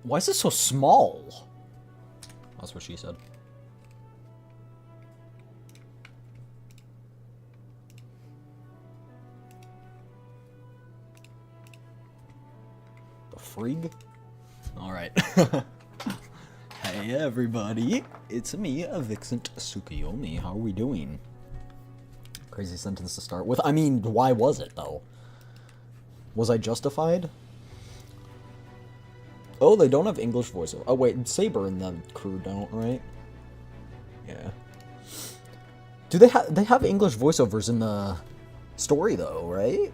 Why is it so small? That's what she said. The frig? Alright. Hey everybody, it's me, Vixent Tsukuyomi. How are we doing? Crazy sentence to start with. I mean, why was it, though? Was I justified? Oh, they don't have English voiceover. Oh, wait, Saber and the crew don't, right? Yeah. Do they have English voiceovers in the story, though, right?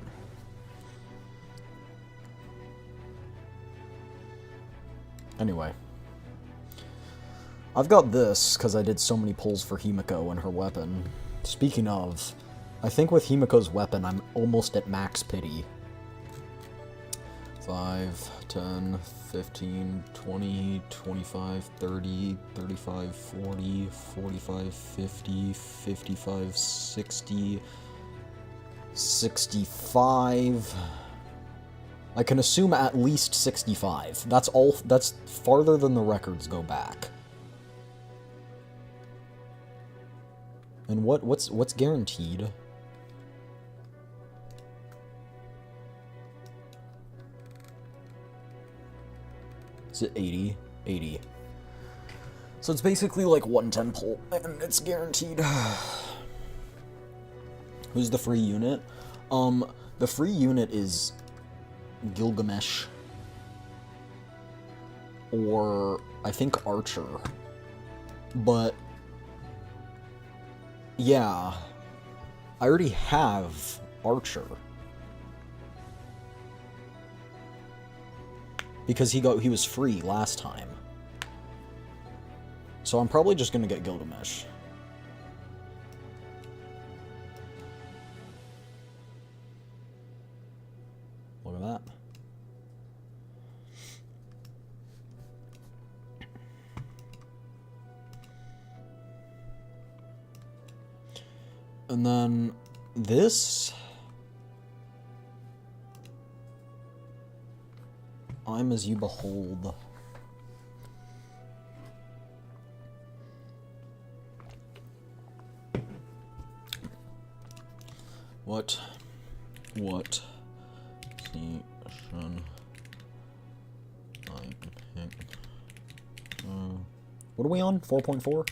Anyway. I've got this, because I did so many pulls for Himiko and her weapon. Speaking of, I think with Himiko's weapon, I'm almost at max pity. 5, 10, 15, 20, 25, 30, 35, 40, 45, 50, 55, 60, 65... I can assume at least 65. That's farther than the records go back. And what's guaranteed? Is it 80? 80. So it's basically like 110 pull, and it's guaranteed. Who's the free unit? The free unit is Gilgamesh. Or, I think Archer. But yeah, I already have Archer. Because he was free last time. So I'm probably just gonna get Gilgamesh. Look at that. And then this, I'm as you behold. What station I picked? What are we on? 4.4?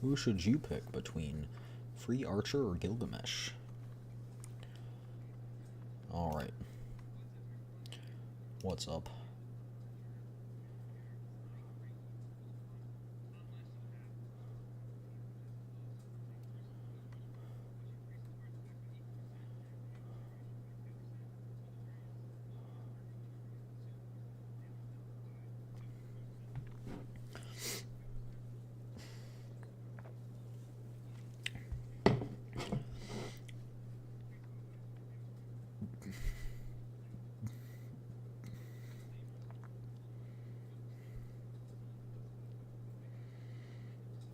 Who should you pick between Free Archer or Gilgamesh? Alright. What's up?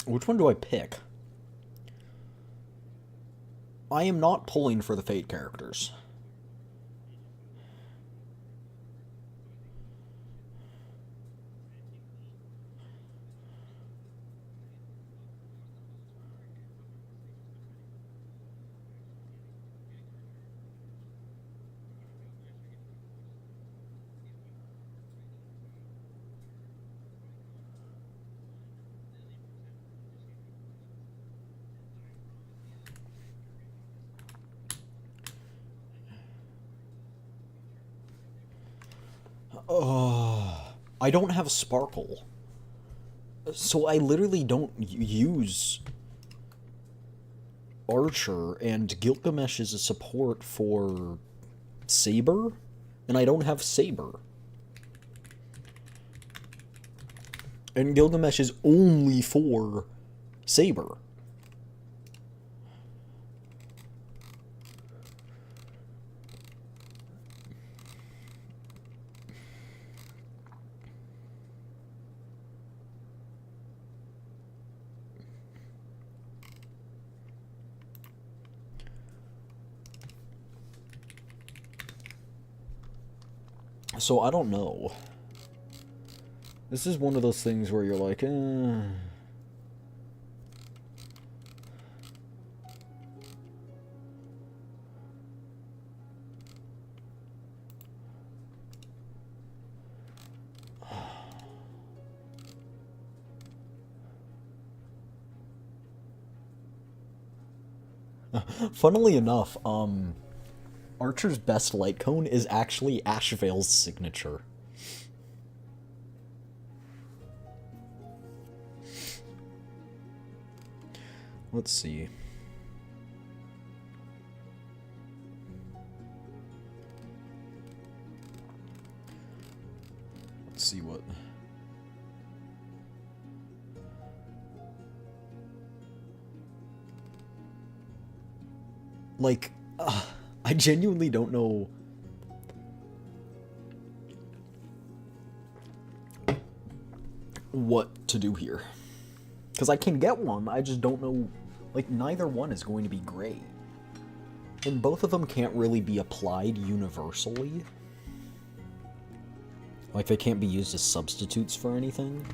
Which one do I pick? I am not pulling for the Fate characters. I don't have Sparkle. So I literally don't use Archer, and Gilgamesh is a support for Saber, and I don't have Saber. And Gilgamesh is only for Saber. So I don't know. This is one of those things where you're like, Funnily enough, Archer's best light cone is actually Ashvale's signature. Let's see. Let's see what... Like, I genuinely don't know what to do here. Because I can get one, I just don't know... Like, neither one is going to be great. And both of them can't really be applied universally. Like, they can't be used as substitutes for anything.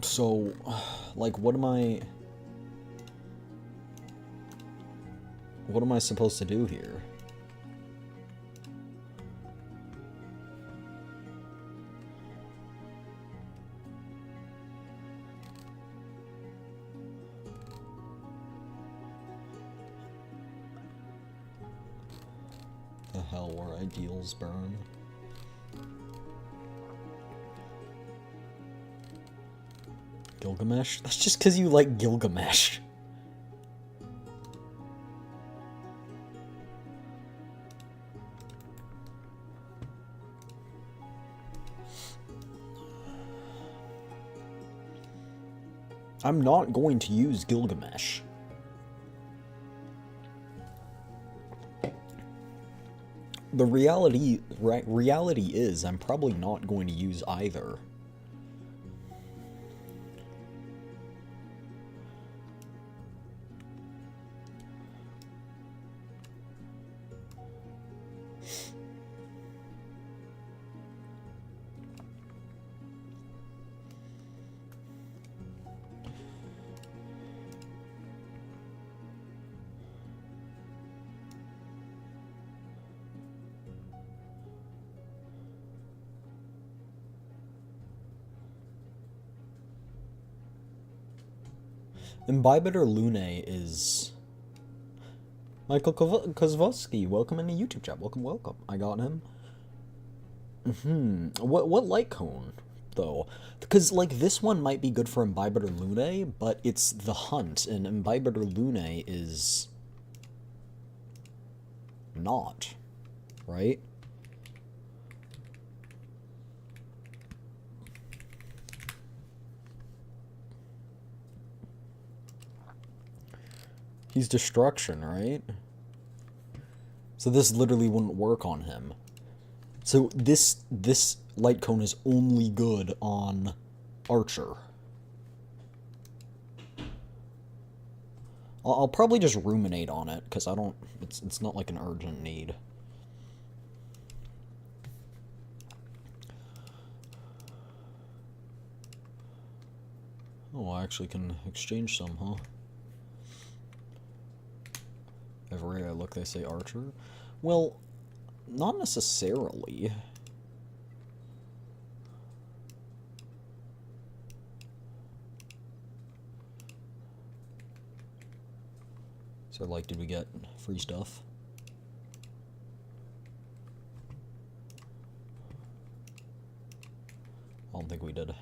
So, like, what am I supposed to do here? The hell where ideals burn. Gilgamesh? That's just because you like Gilgamesh. I'm not going to use Gilgamesh. The reality is I'm probably not going to use either. Imbibitor Lune is... Michael Kozlowski, welcome in the YouTube chat. Welcome, welcome. I got him. What light cone, though? Because, like, this one might be good for Imbibitor Lune, but it's the Hunt, and Imbibitor Lune is... not. Right? He's destruction, right? So this literally wouldn't work on him. So this light cone is only good on Archer. I'll probably just ruminate on it, because I don't... It's not like an urgent need. Oh, I actually can exchange some, huh? Everywhere I look, they say Archer. Well, not necessarily. So, like, did we get free stuff? I don't think we did.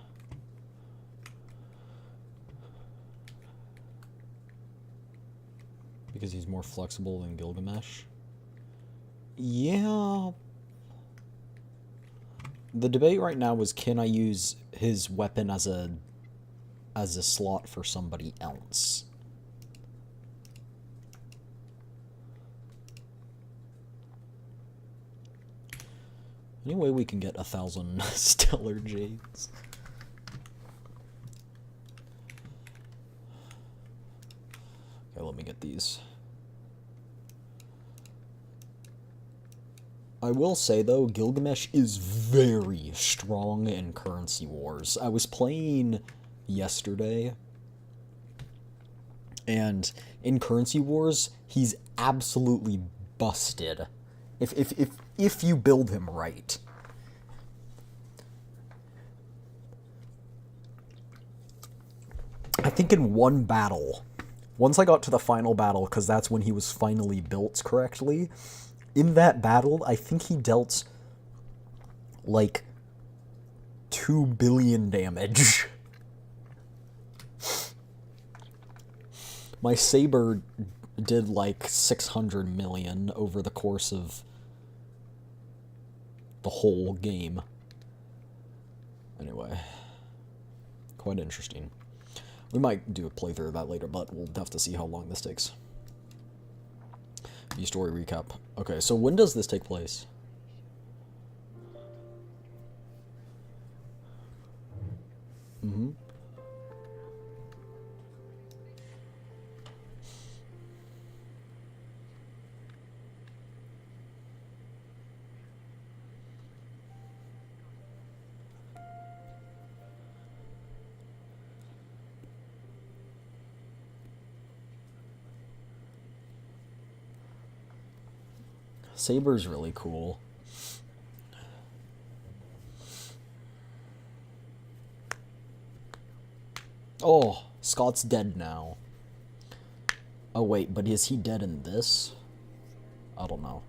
Because he's more flexible than Gilgamesh? Yeah. The debate right now is, can I use his weapon as a slot for somebody else? Anyway, we can get 1,000 Stellar Jades. Okay, let me get these. I will say, though, Gilgamesh is very strong in Currency Wars. I was playing yesterday, and in Currency Wars, he's absolutely busted. If you build him right. I think in one battle, once I got to the final battle, because that's when he was finally built correctly, in that battle, I think he dealt, like, 2 billion damage. My saber did, like, 600 million over the course of the whole game. Anyway, quite interesting. We might do a playthrough of that later, but we'll have to see how long this takes. Story recap. Okay, so when does this take place? Mm-hmm. Saber's really cool. Oh, Scott's dead now. Oh wait, but is he dead in this? I don't know.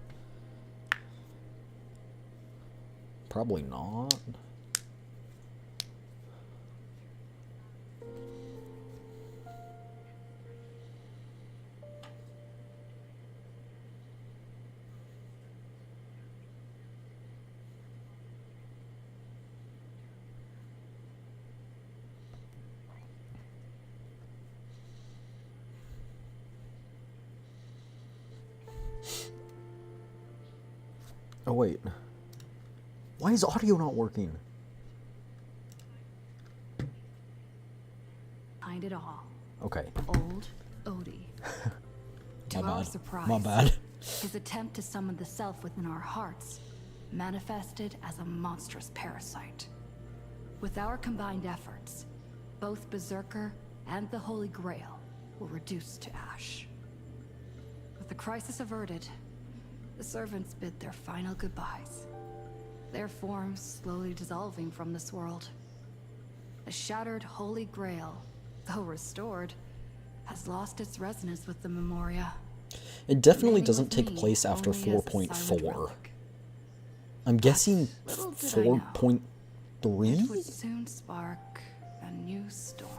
Probably not. Oh wait. Why is audio not working? Find it all. Okay. Old Odie. To our surprise, My bad. his attempt to summon the self within our hearts manifested as a monstrous parasite. With our combined efforts, both Berserker and the Holy Grail were reduced to ash. With the crisis averted, the servants bid their final goodbyes, their forms slowly dissolving from this world. The shattered Holy Grail, though restored, has lost its resonance with the Memoria. It definitely doesn't take place after 4.4. I'm guessing 4.3? It would soon spark a new storm.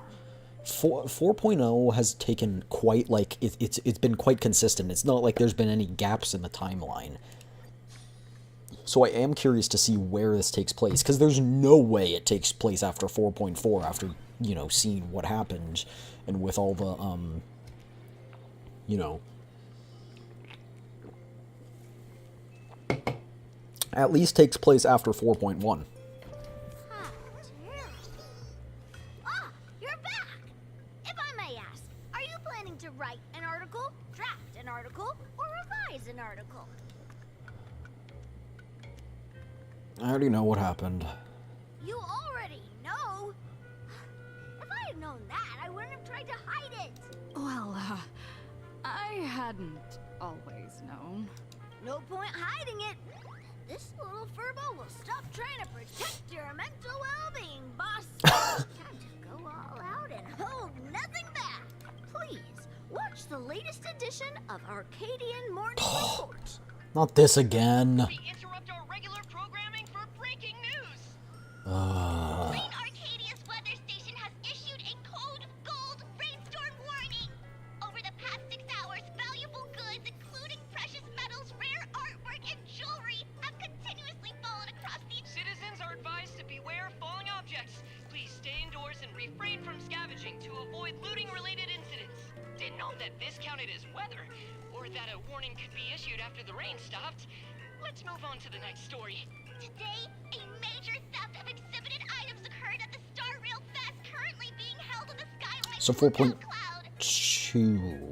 4.0 has taken quite, like, it's been quite consistent. It's not like there's been any gaps in the timeline. So I am curious to see where this takes place, because there's no way it takes place after 4.4, after, you know, seeing what happened, and with all the, you know... At least takes place after 4.1. I already know what happened. You already know? If I had known that, I wouldn't have tried to hide it. Well, I hadn't always known. No point hiding it. This little furbo will stop trying to protect your mental well-being, boss. Time to go all out and hold nothing back. Please, watch the latest edition of Arcadian Morning Report. Not this again. We interrupt our regular programming for breaking news. Green Arcadia's weather station has issued a code gold rainstorm warning. Over the past 6 hours, valuable goods, including precious metals, rare artwork, and jewelry, have continuously fallen across the... Citizens are advised to beware of falling objects. Please stay indoors and refrain from scavenging to avoid looting-related incidents. Didn't know that this counted as weather, or that a warning could be issued after the rain stopped. Let's move on to the next story. Today, a major theft of exhibited items occurred at the Star Rail Fest currently being held in the skyline. So 4.2.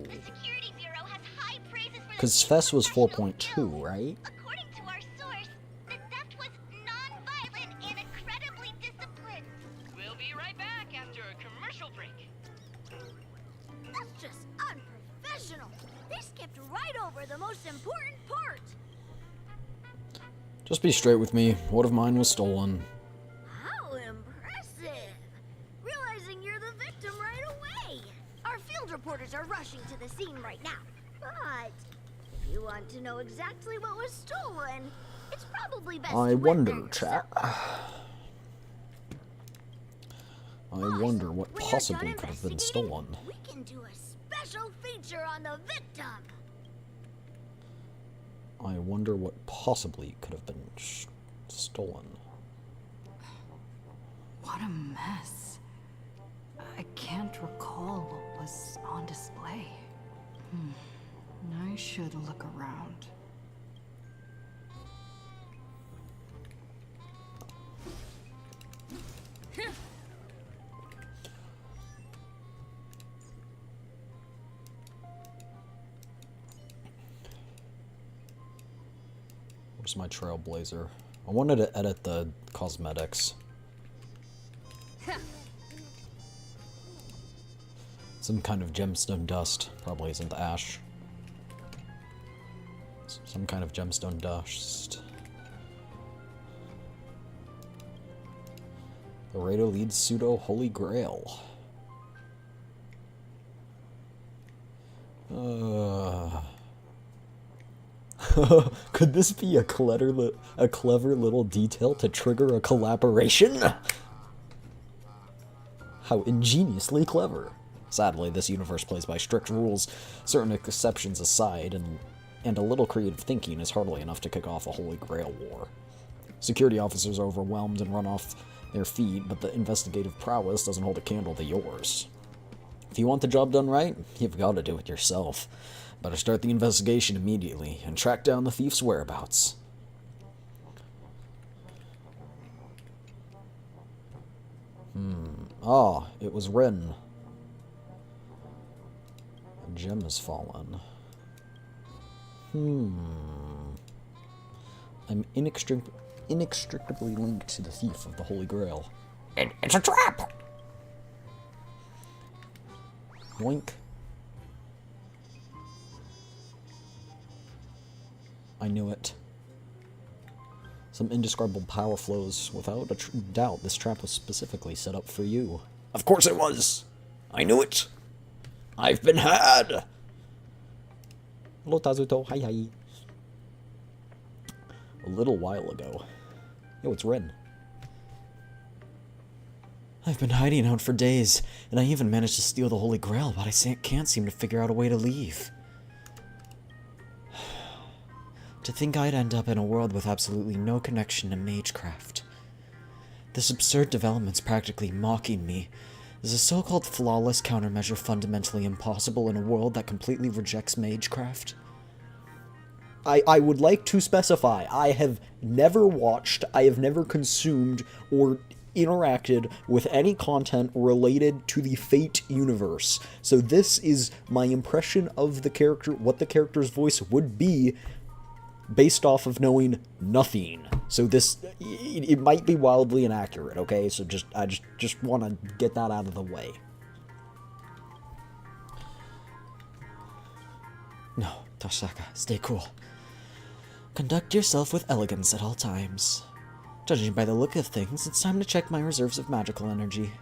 The Security Bureau has high praises for Because Fest was 4.2, right? According to our source, break. That's just unprofessional. They skipped right over the most important part. Just be straight with me. What if mine was stolen? How impressive! Realizing you're the victim right away. Our field reporters are rushing to the scene right now. But if you want to know exactly what was stolen, it's probably best I to went there wonder, chat. yourself. I wonder what When you're possibly done could have been investigating, stolen. We can do a special feature on the victim. I wonder what possibly could have been stolen. What a mess. I can't recall what was on display. I should look around. Where's my trailblazer? I wanted to edit the cosmetics. Some kind of gemstone dust. Probably isn't ash. Some kind of gemstone dust. Laredo leads pseudo Holy Grail. Could this be a clever little detail to trigger a collaboration? How ingeniously clever. Sadly, this universe plays by strict rules, certain exceptions aside, and a little creative thinking is hardly enough to kick off a Holy Grail war. Security officers are overwhelmed and run off their feet, but the investigative prowess doesn't hold a candle to yours. If you want the job done right, you've got to do it yourself. Better start the investigation immediately and track down the thief's whereabouts. Ah, it was Ren. A gem has fallen. I'm inextricably linked to the thief of the Holy Grail. It's a trap! Boink. I knew it. Some indescribable power flows. Without a doubt, this trap was specifically set up for you. Of course it was! I knew it! I've been had! Hello, Tazuto. Hi, hi. A little while ago. Yo, it's Ren. I've been hiding out for days, and I even managed to steal the Holy Grail, but I can't seem to figure out a way to leave. To think I'd end up in a world with absolutely no connection to magecraft. This absurd development's practically mocking me. Is a so-called flawless countermeasure fundamentally impossible in a world that completely rejects magecraft? I would like to specify, I have never watched, I have never consumed, or interacted with any content related to the Fate universe. So this is my impression of the character, what the character's voice would be, based off of knowing nothing. So this, it might be wildly inaccurate, okay? So I just want to get that out of the way. No, Toshaka, stay cool. Conduct yourself with elegance at all times. Judging by the look of things, it's time to check my reserves of magical energy.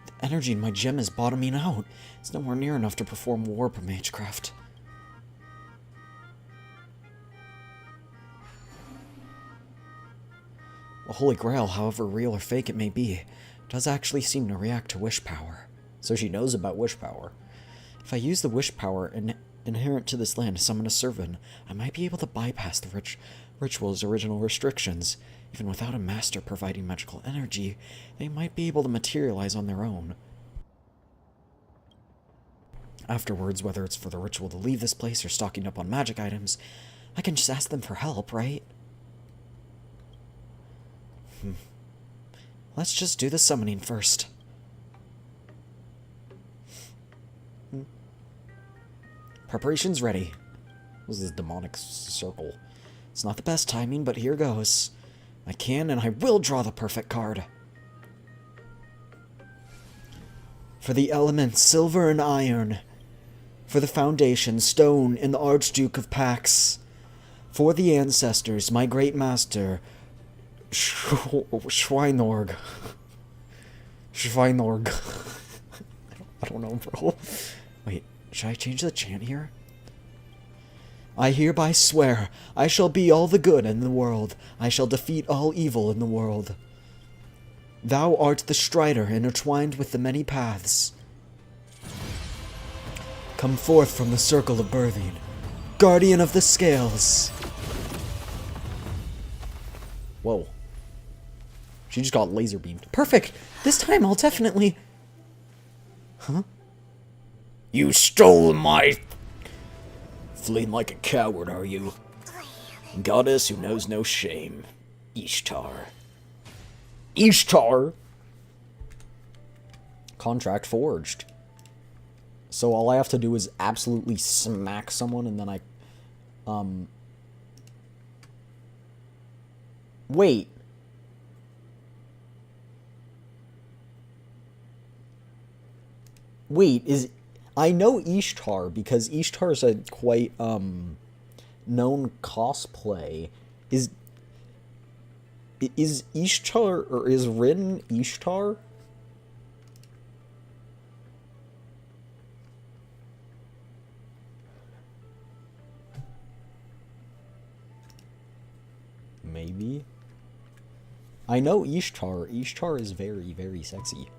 The energy in my gem is bottoming out. It's nowhere near enough to perform warp magecraft. The Holy Grail, however real or fake it may be, does actually seem to react to wish power. So she knows about wish power. If I use the wish power inherent to this land to summon a servant, I might be able to bypass the ritual's original restrictions. Even without a master providing magical energy, they might be able to materialize on their own. Afterwards, whether it's for the ritual to leave this place or stocking up on magic items, I can just ask them for help, right? Let's just do the summoning first. Preparation's ready. This is demonic circle. It's not the best timing, but here goes. I can and I will draw the perfect card. For the elements, silver and iron. For the foundation, stone and the Archduke of Pax. For the ancestors, my great master, Schweinorg. Schweinorg. I don't know, bro. Wait, should I change the chant here? I hereby swear, I shall be all the good in the world. I shall defeat all evil in the world. Thou art the strider intertwined with the many paths. Come forth from the circle of birthing, guardian of the scales. Whoa. She just got laser beamed. Perfect! This time I'll definitely... Huh? You stole my... Fleeing like a coward, are you? Goddess who knows no shame. Ishtar. Ishtar? Contract forged. So all I have to do is absolutely smack someone and then I... Wait. Wait, is... I know Ishtar because Ishtar is a quite, known cosplay. Is Ishtar, or is Rin Ishtar? Maybe? I know Ishtar. Ishtar is very, very sexy.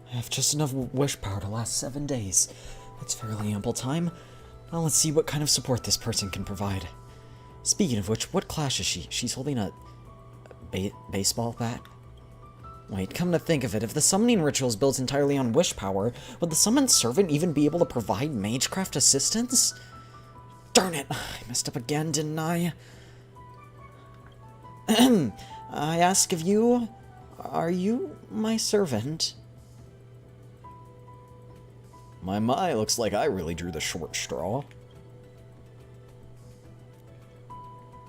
I have just enough wish power to last 7 days. That's fairly ample time. Now let's see what kind of support this person can provide. Speaking of which, what class is she? She's holding a baseball bat? Wait, come to think of it, if the summoning ritual is built entirely on wish power, would the summoned servant even be able to provide magecraft assistance? Darn it, I messed up again, didn't I? I ask of you, are you my servant? My, looks like I really drew the short straw.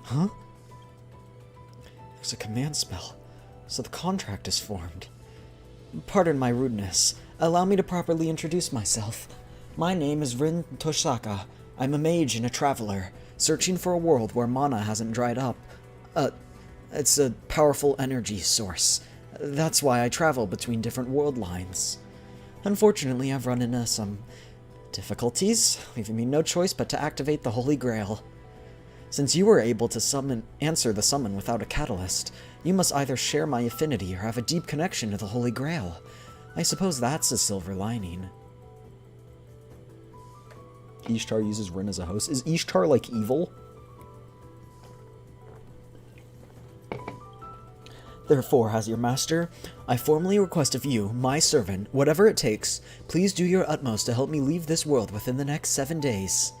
Huh? There's a command spell, so the contract is formed. Pardon my rudeness. Allow me to properly introduce myself. My name is Rin Toshaka. I'm a mage and a traveler, searching for a world where mana hasn't dried up. It's a powerful energy source. That's why I travel between different world lines. Unfortunately, I've run into some difficulties, leaving me no choice but to activate the Holy Grail. Since you were able to answer the summon without a catalyst, you must either share my affinity or have a deep connection to the Holy Grail. I suppose that's a silver lining. Ishtar uses Rin as a host. Is Ishtar, like, evil? Therefore, as your master, I formally request of you, my servant, whatever it takes, please do your utmost to help me leave this world within the next 7 days.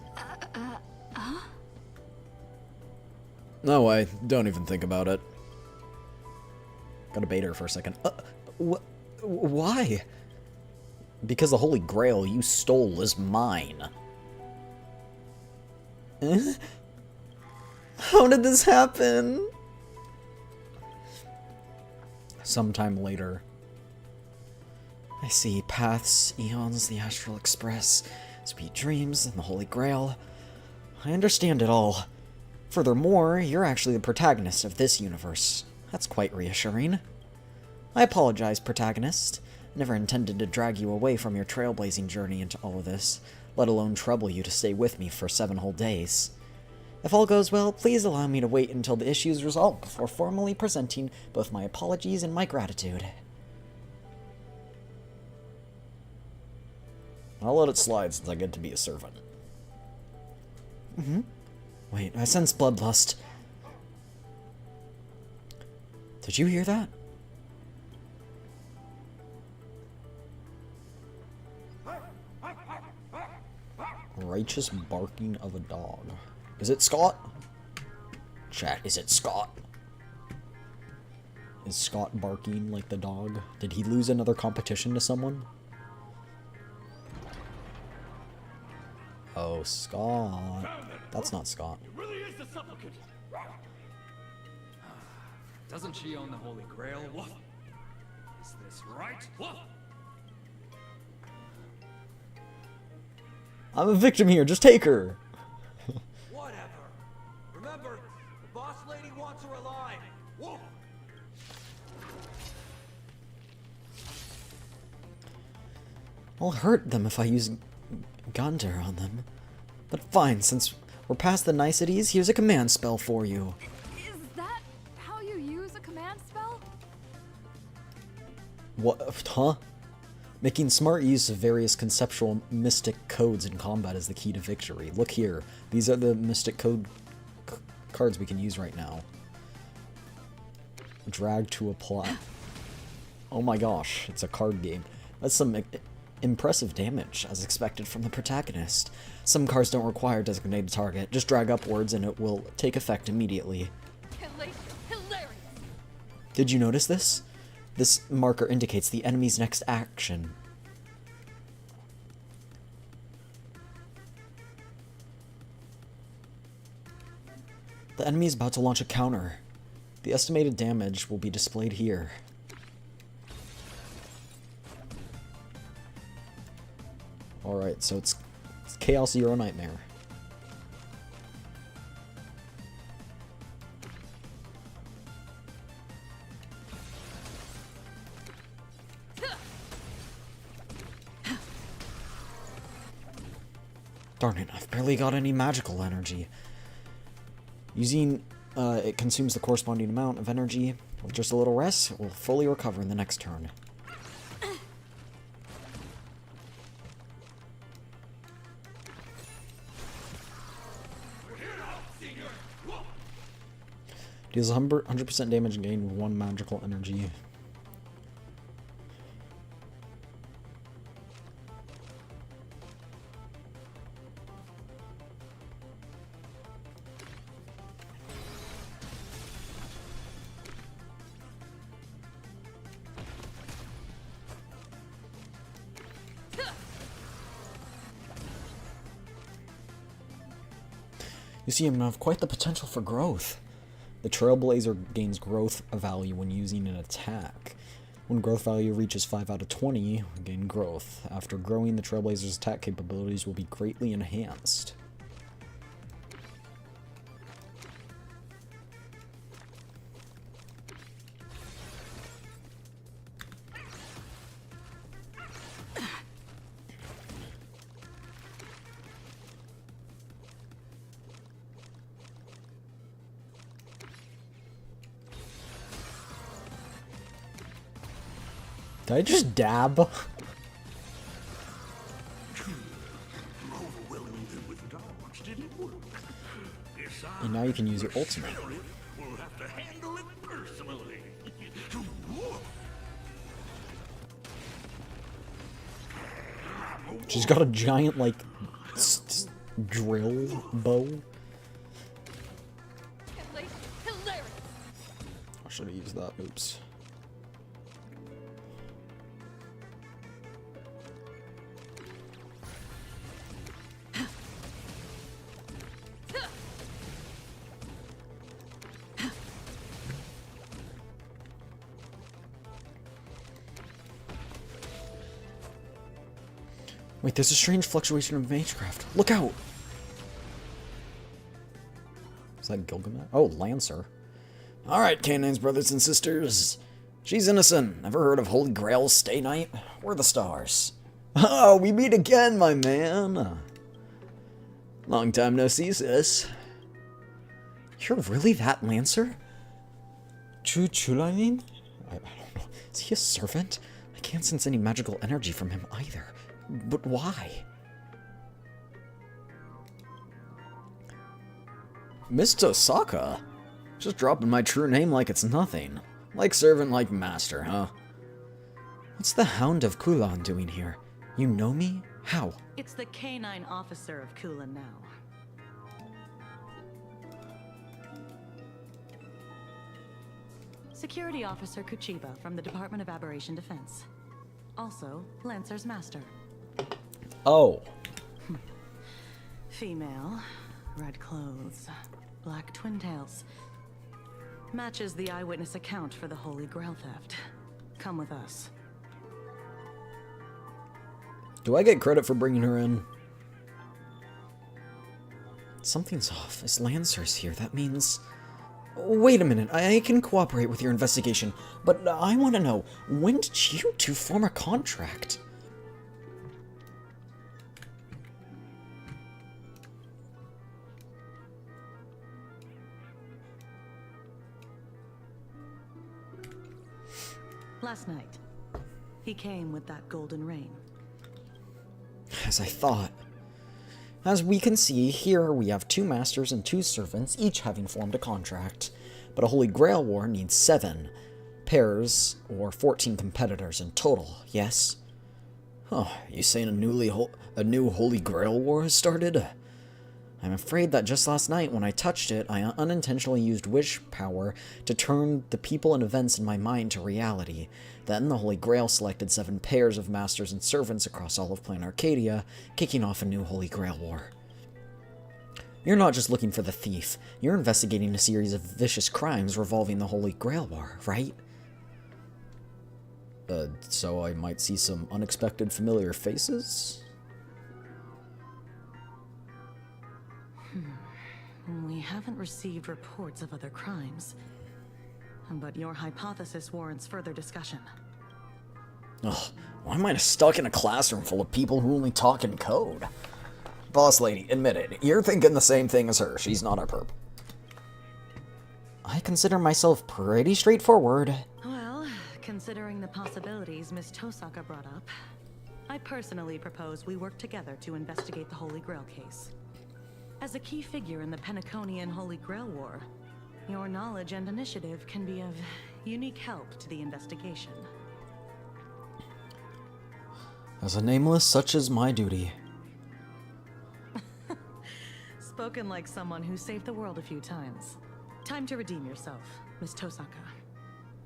No way, don't even think about it. Gotta bait her for a second. Why? Because the Holy Grail you stole is mine. How did this happen? Sometime later. I see paths, eons, the Astral Express, sweet dreams, and the Holy Grail. I understand it all. Furthermore, you're actually the protagonist of this universe. That's quite reassuring. I apologize, protagonist. I never intended to drag you away from your trailblazing journey into all of this, let alone trouble you to stay with me for 7 whole days. If all goes well, please allow me to wait until the issue is resolved before formally presenting both my apologies and my gratitude. I'll let it slide since I get to be a servant. Wait, I sense bloodlust. Did you hear that? Righteous barking of a dog. Is it Scott? Chat, is it Scott? Is Scott barking like the dog? Did he lose another competition to someone? Oh, Scott. That's not Scott. It really is the supplicant. Doesn't she own the Holy Grail? What? Is this right? What? I'm a victim here, just take her! Whatever. Remember, the boss lady wants her alive. Whoa. I'll hurt them if I use Gunter on them. But fine, since we're past the niceties, here's a command spell for you. Is that how you use a command spell? What? Huh? Making smart use of various conceptual mystic codes in combat is the key to victory. Look here. These are the mystic code cards we can use right now. Drag to apply. Oh my gosh, it's a card game. That's some impressive damage, as expected from the protagonist. Some cards don't require a designated target. Just drag upwards and it will take effect immediately. Hilarious! Did you notice this? This marker indicates the enemy's next action. The enemy is about to launch a counter. The estimated damage will be displayed here. Alright, so it's Chaos Zero Nightmare. Darn it, I've barely got any magical energy. Using it consumes the corresponding amount of energy. With just a little rest, it will fully recover in the next turn. Deals 100% damage and gain 1 magical energy. You see him have quite the potential for growth. The Trailblazer gains growth value when using an attack. When growth value reaches 5 out of 20, gain growth. After growing, the Trailblazer's attack capabilities will be greatly enhanced. Did I just dab? And now you can use your ultimate. We'll have to handle it personally. She's got a giant, like, drill bow. Hilarious! I should have used that. Oops. Wait, there's a strange fluctuation of magecraft. Look out! Is that Gilgamesh? Oh, Lancer. Alright, Canaan's brothers and sisters. She's innocent. Never heard of Holy Grail Stay Night? We're the stars. Oh, we meet again, my man. Long time no see, sis. You're really that Lancer? Chulanin? I don't know. Is he a servant? I can't sense any magical energy from him either. But why? Miss Tosaka? Just dropping my true name like it's nothing. Like servant, like master, huh? What's the Hound of Kulan doing here? You know me? How? It's the canine officer of Kulan now. Security Officer Kuchiba from the Department of Aberration Defense. Also, Lancer's Master. Oh. Female, red clothes, black twin tails. Matches the eyewitness account for the Holy Grail theft. Come with us. Do I get credit for bringing her in? Something's off. If Lancer's here, that means... Wait a minute, I can cooperate with your investigation, but I want to know, when did you two form a contract? Last night, he came with that golden rain. As I thought. As we can see, here we have 2 masters and 2 servants, each having formed a contract. But a Holy Grail war needs 7 pairs, or 14 competitors in total, yes? Oh, you saying a new Holy Grail war has started? I'm afraid that just last night, when I touched it, I unintentionally used wish power to turn the people and events in my mind to reality. Then the Holy Grail selected 7 pairs of masters and servants across all of Planet Arcadia, kicking off a new Holy Grail war. You're not just looking for the thief, you're investigating a series of vicious crimes revolving the Holy Grail war, right? So I might see some unexpected familiar faces? We haven't received reports of other crimes. But your hypothesis warrants further discussion. Ugh, why am I stuck in a classroom full of people who only talk in code? Boss lady, admit it. You're thinking the same thing as her. She's not a perp. I consider myself pretty straightforward. Well, considering the possibilities Miss Tosaka brought up, I personally propose we work together to investigate the Holy Grail case. As a key figure in the Penaconian Holy Grail War, your knowledge and initiative can be of unique help to the investigation. As a nameless, such is my duty. Spoken like someone who saved the world a few times. Time to redeem yourself, Miss Tosaka.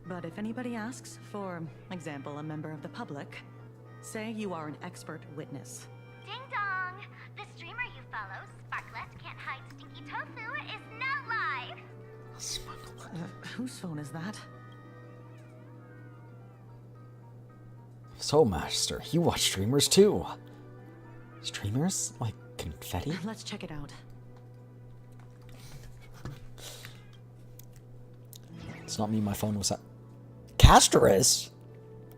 But if anybody asks, for example, a member of the public, say you are an expert witness. Ding dong! The streamer you follow, Sparklet Can't Hide Stinky Tofu, is now live! Whose phone is that? So, Master, you watch streamers too. Streamers? Like confetti? Let's check it out. It's not me, my phone was at... Castris?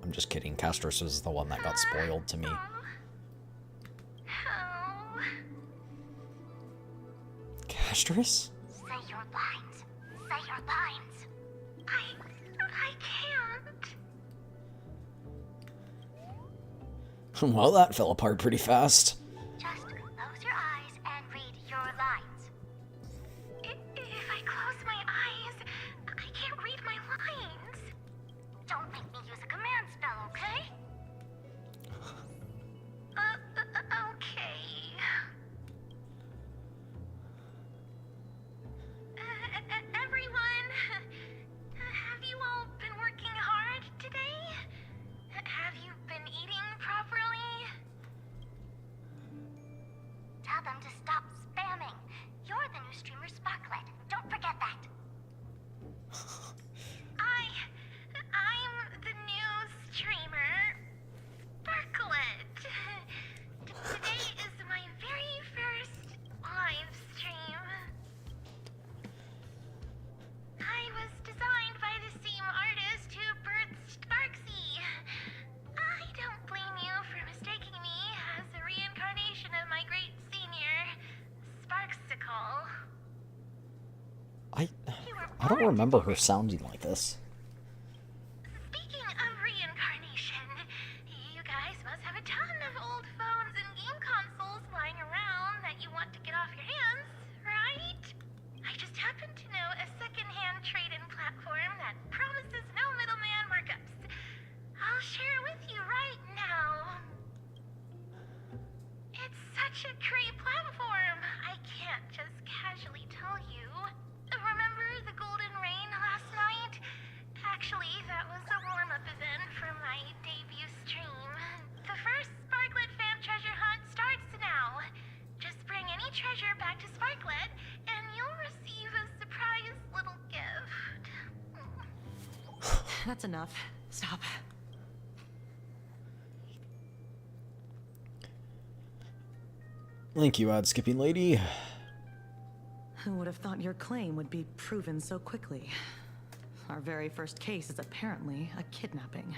I'm just kidding, Castris is the one that got spoiled to me. Oh. Castris? Say your lines. Say your lines. I can't. Well, that fell apart pretty fast. Just close your eyes and read your lines. If I close my eyes, I can't read my lines. Don't make me use a command spell, okay? Okay. Everyone, have you all been working hard today? Have you been eating properly? Tell them to stop spamming. You're the new streamer Sparklet. Don't forget that. I'm the new streamer Sparklet. Today is my very first live stream. I was designed by the same artist who birthed Sparksy. I don't blame you for mistaking me as a reincarnation of my great senior, Sparksicle. I don't remember her sounding like this. Speaking of reincarnation, you guys must have a ton of old phones and game consoles lying around that you want to get off your hands, right? I just happen to know a second-hand trade-in platform that promises no middleman markups. I'll share it with you right now. It's such a great platform. I can't just casually tell you. Remember the golden rain last night? Actually, that was a warm-up event for my debut stream. The first Sparklet fan treasure hunt starts now. Just bring any treasure back to Sparklet, and you'll receive a surprise little gift. That's enough. Stop. Thank you, ad skipping lady. Who would have thought your claim would be proven so quickly? Our very first case is apparently a kidnapping.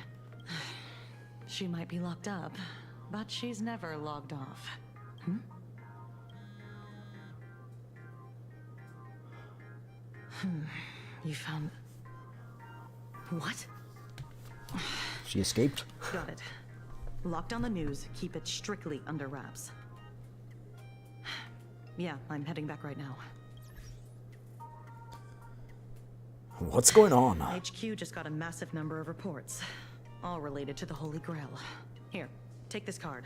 She might be locked up, but she's never logged off. You found... What? She escaped. Got it. Lock down the news, keep it strictly under wraps. Yeah, I'm heading back right now. What's going on? HQ just got a massive number of reports, all related to the Holy Grail. Here, take this card.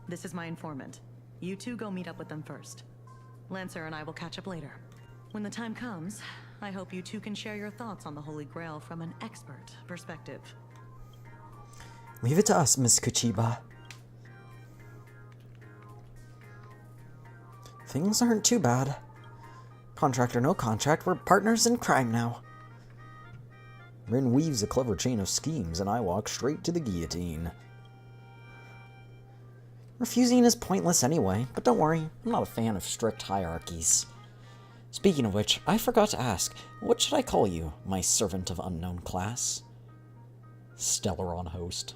This is my informant. You two go meet up with them first. Lancer and I will catch up later. When the time comes, I hope you two can share your thoughts on the Holy Grail from an expert perspective. Leave it to us, Miss Kuchiba. Things aren't too bad. Contract or no contract, we're partners in crime now. Rin weaves a clever chain of schemes, and I walk straight to the guillotine. Refusing is pointless anyway, but don't worry, I'm not a fan of strict hierarchies. Speaking of which, I forgot to ask, what should I call you, my servant of unknown class? Stellaron host.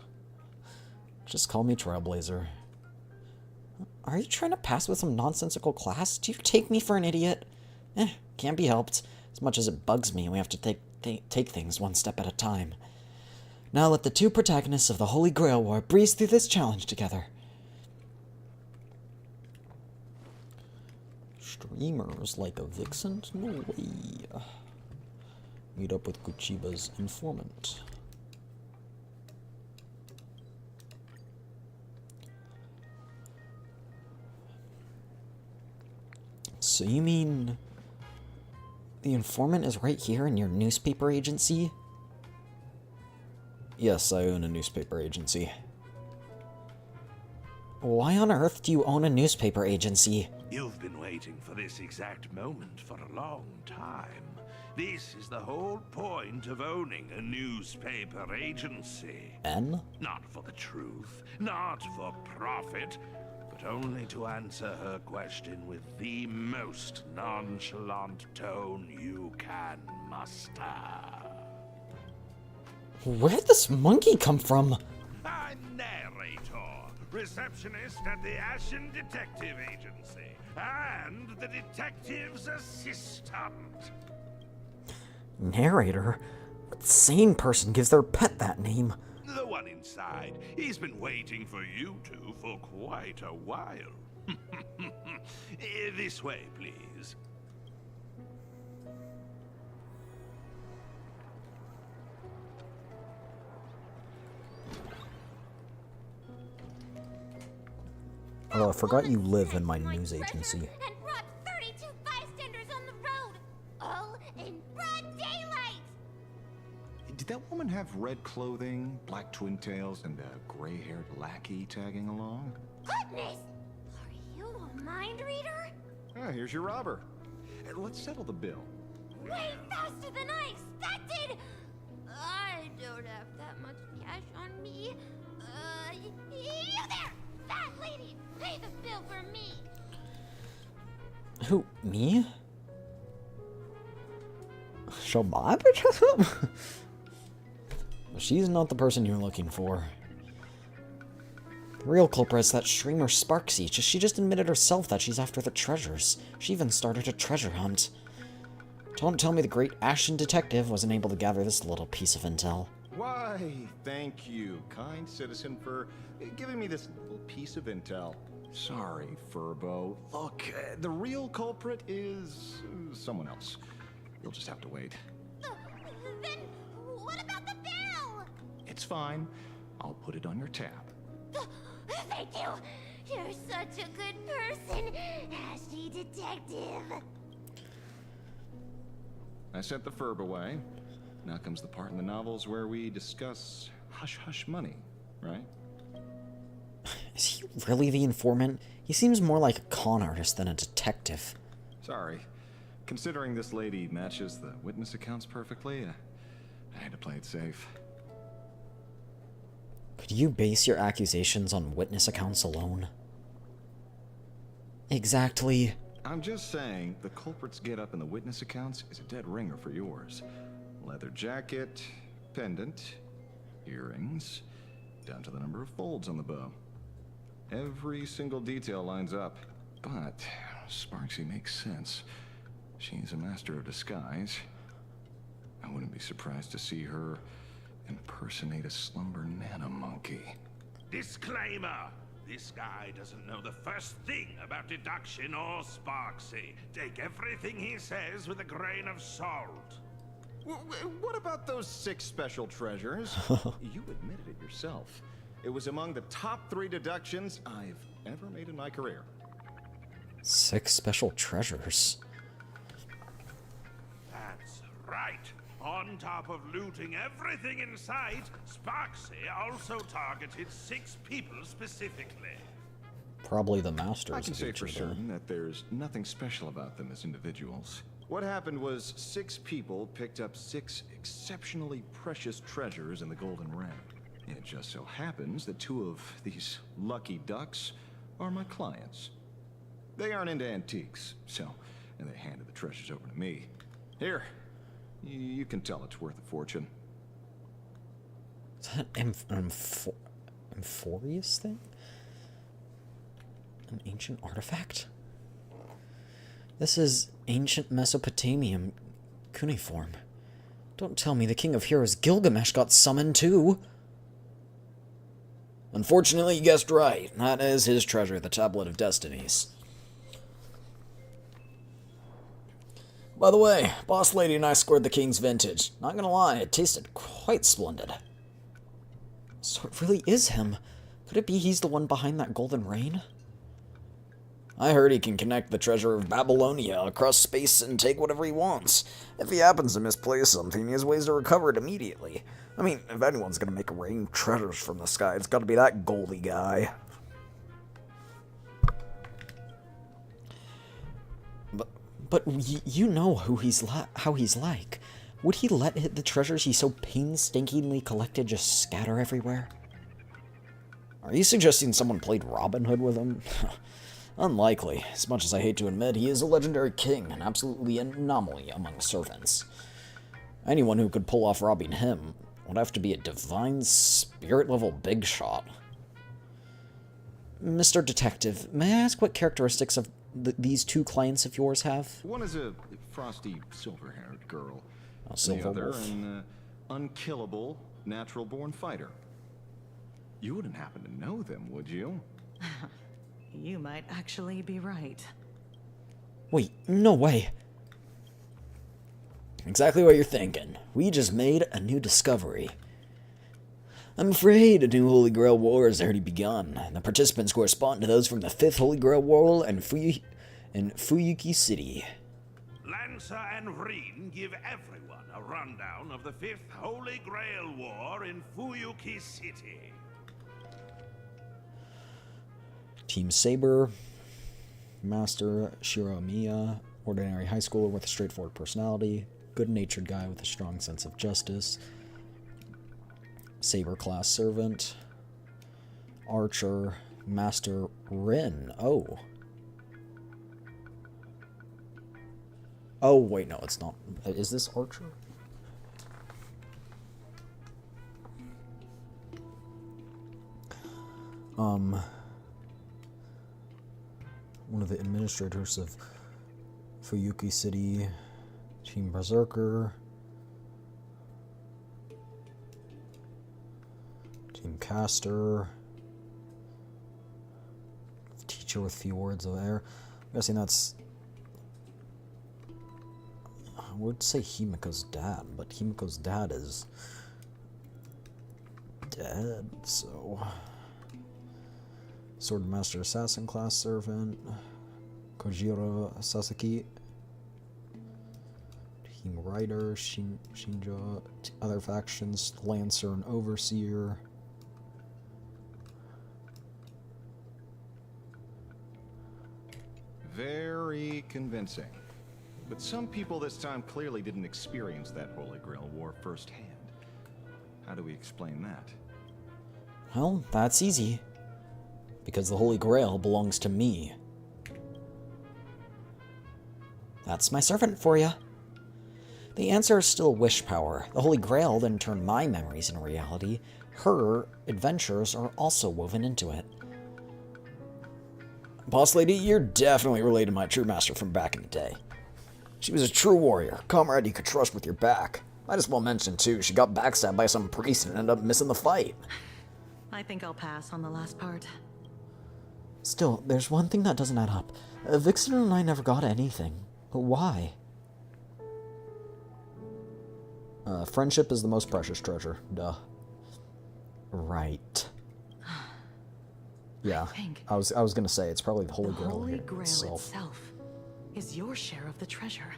Just call me Trailblazer. Are you trying to pass with some nonsensical class? Do you take me for an idiot? Can't be helped. As much as it bugs me, we have to take things one step at a time. Now let the two protagonists of the Holy Grail War breeze through this challenge together. Streamers like a vixen? No way. Meet up with Kuchiba's informant. So you mean the informant is right here in your newspaper agency? Yes, I own a newspaper agency. Why on earth do you own a newspaper agency? You've been waiting for this exact moment for a long time. This is the whole point of owning a newspaper agency. N? Not for the truth, not for profit, but only to answer her question with the most nonchalant tone you can muster. Where'd this monkey come from? A narrator, receptionist at the Ashen Detective Agency, and the detective's assistant. Narrator? What sane person gives their pet that name? The one inside. He's been waiting for you two for quite a while. This way, please. Oh, I forgot you live in my news agency. And brought 32 bystanders on the road, all in broad daylight. Did that woman have red clothing, black twin tails, and a gray-haired lackey tagging along? Goodness! Are you a mind reader? Ah, here's your robber. Let's settle the bill. Way faster than I expected! I don't have that much cash on me. You there! Fat lady! Pay the bill for me! Who, me? Shall my bitch? She's not the person you're looking for. The real culprit is that streamer Sparksy. She just admitted herself that she's after the treasures. She even started a treasure hunt. Don't tell me the great Ashen Detective wasn't able to gather this little piece of intel. Why, thank you, kind citizen, for giving me this little piece of intel. Sorry, Furbo. Look, the real culprit is someone else. You'll just have to wait. Then what about the bill? It's fine. I'll put it on your tab. Thank you. You're such a good person, Ashley Detective. I sent the Furb away. Now comes the part in the novels where we discuss hush-hush money, right? Is he really the informant? He seems more like a con artist than a detective. Sorry. Considering this lady matches the witness accounts perfectly, I had to play it safe. Could you base your accusations on witness accounts alone? Exactly. I'm just saying, the culprit's get-up in the witness accounts is a dead ringer for yours. Leather jacket, pendant, earrings, down to the number of folds on the bow. Every single detail lines up. But Sparksy makes sense. She's a master of disguise. I wouldn't be surprised to see her impersonate a slumber nanomonkey. Disclaimer! This guy doesn't know the first thing about deduction or Sparksy. Take everything he says with a grain of salt. What about those 6 special treasures? You admitted it yourself. It was among the top 3 deductions I've ever made in my career. 6 special treasures. That's right. On top of looting everything in sight, Sparksy also targeted 6 people specifically. Probably the masters. I can of say each for other. certain that there's nothing special about them as individuals. What happened was 6 people picked up 6 exceptionally precious treasures in the Golden Ring. It just so happens that 2 of these lucky ducks are my clients. They aren't into antiques, and they handed the treasures over to me. Here, you can tell it's worth a fortune. Is that an Amphorius thing? An ancient artifact? This is ancient Mesopotamian cuneiform. Don't tell me the King of Heroes Gilgamesh got summoned too. Unfortunately, you guessed right. That is his treasure, the Tablet of Destinies. By the way, Boss Lady and I scored the King's Vintage. Not gonna lie, it tasted quite splendid. So it really is him. Could it be he's the one behind that golden rain? I heard he can connect the treasure of Babylonia across space and take whatever he wants. If he happens to misplace something, he has ways to recover it immediately. I mean, if anyone's gonna make rain treasures from the sky, it's gotta be that Goldie guy. But you know who how he's like. Would he let the treasures he so painstakingly collected just scatter everywhere? Are you suggesting someone played Robin Hood with him? Unlikely. As much as I hate to admit, he is a legendary king, an absolutely anomaly among servants. Anyone who could pull off robbing him would have to be a divine spirit-level big shot. Mr. Detective, may I ask what characteristics of these 2 clients of yours have? One is a frosty, silver-haired girl. Silver the other, wolf. an unkillable, natural-born fighter. You wouldn't happen to know them, would you? You might actually be right. Wait, no way. Exactly what you're thinking. We just made a new discovery. I'm afraid a new Holy Grail War has already begun. The participants correspond to those from the 5th Holy Grail War and Fuyuki City. Lancer and Reen give everyone a rundown of the 5th Holy Grail War in Fuyuki City. Team Saber, Master Shiromiya, ordinary high schooler with a straightforward personality, good-natured guy with a strong sense of justice, Saber class servant, Archer, Master Rin. Oh. Oh, wait, no, it's not. Is this Archer? One of the administrators of Fuyuki City, Team Berserker, Team Caster, teacher with few words of air. I'm guessing that's, I would say Himiko's dad, but Himiko's dad is dead, so... Swordmaster Assassin class servant, Kojiro Sasaki. Team Rider, Shinja, other factions, Lancer and Overseer. Very convincing. But some people this time clearly didn't experience that Holy Grail War firsthand. How do we explain that? Well, that's easy. Because the Holy Grail belongs to me. That's my servant for you. The answer is still wish power. The Holy Grail then turned my memories into reality. Her adventures are also woven into it. Boss lady, you're definitely related to my true master from back in the day. She was a true warrior, comrade you could trust with your back. Might as well mention, too, she got backstabbed by some priest and ended up missing the fight. I think I'll pass on the last part. Still, there's one thing that doesn't add up. Vixen and I never got anything. But why? Friendship is the most precious treasure. Duh. Right. Yeah, I was gonna say, it's probably the Holy Grail. The Holy Grail itself is your share of the treasure.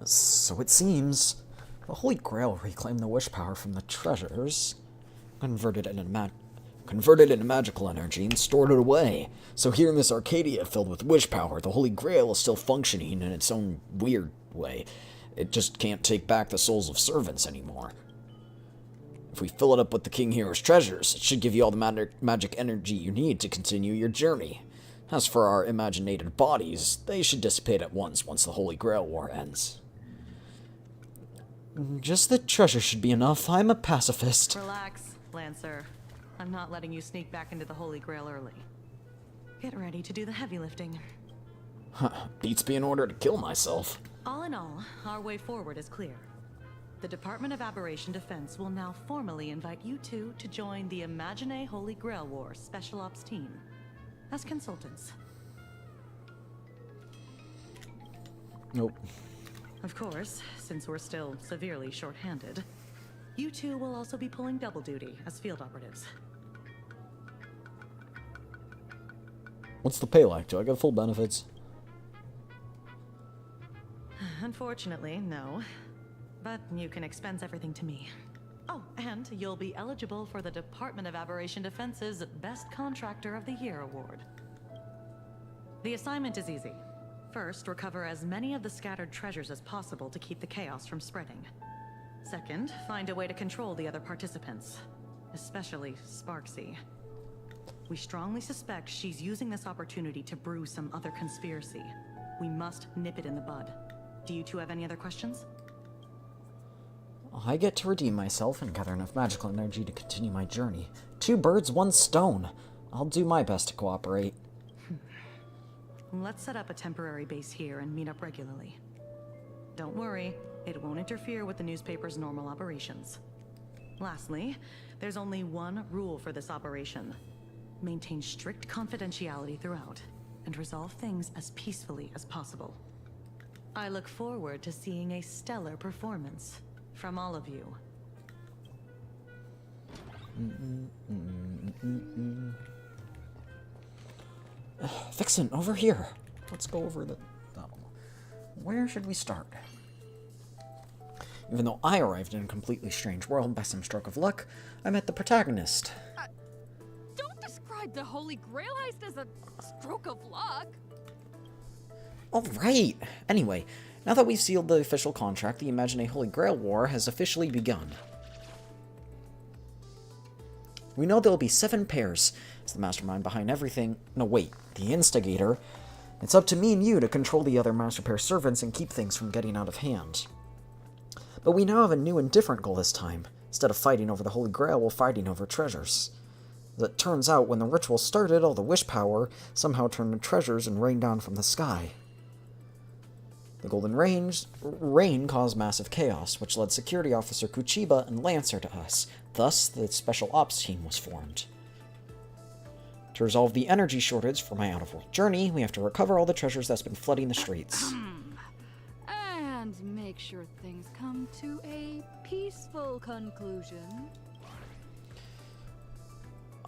So it seems. The Holy Grail reclaimed the wish power from the treasures, converted it into magical energy, and stored it away. So here in this Arcadia filled with wish power, the Holy Grail is still functioning in its own weird way. It just can't take back the souls of servants anymore. If we fill it up with the King Hero's treasures, it should give you all the magic energy you need to continue your journey. As for our imaginated bodies, they should dissipate at once the Holy Grail War ends. Just the treasure should be enough. I'm a pacifist. Relax, Lancer. I'm not letting you sneak back into the Holy Grail early. Get ready to do the heavy lifting. Beats being ordered to kill myself. All in all, our way forward is clear. The Department of Aberration Defense will now formally invite you two to join the Imagine Holy Grail War Special Ops team as consultants. Nope. Of course, since we're still severely short-handed, you two will also be pulling double duty as field operatives. What's the pay like? Do I get full benefits? Unfortunately, no. But you can expense everything to me. Oh, and you'll be eligible for the Department of Aberration Defense's Best Contractor of the Year award. The assignment is easy. First, recover as many of the scattered treasures as possible to keep the chaos from spreading. Second, find a way to control the other participants, especially Sparksy. We strongly suspect she's using this opportunity to brew some other conspiracy. We must nip it in the bud. Do you two have any other questions? I get to redeem myself and gather enough magical energy to continue my journey. 2 birds, 1 stone. I'll do my best to cooperate. Let's set up a temporary base here and meet up regularly. Don't worry, it won't interfere with the newspaper's normal operations. Lastly, there's only one rule for this operation. Maintain strict confidentiality throughout, and resolve things as peacefully as possible. I look forward to seeing a stellar performance from all of you. Vixen, over here. Let's go over the... Where should we start? Even though I arrived in a completely strange world by some stroke of luck, I met the protagonist. Don't describe the Holy Grail heist as a stroke of luck. All right. Anyway, now that we've sealed the official contract, the Imagine Holy Grail War has officially begun. We know there'll be 7 pairs. As the mastermind behind everything... No, wait. The instigator. It's up to me and you to control the other master pair servants and keep things from getting out of hand. But we now have a new and different goal this time. Instead of fighting over the Holy Grail, we're fighting over treasures. As it turns out, when the ritual started, all the wish power somehow turned to treasures and rained down from the sky. The Golden Rain caused massive chaos, which led Security Officer Kuchiba and Lancer to us. Thus, the Special Ops team was formed. To resolve the energy shortage for my out-of-world journey, we have to recover all the treasures that's been flooding the streets. And make sure things come to a peaceful conclusion.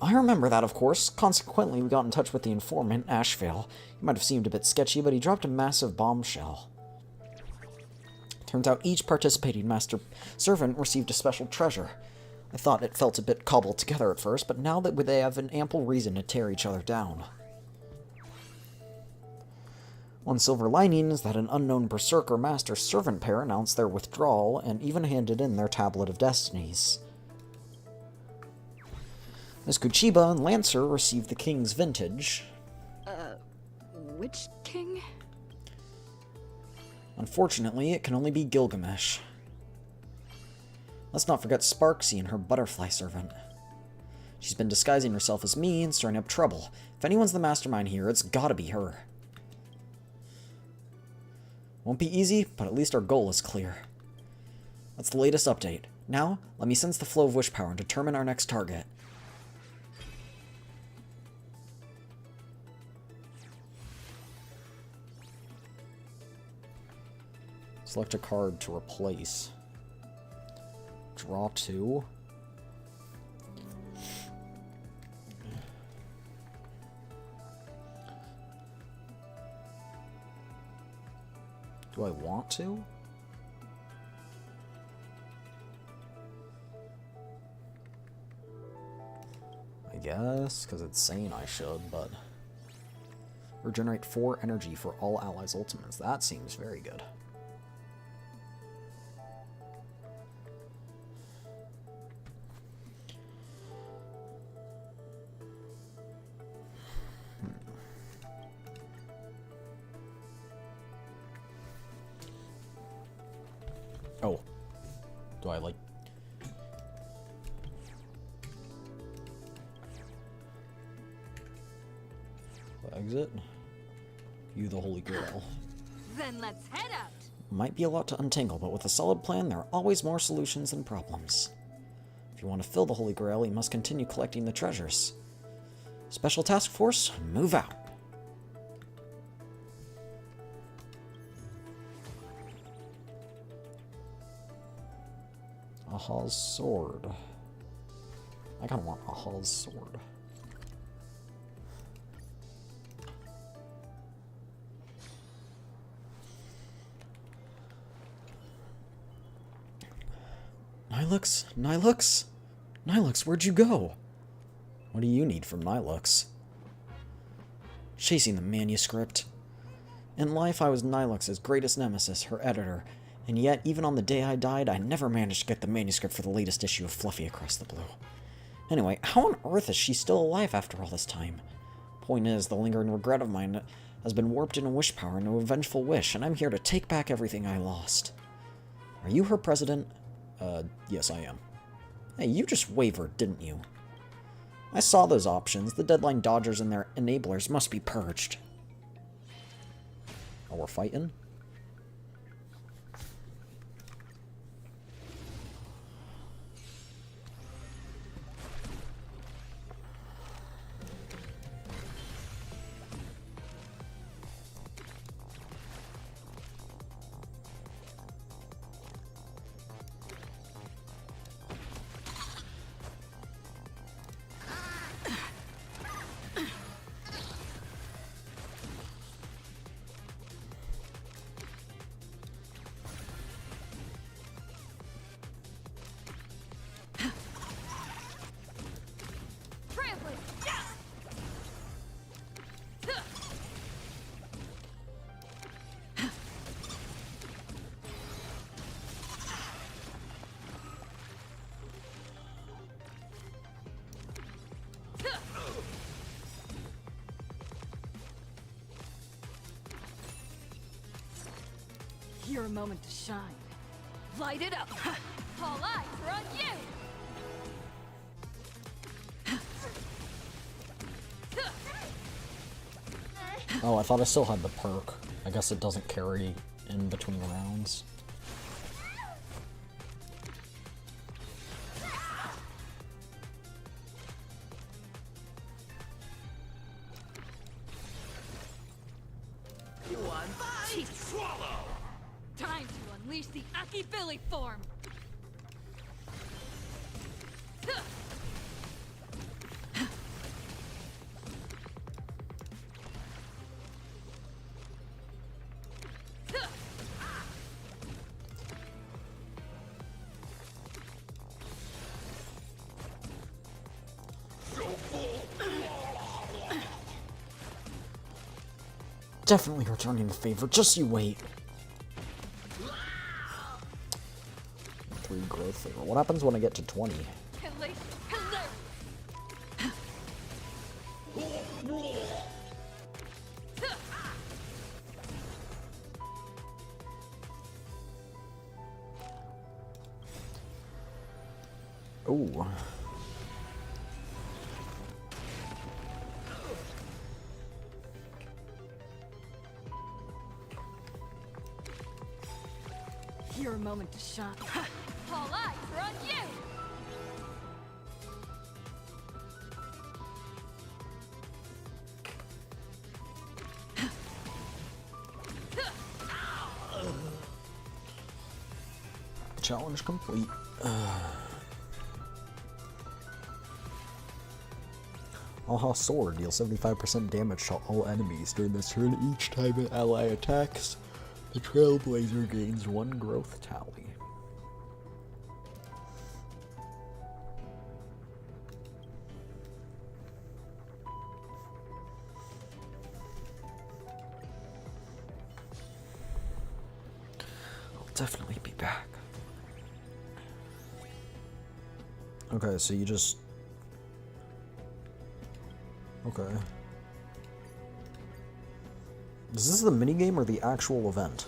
I remember that, of course. Consequently, we got in touch with the informant, Ashvale. He might have seemed a bit sketchy, but he dropped a massive bombshell. Turns out each participating master servant received a special treasure. I thought it felt a bit cobbled together at first, but now that they have an ample reason to tear each other down. One silver lining is that an unknown berserker master servant pair announced their withdrawal and even handed in their tablet of destinies. Miss Kuchiba and Lancer received the king's vintage. Which king? Unfortunately, it can only be Gilgamesh. Let's not forget Sparksy and her butterfly servant. She's been disguising herself as me and stirring up trouble. If anyone's the mastermind here, it's gotta be her. Won't be easy, but at least our goal is clear. That's the latest update. Now, let me sense the flow of wish power and determine our next target. Select a card to replace. Draw 2. Do I want to? I guess, because it's saying I should, but... Regenerate 4 energy for all allies' ultimates. That seems very good. Oh. Do I, like... Exit? View the Holy Grail. Then let's head out. Might be a lot to untangle, but with a solid plan, there are always more solutions than problems. If you want to fill the Holy Grail, you must continue collecting the treasures. Special Task Force, move out. Aha's sword. I kinda want Aha's sword. Nilux? Nilux? Nilux, where'd you go? What do you need from Nilux? Chasing the manuscript. In life, I was Nilux's greatest nemesis, her editor, and yet, even on the day I died, I never managed to get the manuscript for the latest issue of Fluffy Across the Blue. Anyway, how on earth is she still alive after all this time? Point is, the lingering regret of mine has been warped into wish power into a vengeful wish, and I'm here to take back everything I lost. Are you her president? Yes, I am. Hey, you just wavered, didn't you? I saw those options. The deadline dodgers and their enablers must be purged. Oh, we're fighting? Your moment to shine. Light it up. All eyes are on you. Oh, I thought I still had the perk. I guess it doesn't carry in between rounds. Time to unleash the Aki-Billy form. Definitely returning the favor. Just you wait. 3 growth favor. What happens when I get to 20? Oh. Your moment to shine. All eyes are on you! Challenge complete. Aha Sword deals 75% damage to all enemies during this turn each time an ally attacks. The Trailblazer gains 1 growth tally. I'll definitely be back. Okay, so you just... Okay. Is this the minigame or the actual event?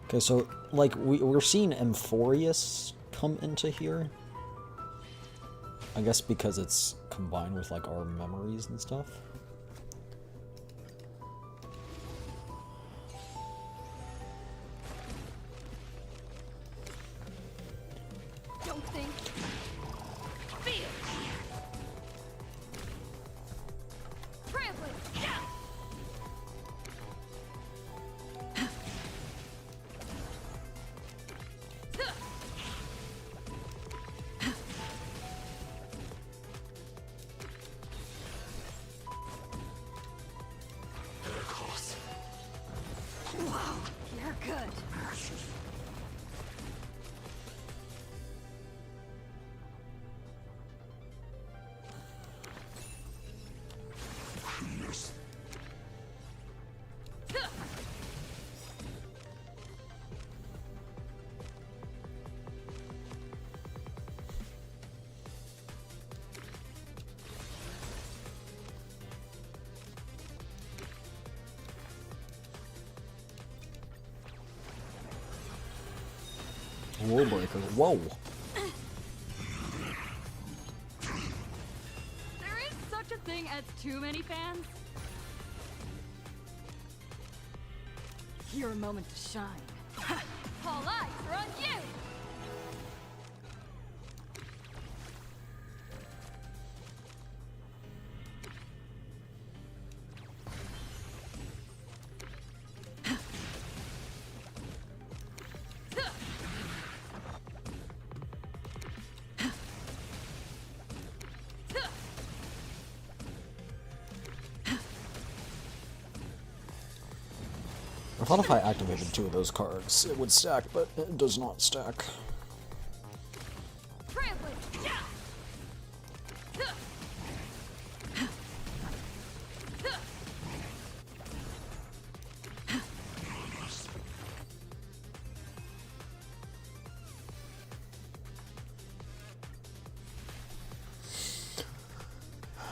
Okay, so, like, we're seeing Amphorius come into here. I guess because it's combined with, like, our memories and stuff. Don't think. Feel. Trampling. Yeah. Wow, you're good. Warbreaker. Whoa. There is such a thing as too many fans. Your moment to shine. All eyes are on you! I thought if I activated 2 of those cards, it would stack, but it does not stack. Trampling. Yeah.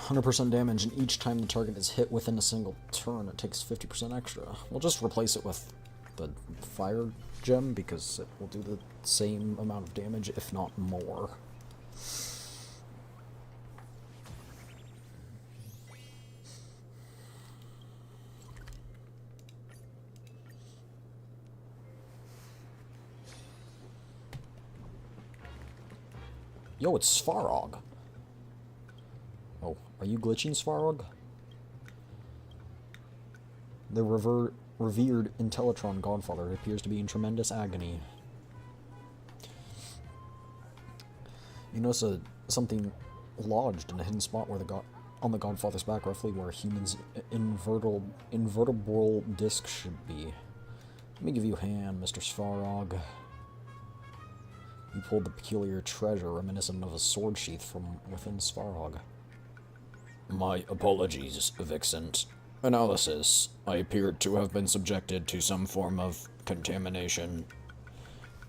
100% damage, and each time the target is hit within a single turn, it takes 50% extra. We'll just replace it with the fire gem, because it will do the same amount of damage, if not more. Yo, it's Svarog. Oh, are you glitching, Svarog? The revered Intellitron Godfather appears to be in tremendous agony. You notice a something lodged in a hidden spot where on the Godfather's back, roughly where a human's invertebral disc should be. Let me give you a hand, Mr. Svarog. You pulled the peculiar treasure reminiscent of a sword sheath from within Svarog. My apologies, Vixen. Analysis. I appeared to have been subjected to some form of contamination.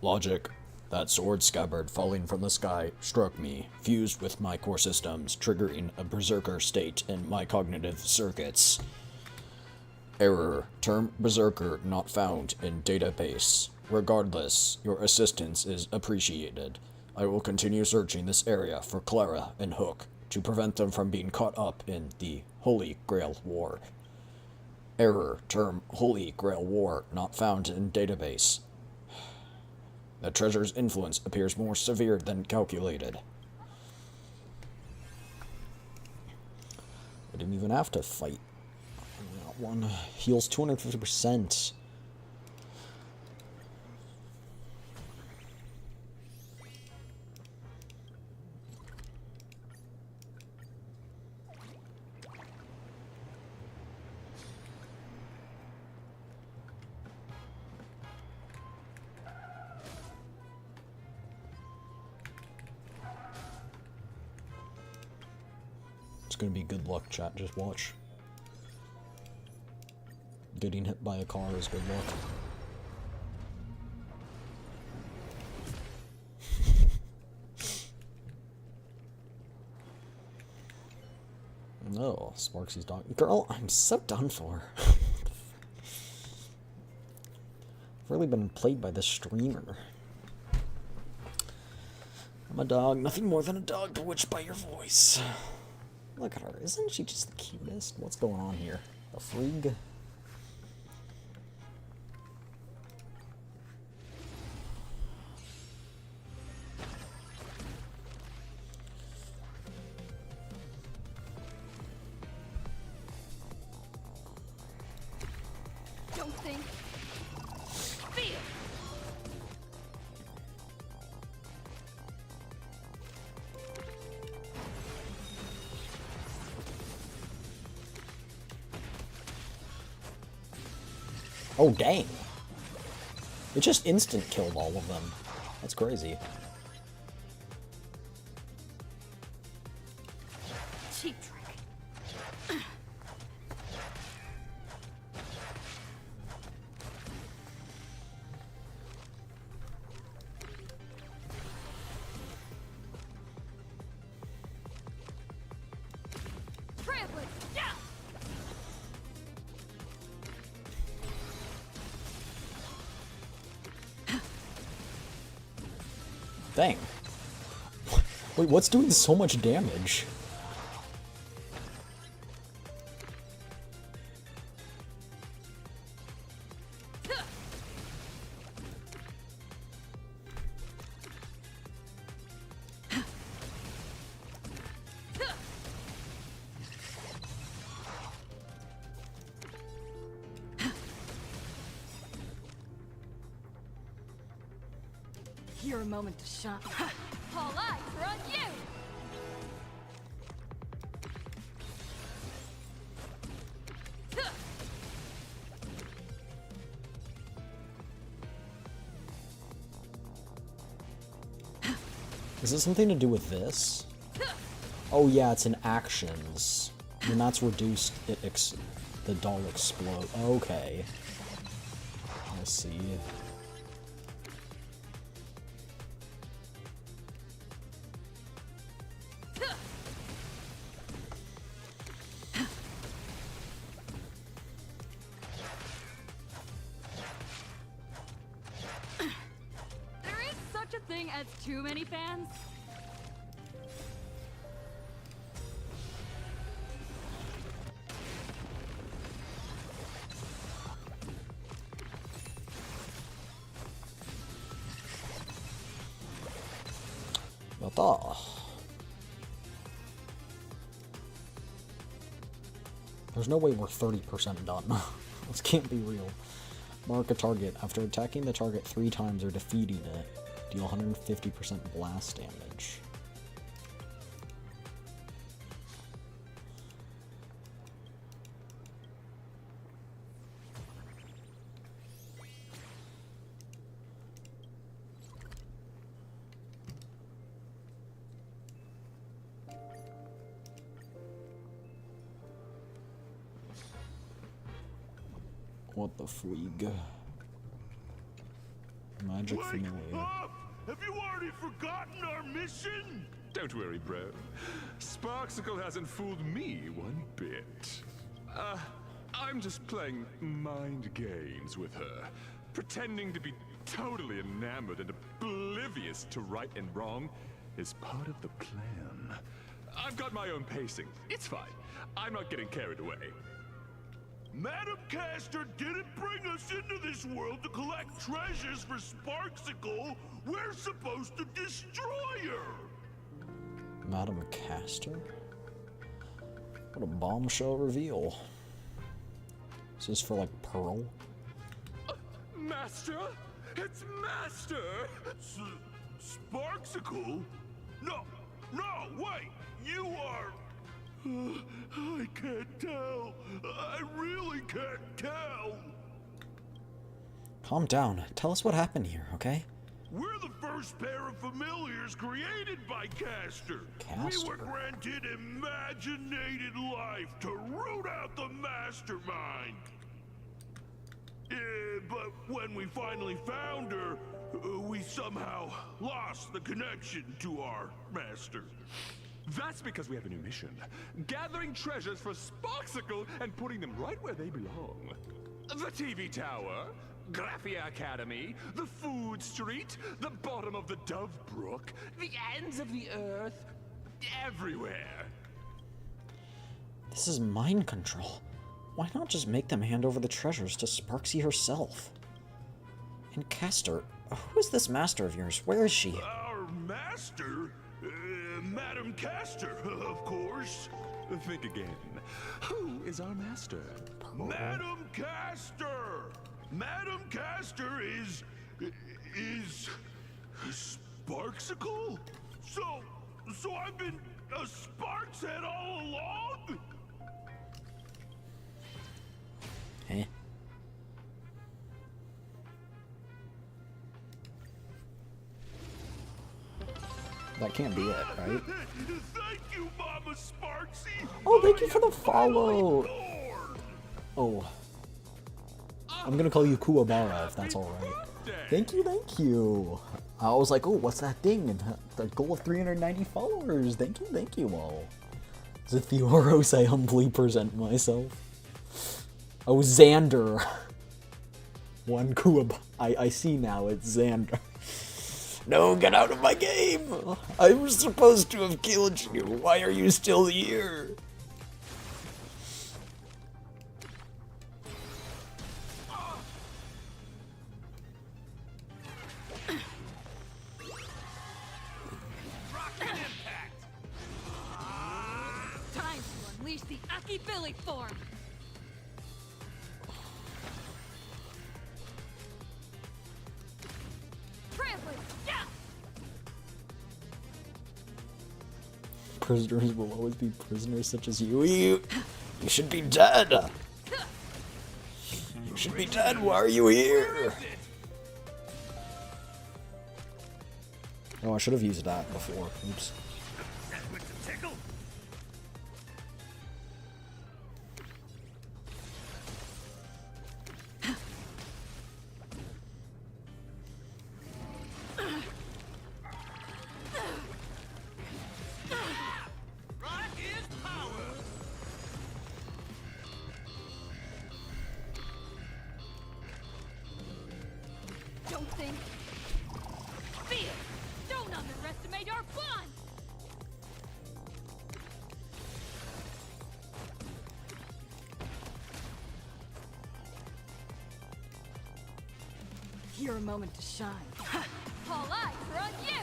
Logic. That sword scabbard falling from the sky struck me, fused with my core systems, triggering a berserker state in my cognitive circuits. Error. Term berserker not found in database. Regardless, your assistance is appreciated. I will continue searching this area for Clara and Hook to prevent them from being caught up in the Holy Grail War. Error. Term Holy Grail War not found in database. The treasure's influence appears more severe than calculated. I didn't even have to fight. That one heals 250%. It's gonna be good luck, chat. Just watch. Getting hit by a car is good luck. No, Sparksy's dog. Girl, I'm so done for. I've really been played by this streamer. I'm a dog, nothing more than a dog bewitched by your voice. Look at her. Isn't she just the cutest? What's going on here? A freak? Don't think. Feel. Oh, dang. It just instant killed all of them. That's crazy. Cheap trick. Trampling. Yeah. Dang. Wait, what's doing so much damage? Your moment to shine. All eyes are on you! Is it something to do with this? Oh yeah, it's in actions. When that's reduced, the doll explode. Okay. I see. There is such a thing as too many fans. Yata. There's no way we're 30% done. This can't be real. Mark a target. After attacking the target 3 times or defeating it, deal 150% blast damage. What the frig? Magic familiar. Up! Have you already forgotten our mission? Don't worry, bro. Sparksicle hasn't fooled me one bit. I'm just playing mind games with her, pretending to be totally enamored and oblivious to right and wrong is part of the plan. I've got my own pacing. It's fine. I'm not getting carried away. Madam Castor didn't bring us into this world to collect treasures for Sparksicle. We're supposed to destroy her. Madam Castor? What a bombshell reveal. Is this for, like, Pearl? Master? It's Master! Sparksicle? No, wait! You are... I can't tell. I really can't tell. Calm down. Tell us what happened here, okay? We're the first pair of familiars created by Castor. Castor? We were granted imaginated life to root out the mastermind. But when we finally found her, we somehow lost the connection to our master. That's because we have a new mission. Gathering treasures for Sparksicle and putting them right where they belong. The TV tower, Graphia Academy, the food street, the bottom of the Dove Brook, the ends of the earth, everywhere. This is mind control. Why not just make them hand over the treasures to Sparksy herself? And Castor, who is this master of yours? Where is she? Our master? Madam Castor, of course. Think again. Who is our master? Madam Castor! Madam Castor is Sparksicle? So I've been a Sparks head all along? Eh? That can't be it, right? Thank you, Mama Sparksy! Oh, thank you for the follow! Oh. I'm gonna call you Kuwabara if that's alright. Thank you, thank you! I was like, oh, what's that thing? And the goal of 390 followers! Thank you all. Zethoros, I humbly present myself. Oh, Xander! One Kuwabara. I see now, it's Xander. No, get out of my game! I was supposed to have killed you. Why are you still here? Time to unleash the Aki Billy form. Prisoners will always be prisoners such as you. You should be dead. You should be dead. Why are you here? Oh, I should have used that before. Oops. Don't think. Feel. Don't underestimate our bond. Your moment to shine. All eyes are on you.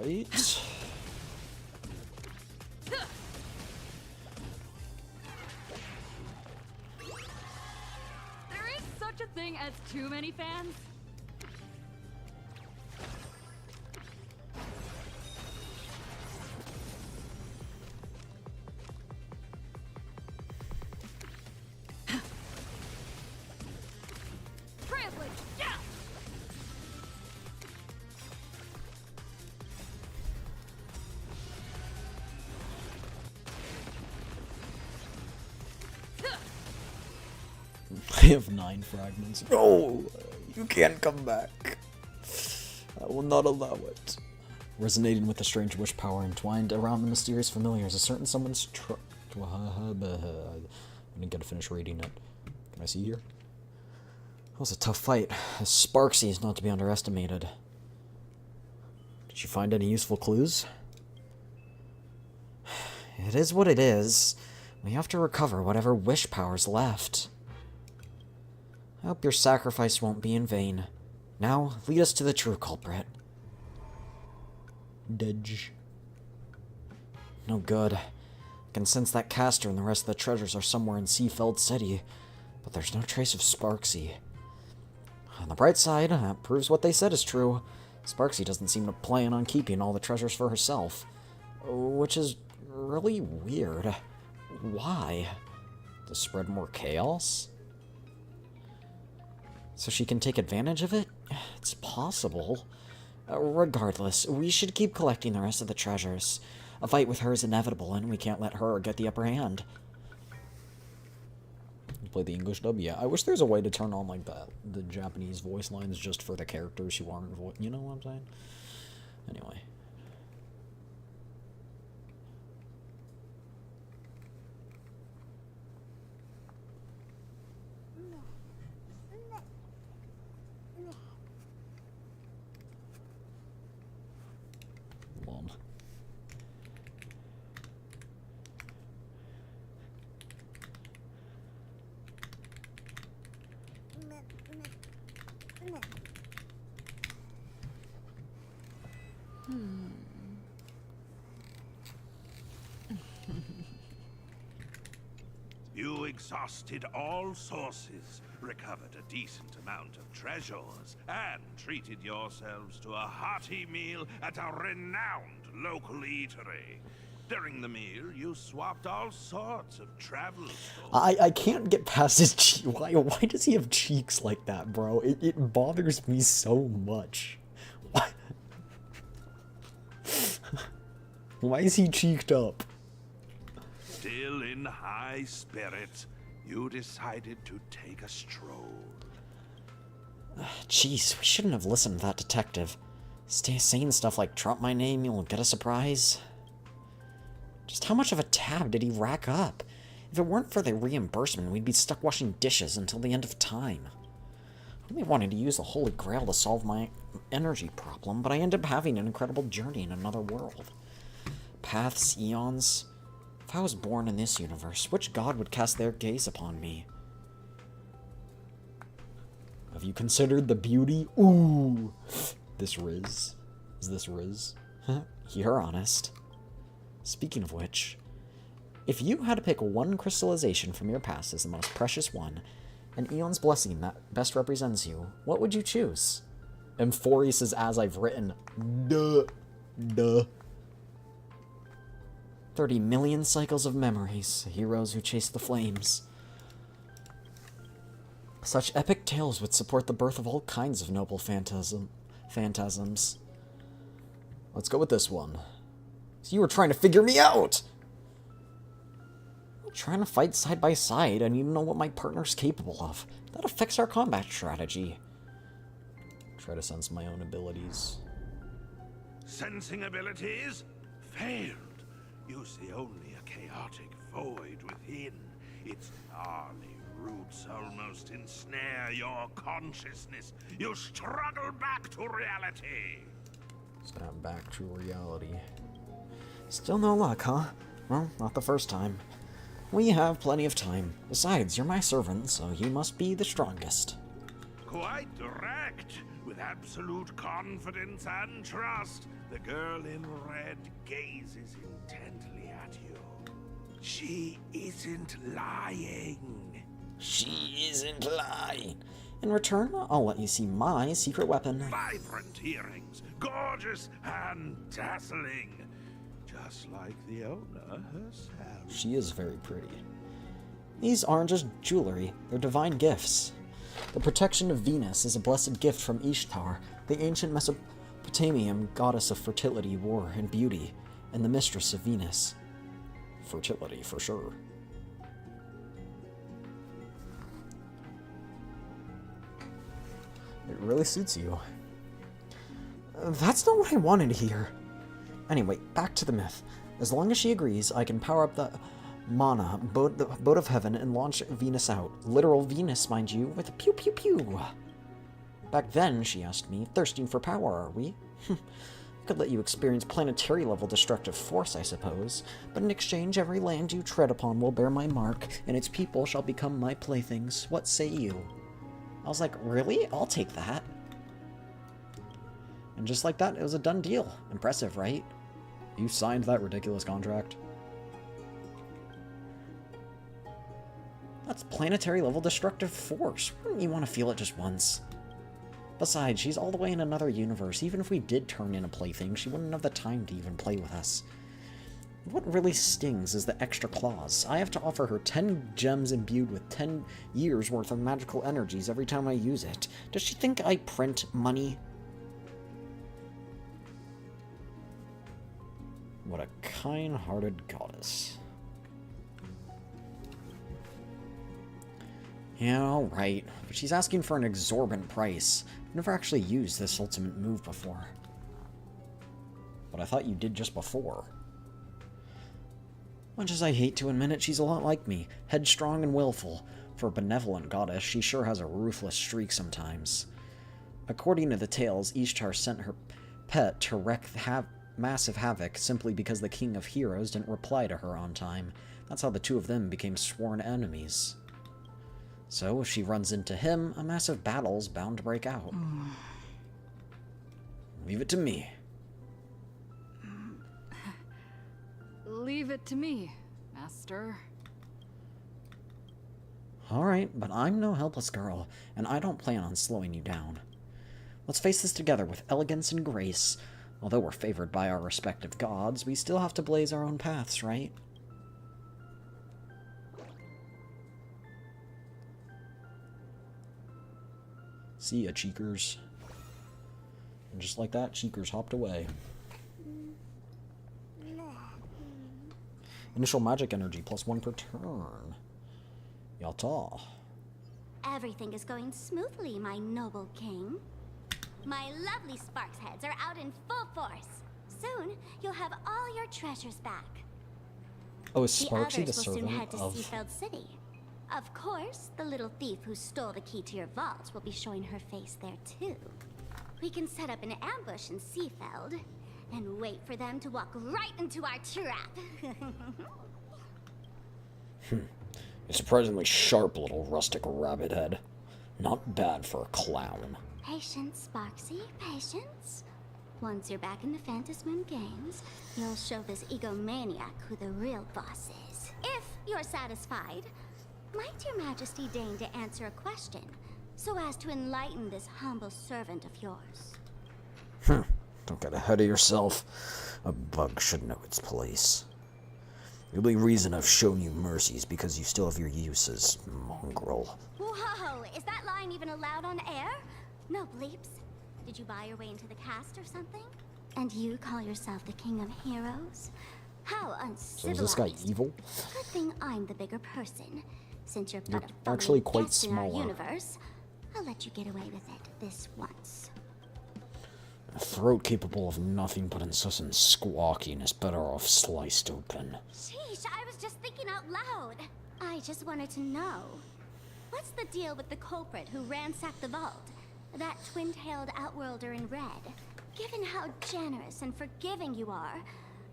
Right. There is such a thing as too many fans. Privilege, yeah. have 9 fragments. No! You can't come back. I will not allow it. Resonating with the strange wish power entwined around the mysterious familiars, a certain someone's I didn't get to finish reading it. Can I see here? That was a tough fight. Sparksy is not to be underestimated. Did you find any useful clues? It is what it is. We have to recover whatever wish power's left. I hope your sacrifice won't be in vain. Now, lead us to the true culprit. Dudge. No good. I can sense that Castor and the rest of the treasures are somewhere in Seafeld City, but there's no trace of Sparksy. On the bright side, that proves what they said is true. Sparksy doesn't seem to plan on keeping all the treasures for herself, which is really weird. Why? To spread more chaos? So she can take advantage of it? It's possible. Regardless, we should keep collecting the rest of the treasures. A fight with her is inevitable, and we can't let her get the upper hand. Play the English dub? Yeah, I wish there's a way to turn on, like, the Japanese voice lines just for the characters who aren't you know what I'm saying? Anyway. Hold on. You exhausted all sources, recovered a decent amount of treasures, and treated yourselves to a hearty meal at a renowned local eatery. During the meal, you swapped all sorts of travel stories. I can't get past his cheek. Why does he have cheeks like that, bro? It bothers me so much. Why? Why is he cheeked up? Still in high spirits, you decided to take a stroll. Jeez, we shouldn't have listened to that detective. Saying stuff like, drop my name, you'll get a surprise. Just how much of a tab did he rack up? If it weren't for the reimbursement, we'd be stuck washing dishes until the end of time. I only wanted to use the Holy Grail to solve my energy problem, but I ended up having an incredible journey in another world. Paths, eons. If I was born in this universe, which god would cast their gaze upon me? Have you considered the beauty? Ooh! This Riz. Is this Riz? You're honest. Speaking of which, if you had to pick one crystallization from your past as the most precious one, an Eon's Blessing that best represents you, what would you choose? Amphoris is as I've written. Duh. 30 million cycles of memories, heroes who chase the flames. Such epic tales would support the birth of all kinds of noble phantasms. Let's go with this one. So you were trying to figure me out! We're trying to fight side by side. I need to know what my partner's capable of. That affects our combat strategy. Try to sense my own abilities. Sensing abilities? Failed. You see only a chaotic void within. Its gnarly roots almost ensnare your consciousness. You struggle back to reality. Snap back to reality. Still no luck, huh? Well, not the first time. We have plenty of time. Besides, you're my servant, so you must be the strongest. Quite direct, with absolute confidence and trust. The girl in red gazes intently at you. She isn't lying. She isn't lying. In return, I'll let you see my secret weapon. Vibrant earrings, gorgeous and dazzling. Just like the owner herself. She is very pretty. These aren't just jewelry, they're divine gifts. The protection of Venus is a blessed gift from Ishtar, the ancient Mesopotamian goddess of fertility, war, and beauty, and the mistress of Venus. Fertility, for sure. It really suits you. That's not what I wanted to hear. Anyway, back to the myth. As long as she agrees, I can power up the mana, the boat of heaven, and launch Venus out. Literal Venus, mind you, with a pew pew pew. Back then, she asked me, thirsting for power, are we? I could let you experience planetary-level destructive force, I suppose, but in exchange, every land you tread upon will bear my mark, and its people shall become my playthings. What say you? I was like, really? I'll take that. And just like that, it was a done deal. Impressive, right? You signed that ridiculous contract? That's planetary-level destructive force. Wouldn't you want to feel it just once? Besides, she's all the way in another universe. Even if we did turn in a plaything, she wouldn't have the time to even play with us. What really stings is the extra clause. I have to offer her 10 gems imbued with 10 years worth of magical energies every time I use it. Does she think I print money? What a kind-hearted goddess. Yeah, alright. But she's asking for an exorbitant price. I've never actually used this ultimate move before. But I thought you did just before. Much as I hate to admit it, she's a lot like me. Headstrong and willful. For a benevolent goddess, she sure has a ruthless streak sometimes. According to the tales, Ishtar sent her pet to wreak massive havoc simply because the King of Heroes didn't reply to her on time. That's how the two of them became sworn enemies. So, if she runs into him, a massive battle's bound to break out. Leave it to me. Leave it to me, Master. Alright, but I'm no helpless girl, and I don't plan on slowing you down. Let's face this together with elegance and grace. Although we're favored by our respective gods, we still have to blaze our own paths, right? See ya, Cheekers. And just like that, Cheekers hopped away. Initial magic energy, +1 per turn. Yata. Everything is going smoothly, my noble king. My lovely Sparks heads are out in full force. Soon, you'll have all your treasures back. Oh, is Sparksy the others will soon servant head to of... Seafeld City. Of course, the little thief who stole the key to your vault will be showing her face there too. We can set up an ambush in Seafeld and wait for them to walk right into our trap. A surprisingly sharp little rustic rabbit head. Not bad for a clown. Patience, Sparksy, patience. Once you're back in the Phantasmoon Games, you'll show this egomaniac who the real boss is. If you're satisfied, might your majesty deign to answer a question, so as to enlighten this humble servant of yours? Don't get ahead of yourself. A bug should know its place. The only reason I've shown you mercy is because you still have your uses, mongrel. Whoa, is that line even allowed on air? No bleeps. Did you buy your way into the cast or something? And you call yourself the king of heroes? How uncivilized. So is this guy evil? Good thing I'm the bigger person. Since you're but a actually fellow quite guest in our smaller. universe, I'll let you get away with it this once. A throat capable of nothing but incessant squawking is better off sliced open. Sheesh, I was just thinking out loud. I just wanted to know. What's the deal with the culprit who ransacked the vault? That twin-tailed outworlder in red. Given how generous and forgiving you are,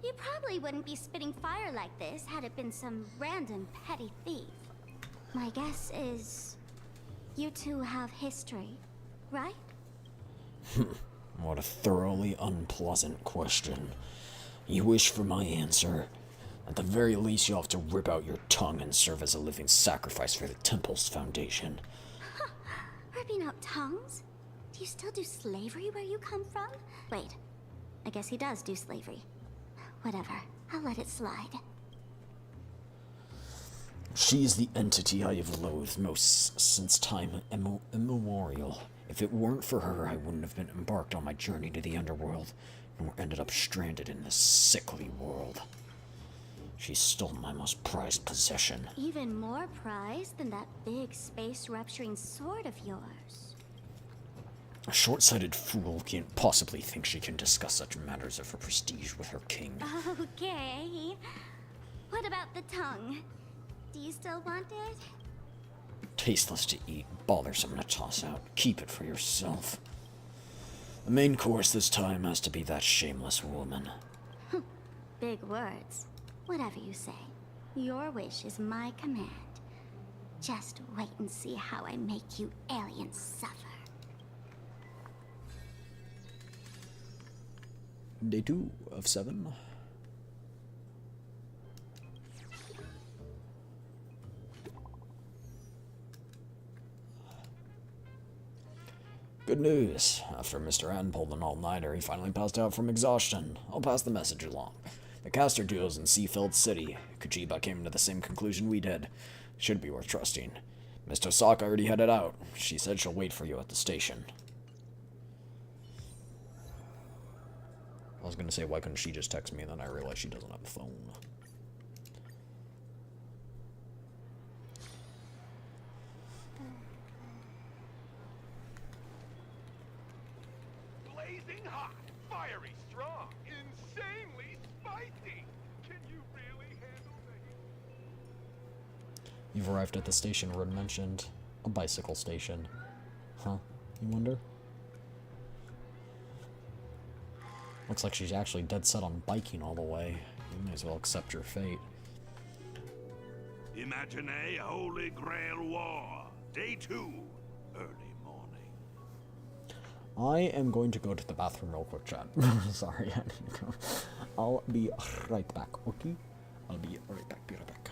you probably wouldn't be spitting fire like this had it been some random petty thief. My guess is you two have history, right? What a thoroughly unpleasant question. You wish for my answer? At the very least, you'll have to rip out your tongue and serve as a living sacrifice for the temple's foundation. Ripping out tongues? Do you still do slavery where you come from? Wait, I guess he does do slavery. Whatever, I'll let it slide. She is the entity I have loathed most since time immemorial. If it weren't for her, I wouldn't have been embarked on my journey to the underworld, nor ended up stranded in this sickly world. She stole my most prized possession. Even more prized than that big space-rupturing sword of yours. A short-sighted fool can't possibly think she can discuss such matters of her prestige with her king. Okay. What about the tongue? Do you still want it? Tasteless to eat, bothersome to toss out. Keep it for yourself. The main course this time has to be that shameless woman. Big words. Whatever you say. Your wish is my command. Just wait and see how I make you aliens suffer. Day 2 of 7. Good news. After Mr. N pulled an all-nighter, he finally passed out from exhaustion. I'll pass the message along. The caster duo's in Seafeld City. Kuchiba came to the same conclusion we did. Should be worth trusting. Miss Tosaka already headed out. She said she'll wait for you at the station. I was gonna say, why couldn't she just text me, and then I realized she doesn't have a phone. Blazing hot, fiery strong, insanely spicy. Can you really handle the... You've arrived at the station Rin mentioned. A bicycle station. Huh? You wonder? Looks like she's actually dead set on biking all the way. You may as well accept your fate. Imagine a Holy Grail War. Day 2. Early morning. I am going to go to the bathroom real quick, chat. Sorry, I need to go. I'll be right back, okay? I'll be right back, be right back.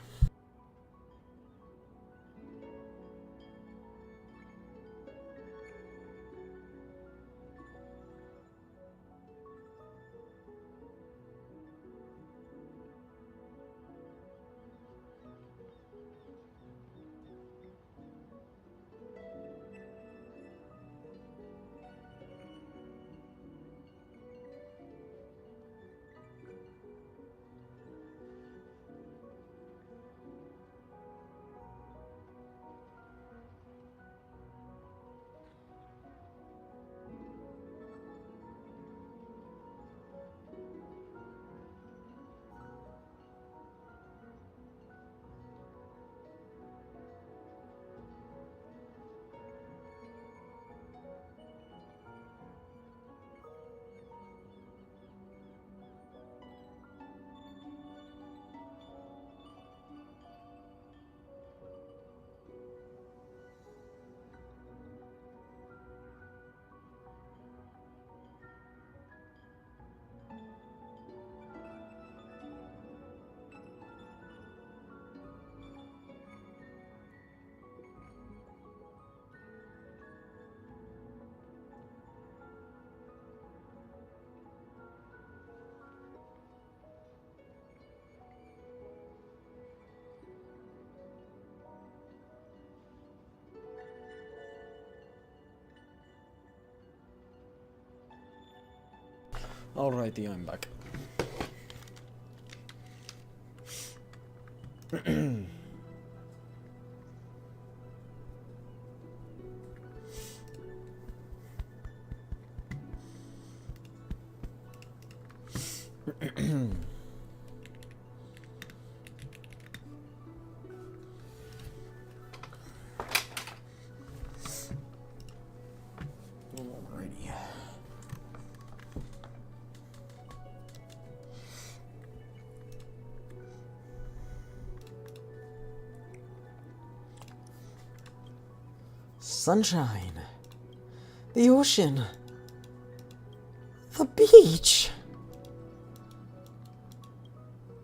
Alrighty, I'm back. Alrighty. Sunshine, the ocean, the beach.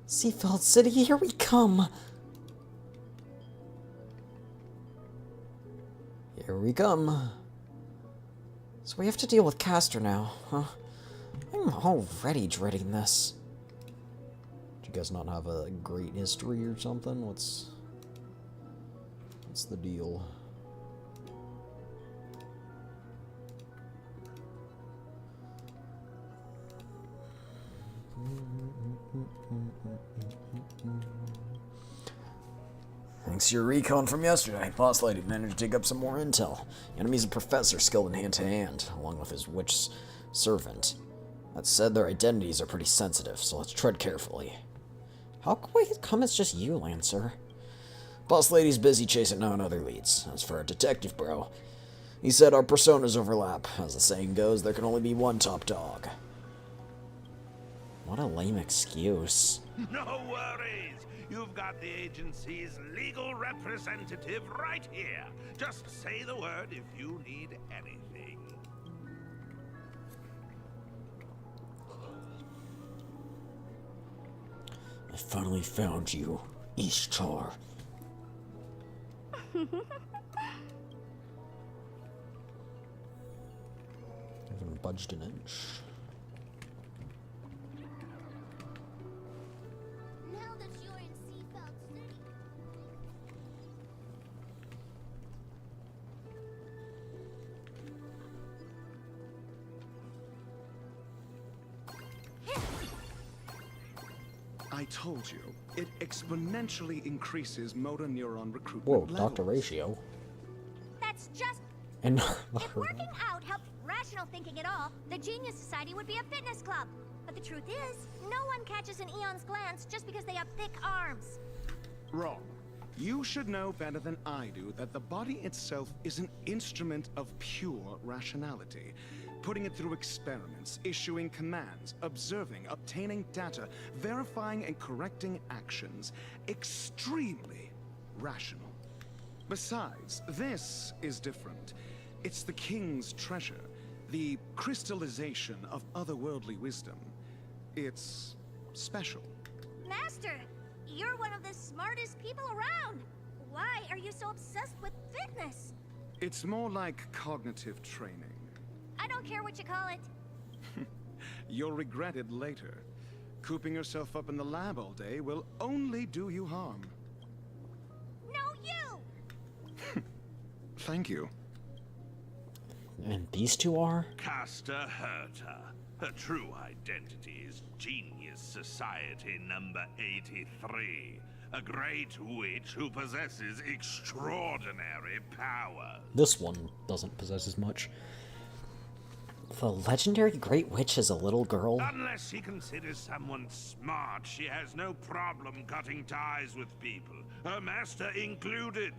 Seafeld City, here we come. Here we come. So we have to deal with Castor now, huh? I'm already dreading this. Do you guys not have a great history or something? What's the deal? Thanks to your recon from yesterday, Boss Lady managed to dig up some more intel. The enemy's a professor skilled in hand-to-hand, along with his witch servant. That said, their identities are pretty sensitive, so let's tread carefully. How come it's just you, Lancer? Boss Lady's busy chasing down other leads. As for our detective bro, he said our personas overlap. As the saying goes, there can only be one top dog. What a lame excuse. No worries. You've got the agency's legal representative right here. Just say the word if you need anything. I finally found you, Ishtar. Haven't budged an inch. Now that you're in Seafeld City. I told you, it exponentially increases motor neuron recruitment Whoa, levels. Dr. Ratio. That's just... And If working out helped rational thinking at all, the Genius Society would be a fitness club. But the truth is, no one catches an Eon's glance just because they have thick arms. Wrong. You should know better than I do that the body itself is an instrument of pure rationality. Putting it through experiments, issuing commands, observing, obtaining data, verifying and correcting actions. Extremely rational. Besides, this is different. It's the king's treasure, the crystallization of otherworldly wisdom. It's special. Master, you're one of the smartest people around. Why are you so obsessed with fitness? It's more like cognitive training. I don't care what you call it. You'll regret it later. Cooping yourself up in the lab all day will only do you harm. No, you! Thank you. And these two are? Caster Herta. Her true identity is Genius Society number 83. A great witch who possesses extraordinary power. This one doesn't possess as much. The legendary Great Witch is a little girl? Unless she considers someone smart, she has no problem cutting ties with people, her master included.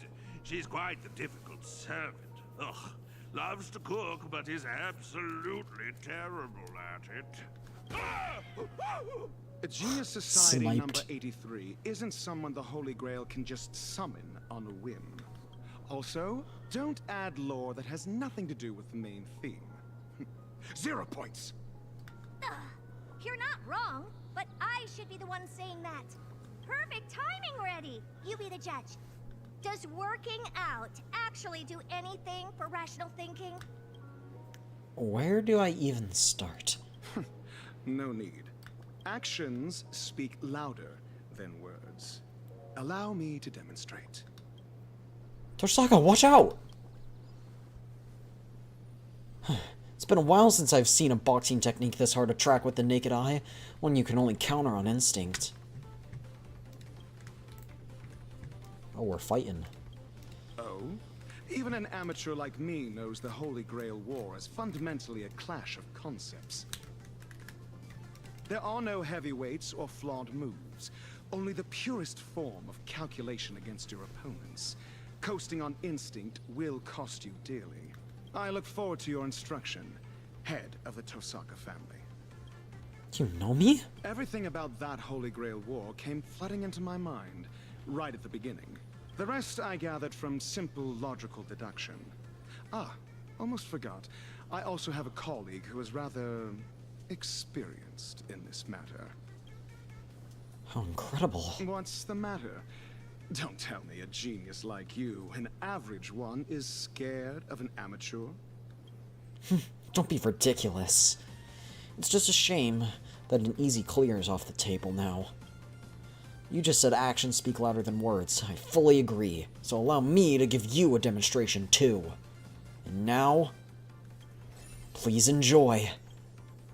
She's quite the difficult servant. Ugh. Loves to cook, but is absolutely terrible at it. A Genius Society Sniped. number 83 isn't someone the Holy Grail can just summon on a whim. Also, don't add lore that has nothing to do with the main theme. 0 points! You're not wrong, but I should be the one saying that. Perfect timing, Reddy. You be the judge. Does working out actually do anything for rational thinking? Where do I even start? No need. Actions speak louder than words. Allow me to demonstrate. Tosaka, watch out! It's been a while since I've seen a boxing technique this hard to track with the naked eye, one you can only counter on instinct. Oh, we're fighting. Oh? Even an amateur like me knows the Holy Grail War is fundamentally a clash of concepts. There are no heavyweights or flawed moves, only the purest form of calculation against your opponents. Coasting on instinct will cost you dearly. I look forward to your instruction, head of the Tosaka family. Do you know me? Everything about that Holy Grail War came flooding into my mind, right at the beginning. The rest I gathered from simple logical deduction. Ah, almost forgot. I also have a colleague who is rather experienced in this matter. How incredible. What's the matter? Don't tell me a genius like you, an average one, is scared of an amateur? Don't be ridiculous. It's just a shame that an easy clear is off the table now. You just said actions speak louder than words. I fully agree. So allow me to give you a demonstration too. And now, please enjoy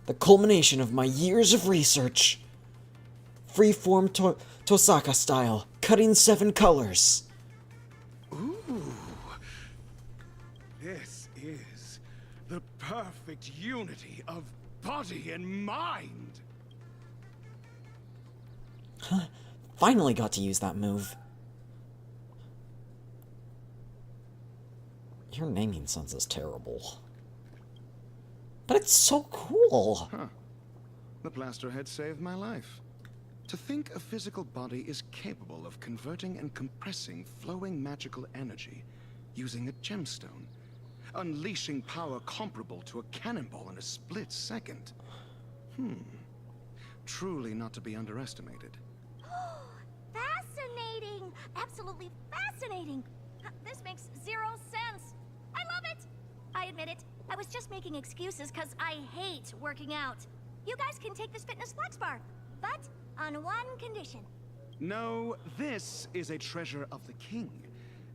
the culmination of my years of research. Freeform Tosaka style, cutting 7 colors. perfect unity of body and mind. Finally got to use that move. Your naming sense is terrible. But it's so cool! Huh. The plaster head saved my life. To think a physical body is capable of converting and compressing flowing magical energy using a gemstone, unleashing power comparable to a cannonball in a split second. Truly not to be underestimated. Fascinating! Absolutely fascinating! This makes zero sense. I love it! I admit it. I was just making excuses because I hate working out. You guys can take this fitness flex bar, but on one condition. No, this is a treasure of the king.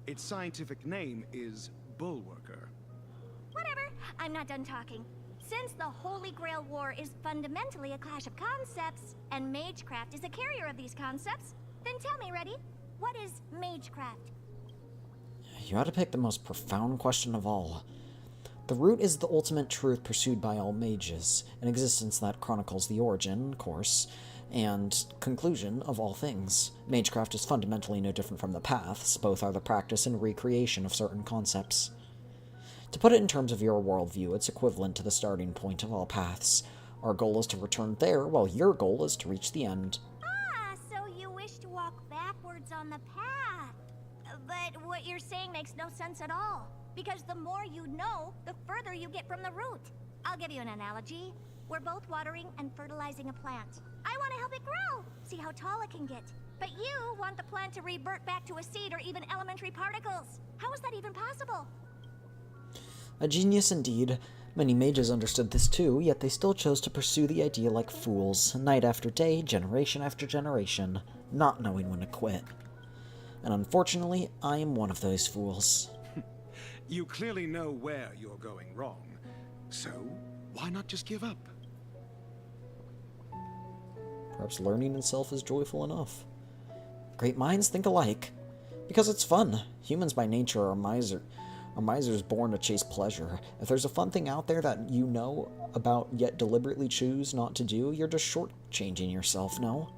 Its scientific name is Bullworker. Whatever. I'm not done talking. Since the Holy Grail War is fundamentally a clash of concepts, and Magecraft is a carrier of these concepts, then tell me, Reddy, what is Magecraft? You had to pick the most profound question of all. The root is the ultimate truth pursued by all mages, an existence that chronicles the origin, course, and conclusion of all things. Magecraft is fundamentally no different from the paths. Both are the practice and recreation of certain concepts. To put it in terms of your worldview, it's equivalent to the starting point of all paths. Our goal is to return there, while your goal is to reach the end. Ah, so you wish to walk backwards on the path. But what you're saying makes no sense at all. Because the more you know, the further you get from the root. I'll give you an analogy. We're both watering and fertilizing a plant. I want to help it grow, see how tall it can get. But you want the plant to revert back to a seed or even elementary particles. How is that even possible? A genius indeed. Many mages understood this too, yet they still chose to pursue the idea like fools, night after day, generation after generation, not knowing when to quit. And unfortunately, I am one of those fools. You clearly know where you're going wrong. So, why not just give up? Perhaps learning itself is joyful enough. Great minds think alike. Because it's fun. Humans by nature are misers born to chase pleasure. If there's a fun thing out there that you know about yet deliberately choose not to do, you're just shortchanging yourself, no?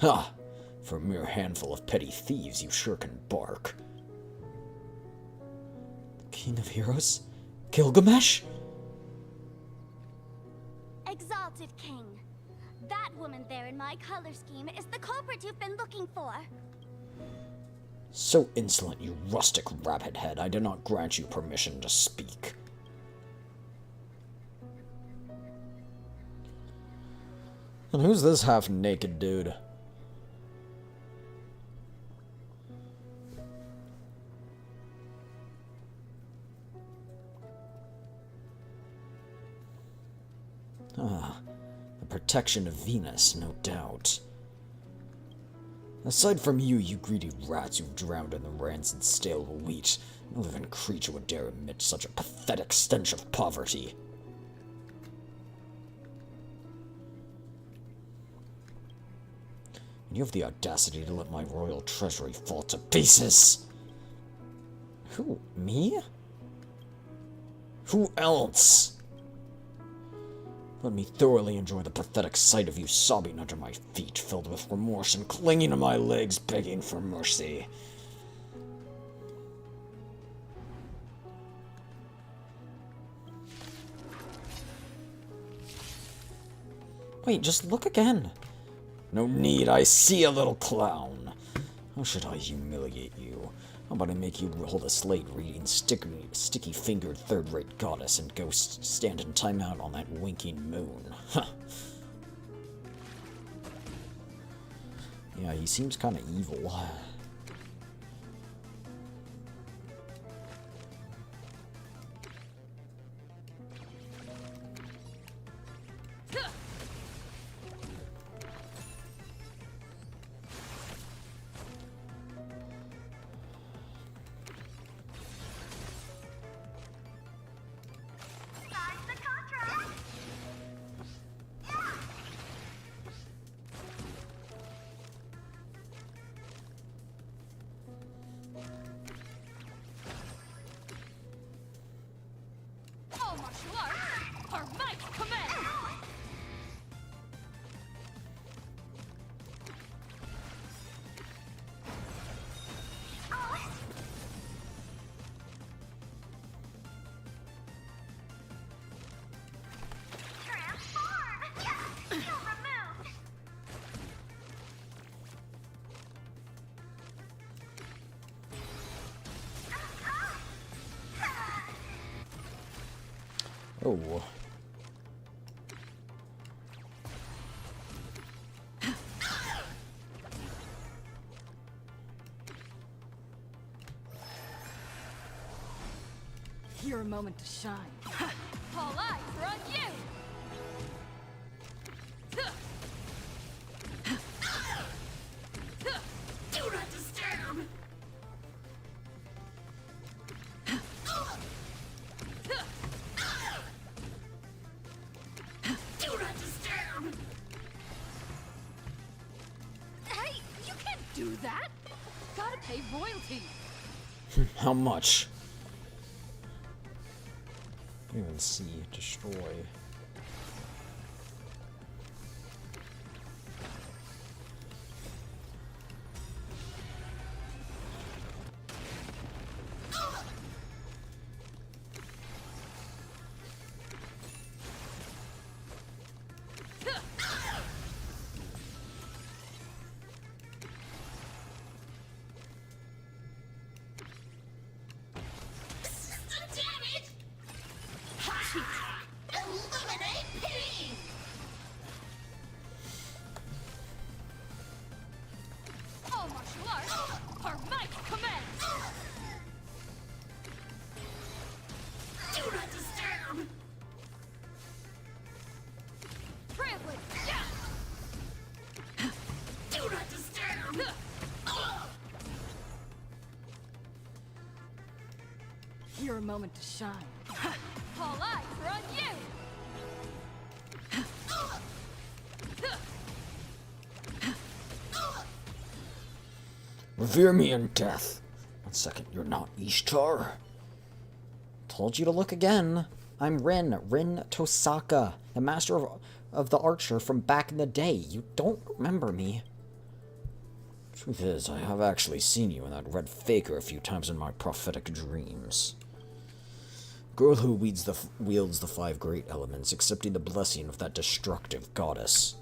Ha! For a mere handful of petty thieves, you sure can bark. The King of Heroes? Gilgamesh? Exalted King. That woman there in my color scheme is the culprit you've been looking for. So insolent, you rustic rabbit head, I do not grant you permission to speak. And who's this half-naked dude? Ah, the protection of Venus, no doubt. Aside from you, you greedy rats who've drowned in the rancid stale wheat, no living creature would dare emit such a pathetic stench of poverty. And you have the audacity to let my royal treasury fall to pieces! Who, me? Who else? Let me thoroughly enjoy the pathetic sight of you sobbing under my feet, filled with remorse and clinging to my legs, begging for mercy. Wait, just look again. No need, I see a little clown. How should I humiliate you? How about I make you hold a slate reading sticky-fingered third-rate goddess and go stand in timeout on that winking moon? Huh. Yeah, he seems kind of evil. Oh. Your moment to shine. All eyes are on you! Do not disturb! Do not disturb! Hey, you can't do that! Gotta pay royalty! How much? I don't even see. Destroy. All martial arts are my command! Do not disturb! Trampling! Yeah! Do not disturb! Your moment to shine. All eyes are on you! Revere me in death. 1 second, you're not Ishtar. Told you to look again. I'm Rin Tosaka, the master of the archer from back in the day. You don't remember me. Truth is, I have actually seen you in that red faker a few times in my prophetic dreams. Girl who wields the 5 great elements, accepting the blessing of that destructive goddess.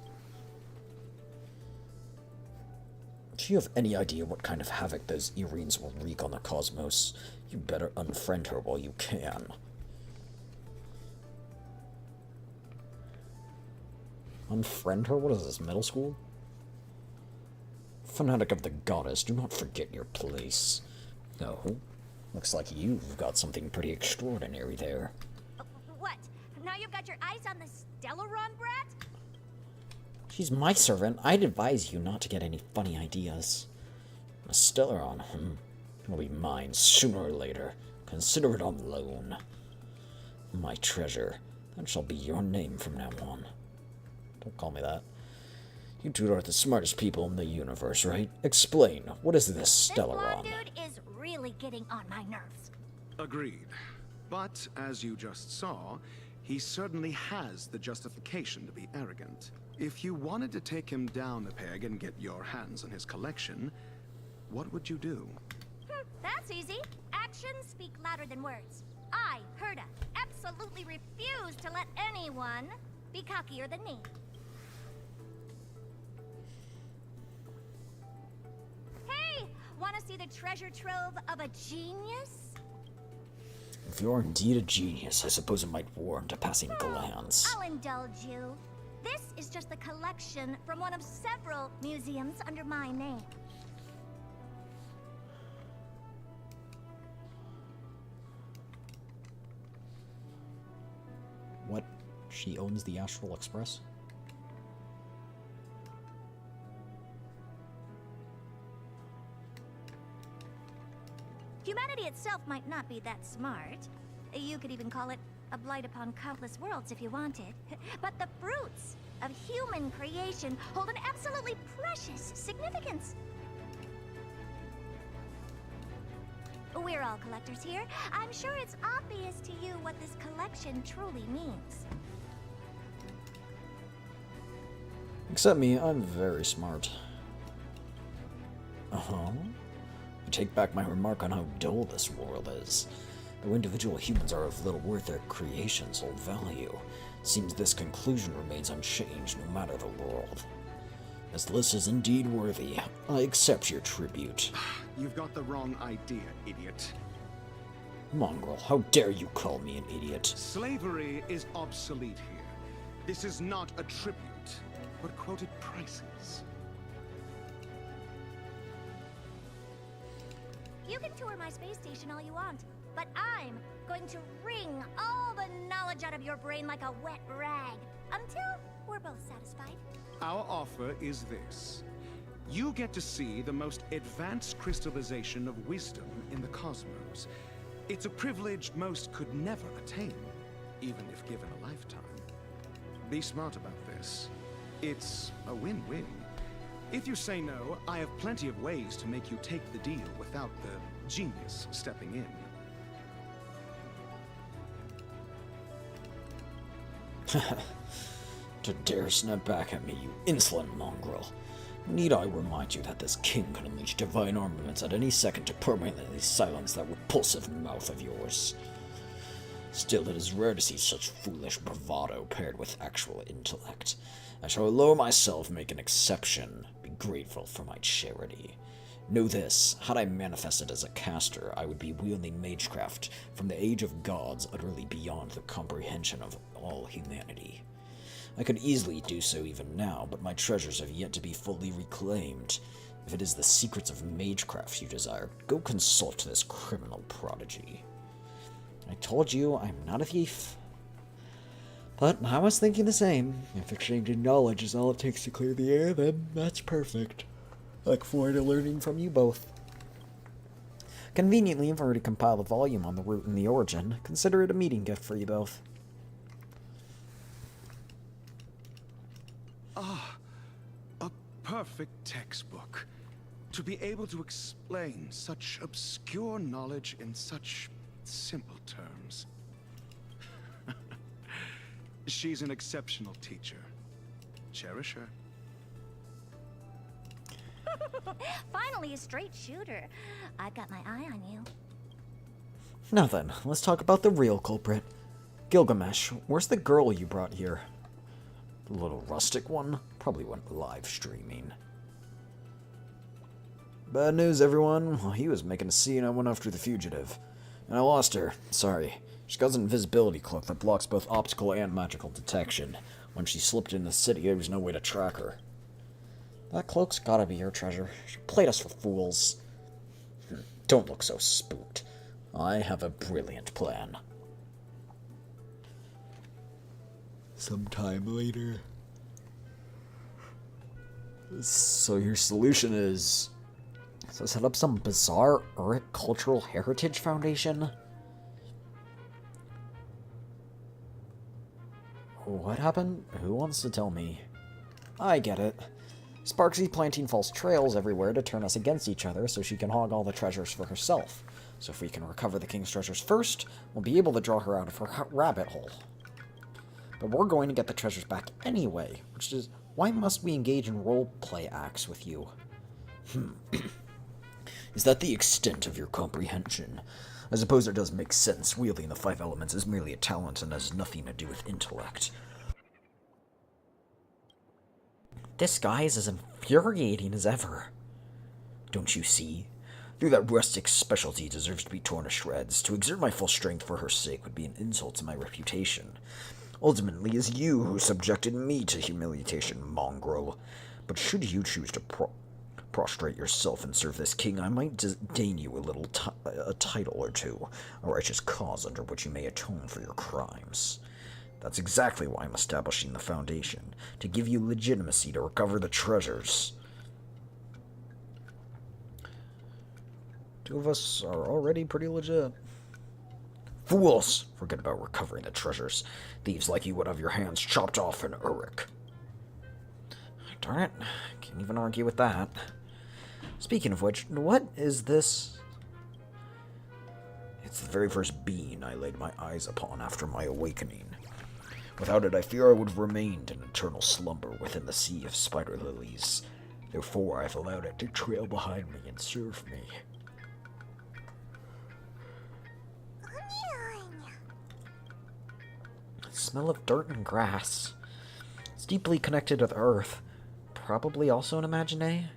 Do you have any idea what kind of havoc those earrings will wreak on the cosmos? You better unfriend her while you can. Unfriend her? What is this, middle school? Fanatic of the goddess, do not forget your place. Oh, looks like you've got something pretty extraordinary there. What? Now you've got your eyes on the Stellaron brat? She's my servant. I'd advise you not to get any funny ideas. A Stellaron, will be mine sooner or later. Consider it on loan. My treasure. That shall be your name from now on. Don't call me that. You two are the smartest people in the universe, right? Explain. What is this Stellaron? This blonde dude is really getting on my nerves. Agreed. But, as you just saw, he certainly has the justification to be arrogant. If you wanted to take him down a peg and get your hands on his collection, what would you do? That's easy. Actions speak louder than words. I, Herda, absolutely refuse to let anyone be cockier than me. Hey, want to see the treasure trove of a genius? If you're indeed a genius, I suppose it might warrant a passing glance. I'll indulge you. This is just the collection from one of several museums under my name. What? She owns the Astral Express? Humanity itself might not be that smart. You could even call it a blight upon countless worlds if you wanted. But the fruits of human creation hold an absolutely precious significance. We're all collectors here. I'm sure it's obvious to you what this collection truly means. Except me, I'm very smart. I take back my remark on how dull this world is. Though individual humans are of little worth, their creations hold value. Seems this conclusion remains unchanged no matter the world. As this is indeed worthy, I accept your tribute. You've got the wrong idea, idiot. Mongrel, how dare you call me an idiot? Slavery is obsolete here. This is not a tribute, but quoted prices. You can tour my space station all you want, but I'm going to wring all the knowledge out of your brain like a wet rag until we're both satisfied. Our offer is this. You get to see the most advanced crystallization of wisdom in the cosmos. It's a privilege most could never attain, even if given a lifetime. Be smart about this. It's a win-win. If you say no, I have plenty of ways to make you take the deal without the genius stepping in. To dare snap back at me, you insolent mongrel. Need I remind you that this king can unleash divine armaments at any second to permanently silence that repulsive mouth of yours? Still, it is rare to see such foolish bravado paired with actual intellect. I shall allow myself make an exception, be grateful for my charity. Know this, had I manifested as a caster, I would be wielding magecraft from the age of gods utterly beyond the comprehension of all humanity. I could easily do so even now, but my treasures have yet to be fully reclaimed. If it is the secrets of magecraft you desire, go consult this criminal prodigy. I told you I'm not a thief. But I was thinking the same. If exchanging knowledge is all it takes to clear the air, then that's perfect. I look forward to learning from you both. Conveniently, I've already compiled a volume on the root and the origin. Consider it a meeting gift for you both. Ah, a perfect textbook. To be able to explain such obscure knowledge in such simple terms. She's an exceptional teacher. Cherish her. Finally, a straight shooter. I've got my eye on you. Now then, let's talk about the real culprit. Gilgamesh, where's the girl you brought here? The little rustic one? Probably went live streaming. Bad news, everyone. While he was making a scene, I went after the fugitive. And I lost her. Sorry. She's got an invisibility cloak that blocks both optical and magical detection. When she slipped in the city, there was no way to track her. That cloak's gotta be your treasure. She played us for fools. Don't look so spooked. I have a brilliant plan. Sometime later. So your solution is to set up some bizarre Uric Cultural Heritage Foundation? What happened? Who wants to tell me? I get it. Sparksy's planting false trails everywhere to turn us against each other so she can hog all the treasures for herself. So if we can recover the king's treasures first, we'll be able to draw her out of her rabbit hole. But we're going to get the treasures back anyway, which is why must we engage in role-play acts with you? Is that the extent of your comprehension? I suppose it does make sense. Wielding the 5 elements is merely a talent and has nothing to do with intellect. This guy is as infuriating as ever. Don't you see? Through that rustic specialty deserves to be torn to shreds. To exert my full strength for her sake would be an insult to my reputation. Ultimately, it's you who subjected me to humiliation, mongrel. But should you choose to prostrate yourself and serve this king, I might deign you a title or two, a righteous cause under which you may atone for your crimes. That's exactly why I'm establishing the foundation, to give you legitimacy to recover the treasures. 2 of us are already pretty legit. Fools! Forget about recovering the treasures. Thieves like you would have your hands chopped off in Uric. Darn it, can't even argue with that. Speaking of which, what is this? It's the very first being I laid my eyes upon after my awakening. Without it, I fear I would have remained in eternal slumber within the sea of spider lilies. Therefore, I've allowed it to trail behind me and serve me. The smell of dirt and grass. It's deeply connected with Earth. Probably also an imagine.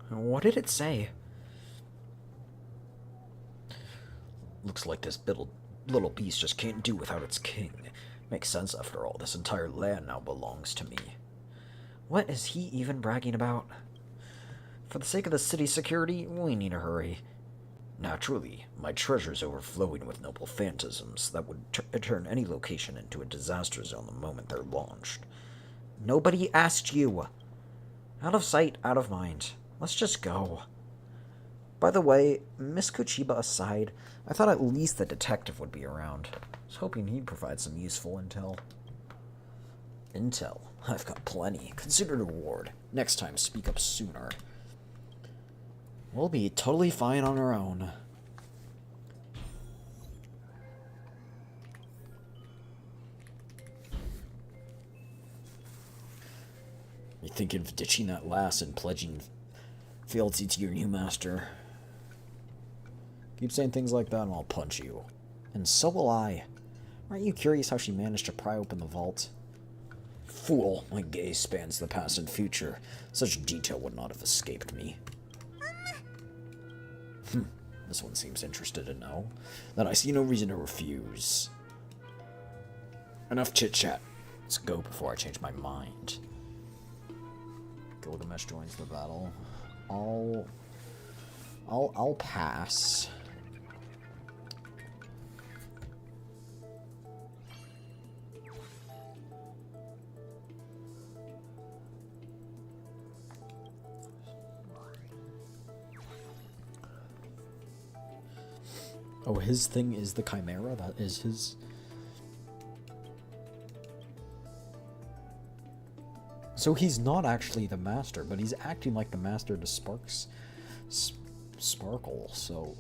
What did it say? Looks like this little beast just can't do without its king. Makes sense after all. This entire land now belongs to me. What is he even bragging about? For the sake of the city's security, we need to hurry. Naturally, my treasure's overflowing with noble phantasms that would turn any location into a disaster zone the moment they're launched. Nobody asked you. Out of sight, out of mind. Let's just go. By the way, Miss Kochiba aside, I thought at least the detective would be around. I was hoping he'd provide some useful intel. Intel? I've got plenty. Consider it a reward. Next time, speak up sooner. We'll be totally fine on our own. You thinking of ditching that lass and pledging fealty to your new master? Keep saying things like that and I'll punch you. And so will I. Aren't you curious how she managed to pry open the vault? Fool, my gaze spans the past and future. Such detail would not have escaped me. This one seems interested to know. Then I see no reason to refuse. Enough chit-chat. Let's go before I change my mind. Gilgamesh joins the battle. I'll pass. Oh, his thing is the Chimera? That is his... So he's not actually the master, but he's acting like the master to Sparkle, so...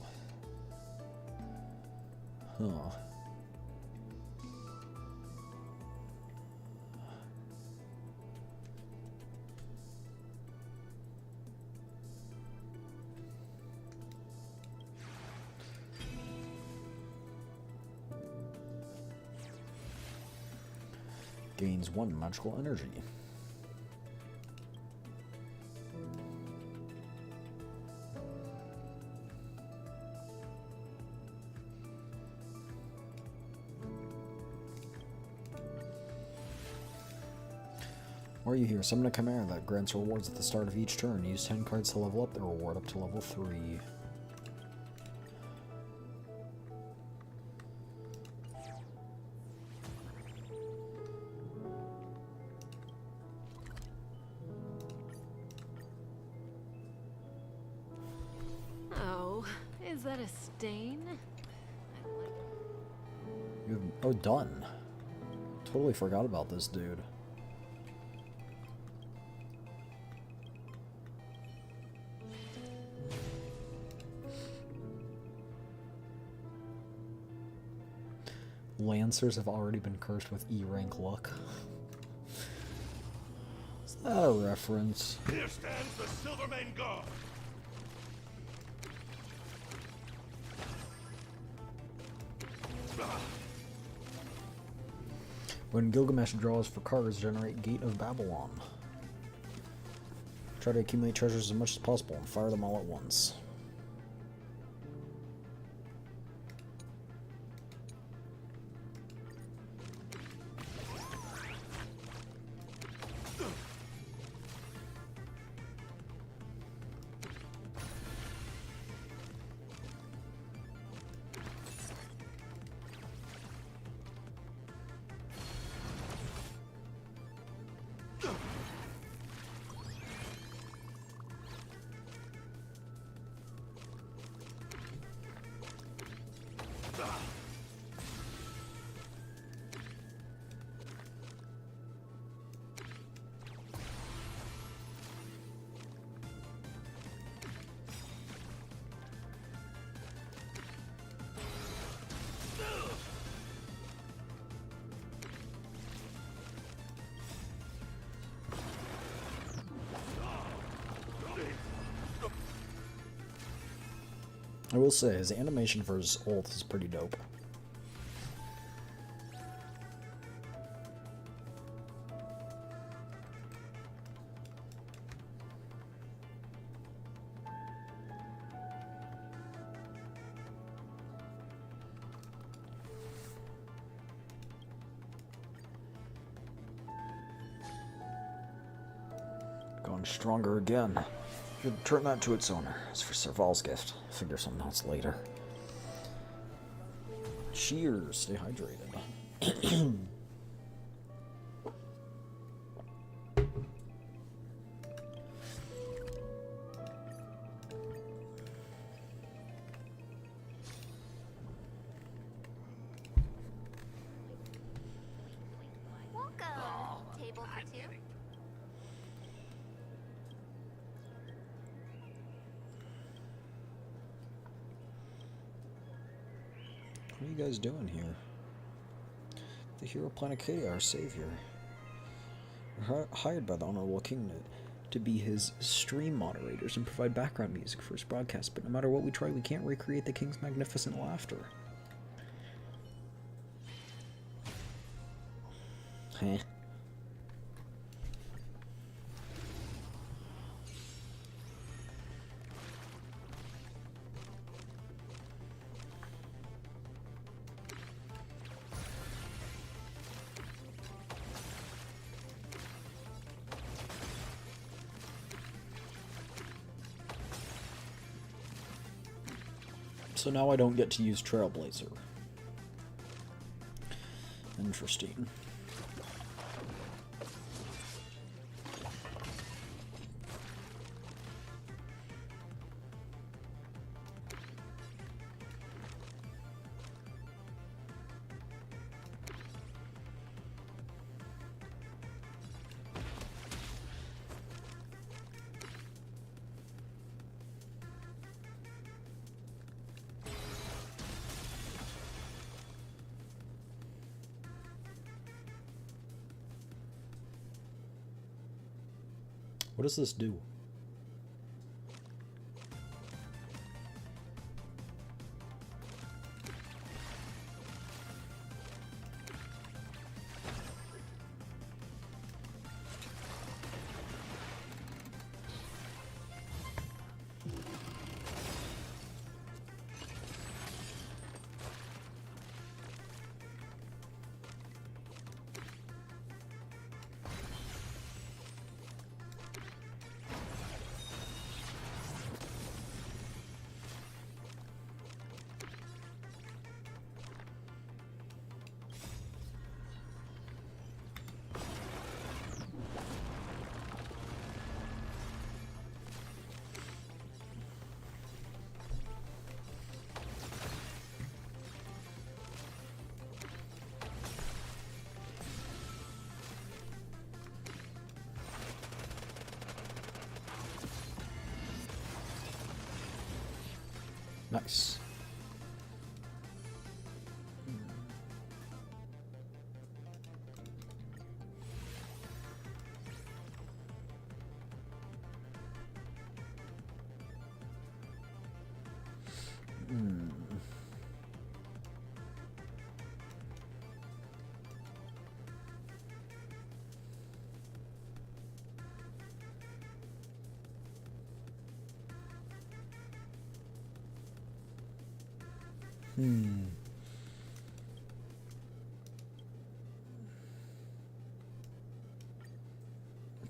Huh. Gains 1 magical energy. Or you hear summon a Chimera that grants rewards at the start of each turn. Use 10 cards to level up the reward up to level 3. Oh, is that a stain? Oh, done. Totally forgot about this dude. Lancers have already been cursed with E-rank luck. Is that a reference? Here stands the Silvermane Guard. When Gilgamesh draws for cards, generate Gate of Babylon. Try to accumulate treasures as much as possible and fire them all at once. I will say, his animation for his ult is pretty dope. growing stronger again. Should turn that to its owner. As for Serval's gift, figure something else later. Cheers. Stay hydrated. Welcome. Table for two. What are you guys doing here? The hero Planecadia, our savior. We're hired by the Honorable King to be his stream moderators and provide background music for his broadcast, but no matter what we try, we can't recreate the King's magnificent laughter. Heh. So now I don't get to use Trailblazer. Interesting. What does this do? Nice.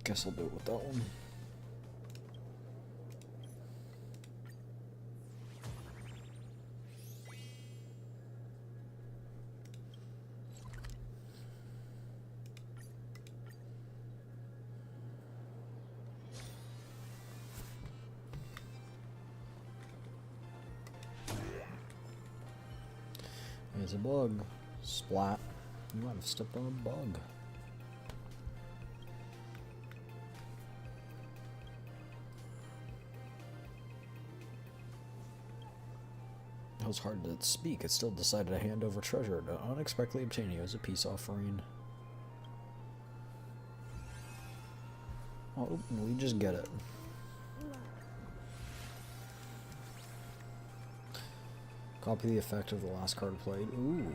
Guess I'll do it with that one. There's a bug. Splat. You might have stepped on a bug. It was hard to speak. It still decided to hand over treasure to unexpectedly obtain you as a peace offering. Oh, we just get it. Copy the effect of the last card played. Ooh.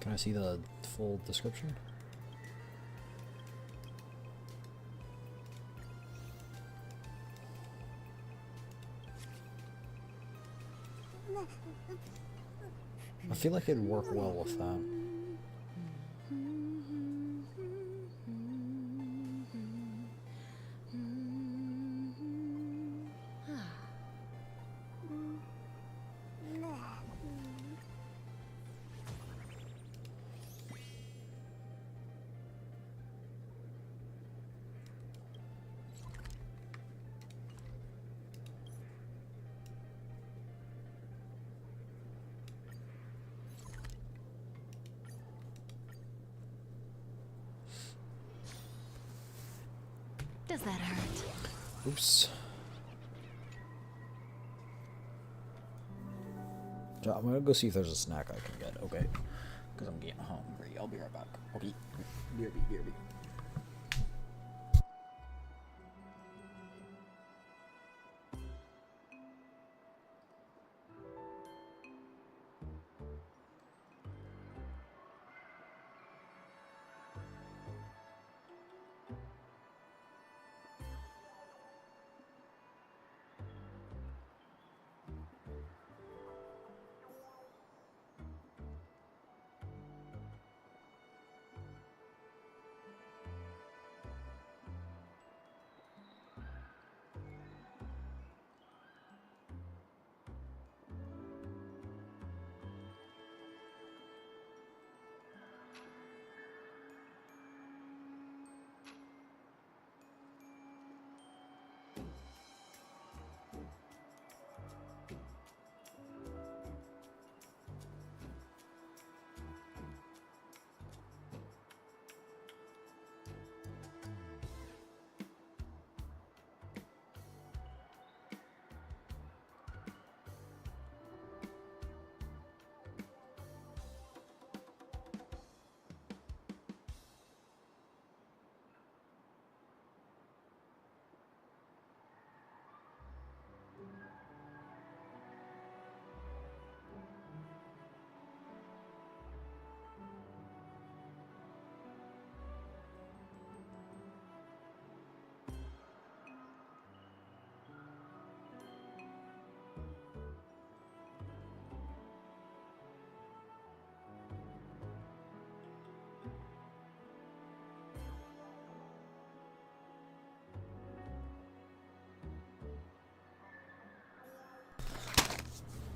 Can I see the full description? I feel like it'd work well with that. Does that hurt? Oops. I'm gonna go see if there's a snack I can get, okay? Because I'm getting hungry. I'll be right back. Okay. BRB.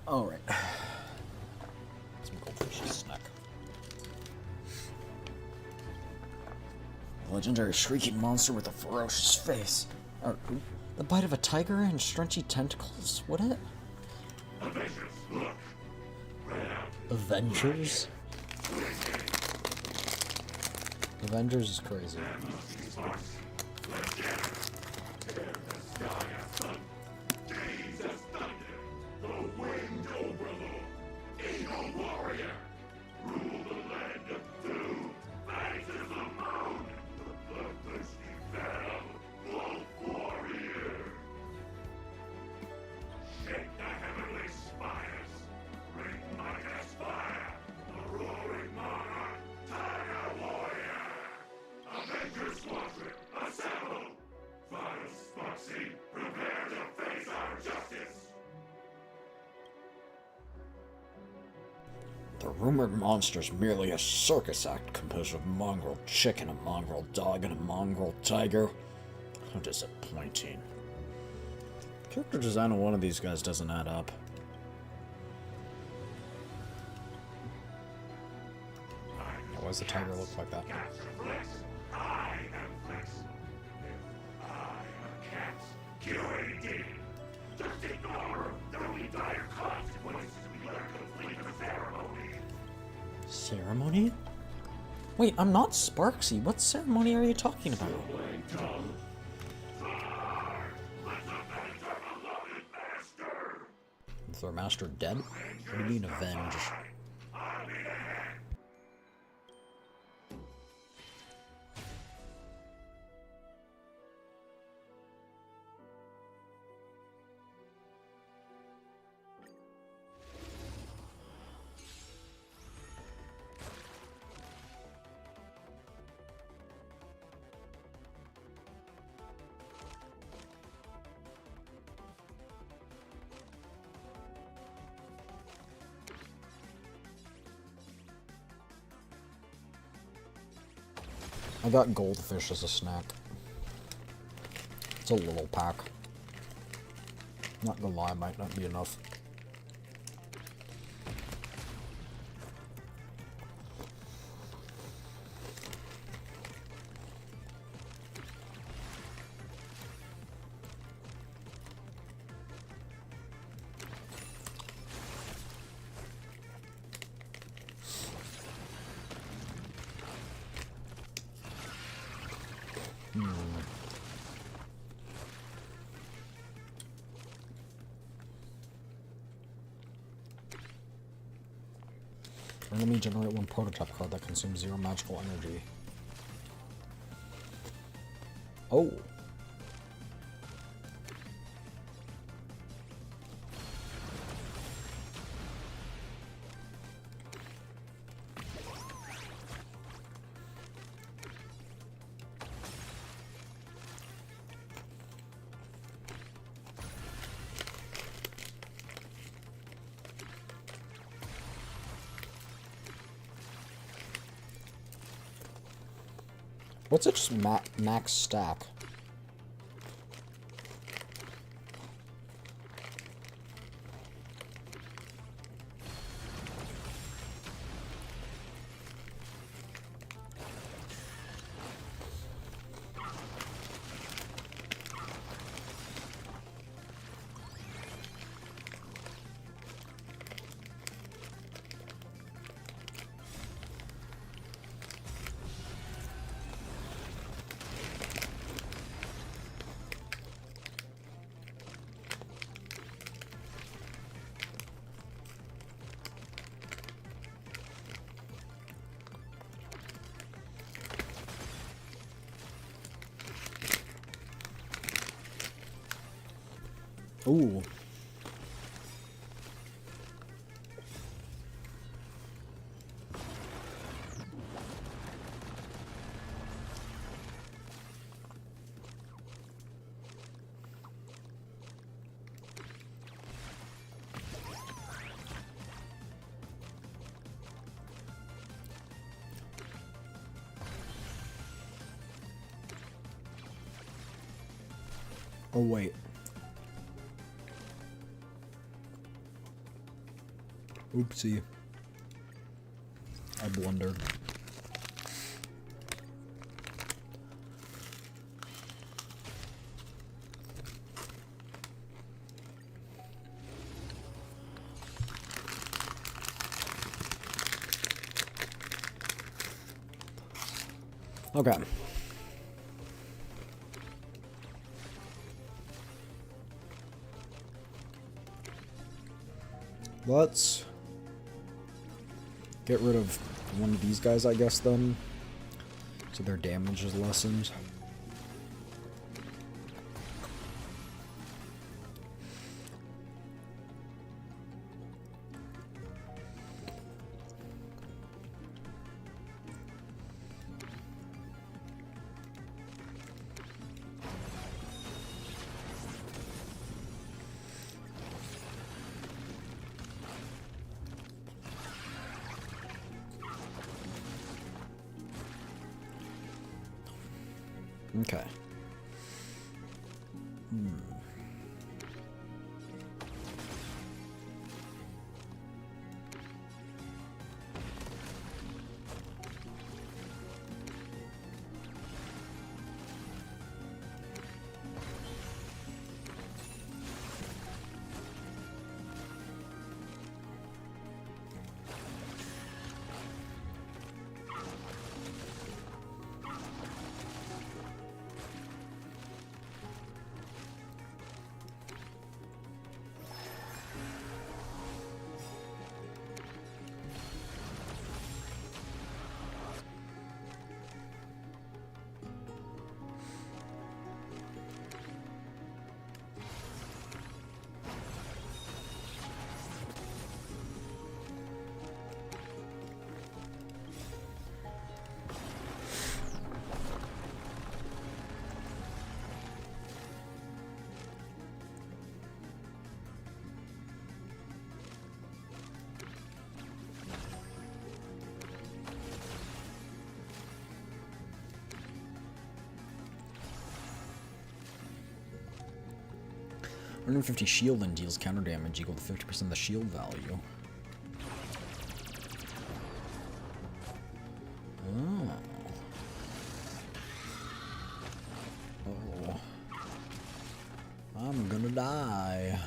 Alright. Some goldfish snack. A legendary shrieking monster with a ferocious face. The bite of a tiger and stretchy tentacles? What it? Avengers? Avengers is crazy. The rumored monster's merely a circus act composed of a mongrel chicken, a mongrel dog, and a mongrel tiger. How disappointing. Character design on one of these guys doesn't add up. Why does the tiger look like that? Ceremony? Wait, I'm not Sparksy. What ceremony are you talking about? Is their master dead? What do you mean avenge? I got goldfish as a snack. It's a little pack. Not gonna lie, might not be enough. Enemy generate one prototype card that consumes 0 magical energy. Oh. What's its max stack? Ooh. Oh, wait. Oopsie. I blundered. Okay. Let's get rid of one of these guys, I guess, then, so their damage is lessened. Okay. 150 shield and deals counter damage equal to 50% of the shield value. Oh. Oh. I'm gonna die.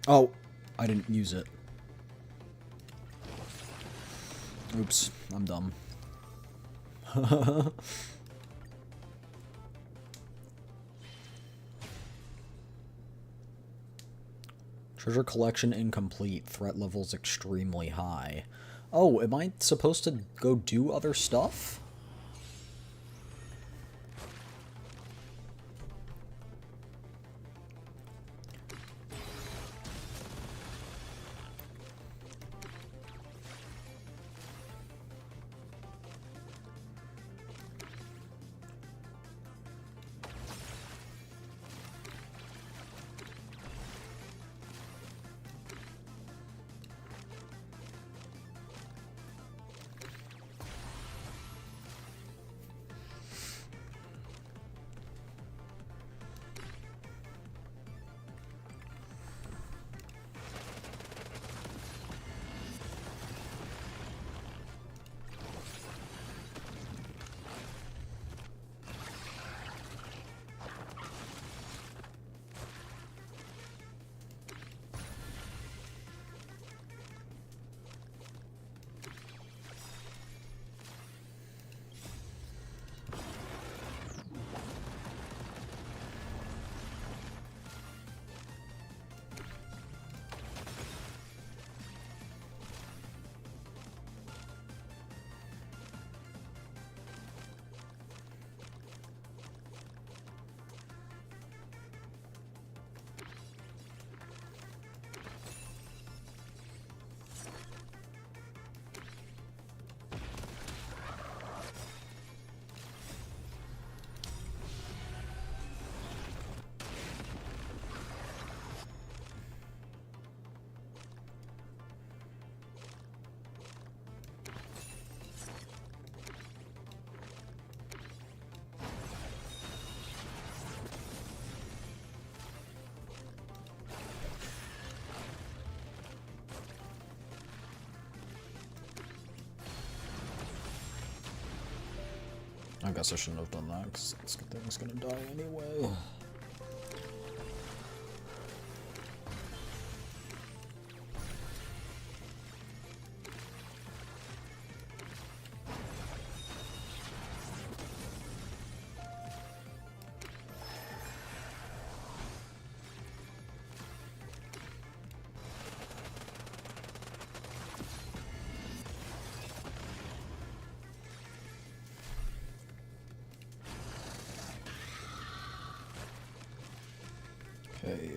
Oh, I didn't use it. Oops, I'm dumb. Treasure collection incomplete. Threat levels extremely high. Oh, am I supposed to go do other stuff? I guess I shouldn't have done that, because this thing's gonna die anyway. Okay.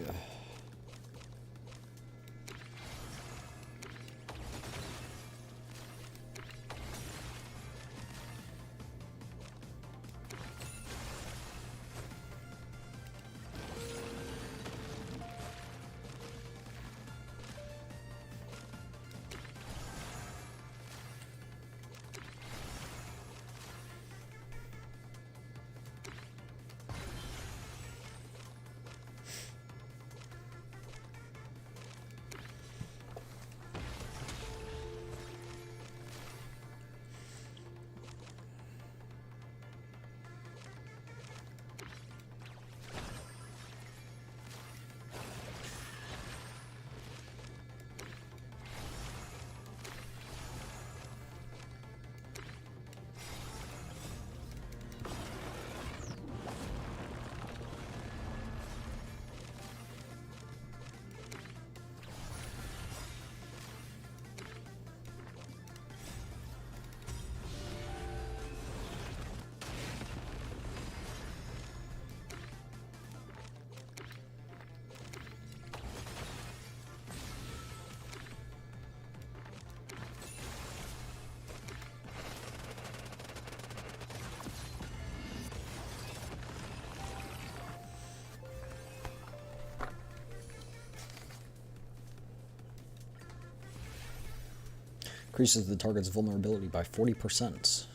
Increases the target's vulnerability by 40%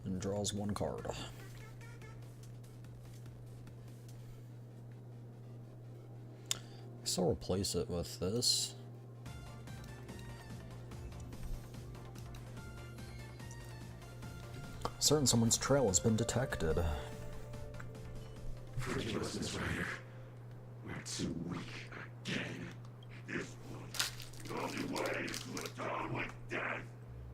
and draws 1 card. So I'll replace it with this. Certain someone's trail has been detected. Forgive us, Miss Ryder. We're too weak again. This one, the only way is to atone with death.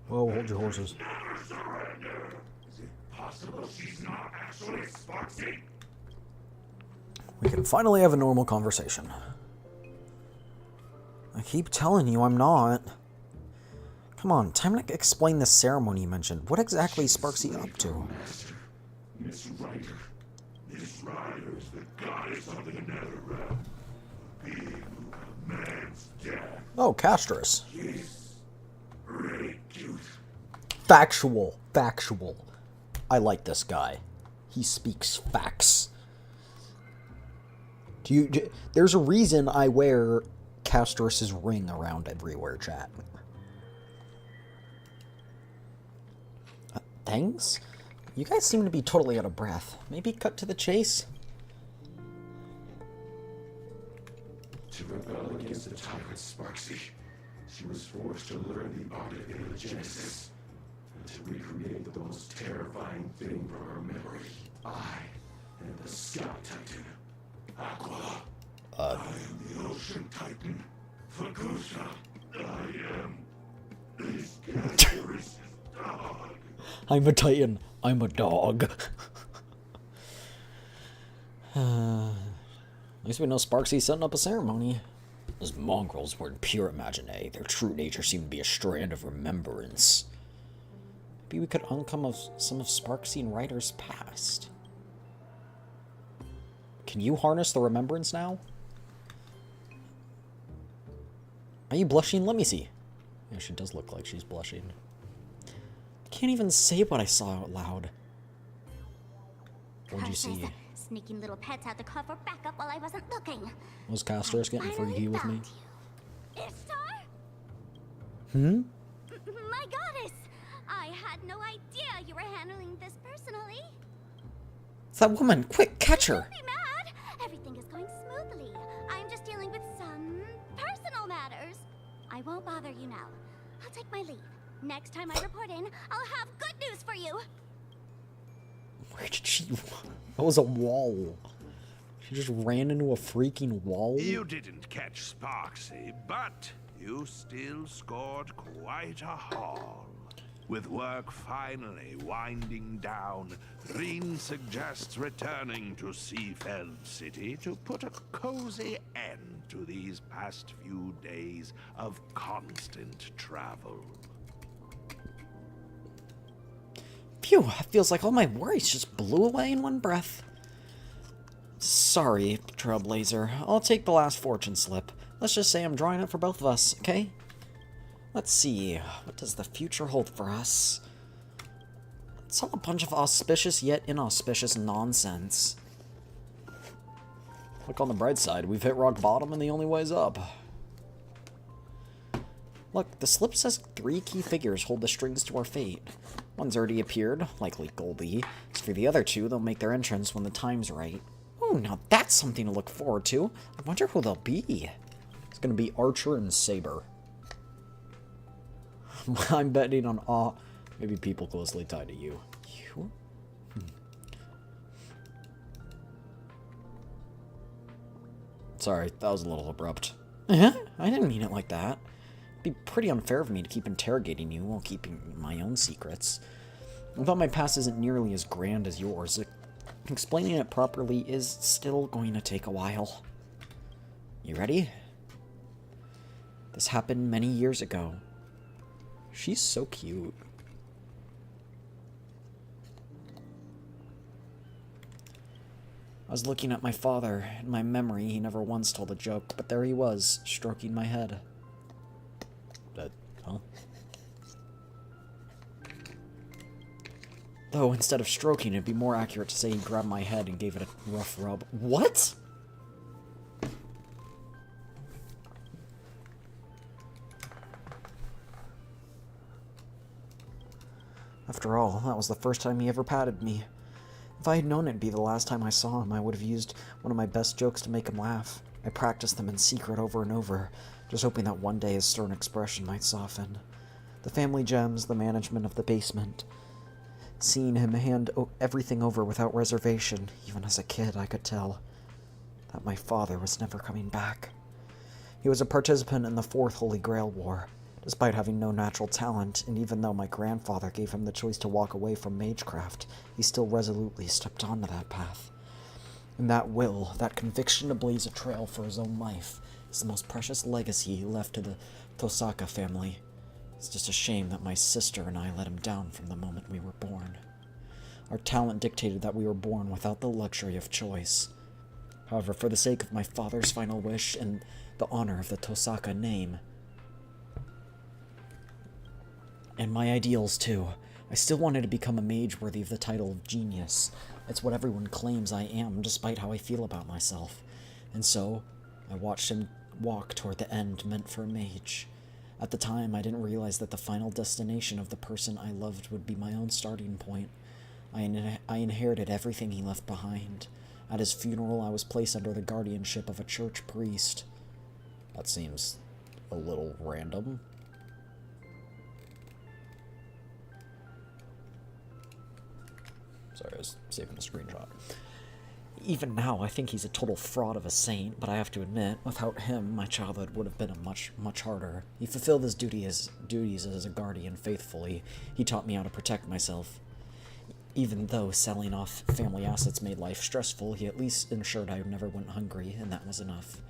Whoa, hold your horses. Never surrender. Is it possible she's not actually Sparksy? We can finally have a normal conversation. I keep telling you I'm not. Come on, time to explain the ceremony you mentioned. What exactly is Sparksy up to? Master, Miss Ryder. Miss Ryder is the goddess of the Netherrealm. The being who commands death. Oh, Castrus. She's really cute. Factual. Factual. I like this guy. He speaks facts. There's a reason I wear Castrus's ring around everywhere, chat. Thanks? You guys seem to be totally out of breath. Maybe cut to the chase? To rebel against the tyrant Sparksy, she was forced to learn the art of illegenesis and to recreate the most terrifying thing from her memory. I am the Sky Titan, Aquila. I am the Ocean Titan, Fagusa. I am this cancerous dog. I'm a Titan. I'm a dog. At least we know Sparksy's setting up a ceremony. Those mongrels weren't pure imaginae. Their true nature seemed to be a strand of remembrance. Maybe we could uncome some of Sparksy and Ryder's past. Can you harness the remembrance now? Are you blushing? Let me see. Yeah, she does look like she's blushing. Can't even say what I saw out loud. What'd you see? Sneaking little pets had to cover back up while I wasn't looking. Was Castrus getting freaky with me? Ishtar? Hmm? My goddess! I had no idea you were handling this personally. It's that woman! Quick, catch her! Don't be mad! Everything is going smoothly. I'm just dealing with some personal matters. I won't bother you now. I'll take my leave. Next time I report in, I'll have good news for you. Where did she... That was a wall. She just ran into a freaking wall? You didn't catch Sparksy, but you still scored quite a haul. With work finally winding down, Reen suggests returning to Seafeld City to put a cozy end to these past few days of constant travel. Phew, it feels like all my worries just blew away in one breath. Sorry, Trailblazer. I'll take the last fortune slip. Let's just say I'm drawing it for both of us, okay? Let's see. What does the future hold for us? It's all a bunch of auspicious yet inauspicious nonsense. Look on the bright side. We've hit rock bottom and the only way's up. Look, the slip says 3 key figures hold the strings to our fate. One's already appeared, likely Goldie. As for the other 2, they'll make their entrance when the time's right. Ooh, now that's something to look forward to. I wonder who they'll be. It's gonna be Archer and Saber. I'm betting on maybe people closely tied to you. You? Sorry, that was a little abrupt. I didn't mean it like that. It'd be pretty unfair of me to keep interrogating you while keeping my own secrets. Although my past isn't nearly as grand as yours, explaining it properly is still going to take a while. You ready? This happened many years ago. She's so cute. I was looking at my father. In my memory, he never once told a joke, but there he was, stroking my head. Huh? Though, instead of stroking, it'd be more accurate to say he grabbed my head and gave it a rough rub. What? After all, that was the first time he ever patted me. If I had known it'd be the last time I saw him, I would have used one of my best jokes to make him laugh. I practiced them in secret over and over, just hoping that one day his stern expression might soften. The family gems, the management of the basement. Seeing him hand everything over without reservation, even as a kid, I could tell that my father was never coming back. He was a participant in the Fourth Holy Grail War, despite having no natural talent, and even though my grandfather gave him the choice to walk away from magecraft, he still resolutely stepped onto that path. And that will, that conviction to blaze a trail for his own life, is the most precious legacy he left to the Tosaka family. It's just a shame that my sister and I let him down from the moment we were born. Our talent dictated that we were born without the luxury of choice. However, for the sake of my father's final wish and the honor of the Tosaka name, and my ideals too, I still wanted to become a mage worthy of the title of genius. It's what everyone claims I am, despite how I feel about myself. And so, I watched him walk toward the end meant for a mage. At the time, I didn't realize that the final destination of the person I loved would be my own starting point. I inherited everything he left behind. At his funeral, I was placed under the guardianship of a church priest. That seems a little random. Sorry, I was saving a screenshot. Even now, I think he's a total fraud of a saint, but I have to admit, without him, my childhood would have been much harder. He fulfilled his duties as a guardian faithfully. He taught me how to protect myself. Even though selling off family assets made life stressful, he at least ensured I never went hungry, and that was enough.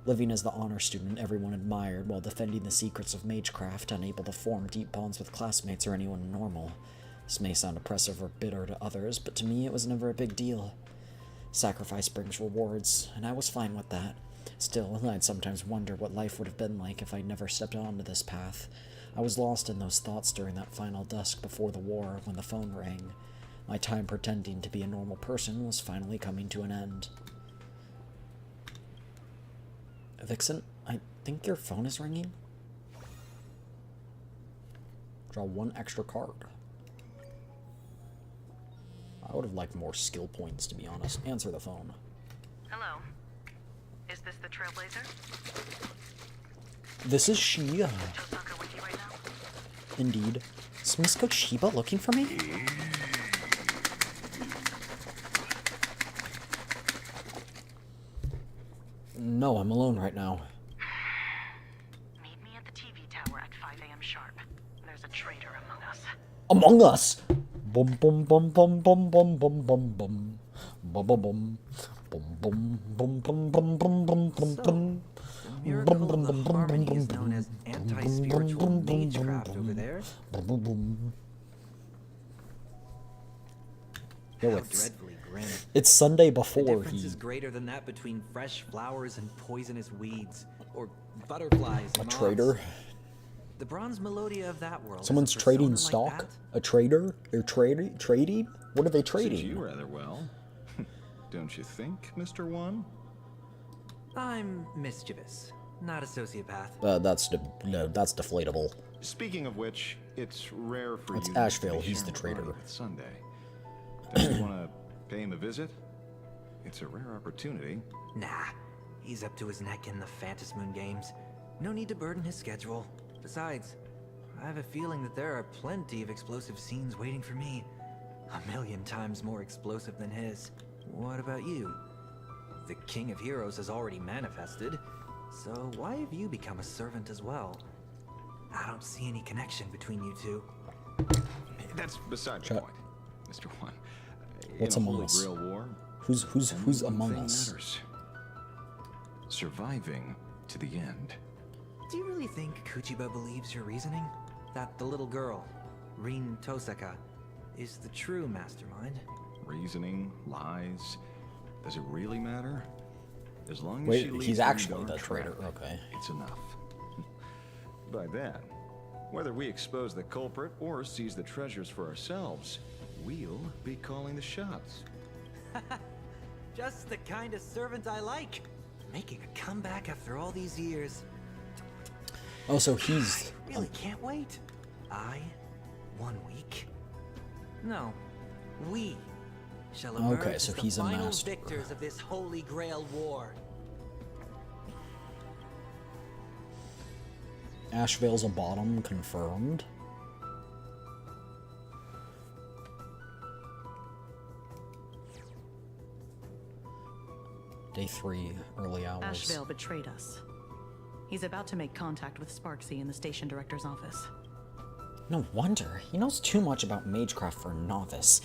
Living as the honor student everyone admired while defending the secrets of magecraft, unable to form deep bonds with classmates or anyone normal. This may sound oppressive or bitter to others, but to me it was never a big deal. Sacrifice brings rewards, and I was fine with that. Still, I'd sometimes wonder what life would have been like if I'd never stepped onto this path. I was lost in those thoughts during that final dusk before the war when the phone rang. My time pretending to be a normal person was finally coming to an end. Vixen, I think your phone is ringing. Draw one extra card. I would have liked more skill points, to be honest. Answer the phone. Hello. Is this the Trailblazer? This is she. Tosaka with you right now? Indeed. Is Miss Kochiba looking for me? No, I'm alone right now. Meet me at the TV tower at 5 a.m. sharp. There's a traitor among us. Among Us! Bum bum bum bum bum bum bum bum bum. Bum bum bum. Bum bum bum bum bum bum bum bum bum. The miracle of the harmony is known as anti-spiritual magecraft over there. Yo, How dreadfully grim. it's Sunday The before difference he... is greater than that between fresh flowers and poisonous weeds, or butterflies and A moths. trader? The bronze melodia of that world. Someone's is a persona trading like stock? that. A trader? They're trading? What are they Suits trading? you rather well. Don't you think, Mr. One? I'm mischievous, not a sociopath. That's deflatable. Speaking of which, it's rare for That's you Asheville, to be he's the sharing a party traitor. with Sunday. Don't you want to pay him a visit? It's a rare opportunity. Nah, he's up to his neck in the Phantasmoon games. No need to burden his schedule. Besides, I have a feeling that there are plenty of explosive scenes waiting for me. 1,000,000 times more explosive than his. What about you? The King of Heroes has already manifested, so why have you become a servant as well? I don't see any connection between you two. That's beside the Shut. point, Mr. One. What's In a among Holy us? Grail War, Who's only one among thing us? matters. Surviving to the end. Do you really think Kuchiba believes your reasoning? That the little girl, Rin Tosaka, is the true mastermind? Reasoning, lies. Does it really matter? As long as Wait, she leads he's the actually dark the traitor. track, Okay. it's enough. By then, whether we expose the culprit or seize the treasures for ourselves, we'll be calling the shots. Just the kind of servant I like. Making a comeback after all these years. Oh, so he's... Really can't wait. I 1 week? No, we shall emerge Okay, so as the he's a final master. victors of this Holy Grail war. Ashvale's a bottom, confirmed. Day 3, early hours. Ashvale betrayed us. He's about to make contact with Sparksy in the station director's office. No wonder. He knows too much about magecraft for a novice.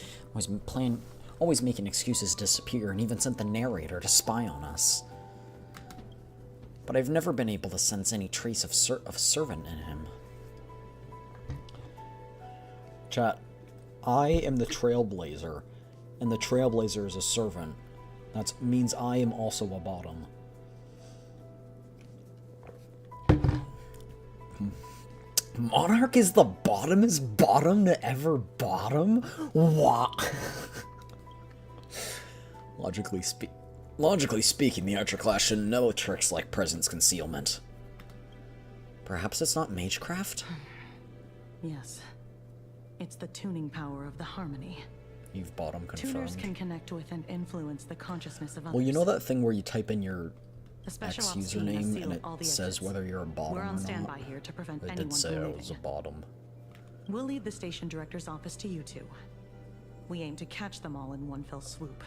Always making excuses to disappear, and even sent the narrator to spy on us. But I've never been able to sense any trace of servant in him. Chat, I am the Trailblazer, and the Trailblazer is a servant. That means I am also a bottom. Monarch is the bottomest bottom to ever bottom? What? Logically speaking, the Archer class should know tricks like presence concealment. Perhaps it's not magecraft? Yes. It's the tuning power of the harmony. You've bottom confirmed. Tuners can connect with and influence the consciousness of others. Well, you know that thing where you type in your The special X ops team has username sealed and all it the says exits. whether you're a bottom We're on or not? standby here to prevent It anyone did say from I leaving. was a bottom. We'll leave the station director's office to you two. We aim to catch them all in one fell swoop.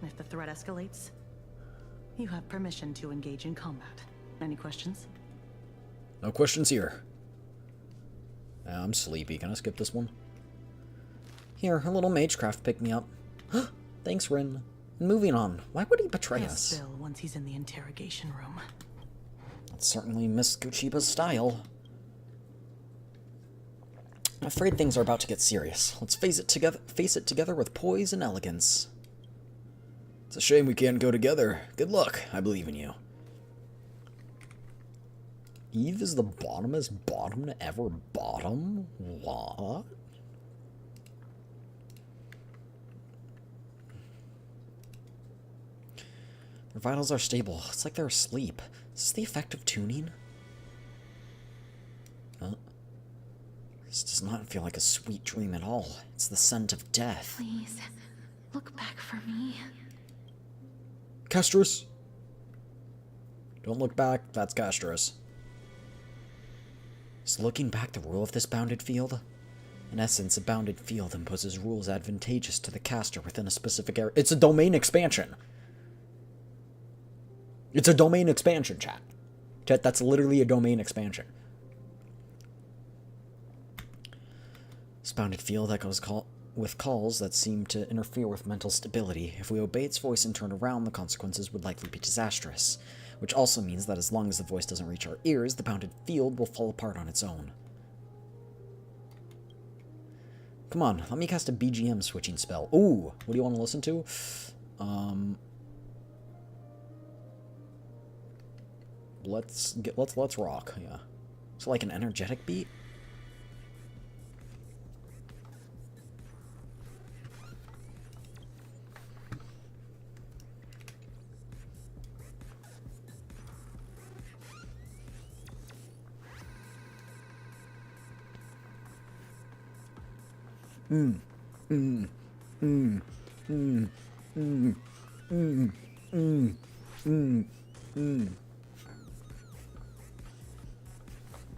If the threat escalates, you have permission to engage in combat. Any questions? No questions here. I'm sleepy. Can I skip this one? Here, a little magecraft picked me up. Thanks, Rin. Moving on. Why would he betray us? Bill once he's in the interrogation room. That's certainly Miss Guchiba's style. I'm afraid things are about to get serious. Let's face it together with poise and elegance. It's a shame we can't go together. Good luck. I believe in you. Eve is the bottomest bottom to ever bottom? What? Their vitals are stable. It's like they're asleep. Is this the effect of tuning? Huh? This does not feel like a sweet dream at all. It's the scent of death. Please, look back for me. Castrus! Don't look back. That's Castrus. Is looking back the rule of this bounded field? In essence, a bounded field imposes rules advantageous to the caster within a specific area. It's a domain expansion! It's a domain expansion, chat. Chat, that's literally a domain expansion. This bounded field echoes with calls that seem to interfere with mental stability. If we obey its voice and turn around, the consequences would likely be disastrous. Which also means that as long as the voice doesn't reach our ears, the bounded field will fall apart on its own. Come on, let me cast a BGM switching spell. Ooh, what do you want to listen to? Let's rock, yeah. So like an energetic beat?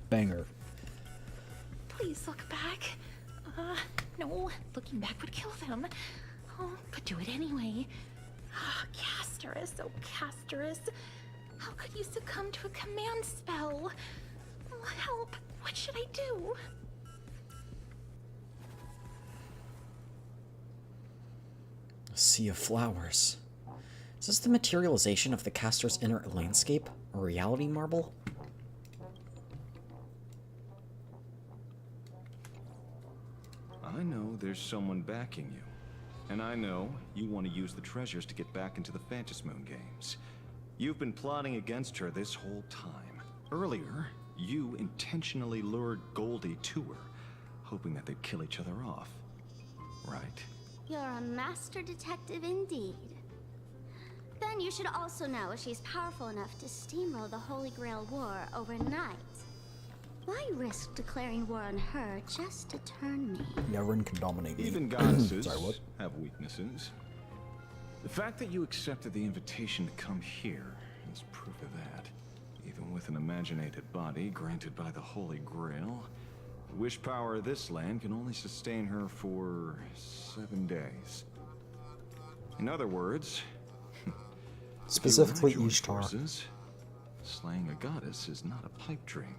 Banger. Please look back. No, looking back would kill them. Oh, but do it anyway. Casterus, oh Casterus. How could you succumb to a command spell? Oh, help. What should I do? A sea of flowers. Is this the materialization of the caster's inner landscape? A reality marble? I know there's someone backing you. And I know you want to use the treasures to get back into the Phantasmoon games. You've been plotting against her this whole time. Earlier, you intentionally lured Goldie to her, hoping that they'd kill each other off. Right? You're a master detective indeed. Then you should also know she's powerful enough to steamroll the Holy Grail War overnight. Why risk declaring war on her just to turn me? Yaren can dominate me. Even goddesses Sorry, what? have weaknesses. The fact that you accepted the invitation to come here is proof of that. Even with an imaginated body granted by the Holy Grail, the wish power of this land can only sustain her for 7 days. In other words, specifically if you and I join Ishtar. forces, slaying a goddess is not a pipe dream.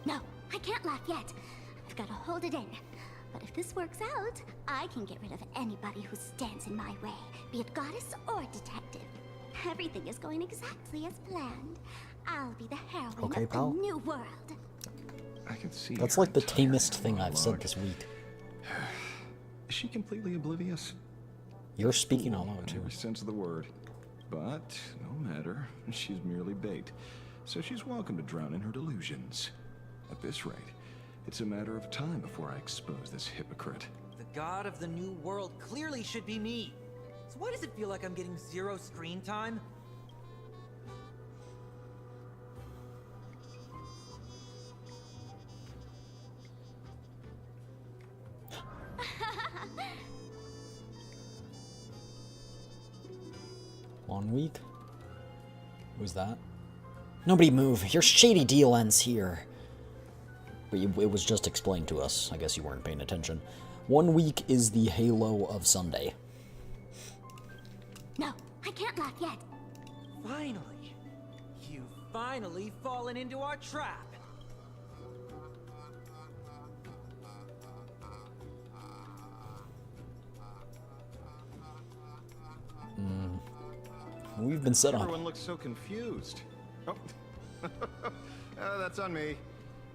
No, I can't laugh yet. I've got to hold it in. But if this works out, I can get rid of anybody who stands in my way, be it goddess or detective. Everything is going exactly as planned. I'll be the heroine Okay, of pal. the new world. I can see That's her like the entire tamest thing I've said monologue. this week. Is she completely oblivious? You're speaking out loud In too. every sense of the word. But, no matter, she's merely bait. So she's welcome to drown in her delusions. At this rate, it's a matter of time before I expose this hypocrite. The god of the new world clearly should be me. So why does it feel like I'm getting 0 screen time? One week? Who's that? Nobody move. Your shady deal ends here. But it was just explained to us. I guess you weren't paying attention. 1 week is the halo of Sunday. No, I can't laugh yet. Finally! You've finally fallen into our trap! We've been set on. Everyone looks so confused. Oh, that's on me.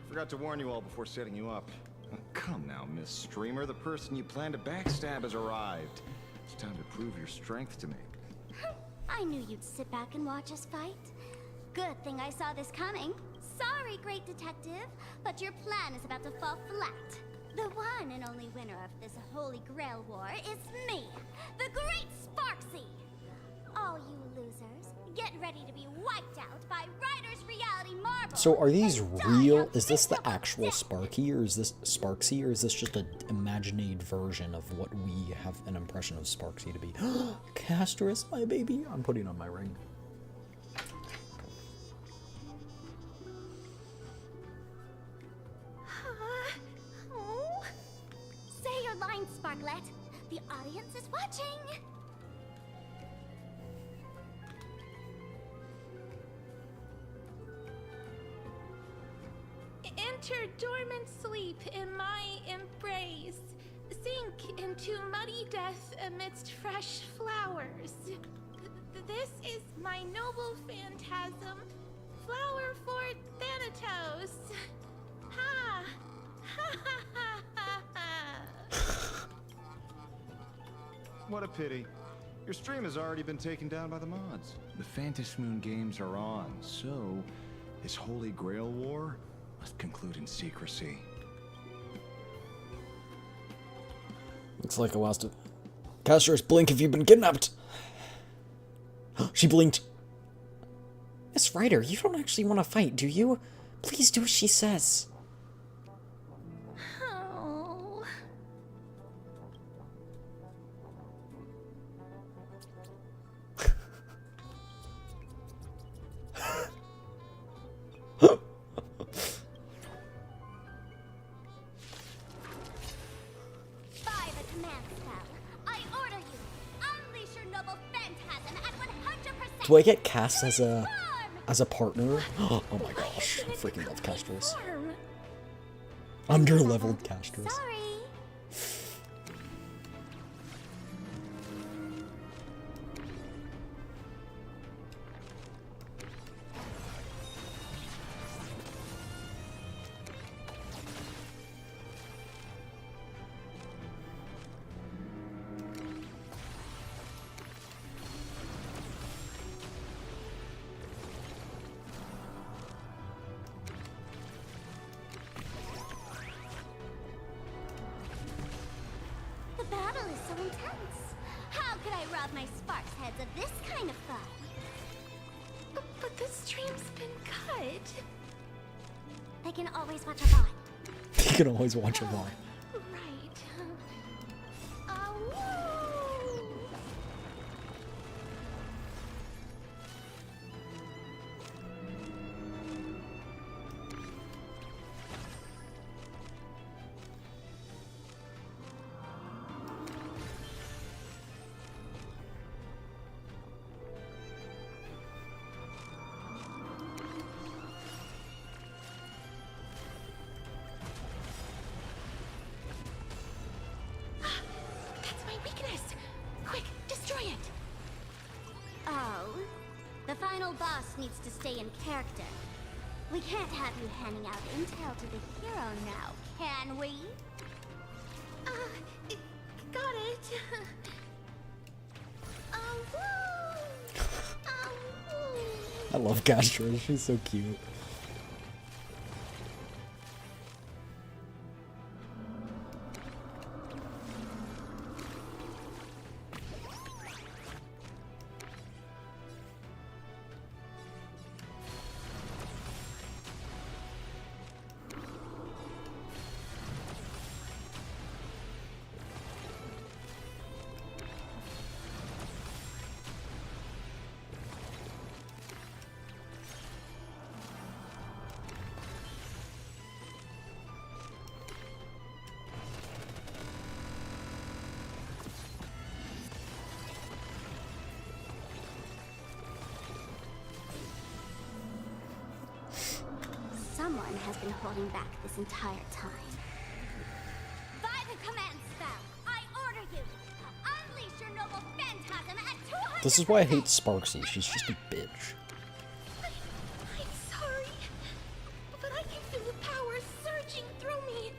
Forgot to warn you all before setting you up. Come now, Miss Streamer. The person you plan to backstab has arrived. It's time to prove your strength to me. I knew you'd sit back and watch us fight. Good thing I saw this coming. Sorry, great detective, but your plan is about to fall flat. The one and only winner of this Holy Grail War is me, the Great Sparksy. All you losers, get ready to be wiped out by Ryder's Reality Marble. So are these real? Is this the actual Sparky, or is this Sparksy, or is this just an imaginated version of what we have an impression of Sparksy to be? Castrus, my baby. I'm putting on my ring. Oh. Say your line, Sparklet. The audience is watching. Enter dormant sleep in my embrace. Sink into muddy death amidst fresh flowers. This is my noble phantasm, flower for Thanatos. Ha! Ha ha ha ha ha! What a pity. Your stream has already been taken down by the mods. The Phantasmoon games are on, so this Holy Grail War must conclude in secrecy. Looks like a lost it. Castrus, blink if you've been kidnapped. She blinked. Miss Ryder, you don't actually want to fight, do you? Please do as she says. Oh. By the command spell, I order you, unleash your noble phantasm at 100%. Do I get cast as a partner? Oh my gosh, I freaking love Castrus. Under-leveled Castrus. Sorry. The battle is so intense. How could I rob my Sparks heads of this kind of fun? But the stream's been cut. They can always watch a VOD. You can always watch a VOD. Right. That's my weakness. Quick, destroy it. Oh, the final boss needs to stay in character. We can't have you handing out intel to the hero now, can we? Got it. I love Castro. She's so cute. Someone has been holding back this entire time. By the command spell, I order you, unleash your noble phantasm at 200. This is why I hate Sparksy. She's just a bitch. I'm sorry, but I can feel the power surging through me.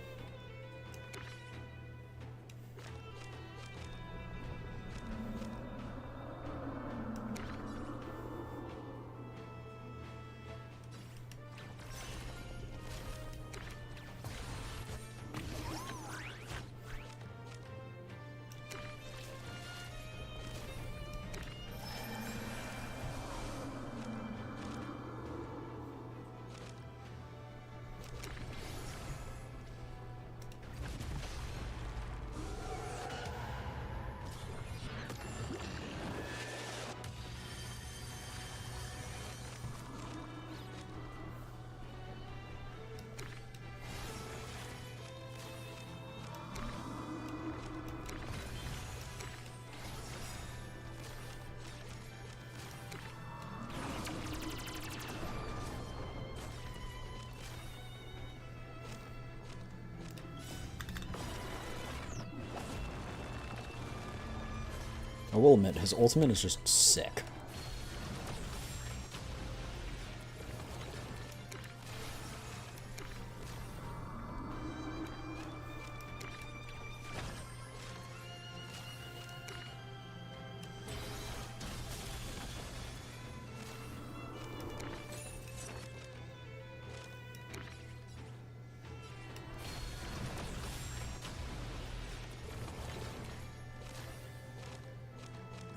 I will admit, his ultimate is just sick.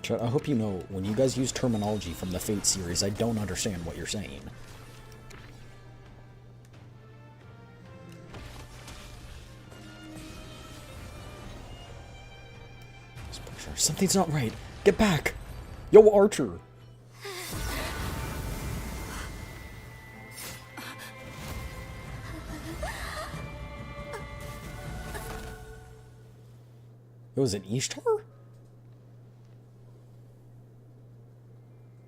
Chat, I hope you know, when you guys use terminology from the Fate series, I don't understand what you're saying. Something's not right. Get back! Yo, Archer! It was an Ishtar?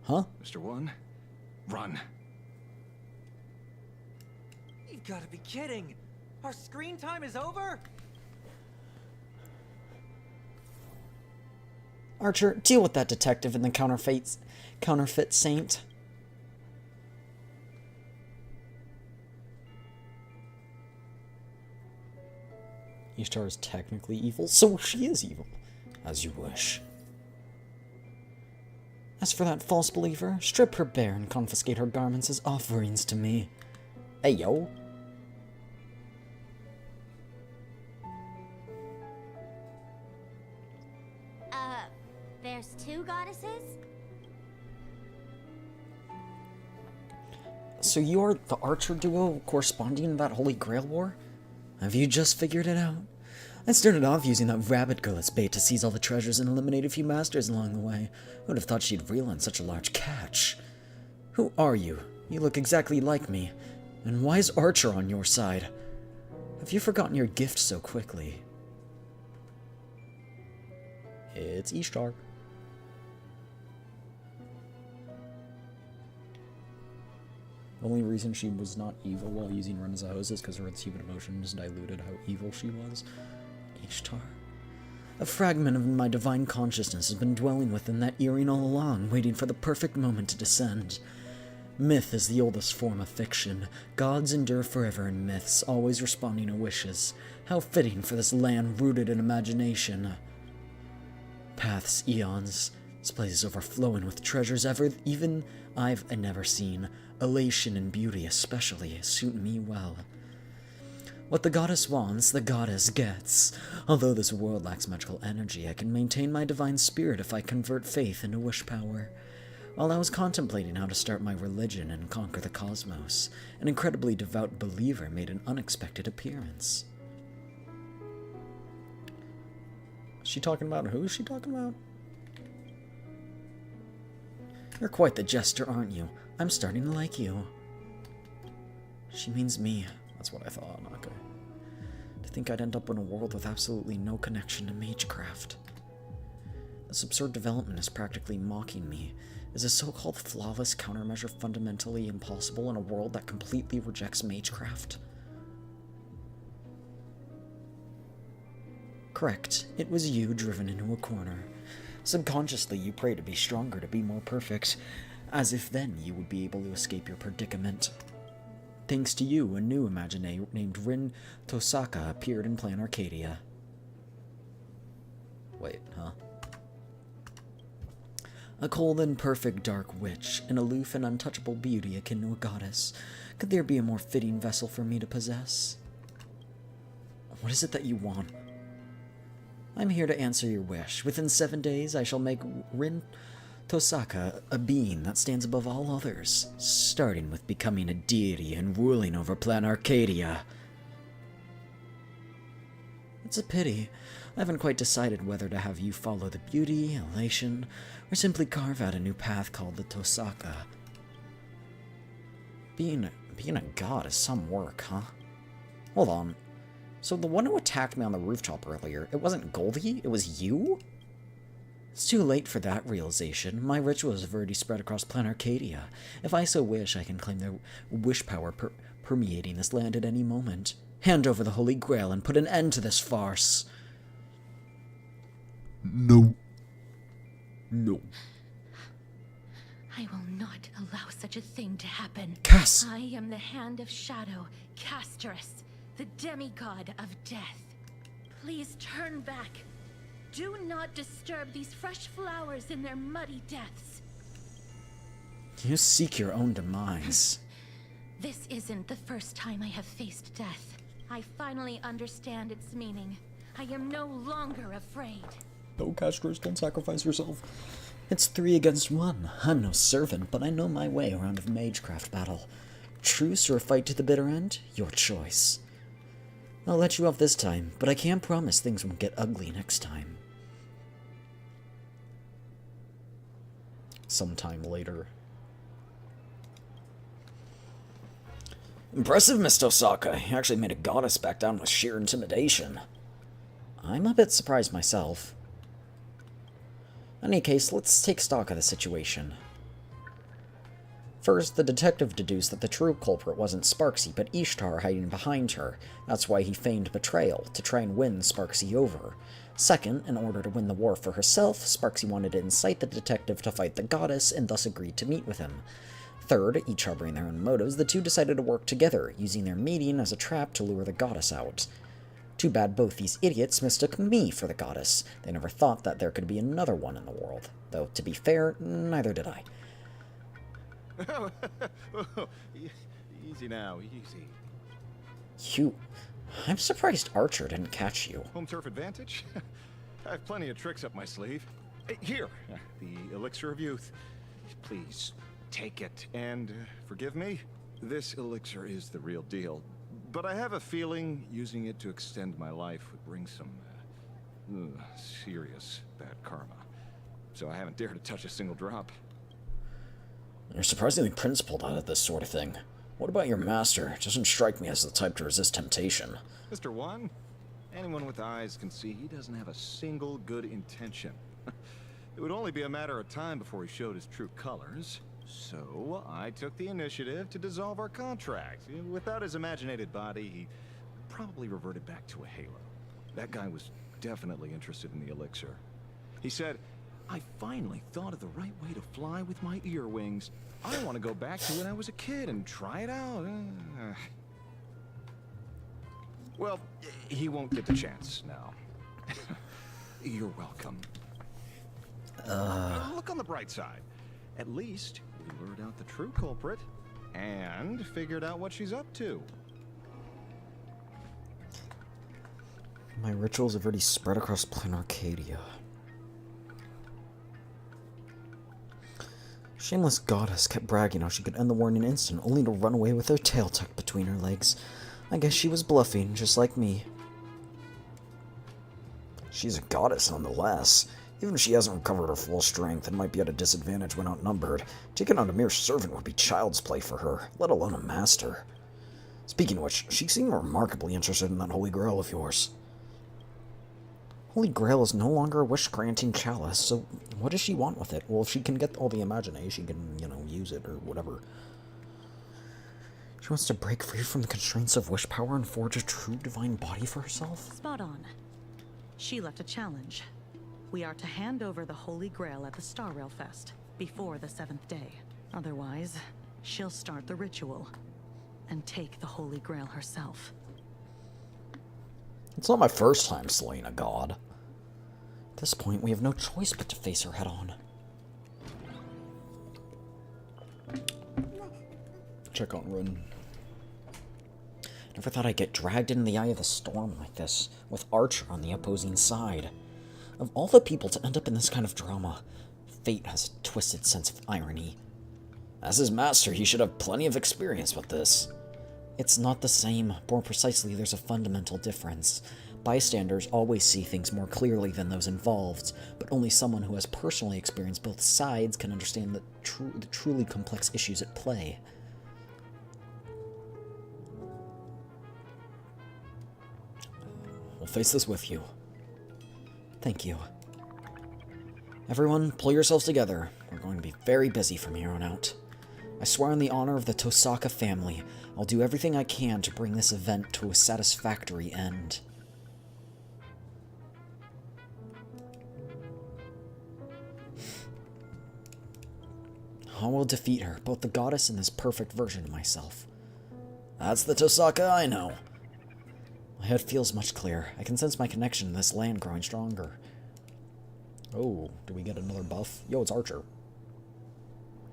Huh? Mr. One, run. You've got to be kidding! Our screen time is over? Archer, deal with that detective and the counterfeit saint. Ishtar is technically evil, so she is evil. As you wish. As for that false believer, strip her bare and confiscate her garments as offerings to me. Hey, yo. There's two goddesses? So you're the archer duo corresponding to that Holy Grail war? Have you just figured it out? I started off using that rabbit girl as bait to seize all the treasures and eliminate a few masters along the way. Who would have thought she'd reel in such a large catch? Who are you? You look exactly like me. And why is Archer on your side? Have you forgotten your gift so quickly? It's Ishtar. The only reason she was not evil while using Run as a Hose is because her human emotions diluted how evil she was. Ishtar. A fragment of my divine consciousness has been dwelling within that earring all along, waiting for the perfect moment to descend. Myth is the oldest form of fiction. Gods endure forever in myths, always responding to wishes. How fitting for this land rooted in imagination. Paths, eons. This place is overflowing with treasures even I've never seen. Elation and beauty especially suit me well. What the goddess wants, the goddess gets. Although this world lacks magical energy, I can maintain my divine spirit if I convert faith into wish power. While I was contemplating how to start my religion and conquer the cosmos, an incredibly devout believer made an unexpected appearance. Is she talking about who is she talking about? You're quite the jester, aren't you? I'm starting to like you. She means me. That's what I thought. Okay. To think I'd end up in a world with absolutely no connection to magecraft. This absurd development is practically mocking me. Is a so-called flawless countermeasure fundamentally impossible in a world that completely rejects magecraft? Correct. It was you driven into a corner. Subconsciously, you pray to be stronger, to be more perfect, as if then you would be able to escape your predicament. Thanks to you, a new Imagine named Rin Tosaka appeared in Plan Arcadia. Wait, huh? A cold and perfect dark witch, an aloof and untouchable beauty akin to a goddess. Could there be a more fitting vessel for me to possess? What is it that you want? I'm here to answer your wish. Within 7 days, I shall make Rin Tosaka a being that stands above all others, starting with becoming a deity and ruling over Plan Arcadia. It's a pity. I haven't quite decided whether to have you follow the beauty, elation, or simply carve out a new path called the Tosaka. Being a god is some work, huh? Hold on. So the one who attacked me on the rooftop earlier, it wasn't Goldie? It was you? It's too late for that realization. My rituals have already spread across Plan Arcadia. If I so wish, I can claim their wish power permeating this land at any moment. Hand over the Holy Grail and put an end to this farce. No. No. I will not allow such a thing to happen. Cass! I am the Hand of Shadow, Casterus, the demigod of death. Please turn back. Do not disturb these fresh flowers in their muddy depths. You seek your own demise. This isn't the first time I have faced death. I finally understand its meaning. I am no longer afraid. No, Casterus, don't sacrifice yourself. It's 3 against 1. I'm no servant, but I know my way around a magecraft battle. Truce or a fight to the bitter end? Your choice. I'll let you off this time, but I can't promise things won't get ugly next time. Sometime later. Impressive, Miss Tosaka. You actually made a goddess back down with sheer intimidation. I'm a bit surprised myself. In any case, let's take stock of the situation. First, the detective deduced that the true culprit wasn't Sparksy, but Ishtar hiding behind her. That's why he feigned betrayal, to try and win Sparksy over. Second, in order to win the war for herself, Sparksy wanted to incite the detective to fight the goddess, and thus agreed to meet with him. Third, each harboring their own motives, the two decided to work together, using their meeting as a trap to lure the goddess out. Too bad both these idiots mistook me for the goddess. They never thought that there could be another one in the world. Though, to be fair, neither did I. Easy now, easy. I'm surprised Archer didn't catch you. Home turf advantage? I have plenty of tricks up my sleeve. Here, the elixir of youth. Please, take it and forgive me. This elixir is the real deal, but I have a feeling using it to extend my life would bring some serious bad karma. So I haven't dared to touch a single drop. You're surprisingly principled out of this sort of thing. What about your master? It doesn't strike me as the type to resist temptation. Mr. One, anyone with eyes can see he doesn't have a single good intention. It would only be a matter of time before he showed his true colors. So I took the initiative to dissolve our contract. Without his imaginated body, he probably reverted back to a halo. That guy was definitely interested in the elixir. He said, I finally thought of the right way to fly with my ear wings. I want to go back to when I was a kid and try it out. Well, he won't get the chance now. You're welcome. Look on the bright side. At least we lured out the true culprit and figured out what she's up to. My rituals have already spread across plain Arcadia. Shameless goddess kept bragging how she could end the war in an instant, only to run away with her tail tucked between her legs. I guess she was bluffing, just like me. She's a goddess nonetheless. Even if she hasn't recovered her full strength and might be at a disadvantage when outnumbered, taking on a mere servant would be child's play for her, let alone a master. Speaking of which, she seemed remarkably interested in that Holy Grail of yours. Holy Grail is no longer a wish-granting chalice, so what does she want with it? Well, if she can get all the imagination, she can, use it or whatever. She wants to break free from the constraints of wish power and forge a true divine body for herself? Spot on. She left a challenge. We are to hand over the Holy Grail at the Star Rail Fest, before the 7th day. Otherwise, she'll start the ritual, and take the Holy Grail herself. It's not my first time slaying a god. At this point, we have no choice but to face her head-on. Check on run. Never thought I'd get dragged into the eye of the storm like this, with Archer on the opposing side. Of all the people to end up in this kind of drama, fate has a twisted sense of irony. As his master, he should have plenty of experience with this. It's not the same. More precisely, there's a fundamental difference. Bystanders always see things more clearly than those involved, but only someone who has personally experienced both sides can understand the truly complex issues at play. We'll face this with you. Thank you. Everyone, pull yourselves together. We're going to be very busy from here on out. I swear on the honor of the Tosaka family, I'll do everything I can to bring this event to a satisfactory end. I will defeat her, both the goddess and this perfect version of myself. That's the Tosaka I know. My head feels much clearer. I can sense my connection to this land growing stronger. Oh, do we get another buff? Yo, it's Archer.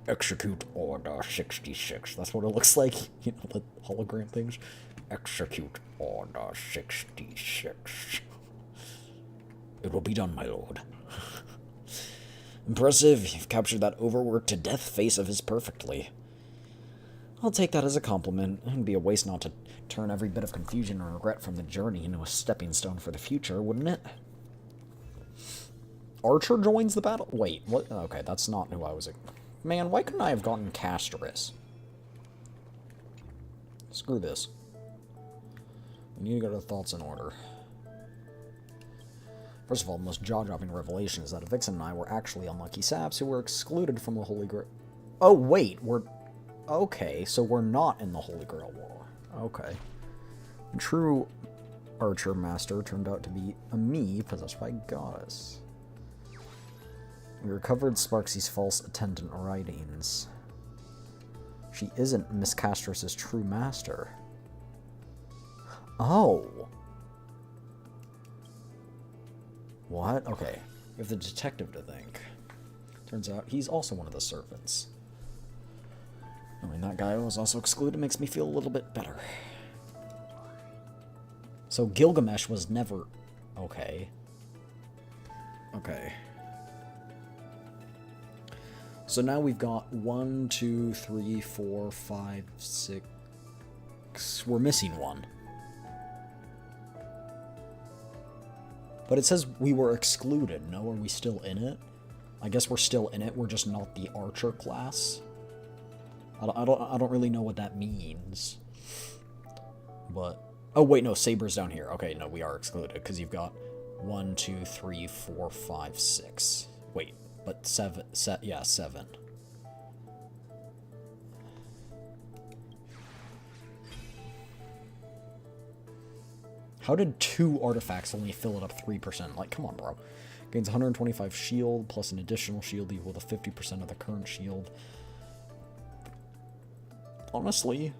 Execute Order 66. That's what it looks like. You know, the hologram things. Execute Order 66. It will be done, my lord. Impressive. You've captured that overworked to death face of his perfectly. I'll take that as a compliment. It'd be a waste not to turn every bit of confusion or regret from the journey into a stepping stone for the future, wouldn't it? Archer joins the battle? Wait, what? Okay, that's not who I was... Man, why couldn't I have gotten Casterus? Screw this. We need to get our thoughts in order. First of all, the most jaw-dropping revelation is that Vixen and I were actually unlucky saps who were excluded from the Holy Grail. Oh, wait, we're... Okay, so we're not in the Holy Grail War. Okay. The true Archer Master turned out to be a me possessed by Goddess. We recovered Sparksy's false attendant writings. She isn't Miss Castros' true master. Oh. What? Okay. We have the detective to thank. Turns out he's also one of the servants. Knowing that guy was also excluded makes me feel a little bit better. So Gilgamesh was never... Okay. Okay. So now we've got 1, 2, 3, 4, 5, 6. We're missing one. But it says we were excluded. No, are we still in it? I guess we're still in it. We're just not the archer class. I don't really know what that means. But oh wait, no, Saber's down here. Okay, no, we are excluded because you've got 1, 2, 3, 4, 5, 6. Wait, but 7. Yeah, 7. How did 2 artifacts only fill it up 3%? Like, come on, bro. Gains 125 shield, plus an additional shield equal to 50% of the current shield. Honestly,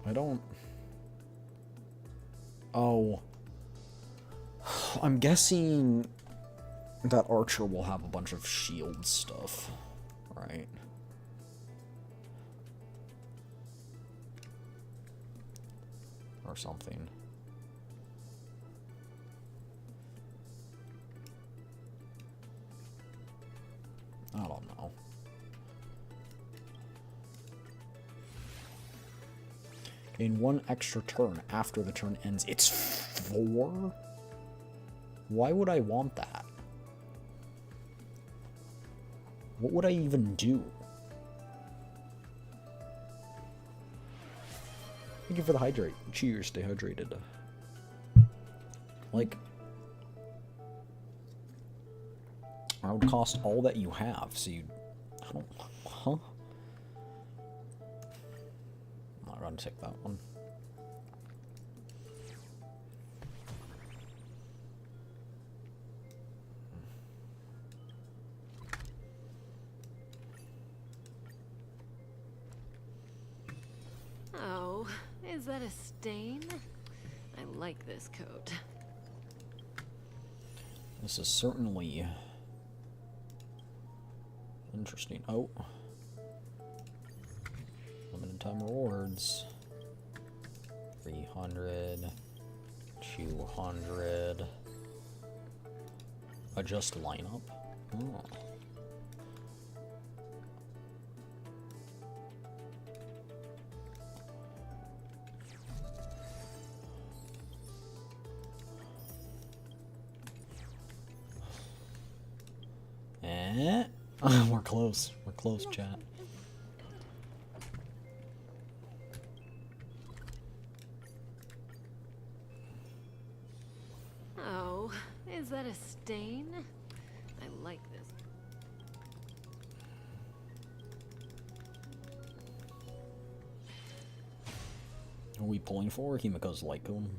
I don't... Oh. I'm guessing that Archer will have a bunch of shield stuff, right? Or something. I don't know. Gain 1 extra turn after the turn ends. It's 4? Why would I want that? What would I even do? Thank you for the hydrate. Cheers, stay hydrated. Like, I would cost all that you have, so you... I don't... Huh? I'm not gonna take that one. Oh, is that a stain? I like this coat. This is certainly interesting. Oh. Limited time rewards. 300. 200. Adjust lineup. Oh. We're close. We're close, chat. Oh, is that a stain? I like this. Are we pulling for Himiko's light cone?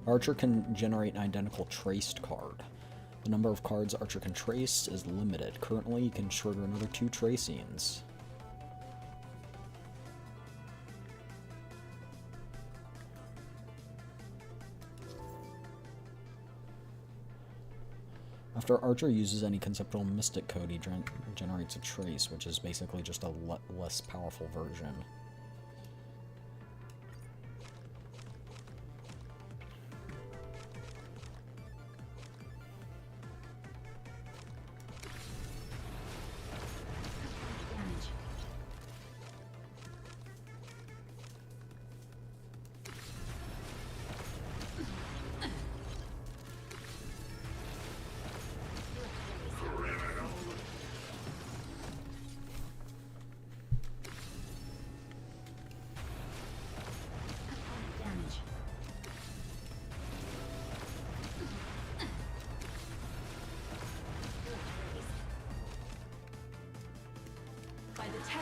Archer can generate an identical traced card. The number of cards Archer can trace is limited. Currently, you can trigger another 2 tracings. After Archer uses any conceptual mystic code, he generates a trace, which is basically just a less powerful version.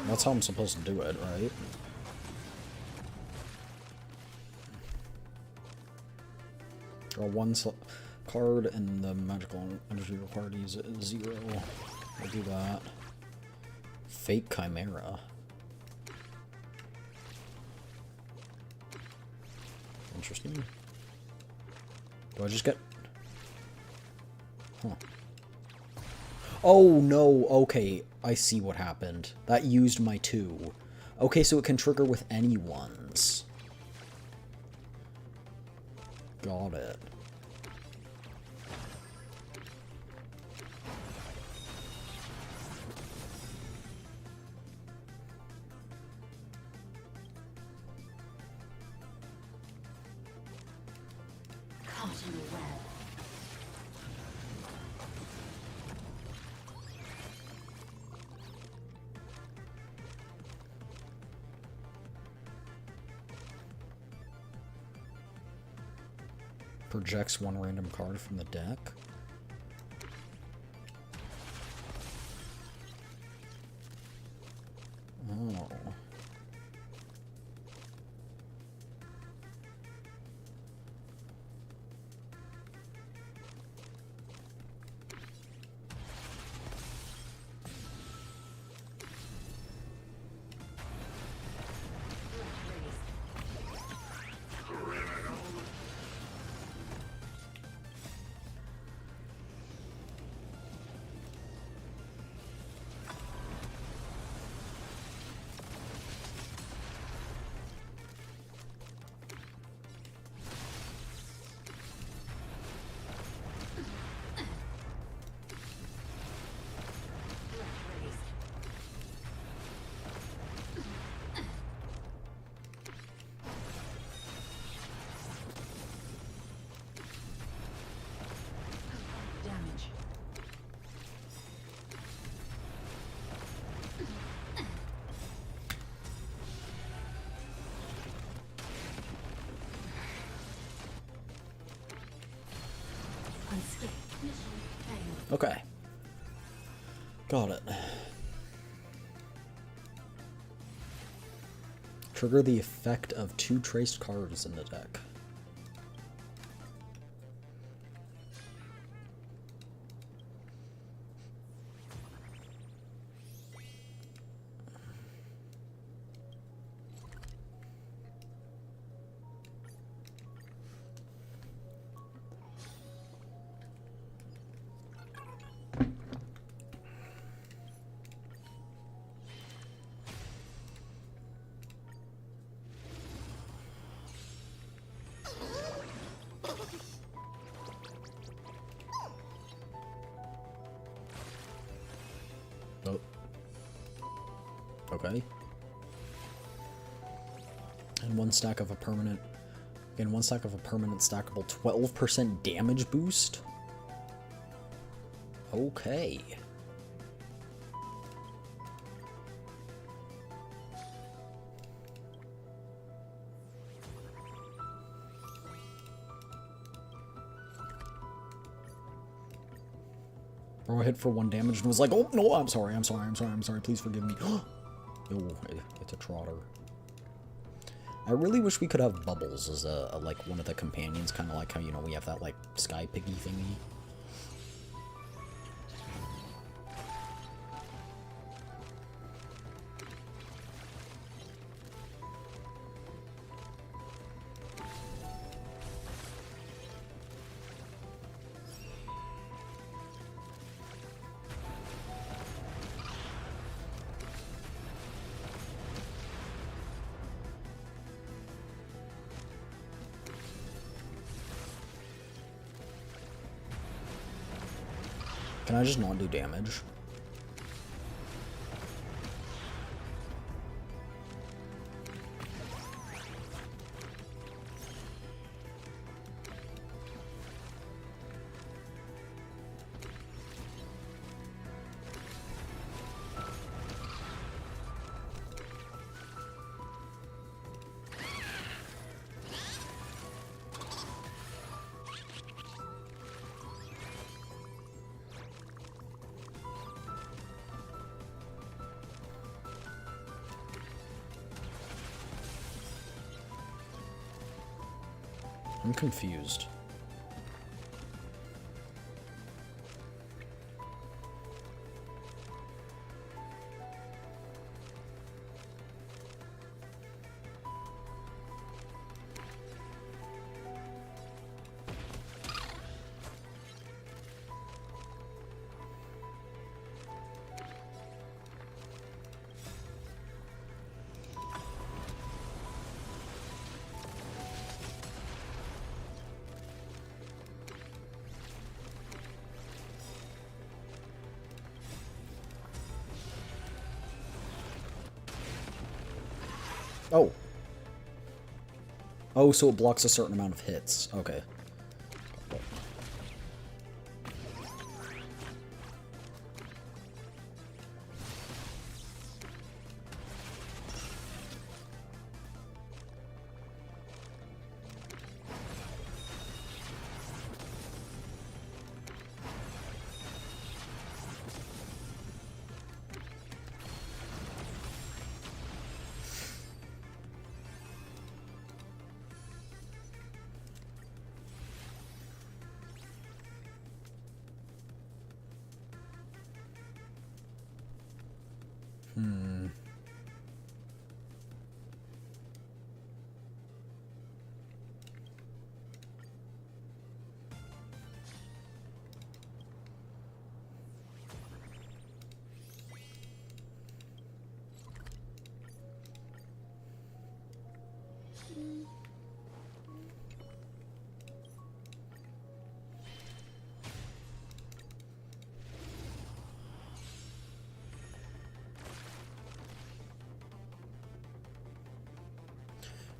That's how I'm supposed to do it, right? Draw 1 card and the magical energy required is 0. I'll do that. Fake Chimera. Interesting. Do I just get... Huh. Oh, no, okay, I see what happened. That used my 2. Okay, so it can trigger with any ones. Got it. Caught in a web. Projects one random card from the deck. Oh. Damage. Unscathed. Mission failed. Okay. Got it. Trigger the effect of 2 traced cards in the deck. Oh. Okay. And one stack of a permanent. Again, one stack of a permanent stackable 12% damage boost. Okay. Bro hit for 1 damage and was like, oh no, I'm sorry, please forgive me. Oh, it's a trotter. I really wish we could have bubbles as a like one of the companions, kind of like how, you know, we have that like sky piggy thingy. Can I just not do damage? I'm confused. Oh. Oh, so it blocks a certain amount of hits. Okay.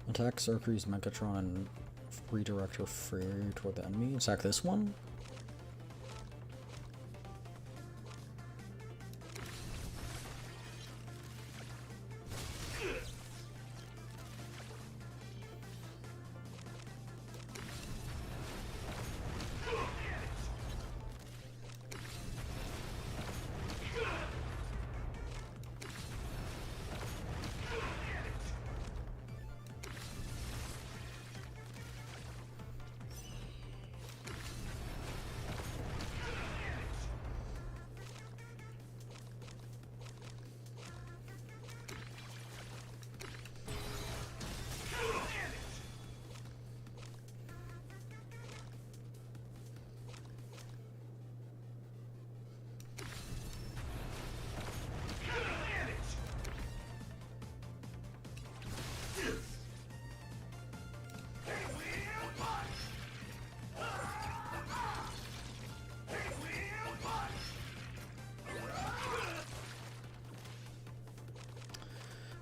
Attack Mercury's Megatron and redirect her free toward the enemy. Attack this one?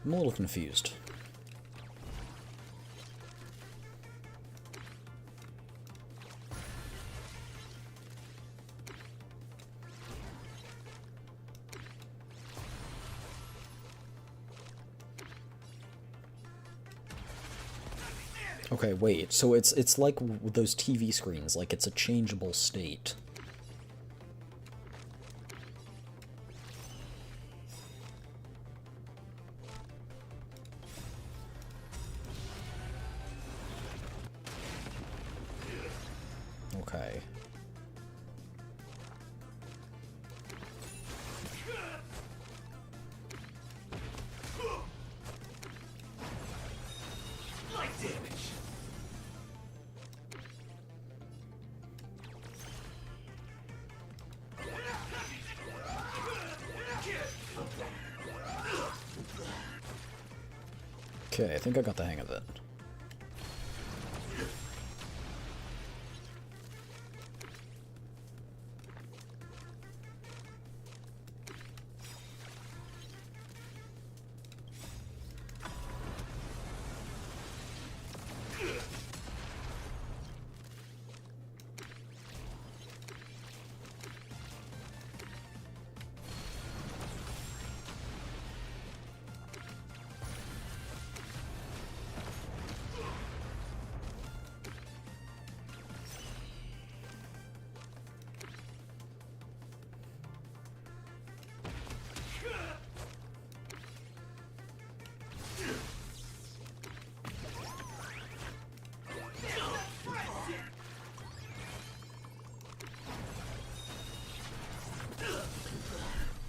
I'm a little confused. Okay, wait. So it's like those TV screens, like it's a changeable state. Okay. Light damage. Okay, I think I got the hang of it.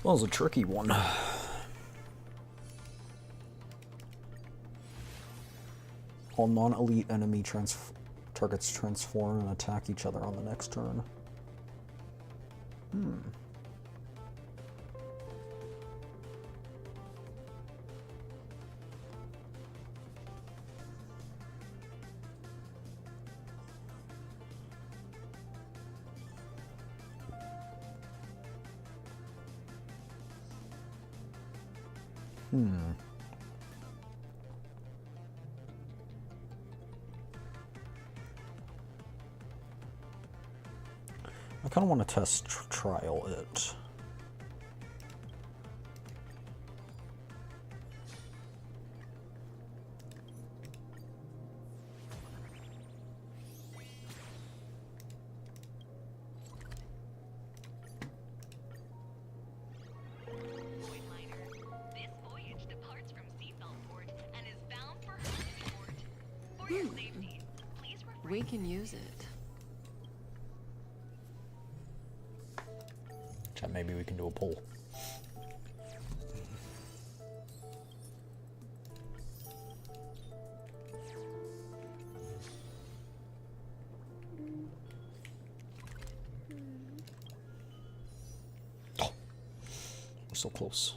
That was a tricky one. All non-elite enemy targets transform and attack each other on the next turn. I kind of want to test trial it. We can use it. Chat, maybe we can do a poll. Oh, we're so close.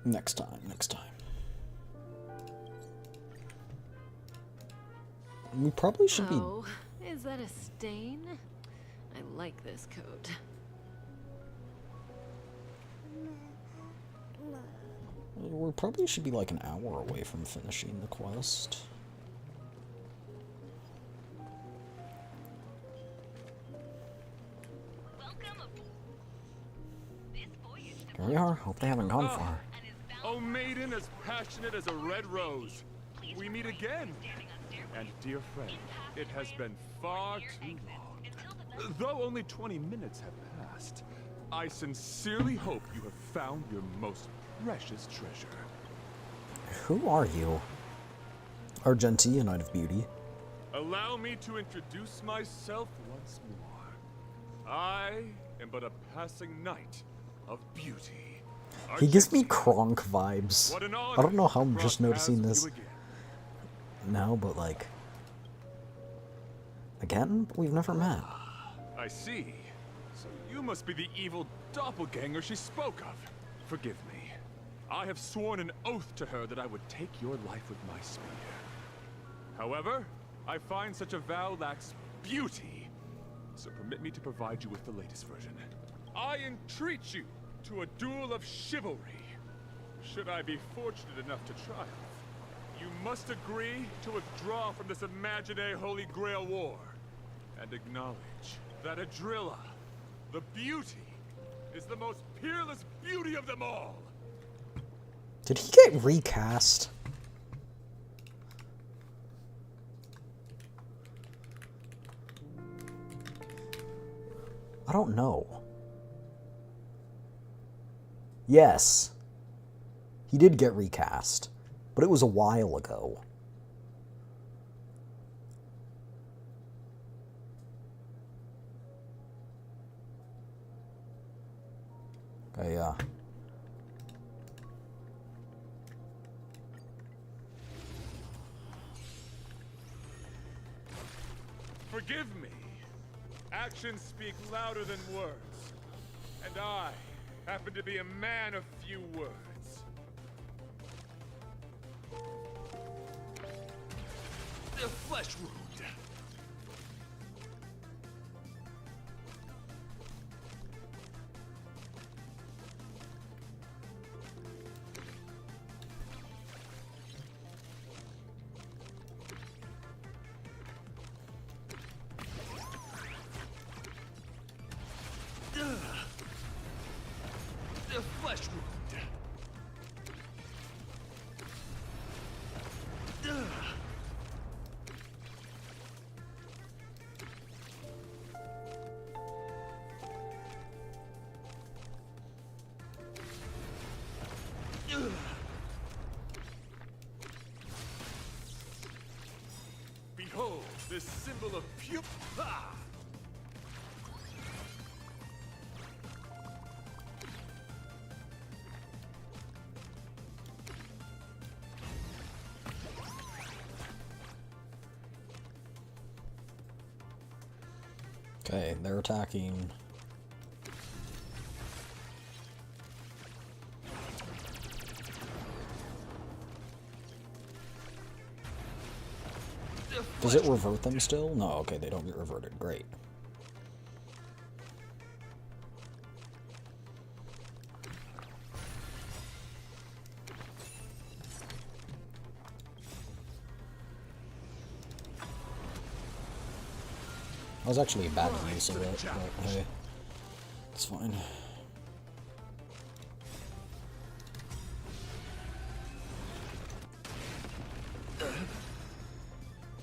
Next time, next time. We probably should Oh, is that a stain? I like this coat. We probably should be like an hour away from finishing the quest. Here we are. Hope they haven't gone far. Oh, maiden as passionate as a red rose. We meet again. And dear friend, it has been far too long. Though only 20 minutes have passed, I sincerely hope you have found your most precious treasure. Who are you? Argentia, Knight of Beauty. Allow me to introduce myself once more. I am but a passing knight of beauty. He gives me Kronk vibes. I don't know how I'm just noticing this now, but like... Again? We've never met. I see. So you must be the evil doppelganger she spoke of. Forgive me. I have sworn an oath to her that I would take your life with my spear. However, I find such a vow lacks beauty. So permit me to provide you with the latest version. I entreat you to a duel of chivalry. Should I be fortunate enough to triumph, you must agree to withdraw from this imaginary Holy Grail war and acknowledge that Adrilla, the beauty, is the most peerless beauty of them all. Did he get recast? I don't know. Yes. He did get recast, but it was a while ago. Okay, yeah. Forgive me. Actions speak louder than words. And I happen to be a man of few words. The flesh wound. The flesh wound. Behold, this symbol of pure. Okay, they're attacking. Does it revert them still? No, okay, they don't get reverted. Great. That was actually a bad use of it, but hey, it's fine.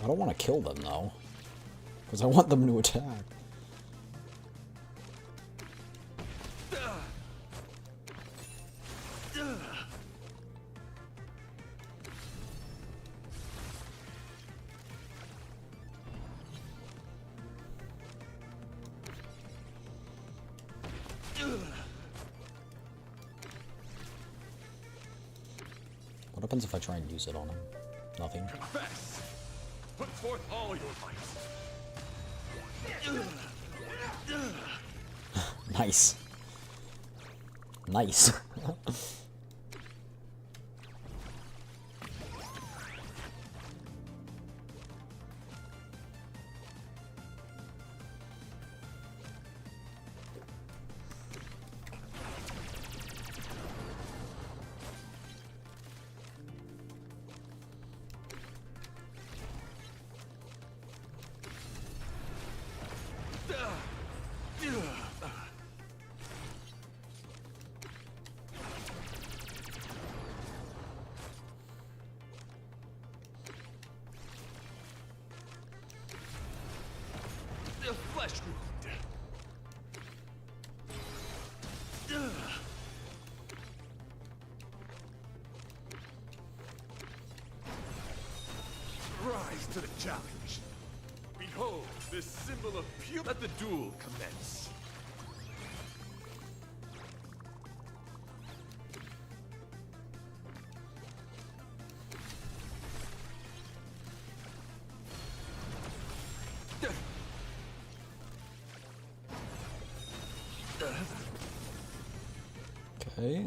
I don't want to kill them though, because I want them to attack. What happens if I try and use it on him? Nothing. Confess! Put forth all your might. Nice. Nice. The flesh wound. Rise to the challenge. Behold, this symbol of pure. Let the duel commence. Okay.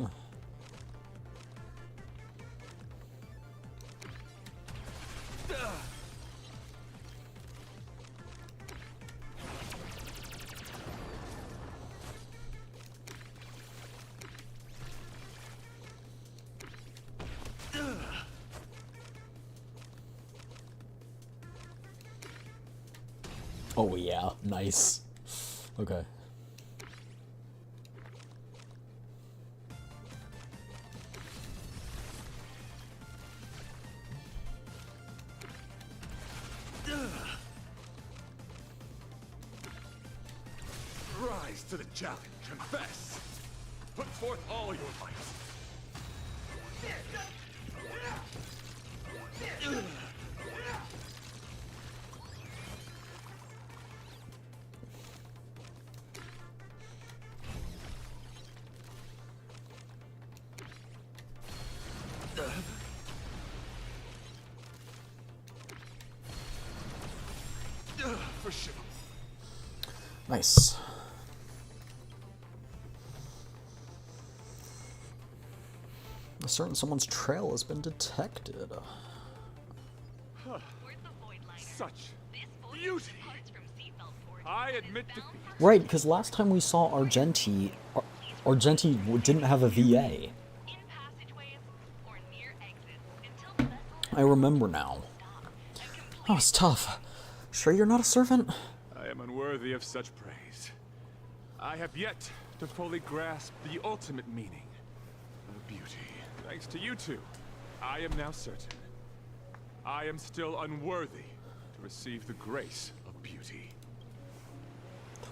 Oh yeah, nice. Okay. Rise to the challenge. Confess. Put forth all your might. For sure. Nice. A certain someone's trail has been detected. Such beauty. I admit defeat. Right, because last time we saw Argenti didn't have a VA. I remember now. Oh, it's tough. Sure you're not a servant? I am unworthy of such praise. I have yet to fully grasp the ultimate meaning of beauty. Thanks to you two, I am now certain. I am still unworthy to receive the grace of beauty.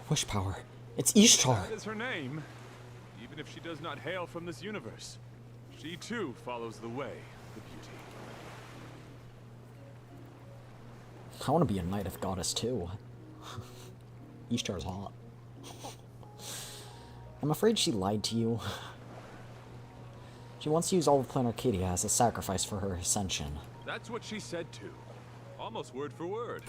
Wish power. It's Ishtar. That is her name. Even if she does not hail from this universe, she too follows the way of the beauty. I want to be a knight of goddess too. Ishtar's hot. I'm afraid she lied to you. She wants to use all of Clan Arcadia as a sacrifice for her ascension. That's what she said too. Almost word for word.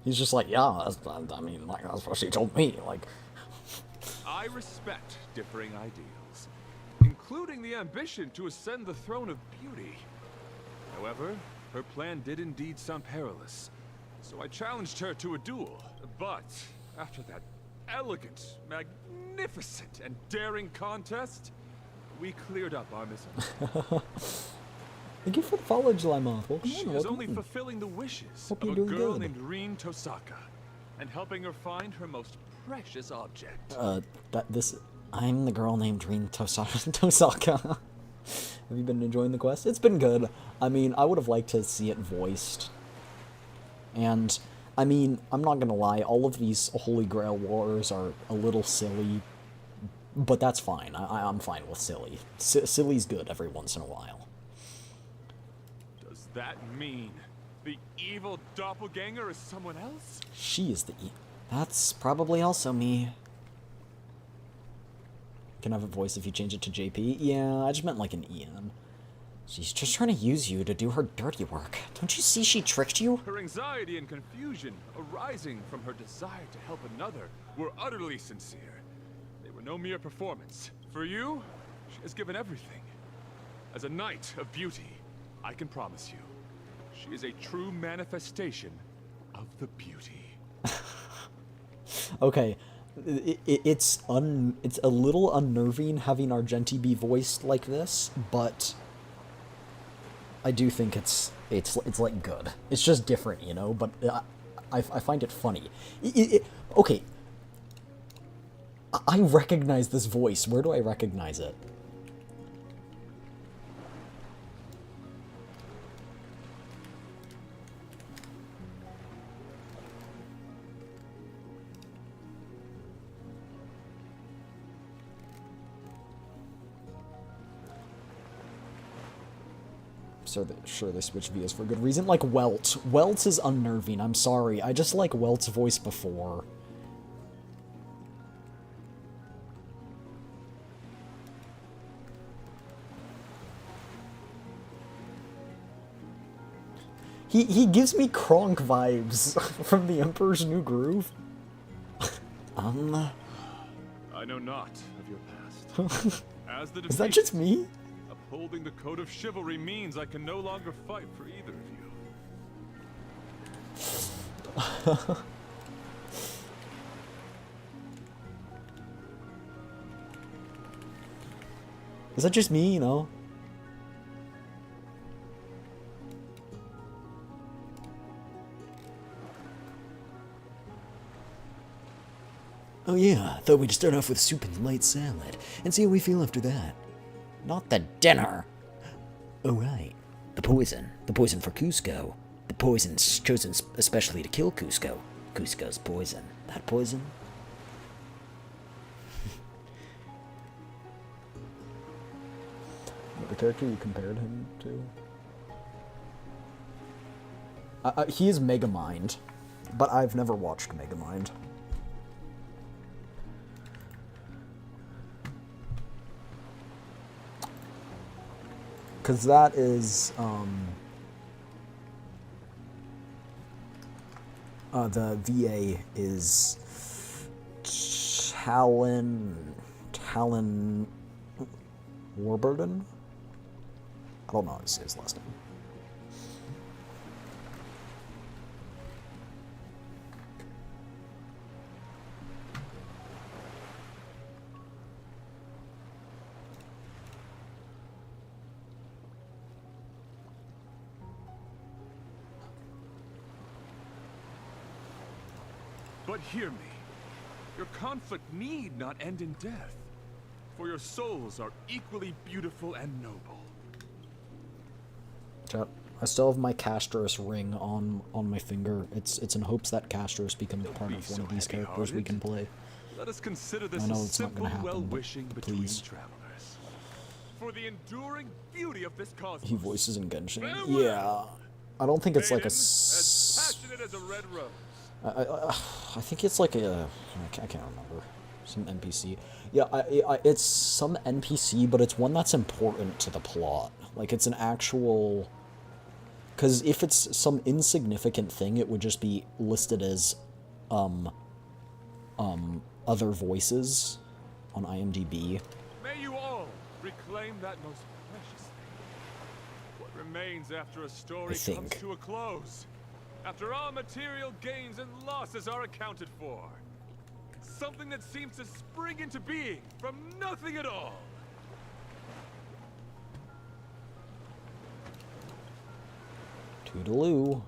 He's just like, yeah, I mean, like, that's what she told me, like... I respect differing ideals, including the ambition to ascend the throne of beauty. However, her plan did indeed sound perilous, so I challenged her to a duel. But after that elegant, magnificent, and daring contest, we cleared up our misunderstanding. Thank you for the follow, Julymoth. Welcome She in, is welcome only in. fulfilling the wishes Hope of you're a doing girl good. named Rin Tosaka, and helping her find her most precious object. I'm the girl named Rin Tosaka. Have you been enjoying the quest? It's been good. I mean, I would have liked to see it voiced. And, I mean, I'm not gonna lie, all of these Holy Grail wars are a little silly, but that's fine. I'm fine with silly. Silly's good every once in a while. Does that mean the evil doppelganger is someone else? She is the That's probably also me. You can have a voice if you change it to JP. Yeah, I just meant like an Ian. She's just trying to use you to do her dirty work. Don't you see she tricked you? Her anxiety and confusion arising from her desire to help another were utterly sincere. They were no mere performance. For you, she has given everything. As a knight of beauty, I can promise you, she is a true manifestation of the beauty. Okay, it's a little unnerving having Argenti be voiced like this, but I do think it's like good. It's just different, you know. But I find it funny. Okay, I recognize this voice. Where do I recognize it? Sure, they switched VS for good reason. Like Welt. Welt is unnerving. I'm sorry. I just like Welt's voice before. He gives me Kronk vibes from the Emperor's New Groove. I know not of your past. As the Is that just me? Upholding the code of chivalry means I can no longer fight for either of you. Is that just me, you know? Oh yeah, thought we'd start off with soup and light salad, and see how we feel after that. Not the dinner! Oh right, the poison. The poison for Cusco. The poison's chosen especially to kill Cusco. Cusco's poison. That poison? The character you compared him to? He is Megamind, but I've never watched Megamind. Because that is, the VA is Talon Warburton? I don't know how to say his last name. But hear me. Your conflict need not end in death, for your souls are equally beautiful and noble. Chat. I still have my Castros ring on my finger. It's in hopes that Castros becomes part of one of these characters we can play. Let us consider this I know a it's not simple gonna happen, but well-wishing between please. travelers. For the enduring beauty of this cosmos. He voices in Genshin. Farewell. Yeah. I don't think it's like a... As passionate as a red rose. I think it's like a... I can't remember. Some NPC. Yeah, it's some NPC, but it's one that's important to the plot. Like, it's an actual... Because if it's some insignificant thing, it would just be listed as, other voices on IMDb. May you all reclaim that most precious thing. what remains after a story think. comes to a close. After all material gains and losses are accounted for. Something that seems to spring into being from nothing at all. Toodaloo.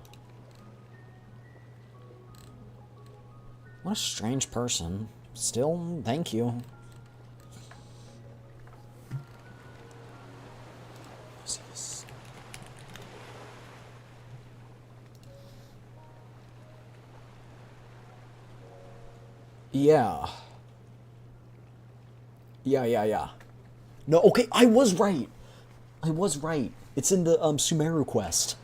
What a strange person. Still, thank you. What's this? Yeah. Yeah. No, okay, I was right. It's in the Sumeru quest.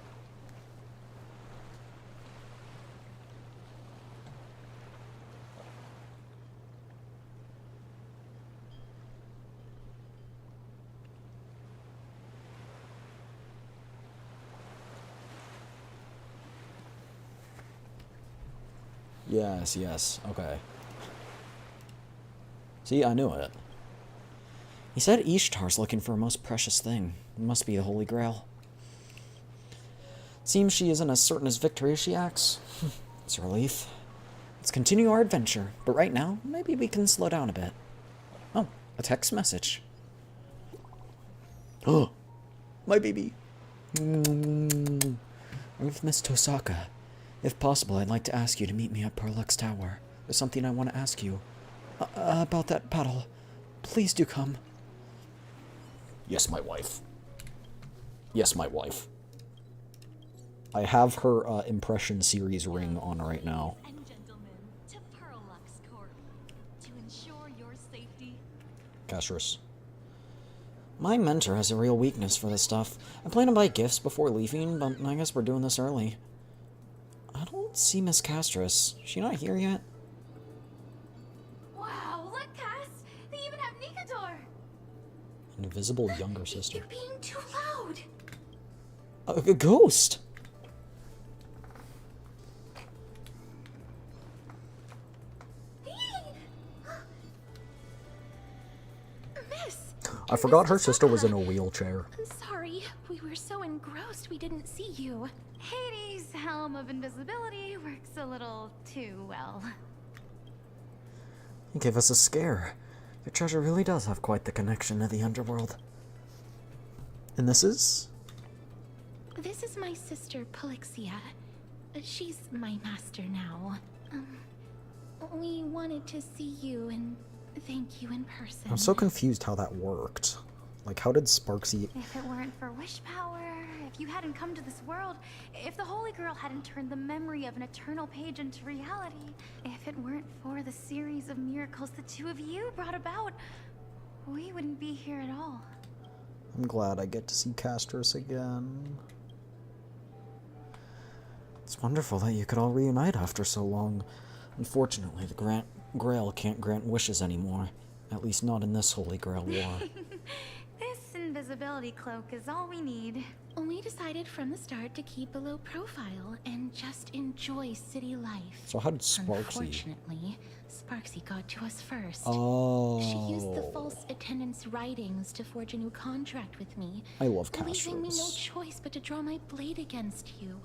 Yes, okay. See, I knew it. He said Ishtar's looking for a most precious thing. It must be the Holy Grail. Seems she isn't as certain as victory as she acts. It's a relief. Let's continue our adventure, but right now, maybe we can slow down a bit. Oh, a text message. Oh, my baby. I'm with Miss Tosaka. If possible, I'd like to ask you to meet me at Perlux Tower. There's something I want to ask you. About that battle. Please do come. Yes, my wife. Yes, my wife. I have her impression series ring on right now. And gentlemen, to Perlux Corp. To ensure your safety. Castros. My mentor has a real weakness for this stuff. I plan to buy gifts before leaving, but I guess we're doing this early. I don't see Miss Castros. Is she not here yet? Wow, look, Cass! They even have Nikador! An invisible younger sister. You're being too loud! A ghost! Miss! I forgot her sister was in a wheelchair. I'm sorry. We were so engrossed we didn't see you. Hades' helm of invisibility works a little too well. You gave us a scare. Your treasure really does have quite the connection to the underworld. And this is? This is my sister, Polixia. She's my master now. We wanted to see you and thank you in person. I'm so confused how that worked. Like, how did Sparksy... If it weren't for wish power, if you hadn't come to this world, if the Holy Grail hadn't turned the memory of an eternal page into reality, if it weren't for the series of miracles the two of you brought about, we wouldn't be here at all. I'm glad I get to see Castros again. It's wonderful that you could all reunite after so long. Unfortunately, the Grail can't grant wishes anymore. At least not in this Holy Grail war. This invisibility cloak is all we need. We decided from the start to keep a low profile and just enjoy city life. So how did Sparksy... Unfortunately, Sparksy got to us first. Oh. She used the false attendance writings to forge a new contract with me. I love leaving me no Castros. choice but to draw my blade against you.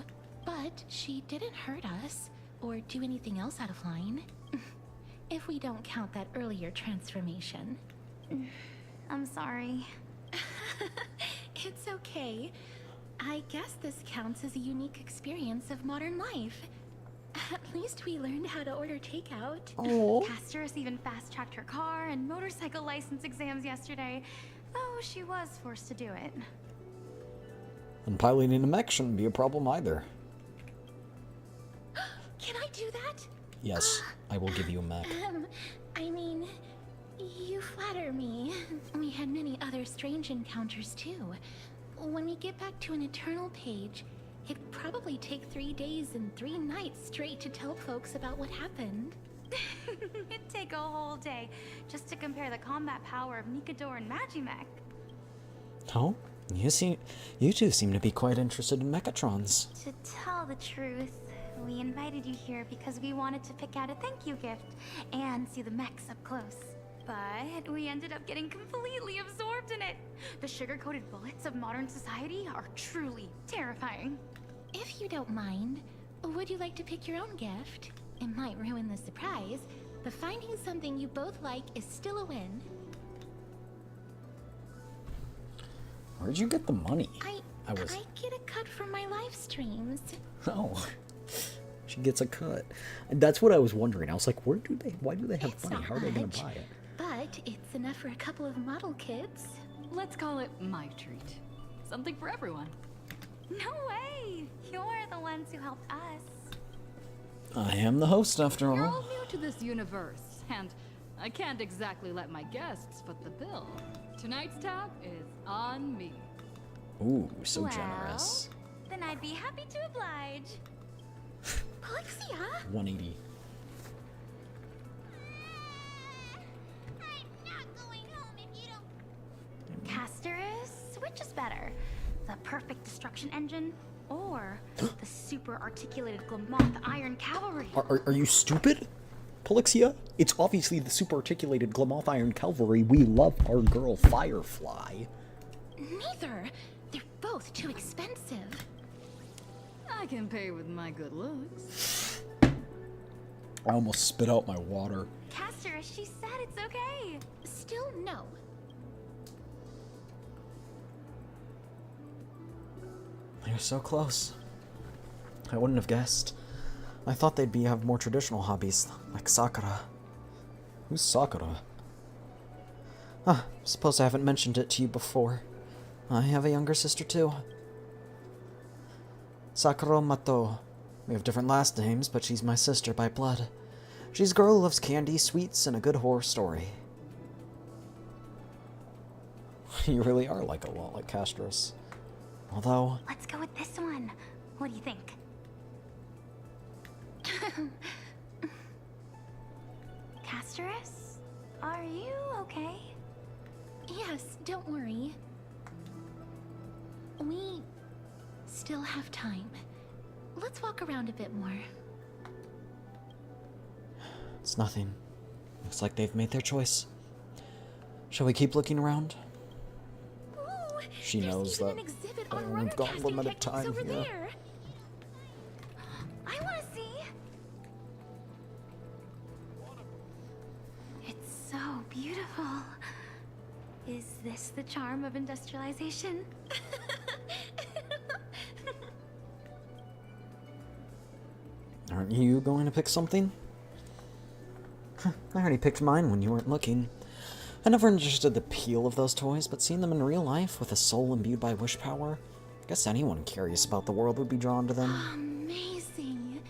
But she didn't hurt us, or do anything else out of line. If we don't count that earlier transformation. I'm sorry. It's okay. I guess this counts as a unique experience of modern life. At least we learned how to order takeout. Oh. Castros even fast-tracked her car and motorcycle license exams yesterday, though she was forced to do it. And piloting a mech shouldn't be a problem either. Can I do that? Yes, I will give you a mech. I mean, you flatter me. We had many other strange encounters too. When we get back to an eternal page, it'd probably take 3 days and 3 nights straight to tell folks about what happened. It'd take a whole day just to compare the combat power of Nikador and Magimech. Oh, you two seem to be quite interested in mechatrons. To tell the truth, we invited you here because we wanted to pick out a thank you gift and see the mechs up close. But we ended up getting completely absorbed in it. The sugar-coated bullets of modern society are truly terrifying. If you don't mind, would you like to pick your own gift? It might ruin the surprise, but finding something you both like is still a win. Where'd you get the money? I get a cut from my live streams. Oh, she gets a cut. And that's what I was wondering. I was like, why do they have It's money? not How are they going much, to buy it? But it's enough for a couple of model kits. Let's call it my treat. Something for everyone. No way! You're the ones who helped us. I am the host after You're all. all new to this universe, and I can't exactly let my guests foot the bill. Tonight's tab is on me. Ooh, so Well, generous. Then I'd be happy to oblige. Polixia? 180. Casterus? Which is better? The perfect destruction engine? Or the super articulated Glamoth Iron Cavalry? Are you stupid? Polixia? It's obviously the super articulated Glamoth Iron Cavalry. We love our girl Firefly. Neither. They're both too expensive. I can pay with my good looks. I almost spit out my water. Casterus, she said it's okay. Still no. You're so close. I wouldn't have guessed. I thought they'd have more traditional hobbies, like Sakura. Who's Sakura? Ah, suppose I haven't mentioned it to you before. I have a younger sister too. Sakura Mato. We have different last names, but she's my sister by blood. She's a girl who loves candy, sweets, and a good horror story. You really are like a lot like Casterus. Although... Let's go with this one. What do you think? Casterus? Are you okay? Yes, don't worry. We still have time. Let's walk around a bit more. It's nothing. Looks like they've made their choice. Shall we keep looking around? Ooh, She knows that we've got limited time over here. there. I want to see. It's so beautiful. Is this the charm of industrialization? Aren't you going to pick something? I already picked mine when you weren't looking. I never understood the appeal of those toys, but seeing them in real life with a soul imbued by wish power, I guess anyone curious about the world would be drawn to them. Amazing.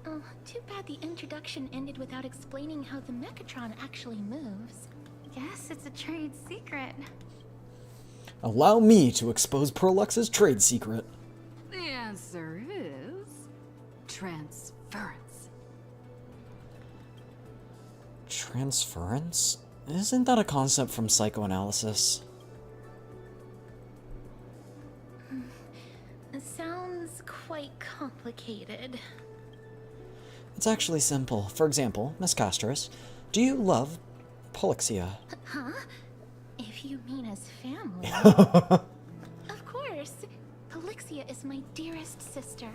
Oh, too bad the introduction ended without explaining how the Mechatron actually moves. Guess it's a trade secret. Allow me to expose Perlux's trade secret. The answer is transference. Transference? Isn't that a concept from psychoanalysis? It sounds quite complicated. It's actually simple. For example, Miss Casterus, do you love Polixia? Huh? If you mean as family. Of course. Polixia is my dearest sister.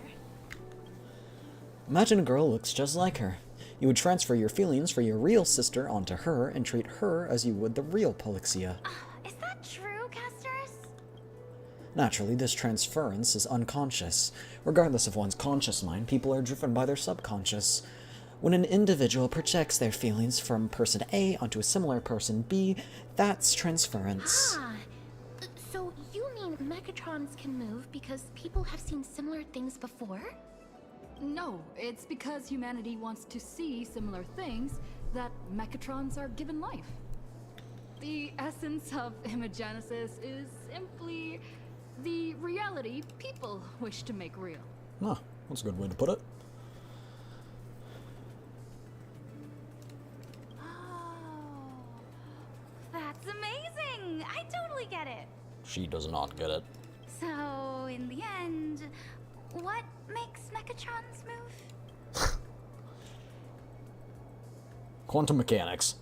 Imagine a girl who looks just like her. You would transfer your feelings for your real sister onto her and treat her as you would the real Polixia. Is that true, Casterus? Naturally, this transference is unconscious. Regardless of one's conscious mind, people are driven by their subconscious. When an individual projects their feelings from person A onto a similar person B, that's transference. Ah, so you mean Mechatrons can move because people have seen similar things before? No, it's because humanity wants to see similar things that Mechatrons are given life. The essence of imagenesis is simply the reality people wish to make real. Ah, that's a good way to put it. That's amazing! I totally get it. She does not get it. So, in the end, what makes Mechatrons move? Quantum mechanics.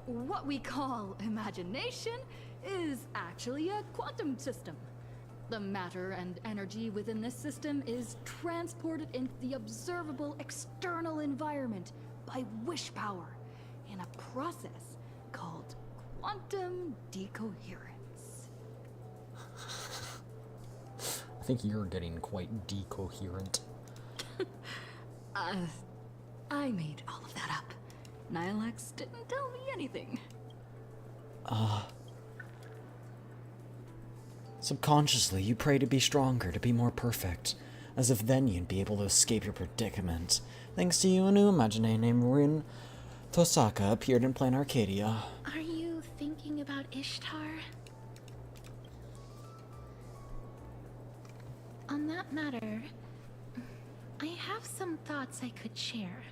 what we call imagination is actually a quantum system. The matter and energy within this system is transported into the observable external environment by wish power in a process called quantum decoherence. I think you're getting quite decoherent. I made all of that up. Nilex didn't tell me anything. Subconsciously, you pray to be stronger, to be more perfect, as if then you'd be able to escape your predicament. Thanks to you, a new imaginary named Rin Tosaka appeared in Plain Arcadia. Are you thinking about Ishtar? On that matter, I have some thoughts I could share.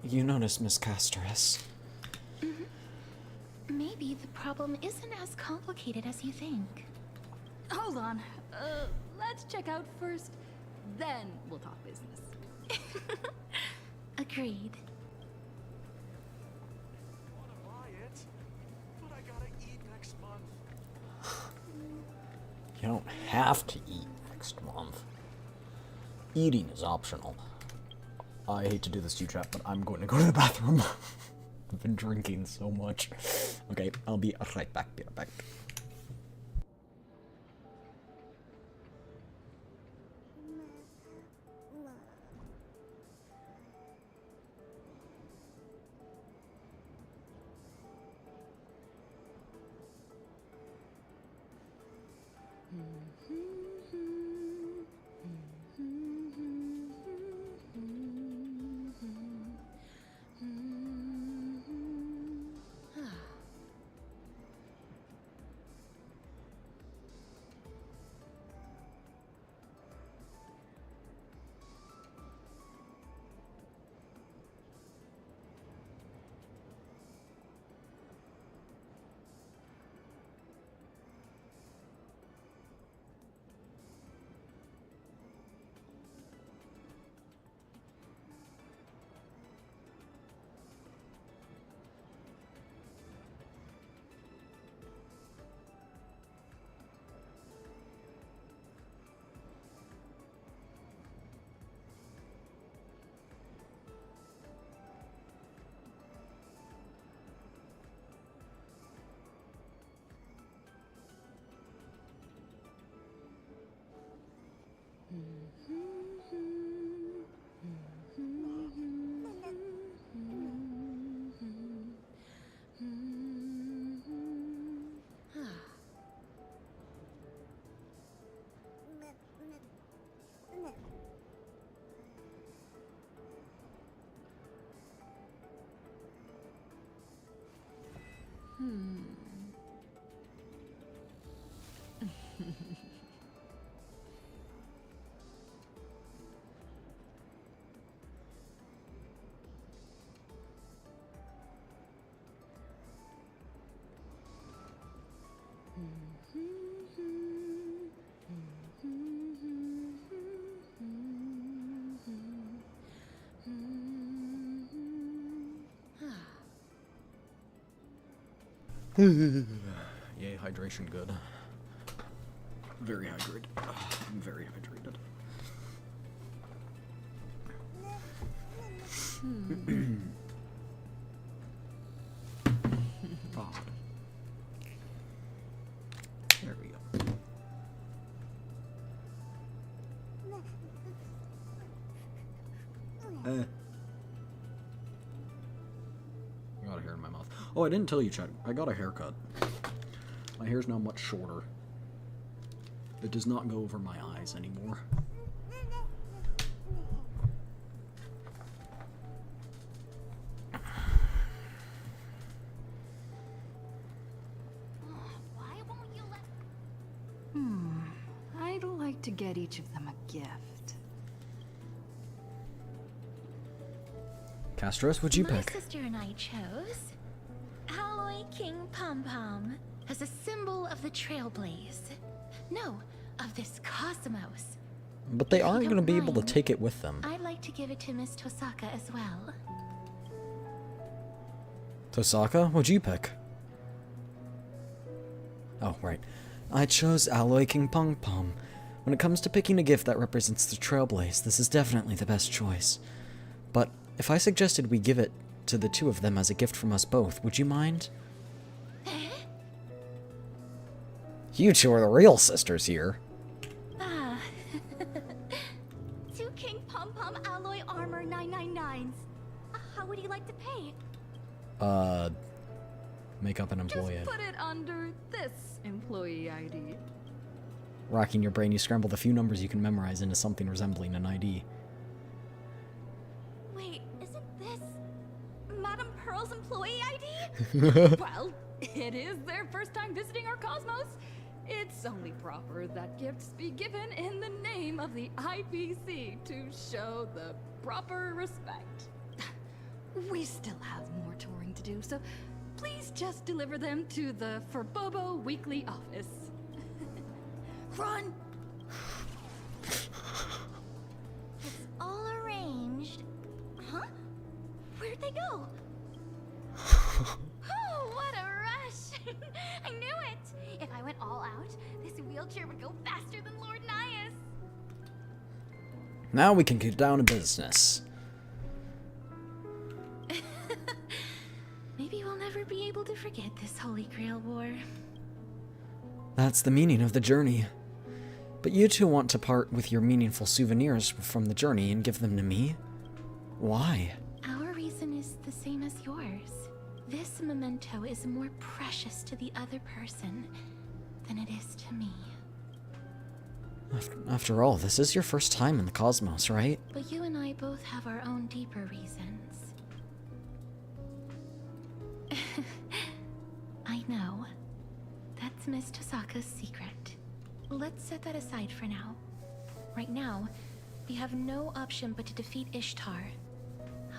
You notice, Miss Casteress. Maybe the problem isn't as complicated as you think. Hold on. Let's check out first, then we'll talk business. Agreed. Wanna buy it? But I gotta eat next month. You don't have to eat next month. Eating is optional. I hate to do this to you, chat, but I'm going to go to the bathroom. I've been drinking so much. Okay, I'll be right back. Be right back. Yay, hydration good. Very hydrated. I'm very hydrated. Oh. There we go. I got a hair in my mouth. Oh, I didn't tell you, Chad. I got a haircut. My hair's now much shorter. It does not go over my eyes anymore. Why won't you let... I'd like to get each of them a gift. Castros, what'd you My pick? sister and I chose Alloy King Pom Pom as a symbol of the Trailblaze. No, of this cosmos. But they If you aren't going to don't be able to mind, take it with them. I'd like to give it to Miss Tosaka as well. Tosaka, what'd you pick? Oh, right. I chose Alloy King Pong Pom. When it comes to picking a gift that represents the Trailblaze, this is definitely the best choice. But if I suggested we give it to the two of them as a gift from us both, would you mind? You two are the real sisters here. Ah. 2 King Pom Pom Alloy Armor 999s. How would you like to pay? Make up an employee. Just put it under this employee ID. Racking your brain, you scramble the few numbers you can memorize into something resembling an ID. Wait, isn't this Madame Pearl's employee ID? Well, it is their first time visiting our cosmos. It's only proper that gifts be given in the name of the IPC to show the proper respect. We still have more touring to do, so please just deliver them to the Furbobo Weekly office. Run! It's all arranged. Huh? Where'd they go? Oh, what a rush! I knew it! If I went all out, this wheelchair would go faster than Lord Nias. Now we can get down to business. Maybe we'll never be able to forget this Holy Grail War. That's the meaning of the journey. But you two want to part with your meaningful souvenirs from the journey and give them to me? Why? Our reason is the same as yours. This memento is more precious to the other person than it is to me. After all, this is your first time in the cosmos, right? But you and I both have our own deeper reasons. I know. That's Miss Tosaka's secret. Let's set that aside for now. Right now, we have no option but to defeat Ishtar.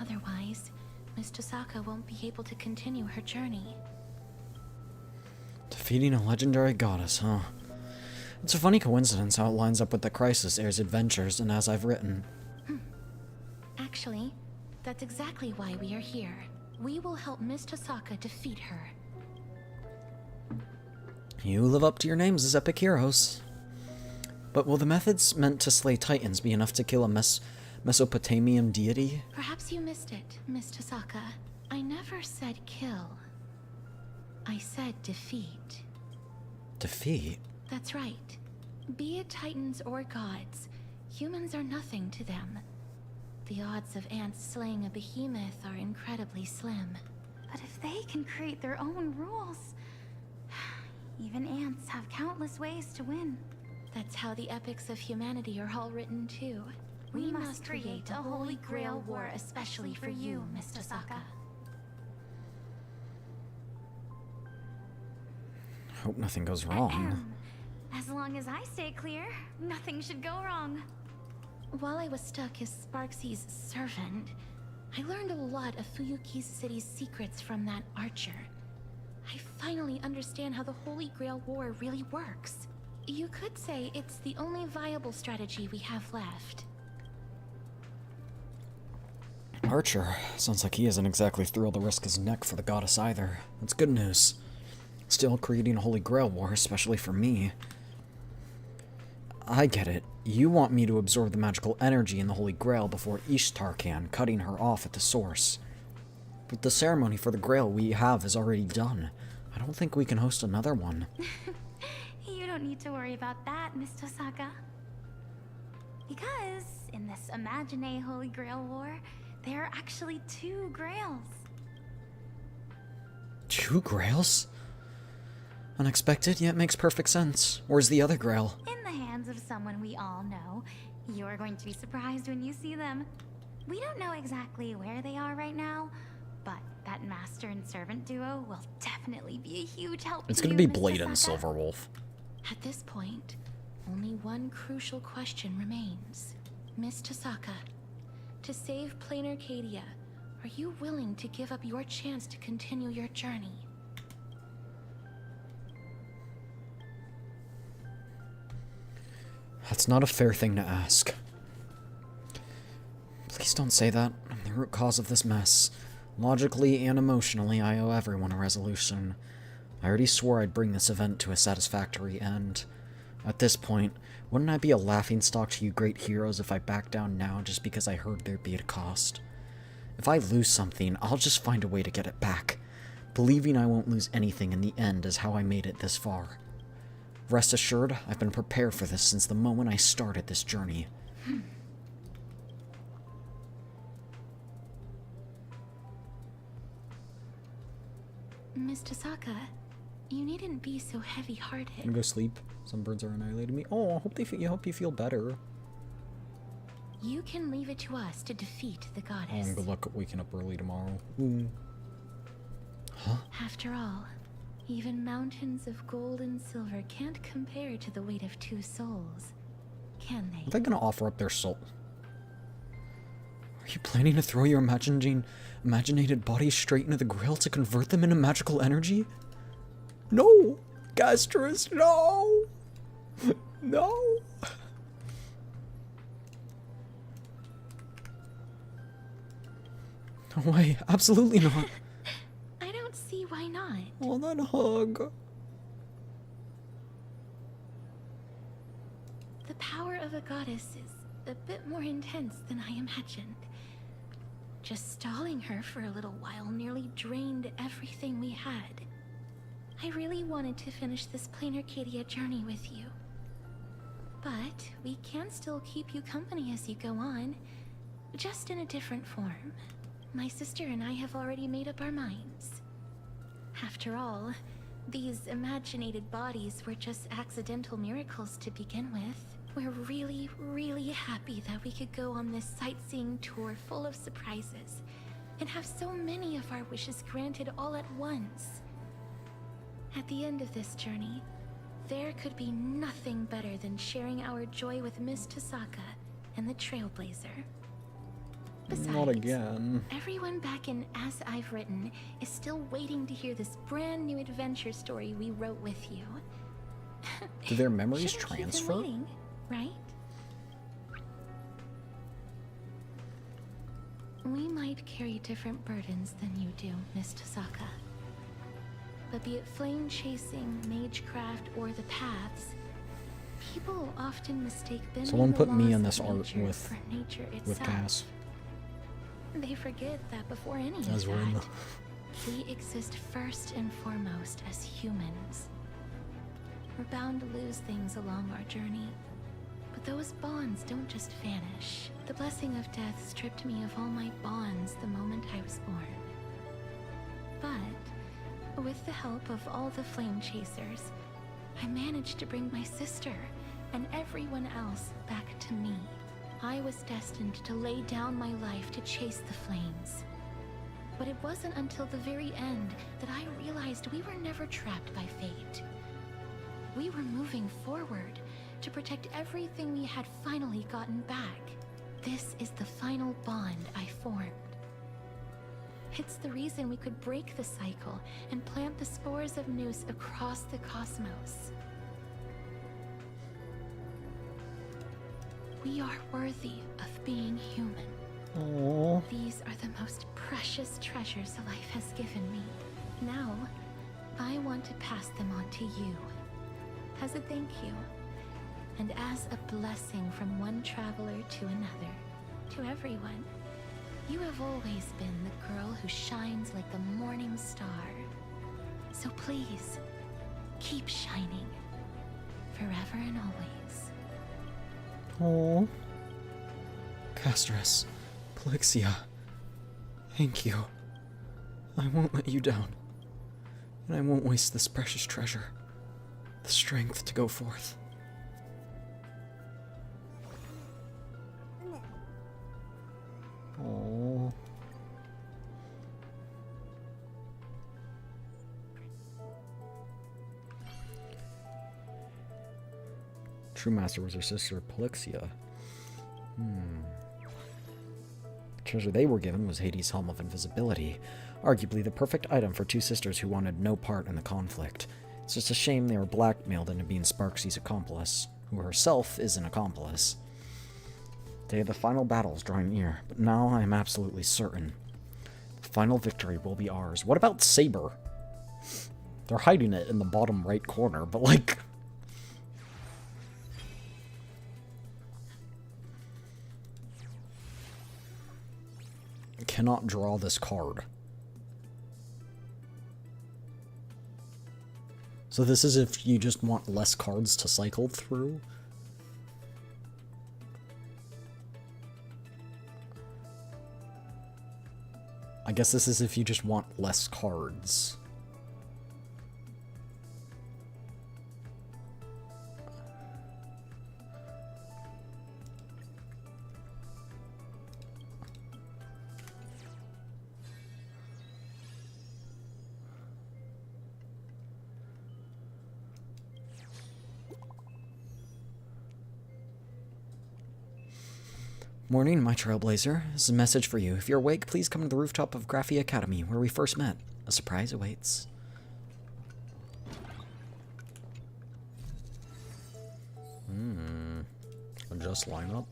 Otherwise, Miss Tosaka won't be able to continue her journey. Defeating a legendary goddess, huh? It's a funny coincidence how it lines up with the Crisis Heir's adventures and as I've written. Actually, that's exactly why we are here. We will help Miss Tosaka defeat her. You live up to your names as epic heroes. But will the methods meant to slay titans be enough to kill a Mesopotamian deity? Perhaps you missed it, Miss Tosaka. I never said kill. I said defeat. Defeat? That's right. Be it titans or gods, humans are nothing to them. The odds of ants slaying a behemoth are incredibly slim. But if they can create their own rules, even ants have countless ways to win. That's how the epics of humanity are all written too. We must create a Holy Grail War especially for you, Miss Tosaka. Hope nothing goes wrong. As long as I stay clear, nothing should go wrong. While I was stuck as Sparksy's servant, I learned a lot of Fuyuki's city's secrets from that archer. I finally understand how the Holy Grail War really works. You could say it's the only viable strategy we have left. Archer. Sounds like he isn't exactly thrilled to risk his neck for the goddess either. That's good news. Still creating a Holy Grail War, especially for me. I get it. You want me to absorb the magical energy in the Holy Grail before Ishtar can, cutting her off at the source. But the ceremony for the Grail we have is already done. I don't think we can host another one. You don't need to worry about that, Miss Tosaka. Because in this Imagine Holy Grail War, there are actually 2 Grails. 2 Grails? Unexpected, yet makes perfect sense. Where's the other Grail? In the hands of someone we all know. You're going to be surprised when you see them. We don't know exactly where they are right now, but that master and servant duo will definitely be a huge help It's to gonna be Miss Blade and Tosaka. Silverwolf. At this point, only one crucial question remains. Miss Tosaka, to save Plain Arcadia, are you willing to give up your chance to continue your journey? That's not a fair thing to ask. Please don't say that. I'm the root cause of this mess. Logically and emotionally, I owe everyone a resolution. I already swore I'd bring this event to a satisfactory end. At this point, wouldn't I be a laughingstock to you great heroes if I back down now just because I heard there'd be a cost? If I lose something, I'll just find a way to get it back. Believing I won't lose anything in the end is how I made it this far. Rest assured, I've been prepared for this since the moment I started this journey. Miss Tosaka, you needn't be so heavy-hearted. I'm gonna go sleep. Some birds are annihilating me. Oh, I hope you feel better. You can leave it to us to defeat the goddess. Good luck waking up early tomorrow. Ooh. Huh? After all, even mountains of gold and silver can't compare to the weight of 2 souls, can they? Are they gonna offer up their soul? Are you planning to throw your imaginated bodies straight into the grill to convert them into magical energy? No! Gastrus, no! No! No way, absolutely not. I don't see why not. Well, then hug. The power of a goddess is a bit more intense than I imagined. Just stalling her for a little while nearly drained everything we had. I really wanted to finish this Plain Arcadia journey with you. But we can still keep you company as you go on, just in a different form. My sister and I have already made up our minds. After all, these imaginated bodies were just accidental miracles to begin with. We're really, really happy that we could go on this sightseeing tour full of surprises and have so many of our wishes granted all at once. At the end of this journey, there could be nothing better than sharing our joy with Miss Tosaka and the Trailblazer. Besides, not again. Everyone back in As I've Written is still waiting to hear this brand new adventure story we wrote with you. Do their memories Shouldn't keep them transfer? waiting, right? We might carry different burdens than you do, Miss Tosaka. But be it flame chasing, magecraft, or the paths, people often mistake bending Someone the put me laws in of this art nature with for nature with itself. Cass. They forget that before any As of we're in that, the we exist first and foremost as humans. We're bound to lose things along our journey, but those bonds don't just vanish. The blessing of death stripped me of all my bonds the moment I was born. But with the help of all the flame chasers, I managed to bring my sister and everyone else back to me. I was destined to lay down my life to chase the flames. But it wasn't until the very end that I realized we were never trapped by fate. We were moving forward to protect everything we had finally gotten back. This is the final bond I formed. It's the reason we could break the cycle and plant the spores of Noose across the cosmos. We are worthy of being human. Aww. These are the most precious treasures life has given me. Now, I want to pass them on to you. As a thank you, and as a blessing from one traveler to another. To everyone, you have always been the girl who shines like the morning star. So please, keep shining. Forever and always. Aww. Castras, Polixia, thank you. I won't let you down. And I won't waste this precious treasure. The strength to go forth. Aww. True Master was her sister, Polixia. The treasure they were given was Hades' Helm of Invisibility, arguably the perfect item for two sisters who wanted no part in the conflict. It's just a shame they were blackmailed into being Sparksy's accomplice, who herself is an accomplice. The day of the final battle is drawing near, but now I am absolutely certain. The Final victory will be ours. What about Saber? They're hiding it in the bottom right corner, but like... I cannot draw this card. So this is if you just want less cards to cycle through? I guess this is if you just want less cards. Morning, my trailblazer. This is a message for you. If you're awake, please come to the rooftop of Graphi Academy, where we first met. A surprise awaits. Adjust lineup.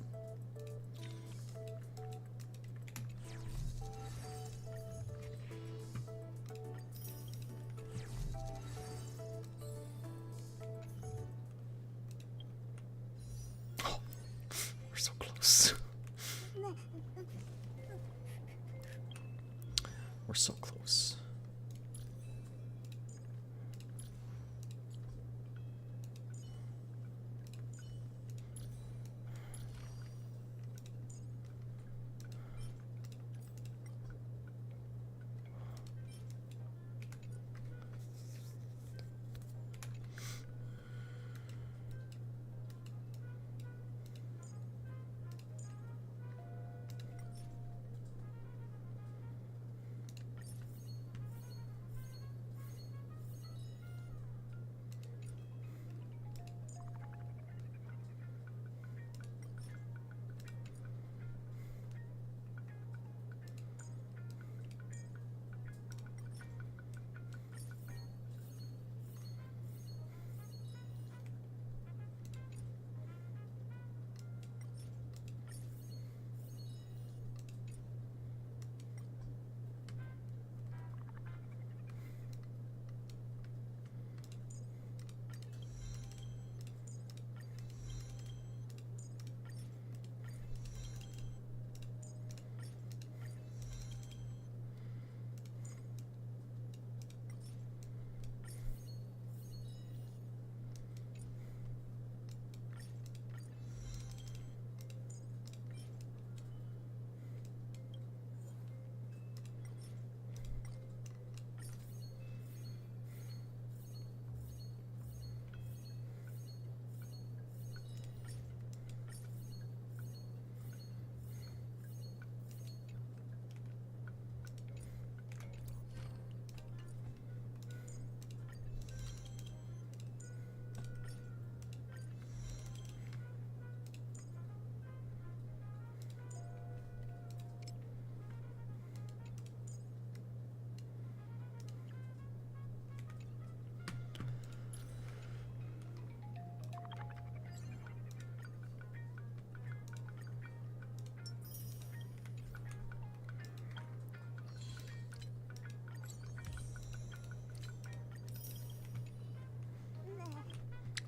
Oh, we're so close. We're so close.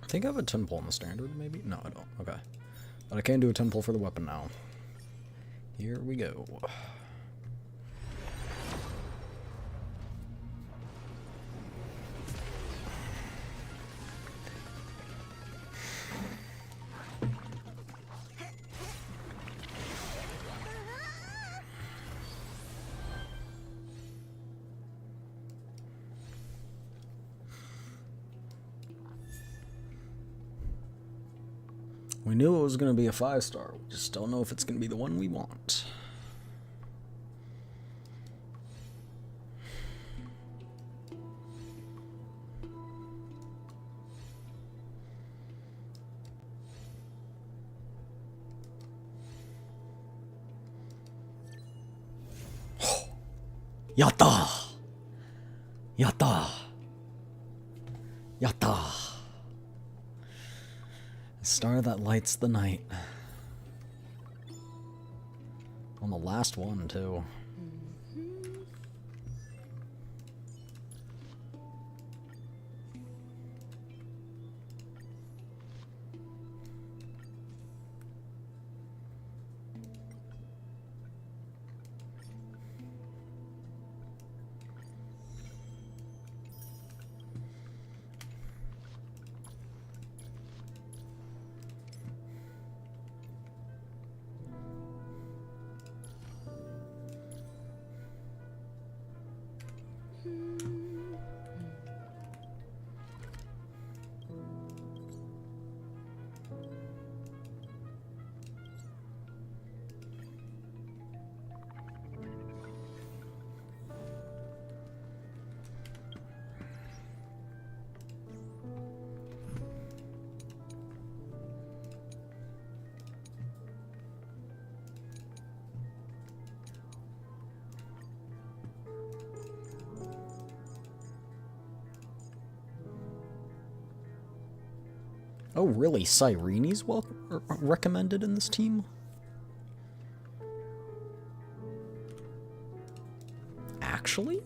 I think I have a 10 pull in the standard, maybe? No, I don't. Okay. But I can do a 10 pull for the weapon now. Here we go. We knew it was going to be a 5-star. We just don't know if it's going to be the one we want. Yatta! Yatta! Yatta! Star that lights the night. On the last one, too. Oh, really? Cyrene's recommended in this team? Actually?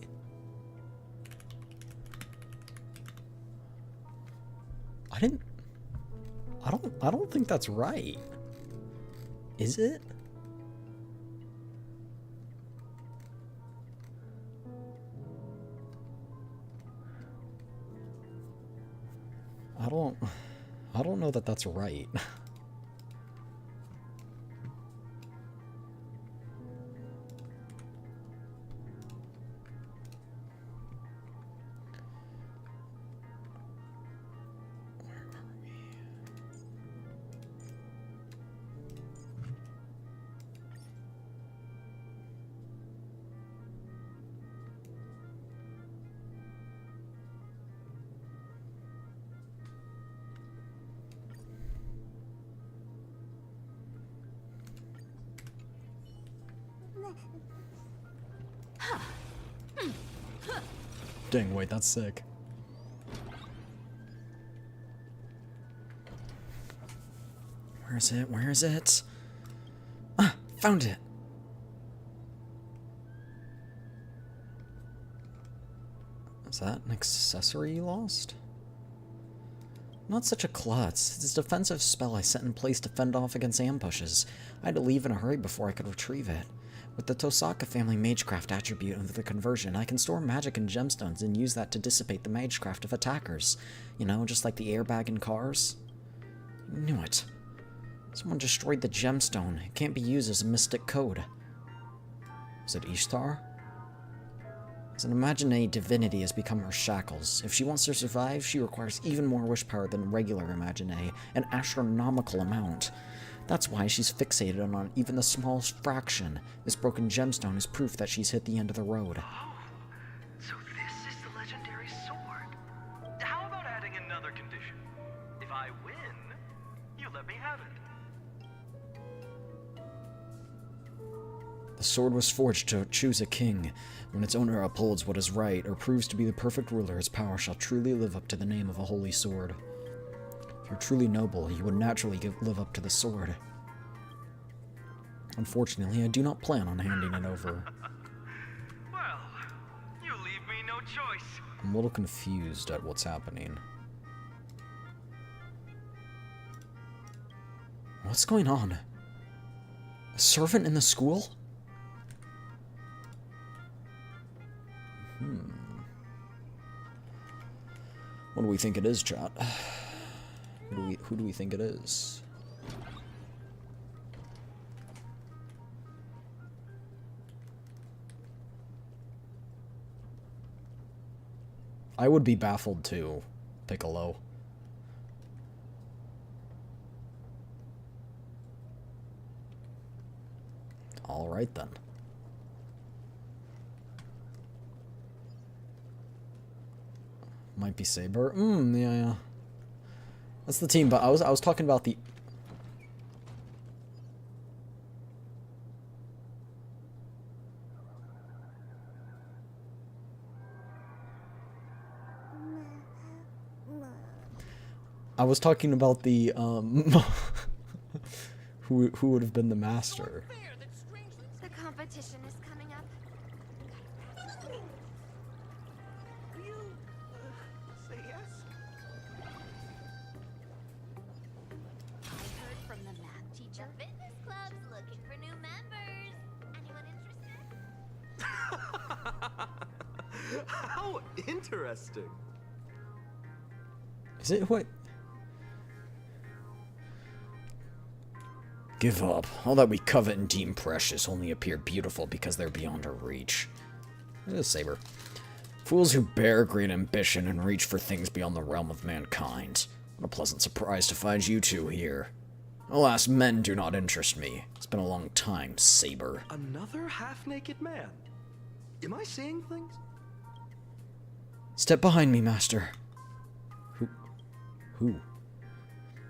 I don't think that's right. Is it? I don't know that that's right. Dang, wait, that's sick. Where is it? Where is it? Ah, found it. Is that an accessory you lost? Not such a klutz. It's a defensive spell I set in place to fend off against ambushes. I had to leave in a hurry before I could retrieve it. With the Tosaka family magecraft attribute of the conversion, I can store magic in gemstones and use that to dissipate the magecraft of attackers. You know, just like the airbag in cars. I knew it. Someone destroyed the gemstone. It can't be used as a mystic code. Is it Ishtar? As an imaginary divinity has become her shackles. If she wants to survive, she requires even more wish power than regular imaginary, an astronomical amount. That's why she's fixated on even the smallest fraction. This broken gemstone is proof that she's hit the end of the road. Oh, so this is the legendary sword. How about adding another condition? If I win, you let me have it. The sword was forged to choose a king. When its owner upholds what is right, or proves to be the perfect ruler, his power shall truly live up to the name of a holy sword. If you're truly noble, you would naturally live up to the sword. Unfortunately, I do not plan on handing it over. Well, you leave me no choice. I'm a little confused at what's happening. What's going on? A servant in the school? What do we think it is, chat? Who do we think it is? I would be baffled too, Piccolo. All right then. Might be Saber. Yeah. That's the team, but I was talking about the... I was talking about the, who would have been the master. The competition is coming up. Will you, say yes? I heard from the math teacher. The fitness club's looking for new members. Anyone interested? How interesting. Is it what? Give up. All that we covet and deem precious only appear beautiful because they're beyond our reach. It is Saber. Fools who bear great ambition and reach for things beyond the realm of mankind. What a pleasant surprise to find you two here. Alas, men do not interest me. It's been a long time, Saber. Another half-naked man. Am I seeing things? Step behind me, master. Who?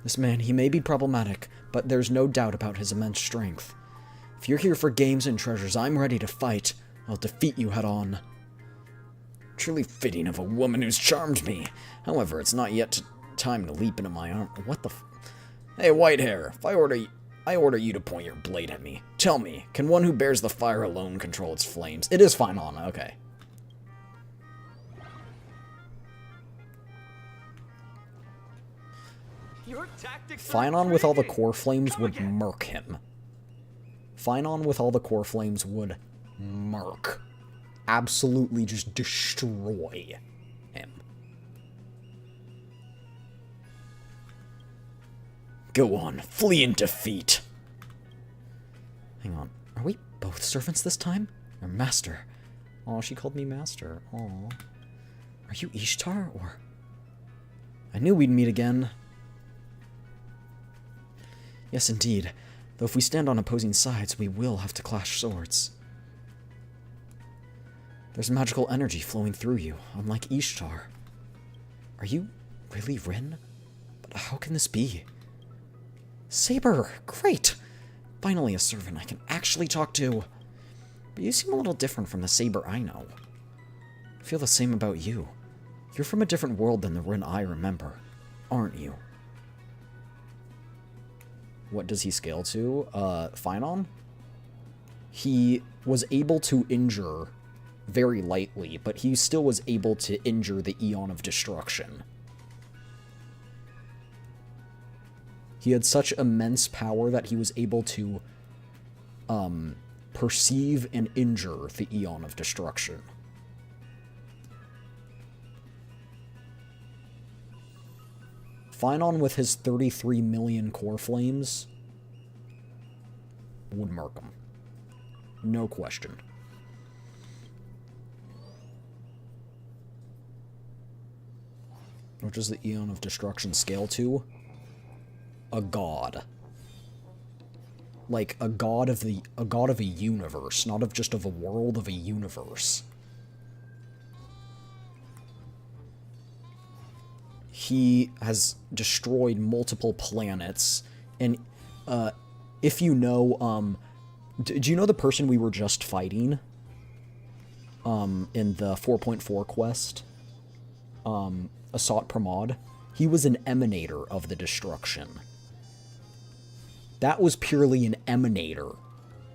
This man, he may be problematic, but there's no doubt about his immense strength. If you're here for games and treasures, I'm ready to fight. I'll defeat you head on. Truly fitting of a woman who's charmed me. However, it's not yet Time to leap into my arm. What the f... Hey, Whitehair, if I order you to point your blade at me. Tell me, can one who bears the fire alone control its flames? It is Finon, okay. Finon with all the core flames would murk him. Finon with all the core flames would murk. Absolutely just destroy him. Go on, flee in defeat. Hang on, are we both servants this time? Or master? Oh, she called me master. Oh, are you Ishtar or? I knew we'd meet again. Yes, indeed. Though if we stand on opposing sides, we will have to clash swords. There's magical energy flowing through you, unlike Ishtar. Are you really Rin? But how can this be? Saber! Great! Finally a servant I can actually talk to. But you seem a little different from the Saber I know. I feel the same about you. You're from a different world than the Rin I remember, aren't you? What does he scale to? Finon? He was able to injure very lightly, but he still was able to injure the Eon of Destruction. He had such immense power that he was able to perceive and injure the Eon of Destruction. Finon with his 33 million core flames would murk him. No question. What does the Eon of Destruction scale to? A god. Like a god of a universe, not of just of a world, of a universe. He has destroyed multiple planets, and if you know, do you know the person we were just fighting in the 4.4 quest? Asat Pramod? He was an emanator of the destruction. That was purely an emanator.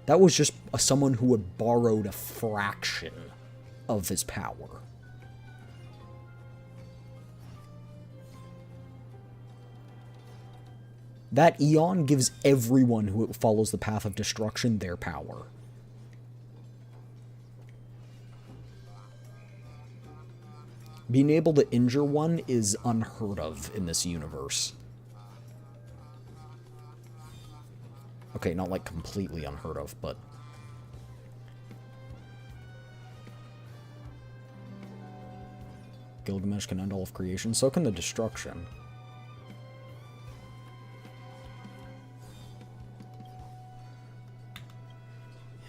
That was just someone who had borrowed a fraction of his power. That Eon gives everyone who follows the path of destruction their power. Being able to injure one is unheard of in this universe. Okay, not like completely unheard of, but... Gilgamesh can end all of creation, so can the destruction.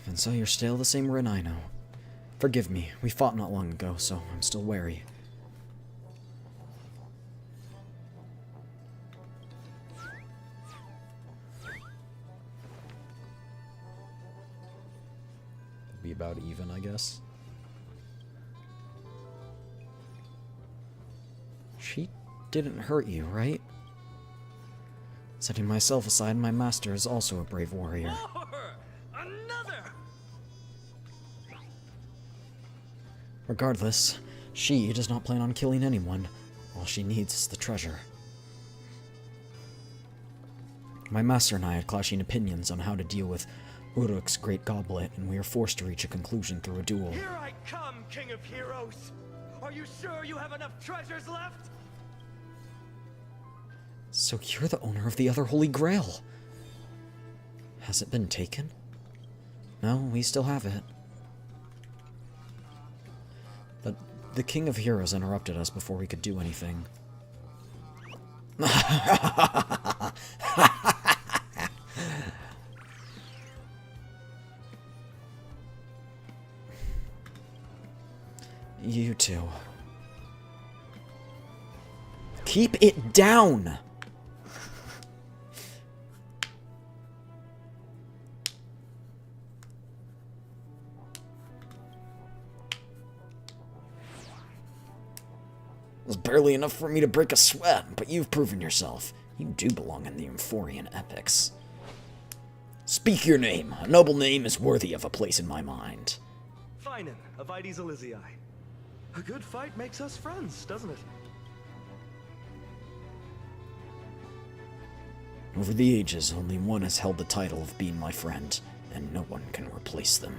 And so you're still the same Rin I know. Forgive me, we fought not long ago, so I'm still wary. Be about even, I guess. She didn't hurt you, right? Setting myself aside, my master is also a brave warrior. Regardless, she does not plan on killing anyone. All she needs is the treasure. My master and I had clashing opinions on how to deal with Uruk's great goblet, and we are forced to reach a conclusion through a duel. Here I come, King of Heroes! Are you sure you have enough treasures left? So you're the owner of the other Holy Grail. Has it been taken? No, we still have it. But the King of Heroes interrupted us before we could do anything. You two. Keep it down! was barely enough for me to break a sweat, but you've proven yourself. You do belong in the Euphorian epics. Speak your name. A noble name is worthy of a place in my mind. Finan of Ides Elysiae. A good fight makes us friends, doesn't it? Over the ages, only one has held the title of being my friend, and no one can replace them.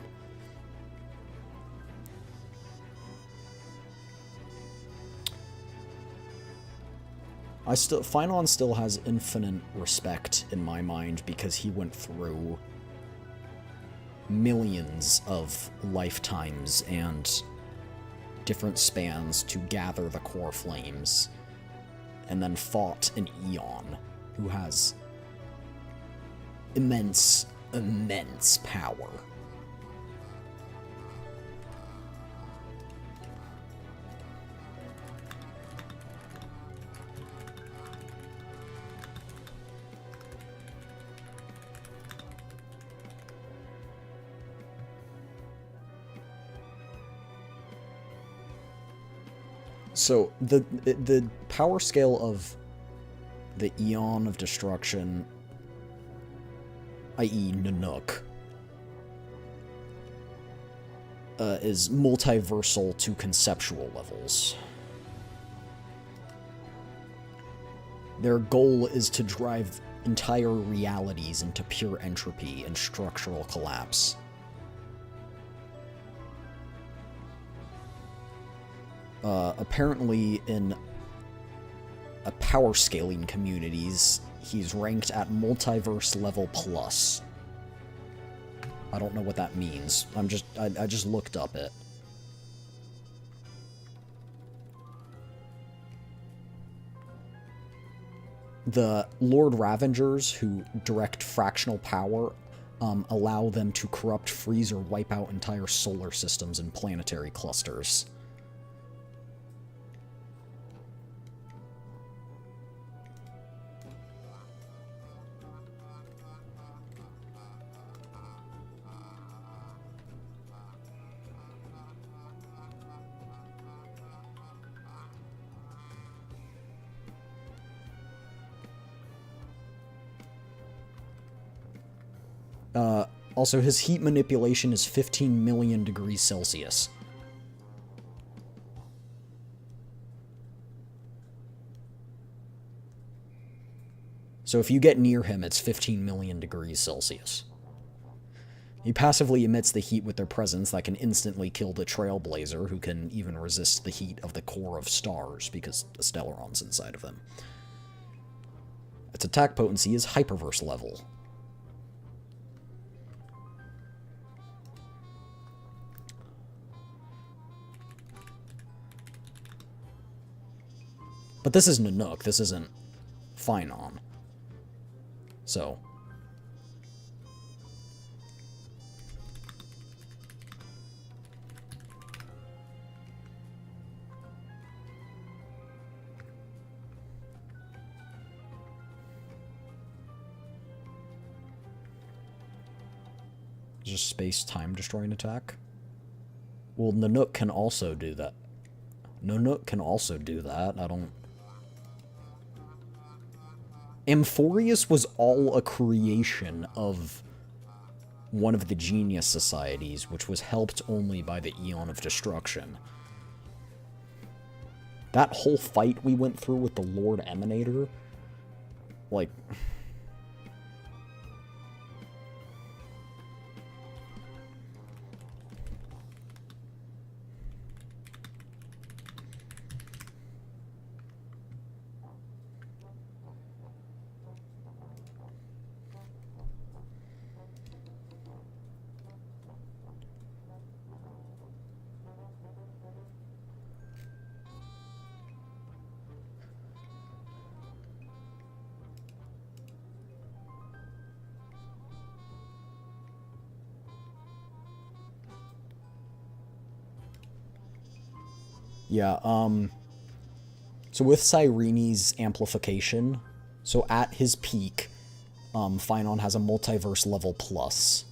Finon still has infinite respect in my mind because he went through millions of lifetimes and different spans to gather the core flames, and then fought an Eon who has immense power. So the power scale of the Eon of Destruction, i.e. Nanook, is multiversal to conceptual levels. Their goal is to drive entire realities into pure entropy and structural collapse. Apparently in power scaling communities, he's ranked at multiverse level plus. I don't know what that means. I just looked up it. The Lord Ravengers, who direct fractional power, allow them to corrupt, freeze, or wipe out entire solar systems and planetary clusters. Also, his heat manipulation is 15 million degrees Celsius. So if you get near him, it's 15 million degrees Celsius. He passively emits the heat with their presence that can instantly kill the Trailblazer, who can even resist the heat of the core of stars, because the Stellaron's inside of them. Its attack potency is hyperverse level. But this is Nanook, this isn't Finon. So. Just space-time destroying attack? Well, Nanook can also do that. Nanook can also do that, I don't... Amphorius was all a creation of one of the Genius Societies, which was helped only by the Eon of Destruction. That whole fight we went through with the Lord Emanator, like... Yeah, so with Cyrene's amplification, so at his peak, Finon has a multiverse level plus.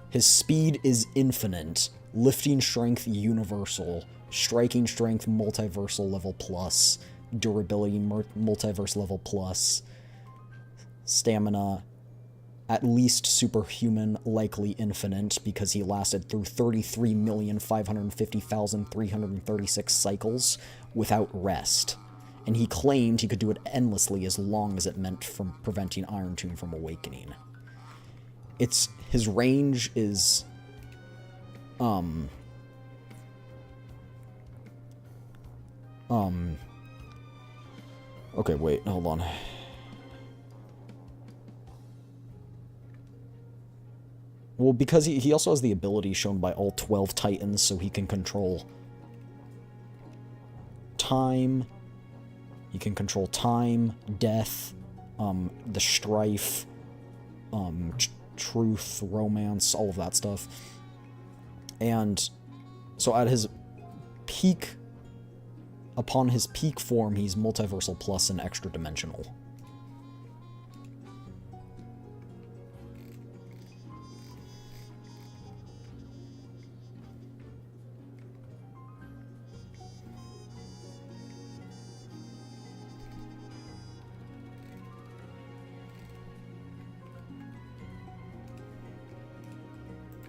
His speed is infinite, lifting strength universal, striking strength multiversal level plus, durability multiverse level plus, stamina at least superhuman, likely infinite, because he lasted through 33,550,336 cycles without rest. And he claimed he could do it endlessly as long as it meant from preventing Iron Tomb from awakening. His range is okay, wait, hold on. Well, because he also has the ability shown by all 12 Titans, so he can control time. He can control time, death, the strife, truth, romance, all of that stuff. And so at his peak, upon his peak form, he's multiversal plus and extra dimensional.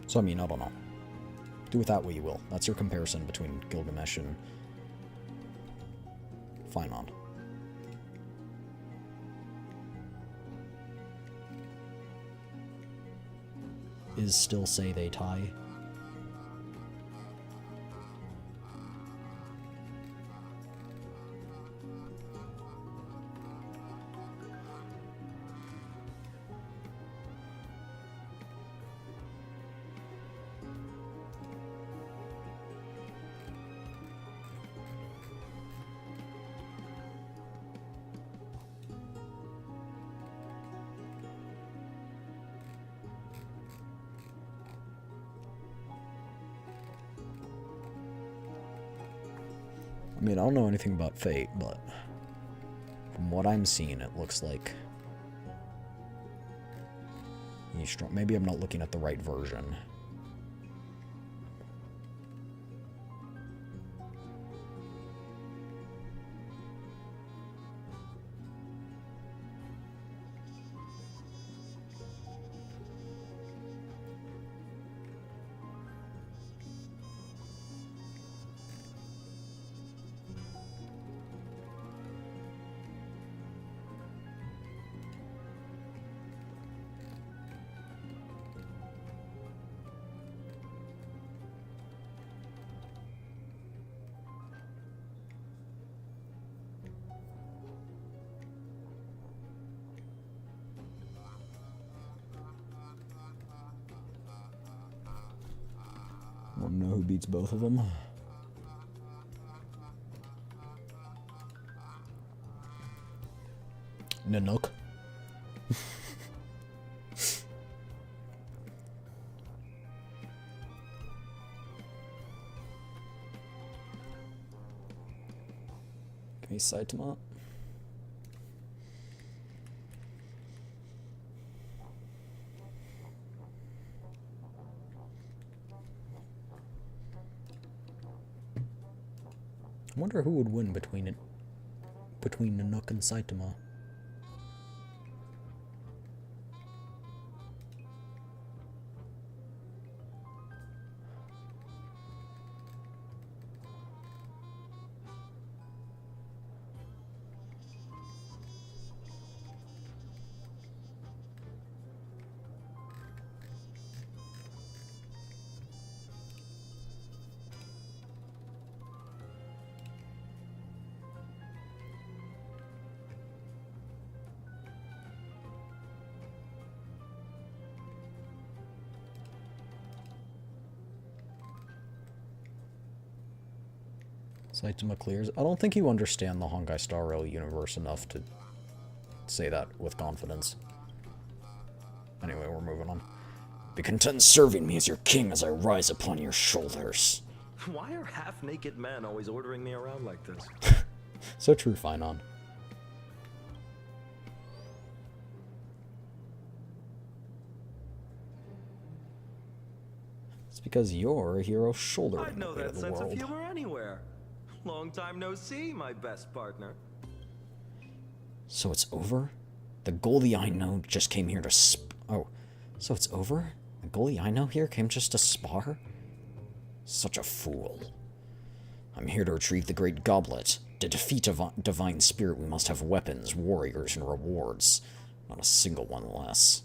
So, I mean, I don't know. Do with that what you will. That's your comparison between Gilgamesh and Finon. Is still say they tie. I mean, I don't know anything about Fate, but from what I'm seeing, it looks like he's strong. Maybe I'm not looking at the right version. Want to know who beats both of them? Nanook. Okay, Saitama. I wonder who would win between Nanook and Saitama. Saitama clears. I don't think you understand the Honkai Star Rail universe enough to say that with confidence. Anyway, we're moving on. Be content serving me as your king as I rise upon your shoulders. Why are half-naked men always ordering me around like this? So true, Finon. It's because you're a hero I'd shouldering the know weight that of the sense of world. humor anywhere. Long time no see, my best partner. So it's over? The goalie I know just came here to oh, so it's over? The goalie I know here came just to spar? Such a fool. I'm here to retrieve the Great Goblet. To defeat a divine spirit, we must have weapons, warriors, and rewards. Not a single one less.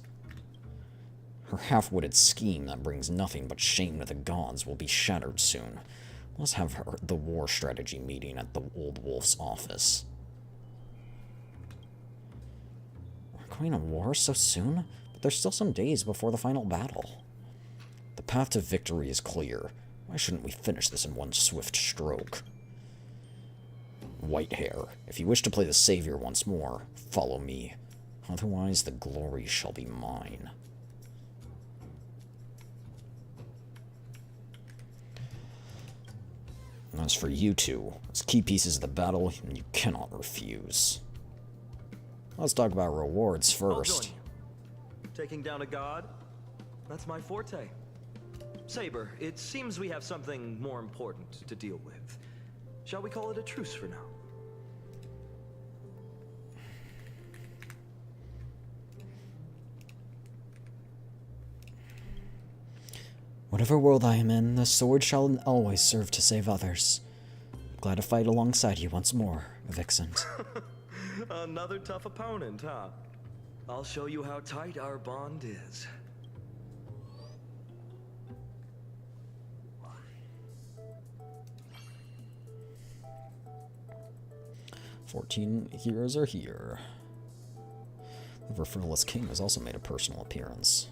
Her half-witted scheme that brings nothing but shame to the gods will be shattered soon. Let's have the war strategy meeting at the Old Wolf's office. We're going to war so soon? But there's still some days before the final battle. The path to victory is clear. Why shouldn't we finish this in one swift stroke? Whitehair, if you wish to play the savior once more, follow me. Otherwise, the glory shall be mine. As for you two, as key pieces of the battle, you cannot refuse. Let's talk about rewards first. Taking down a god? That's my forte. Saber, it seems we have something more important to deal with. Shall we call it a truce for now? Whatever world I am in, the sword shall always serve to save others. Glad to fight alongside you once more, Vixen. Another tough opponent, huh? I'll show you how tight our bond is. "14 heroes are here." The Verfurless King has also made a personal appearance.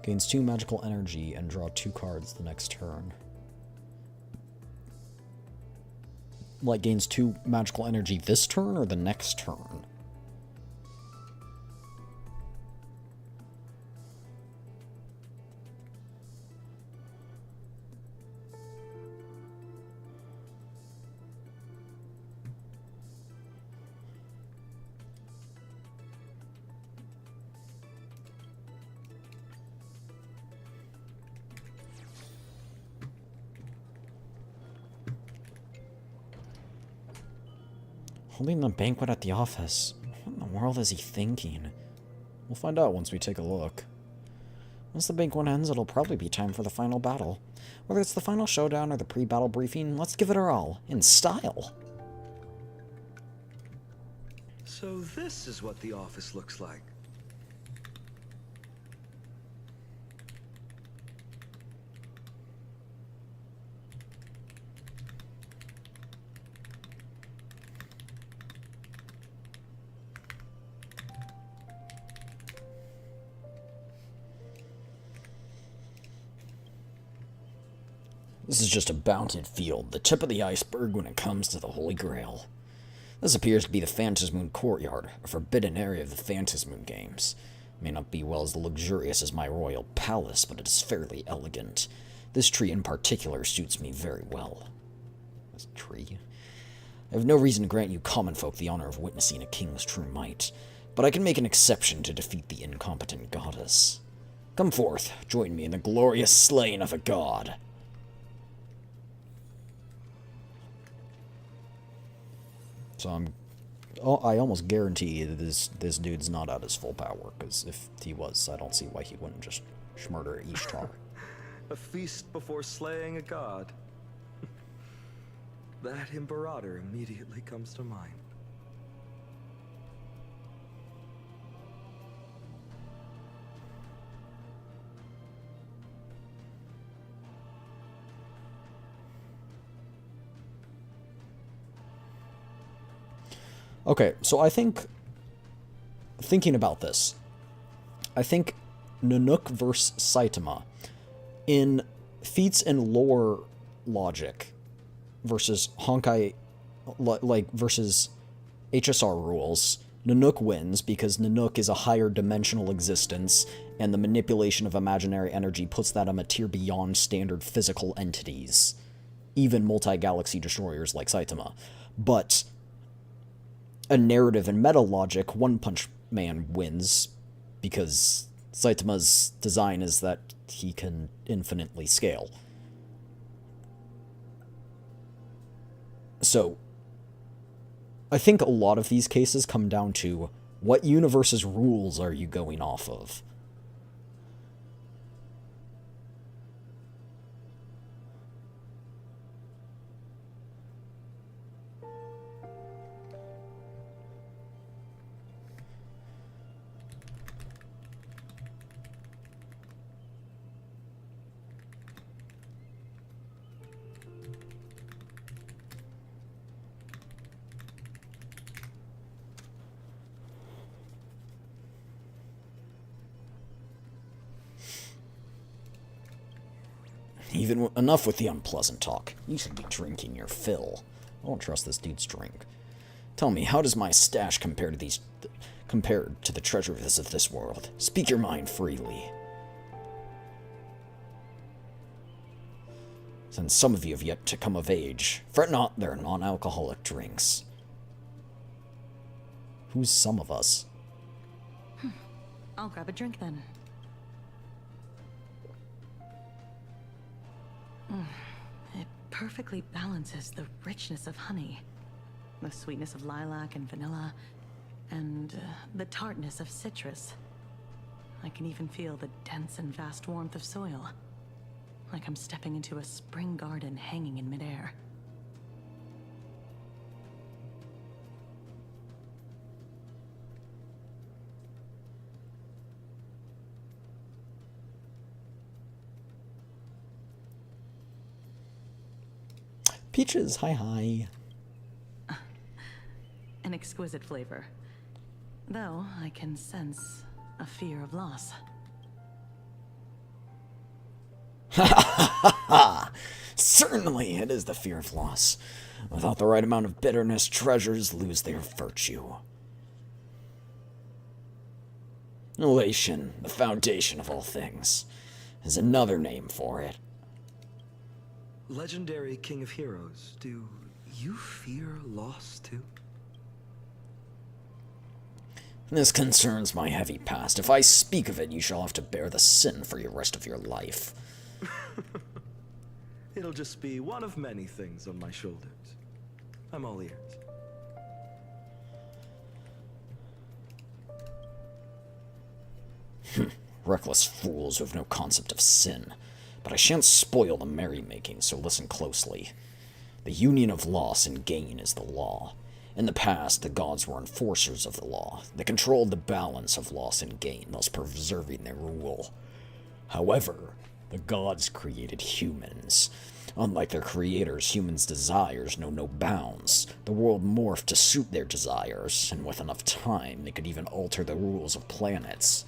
Gains 2 magical energy and draw 2 cards the next turn. Like, gains 2 magical energy this turn or the next turn? Holding the banquet at the office. What in the world is he thinking? We'll find out once we take a look. Once the banquet ends, it'll probably be time for the final battle. Whether it's the final showdown or the pre-battle briefing, let's give it our all, in style. So this is what the office looks like. This is just a bounded field, the tip of the iceberg when it comes to the Holy Grail. This appears to be the Phantasmoon Courtyard, a forbidden area of the Phantasmoon games. It may not be well as luxurious as my royal palace, but it is fairly elegant. This tree in particular suits me very well. This tree? I have no reason to grant you common folk the honor of witnessing a king's true might, but I can make an exception to defeat the incompetent goddess. Come forth, join me in the glorious slaying of a god. So I almost guarantee that this dude's not at his full power, because if he was, I don't see why he wouldn't just murder Ishtar. A feast before slaying a god. That Imperator immediately comes to mind. Okay, so I think, thinking about this, I think Nanook versus Saitama, in feats and lore logic, versus Honkai, versus HSR rules, Nanook wins because Nanook is a higher dimensional existence, and the manipulation of imaginary energy puts that on a tier beyond standard physical entities, even multi-galaxy destroyers like Saitama. But a narrative and meta logic, One Punch Man wins because Saitama's design is that he can infinitely scale. So, I think a lot of these cases come down to what universe's rules are you going off of? Even enough with the unpleasant talk. You should be drinking your fill. I don't trust this dude's drink. Tell me, how does my stash compare to the treasures of this world? Speak your mind freely. Since some of you have yet to come of age, fret not, they're non-alcoholic drinks. Who's some of us? I'll grab a drink then. It perfectly balances the richness of honey, the sweetness of lilac and vanilla, and the tartness of citrus. I can even feel the dense and vast warmth of soil, like I'm stepping into a spring garden hanging in midair. Peaches, hi. An exquisite flavor. Though I can sense a fear of loss. Certainly, it is the fear of loss. Without the right amount of bitterness, treasures lose their virtue. Elation, the foundation of all things, is another name for it. Legendary King of Heroes, do you fear loss too? This concerns my heavy past. If I speak of it, you shall have to bear the sin for the rest of your life. It'll just be one of many things on my shoulders. I'm all ears. Reckless fools who have no concept of sin. But I shan't spoil the merrymaking, so listen closely. The union of loss and gain is the law. In the past, the gods were enforcers of the law. They controlled the balance of loss and gain, thus preserving their rule. However, the gods created humans. Unlike their creators, humans' desires know no bounds. The world morphed to suit their desires, and with enough time, they could even alter the rules of planets.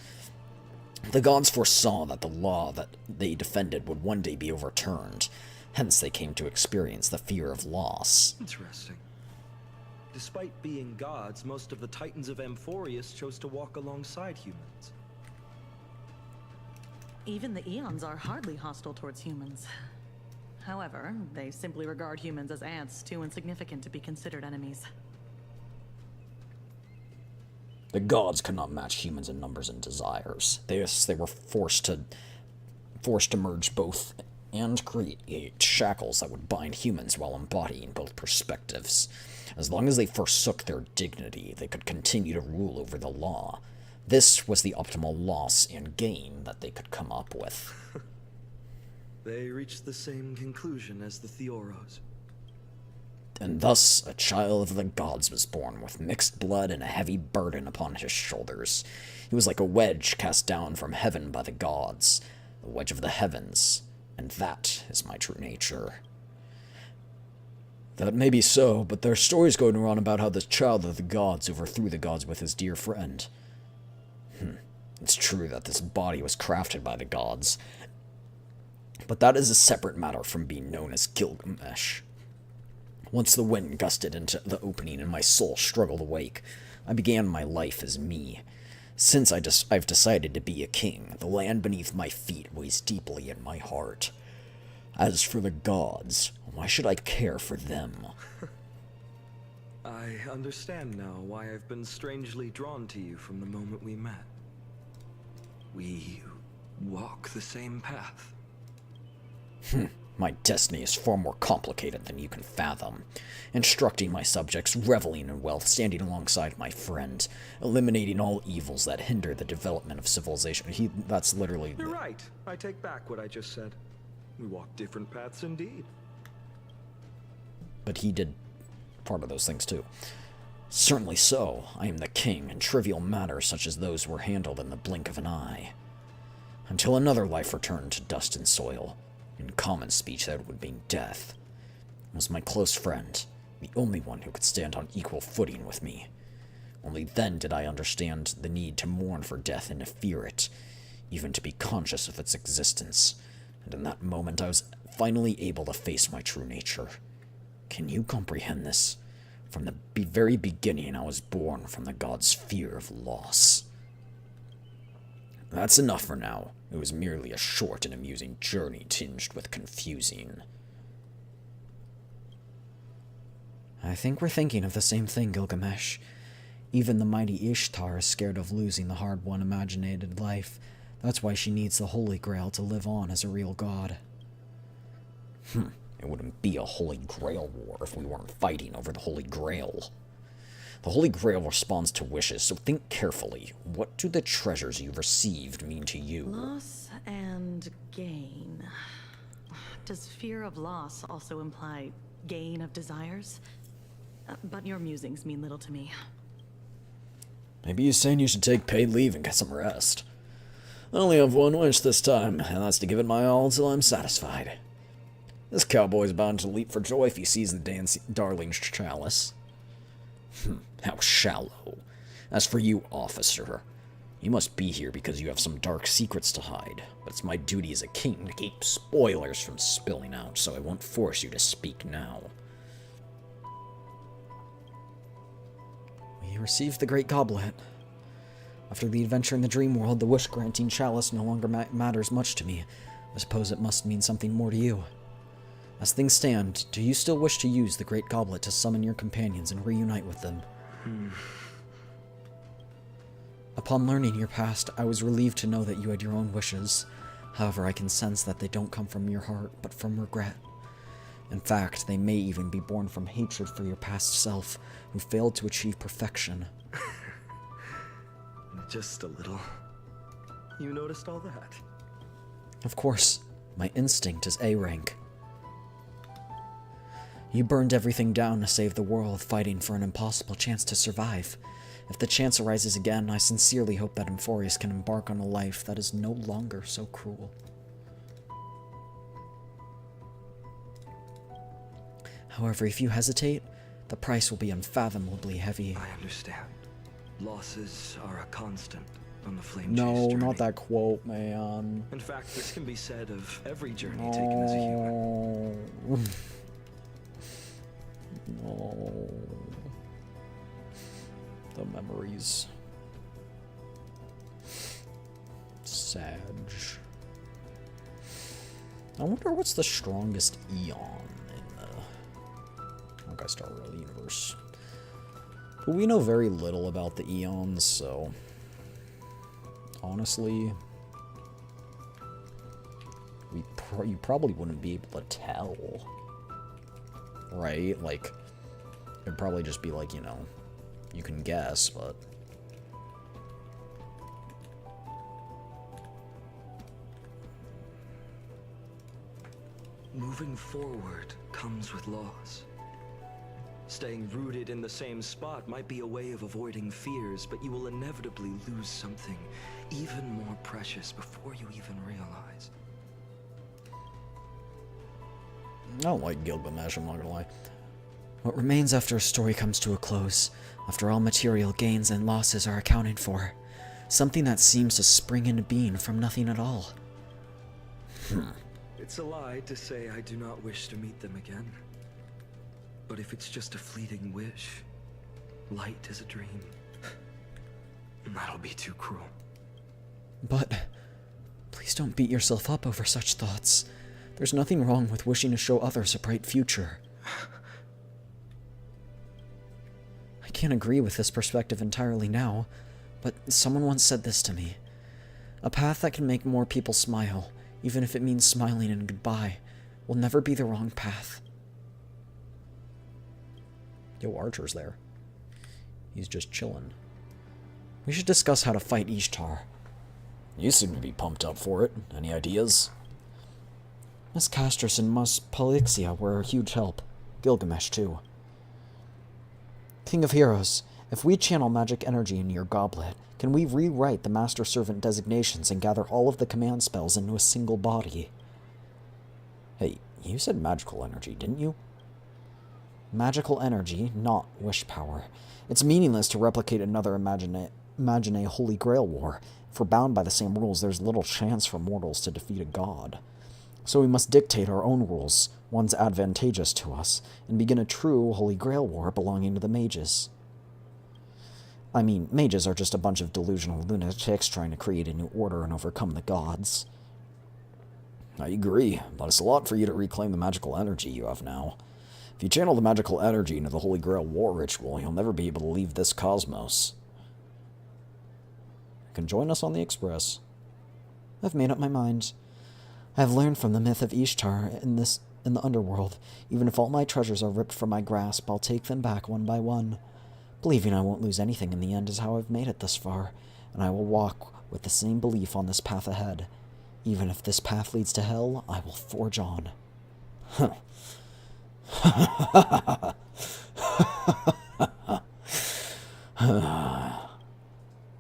The gods foresaw that the law that they defended would one day be overturned. Hence, they came to experience the fear of loss. Interesting. Despite being gods, most of the titans of Amphorius chose to walk alongside humans. Even the Eons are hardly hostile towards humans. However, they simply regard humans as ants, too insignificant to be considered enemies. The gods could not match humans in numbers and desires. They were forced to merge both and create shackles that would bind humans while embodying both perspectives. As long as they forsook their dignity, they could continue to rule over the law. This was the optimal loss and gain that they could come up with. They reached the same conclusion as the Theoros. And thus, a child of the gods was born, with mixed blood and a heavy burden upon his shoulders. He was like a wedge cast down from heaven by the gods, the wedge of the heavens, and that is my true nature. That may be so, but there are stories going around about how the child of the gods overthrew the gods with his dear friend. It's true that this body was crafted by the gods, but that is a separate matter from being known as Gilgamesh. Once the wind gusted into the opening and my soul struggled awake, I began my life as me. Since I've decided to be a king, the land beneath my feet weighs deeply in my heart. As for the gods, why should I care for them? I understand now why I've been strangely drawn to you from the moment we met. We walk the same path. My destiny is far more complicated than you can fathom. Instructing my subjects, reveling in wealth, standing alongside my friend, eliminating all evils that hinder the development of civilization. That's literally... You're right. I take back what I just said. We walk different paths indeed. But he did part of those things too. Certainly so. I am the king, and trivial matters such as those were handled in the blink of an eye. Until another life returned to dust and soil. In common speech, that would mean death. It was my close friend, the only one who could stand on equal footing with me. Only then did I understand the need to mourn for death and to fear it, even to be conscious of its existence. And in that moment, I was finally able to face my true nature. Can you comprehend this? From the very beginning, I was born from the god's fear of loss. That's enough for now. It was merely a short and amusing journey tinged with confusing. I think we're thinking of the same thing, Gilgamesh. Even the mighty Ishtar is scared of losing the hard-won imaginated life. That's why she needs the Holy Grail to live on as a real god. It wouldn't be a Holy Grail war if we weren't fighting over the Holy Grail. The Holy Grail responds to wishes, so think carefully. What do the treasures you've received mean to you? Loss and gain. Does fear of loss also imply gain of desires? But your musings mean little to me. Maybe he's saying you should take paid leave and get some rest. I only have one wish this time, and that's to give it my all until I'm satisfied. This cowboy's bound to leap for joy if he sees the darling chalice. How shallow. As for you, officer, you must be here because you have some dark secrets to hide, but it's my duty as a king to keep spoilers from spilling out, so I won't force you to speak now. We received the Great Goblet. After the adventure in the dream world, the wish-granting chalice no longer matters much to me. I suppose it must mean something more to you. As things stand, do you still wish to use the Great Goblet to summon your companions and reunite with them? Upon learning your past, I was relieved to know that you had your own wishes. However, I can sense that they don't come from your heart, but from regret. In fact, they may even be born from hatred for your past self, who failed to achieve perfection. Just a little. You noticed all that? Of course. My instinct is A rank. You burned everything down to save the world, fighting for an impossible chance to survive. If the chance arises again, I sincerely hope that Emphorius can embark on a life that is no longer so cruel. However, if you hesitate, the price will be unfathomably heavy. I understand. Losses are a constant on the flame chase No, journey. not that quote, man. In fact, this can be said of every journey taken as a human. No. The memories. Sag. I wonder what's the strongest Eon in the Honkai Star Rail universe. But we know very little about the Eons, so honestly, you probably wouldn't be able to tell. Right? Like, it'd probably just be like, you know, you can guess, but... Moving forward comes with loss. Staying rooted in the same spot might be a way of avoiding fears, but you will inevitably lose something even more precious before you even realize. I don't like Gilgamesh, I'm not gonna lie. What remains after a story comes to a close, after all material gains and losses are accounted for. Something that seems to spring into being from nothing at all. It's a lie to say I do not wish to meet them again. But if it's just a fleeting wish, light as a dream, that'll be too cruel. But please don't beat yourself up over such thoughts. There's nothing wrong with wishing to show others a bright future. can't agree with this perspective entirely now, but someone once said this to me. A path that can make more people smile, even if it means smiling in goodbye, will never be the wrong path. Yo, Archer's there. He's just chilling. We should discuss how to fight Ishtar. You seem to be pumped up for it. Any ideas? Miss Castris and Miss Polixia were a huge help. Gilgamesh, too. King of Heroes, if we channel magic energy into your goblet, can we rewrite the Master Servant designations and gather all of the command spells into a single body? Hey, you said magical energy, didn't you? Magical energy, not wish power. It's meaningless to replicate another imagine a Holy Grail war. If we're bound by the same rules, there's little chance for mortals to defeat a god. So we must dictate our own rules, ones advantageous to us, and begin a true Holy Grail war belonging to the mages. I mean, mages are just a bunch of delusional lunatics trying to create a new order and overcome the gods. I agree, but it's a lot for you to reclaim the magical energy you have now. If you channel the magical energy into the Holy Grail war ritual, you'll never be able to leave this cosmos. You can join us on the Express. I've made up my mind. I have learned from the myth of Ishtar in the underworld. Even if all my treasures are ripped from my grasp, I'll take them back one by one. Believing I won't lose anything in the end is how I've made it this far, and I will walk with the same belief on this path ahead. Even if this path leads to hell, I will forge on. Huh.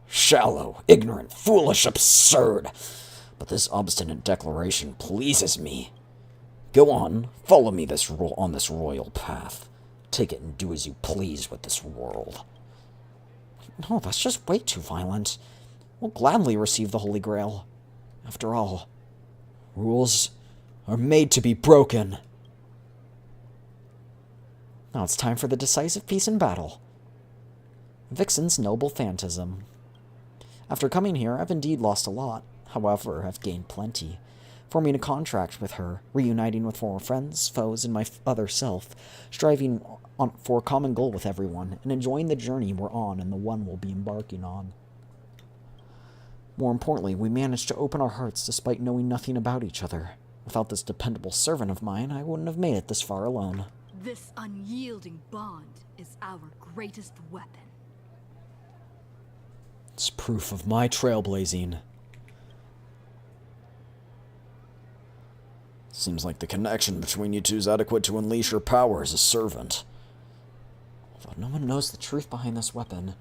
Shallow, ignorant, foolish, absurd. But this obstinate declaration pleases me. Go on, follow me on this royal path. Take it and do as you please with this world. No, that's just way too violent. We'll gladly receive the Holy Grail. After all, rules are made to be broken. Now it's time for the decisive piece in battle. Vixen's noble phantasm. After coming here, I've indeed lost a lot. However, I've gained plenty. Forming a contract with her, reuniting with former friends, foes, and my other self, striving for a common goal with everyone, and enjoying the journey we're on and the one we'll be embarking on. More importantly, we managed to open our hearts despite knowing nothing about each other. Without this dependable servant of mine, I wouldn't have made it this far alone. This unyielding bond is our greatest weapon. It's proof of my trailblazing. Seems like the connection between you two is adequate to unleash your power as a servant. Although no one knows the truth behind this weapon,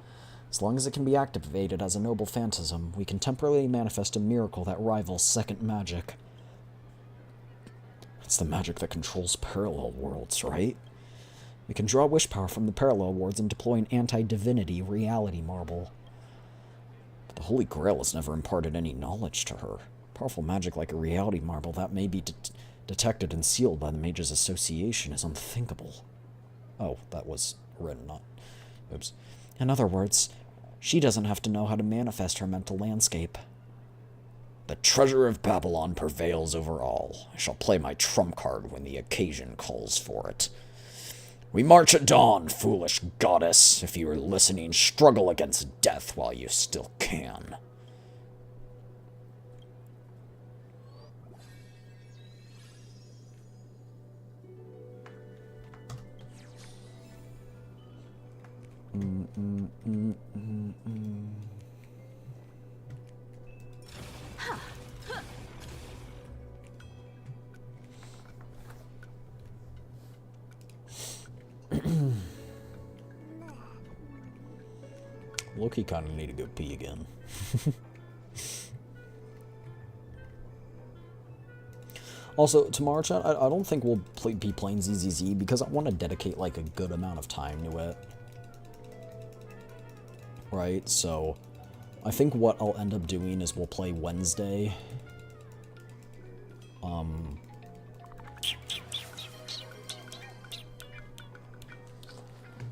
as long as it can be activated as a noble phantasm, we can temporarily manifest a miracle that rivals second magic. It's the magic that controls parallel worlds, right? We can draw wish power from the parallel worlds and deploy an anti-divinity reality marble. But the Holy Grail has never imparted any knowledge to her. Powerful magic like a reality marble that may be detected and sealed by the Mages Association is unthinkable. Oh, that was written, not... Oops. In other words, she doesn't have to know how to manifest her mental landscape. The treasure of Babylon prevails over all. I shall play my trump card when the occasion calls for it. We march at dawn, foolish goddess. If you are listening, struggle against death while you still can. Loki kind of need to go pee again. Also, tomorrow, chat, I don't think we'll be playing ZZZ because I want to dedicate like a good amount of time to it. Right, so I think what I'll end up doing is we'll play Wednesday.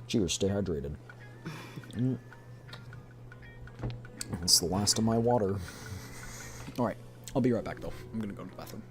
Cheers, stay hydrated. It's the last of my water. Alright, I'll be right back though. I'm gonna go to the bathroom.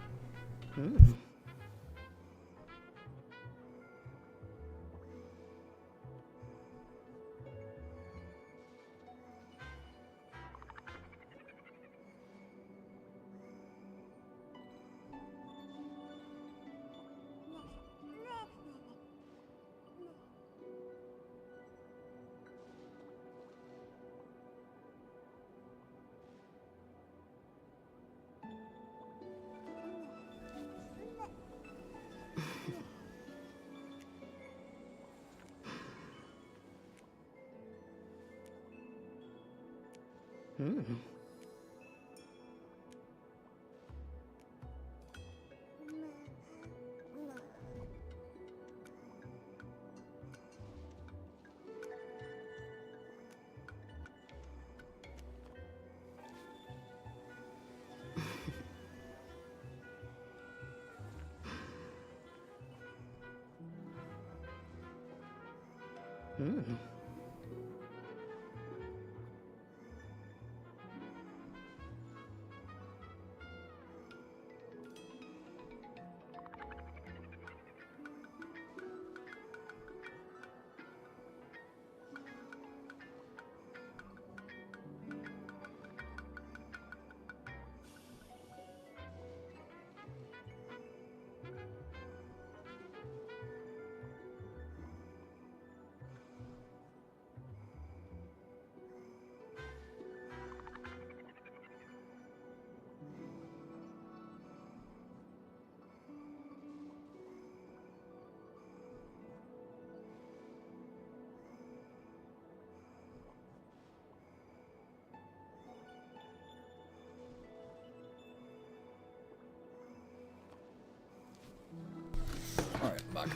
Alright, I'm back.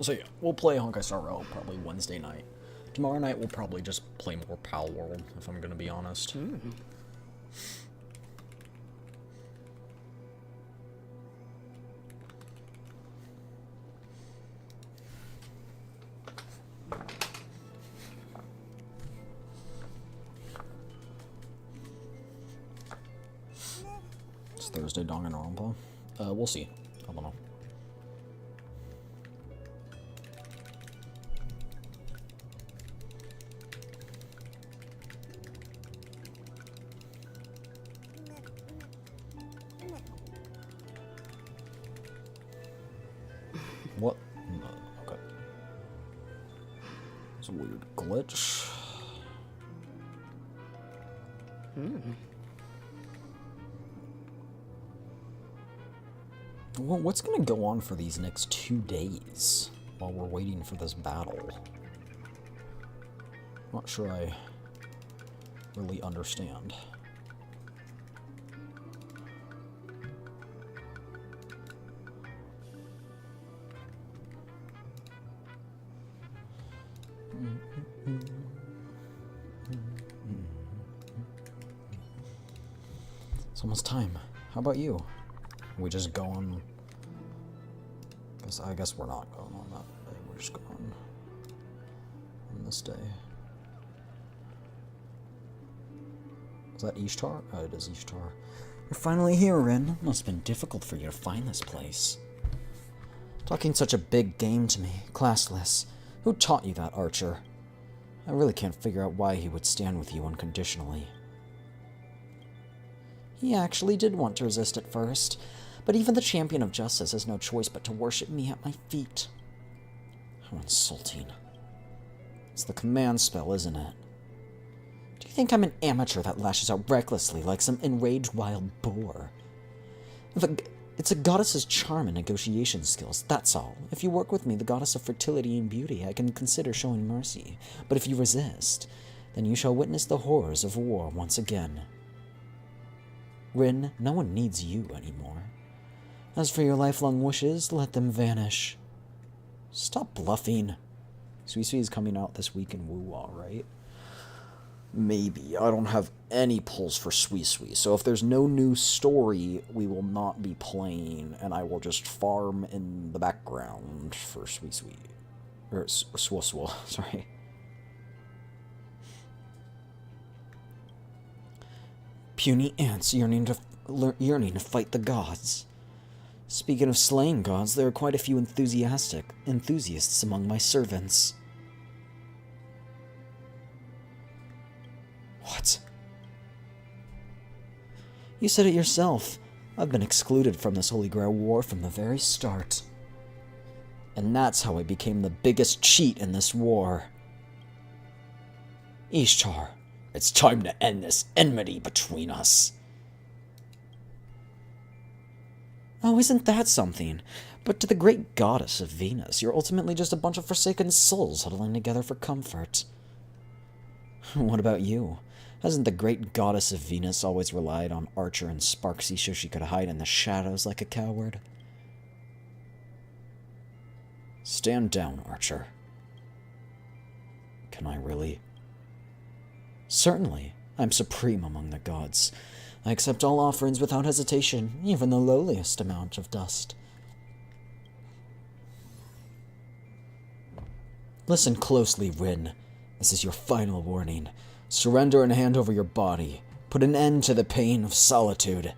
So yeah, we'll play Honkai Star Rail probably Wednesday night. Tomorrow night we'll probably just play more Pal World, if I'm gonna be honest. It's Thursday, Danganronpa. We'll see. I don't know. What? No, okay. It's a weird glitch. Well, what's gonna go on for these next 2 days while we're waiting for this battle? Not sure I really understand. It's almost time. How about you? We just go on. I guess we're not going on that day. We're just going on this day. Is that Ishtar? Oh, it is Ishtar. You're finally here, Rin. Must have been difficult for you to find this place. Talking such a big game to me, classless. Who taught you that, Archer? I really can't figure out why he would stand with you unconditionally. He actually did want to resist at first, but even the champion of justice has no choice but to worship me at my feet. How insulting. It's the command spell, isn't it? Do you think I'm an amateur that lashes out recklessly like some enraged wild boar? It's a goddess's charm and negotiation skills, that's all. If you work with me, the goddess of fertility and beauty, I can consider showing mercy. But if you resist, then you shall witness the horrors of war once again. Rin, no one needs you anymore. As for your lifelong wishes, let them vanish. Stop bluffing. Suisui is coming out this week in Wuwa, right? Maybe. I don't have any pulls for Suisui, so if there's no new story, we will not be playing, and I will just farm in the background for Suisui. Or Suoswo, sorry. Puny ants yearning to fight the gods. Speaking of slaying gods, there are quite a few enthusiasts among my servants. What? You said it yourself. I've been excluded from this Holy Grail war from the very start. And that's how I became the biggest cheat in this war. Ishtar, it's time to end this enmity between us. Oh, isn't that something? But to the great goddess of Venus, you're ultimately just a bunch of forsaken souls huddling together for comfort. What about you? Hasn't the great goddess of Venus always relied on Archer and Sparksy so she could hide in the shadows like a coward? Stand down, Archer. Can I really? Certainly. I'm supreme among the gods. I accept all offerings without hesitation, even the lowliest amount of dust. Listen closely, Rin. This is your final warning. Surrender and hand over your body. Put an end to the pain of solitude.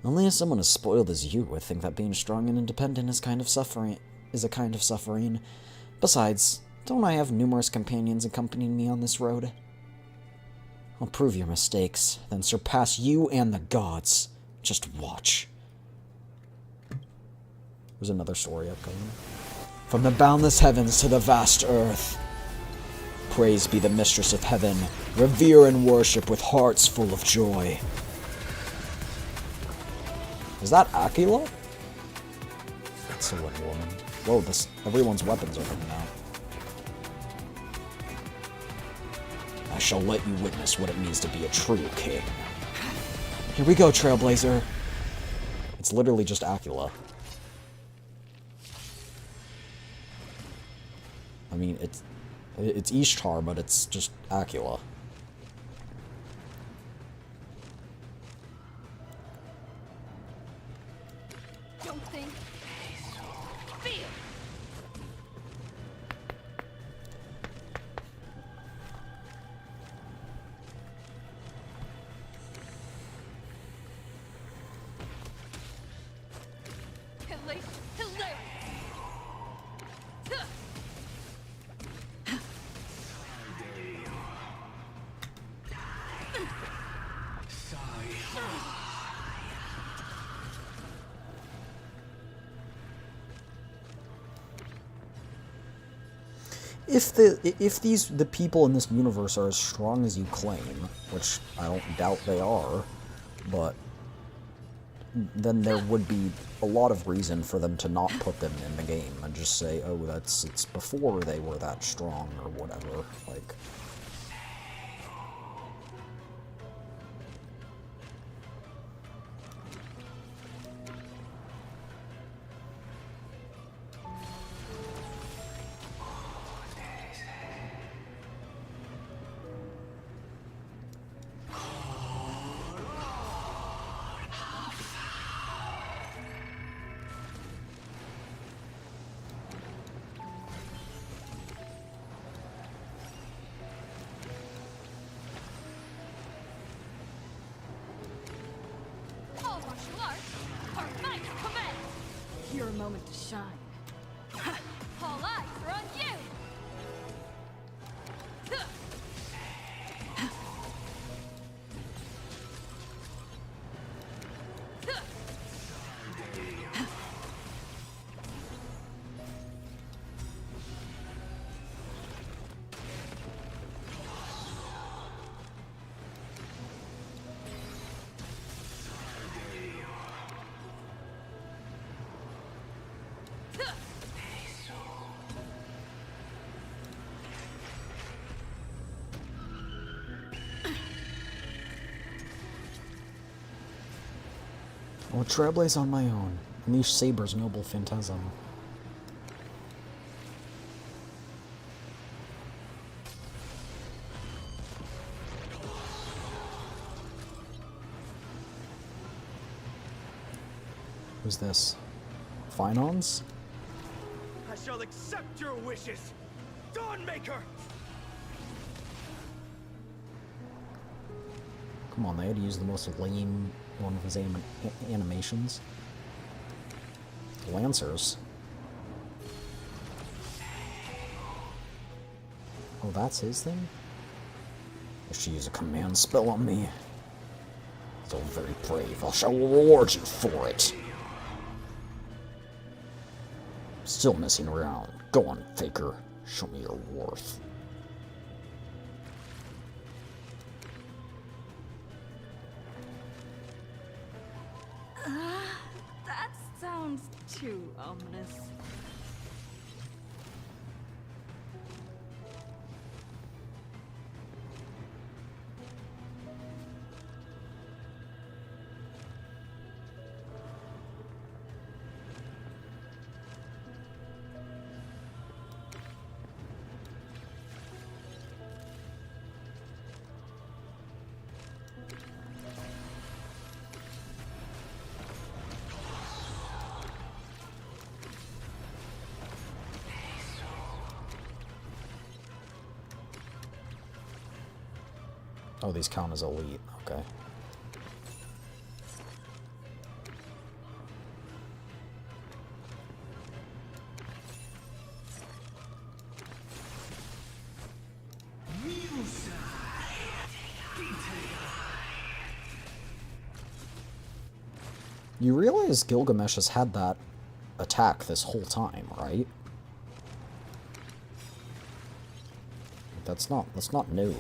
Only someone as spoiled as you would think that being strong and independent is a kind of suffering. Besides, don't I have numerous companions accompanying me on this road? I'll prove your mistakes, then surpass you and the gods. Just watch. There's another story upcoming. From the boundless heavens to the vast earth. Praise be the mistress of heaven. Revere and worship with hearts full of joy. Is that Aquila? Excellent woman. Whoa, everyone's weapons are coming out. I shall let you witness what it means to be a true king. Here we go, Trailblazer. It's literally just Aquila. I mean, it's Ishtar, but it's just Aquila. Don't think. Feel. If the people in this universe are as strong as you claim, which I don't doubt they are, but then there would be a lot of reason for them to not put them in the game and just say, oh, it's before they were that strong or whatever. Like, Your moment to shine. All eyes are on you! I'll trailblaze on my own. Unleash Saber's noble phantasm. Who's this? Finons? I shall accept your wishes, Dawnmaker! Come on, they had to use the most lame one of his animations. Lancers. Oh, that's his thing? If she use a command spell on me. So very brave, I shall reward you for it. Still messing around. Go on, Faker. Show me your worth. That sounds too ominous. Oh, these count as elite. Okay. You realize Gilgamesh has had that attack this whole time, right? That's not new.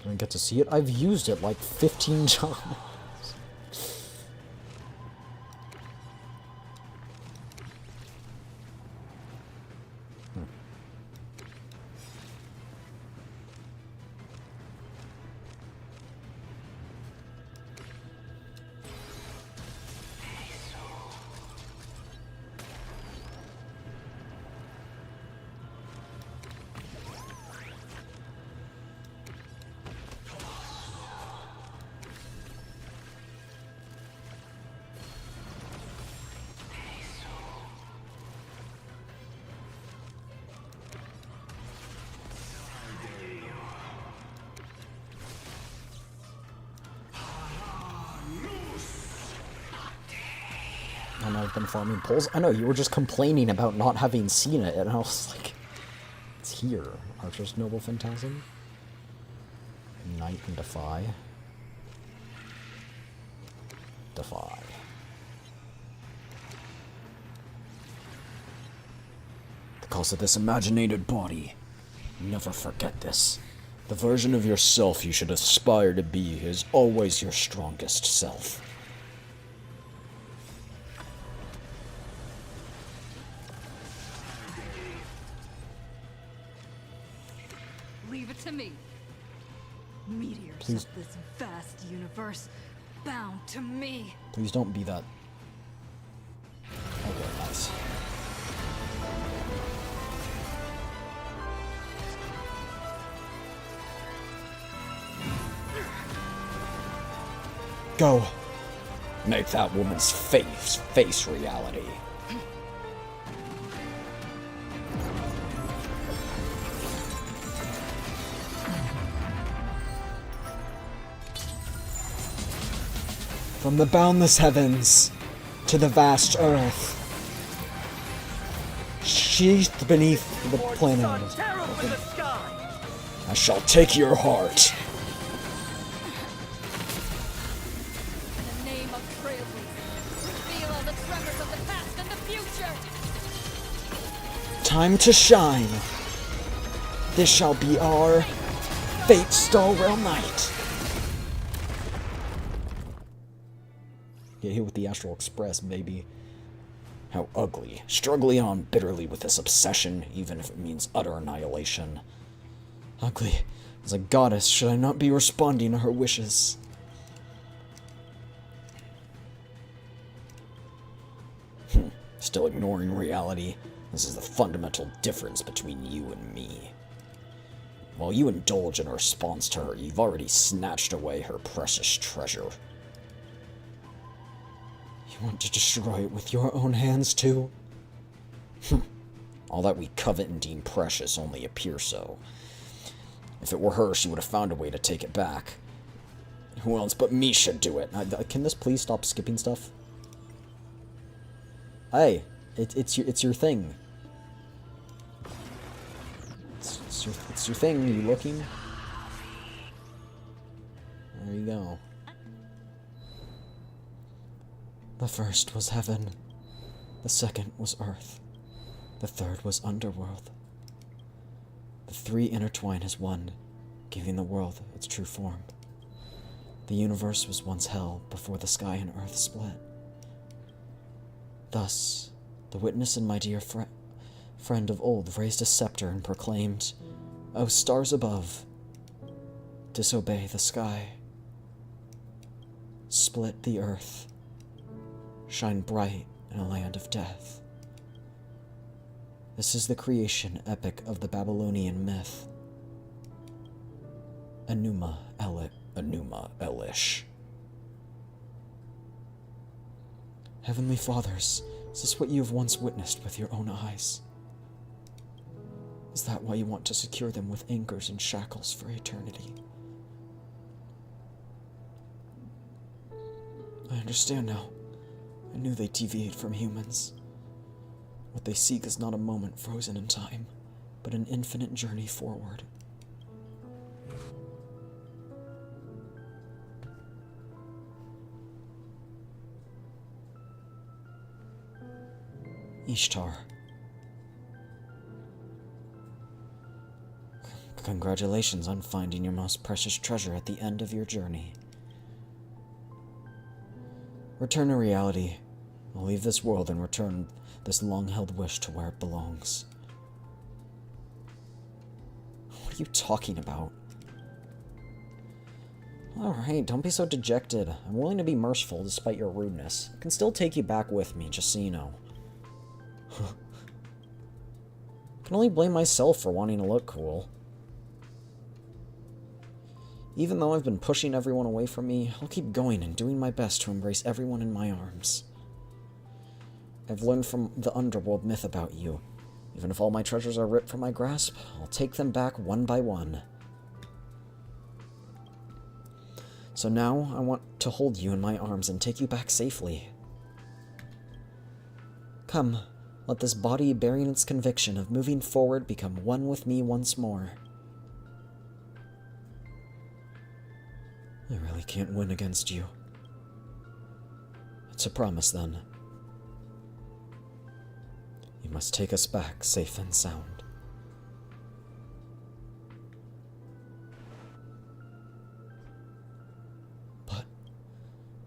I get to see it. I've used it like 15 times. And I've been farming poles. I know, you were just complaining about not having seen it, and I was like, it's here. Archer's Noble Phantasm. Knight and Defy. Defy. Because of this imaginated body. Never forget this. The version of yourself you should aspire to be is always your strongest self. Leave it to me. Meteors Please. of this vast universe, bound to me. Please don't be that. Okay, nice. Go. Make that woman's face reality. From the boundless heavens to the vast earth, sheathed beneath the planet, I shall take your heart. In the name of Trailblazer, reveal all the tremors of the past and the future. Time to shine. This shall be our Fate Star Rail night. Get hit with the Astral Express, baby. How ugly. Struggling on bitterly with this obsession, even if it means utter annihilation. Ugly. As a goddess, should I not be responding to her wishes? Still ignoring reality. This is the fundamental difference between you and me. While you indulge in a response to her, you've already snatched away her precious treasure. You want to destroy it with your own hands, too? All that we covet and deem precious only appears so. If it were her, she would have found a way to take it back. Who else but me should do it? Can this please stop skipping stuff? Hey, it's your thing. It's your thing. Are you looking? There you go. The first was heaven, the second was earth, the third was underworld. The three intertwine as one, giving the world its true form. The universe was once hell before the sky and earth split. Thus, the witness and my dear friend of old raised a scepter and proclaimed, "O stars above, disobey the sky, split the earth, shine bright in a land of death." This is the creation epic of the Babylonian myth. Enuma Elish. Heavenly Fathers, is this what you have once witnessed with your own eyes? Is that why you want to secure them with anchors and shackles for eternity? I understand now. I knew they deviate from humans. What they seek is not a moment frozen in time, but an infinite journey forward. Ishtar. Congratulations on finding your most precious treasure at the end of your journey. Return to reality. I'll leave this world and return this long-held wish to where it belongs. What are you talking about? Alright, don't be so dejected. I'm willing to be merciful despite your rudeness. I can still take you back with me, just so you know. I can only blame myself for wanting to look cool. Even though I've been pushing everyone away from me, I'll keep going and doing my best to embrace everyone in my arms. I've learned from the underworld myth about you. Even if all my treasures are ripped from my grasp, I'll take them back one by one. So now, I want to hold you in my arms and take you back safely. Come, let this body bearing its conviction of moving forward become one with me once more. I really can't win against you. It's a promise, then. You must take us back safe and sound. But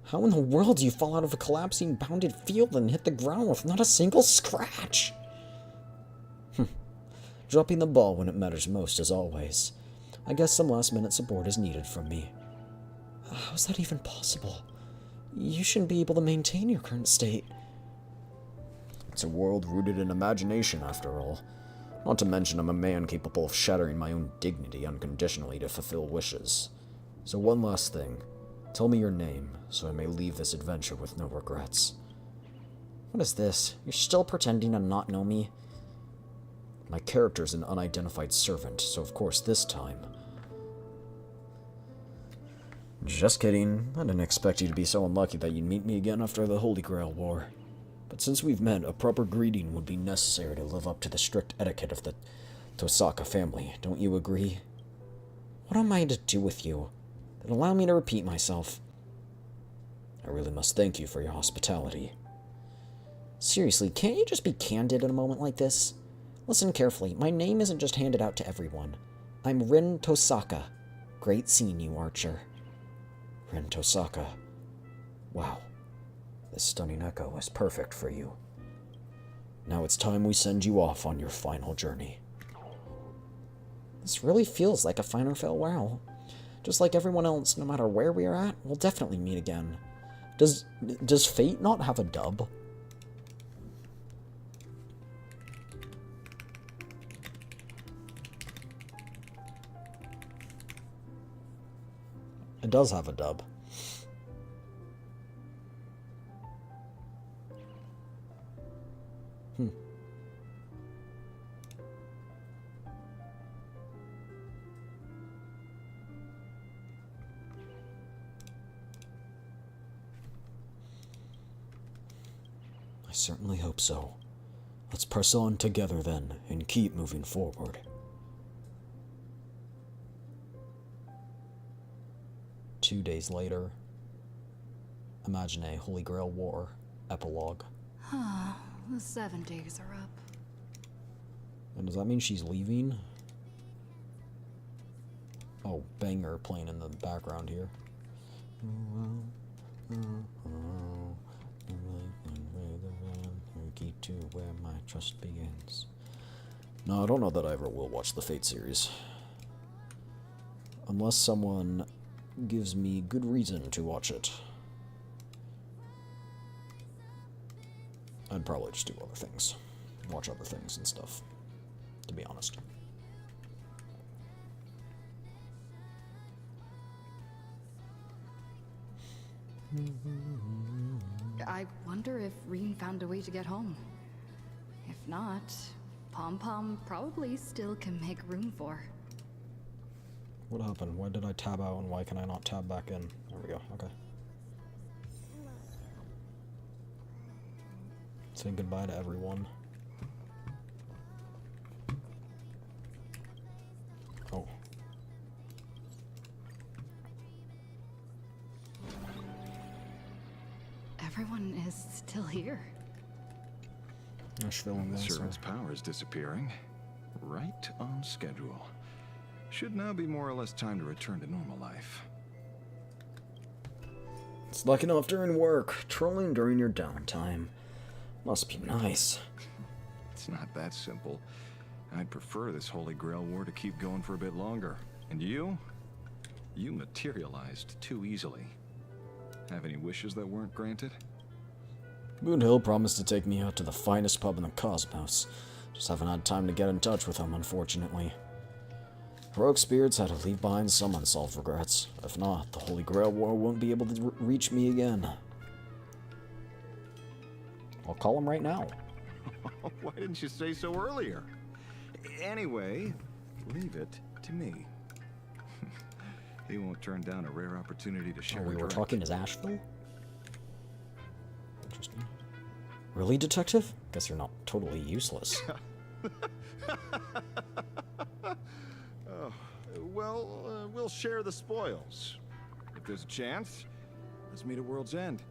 how in the world do you fall out of a collapsing bounded field and hit the ground with not a single scratch? Dropping the ball when it matters most, as always. I guess some last-minute support is needed from me. How is that even possible? You shouldn't be able to maintain your current state. It's a world rooted in imagination, after all. Not to mention I'm a man capable of shattering my own dignity unconditionally to fulfill wishes. So one last thing. Tell me your name, so I may leave this adventure with no regrets. What is this? You're still pretending to not know me? My character's an unidentified servant, so of course this time... Just kidding. I didn't expect you to be so unlucky that you'd meet me again after the Holy Grail War. But since we've met, a proper greeting would be necessary to live up to the strict etiquette of the Tosaka family. Don't you agree? What am I to do with you? Then allow me to repeat myself. I really must thank you for your hospitality. Seriously, can't you just be candid in a moment like this? Listen carefully. My name isn't just handed out to everyone. I'm Rin Tosaka. Great seeing you, Archer. Rin Tosaka. Wow. This stunning echo is perfect for you. Now it's time we send you off on your final journey. This really feels like a final farewell. Just like everyone else, no matter where we are at, we'll definitely meet again. Does Fate not have a dub? It does have a dub. I certainly hope so. Let's press on together then, and keep moving forward. Two days later, Imagine a Holy Grail War epilogue. The 7 days are up. And does that mean she's leaving? Oh, banger playing in the background here. To where my trust begins. No, I don't know that I ever will watch the Fate series. Unless someone gives me good reason to watch it. I'd probably just do other things. Watch other things and stuff, to be honest. I wonder if Reen found a way to get home. If not, Pom Pom probably still can make room for. What happened? Why did I tab out and why can I not tab back in? There we go, okay. Saying goodbye to everyone. Oh. Everyone is still here. I'm feeling The this. servant's power is disappearing. Right on schedule. Should now be more or less time to return to normal life. Slacking off during work, trolling during your downtime. Must be nice. It's not that simple. I'd prefer this Holy Grail war to keep going for a bit longer. And you? You materialized too easily. Have any wishes that weren't granted? Moonhill promised to take me out to the finest pub in the cosmos. Just haven't had time to get in touch with him, unfortunately. Heroic spirits had to leave behind some unsolved regrets. If not, the Holy Grail War won't be able to reach me again. I'll call him right now. Why didn't you say so earlier? Anyway, leave it to me. He won't turn down a rare opportunity to share. Oh, we were direct. talking as Asheville? Interesting. Really, detective? Guess you're not totally useless. Oh, well, we'll share the spoils. If there's a chance, let's meet at World's End.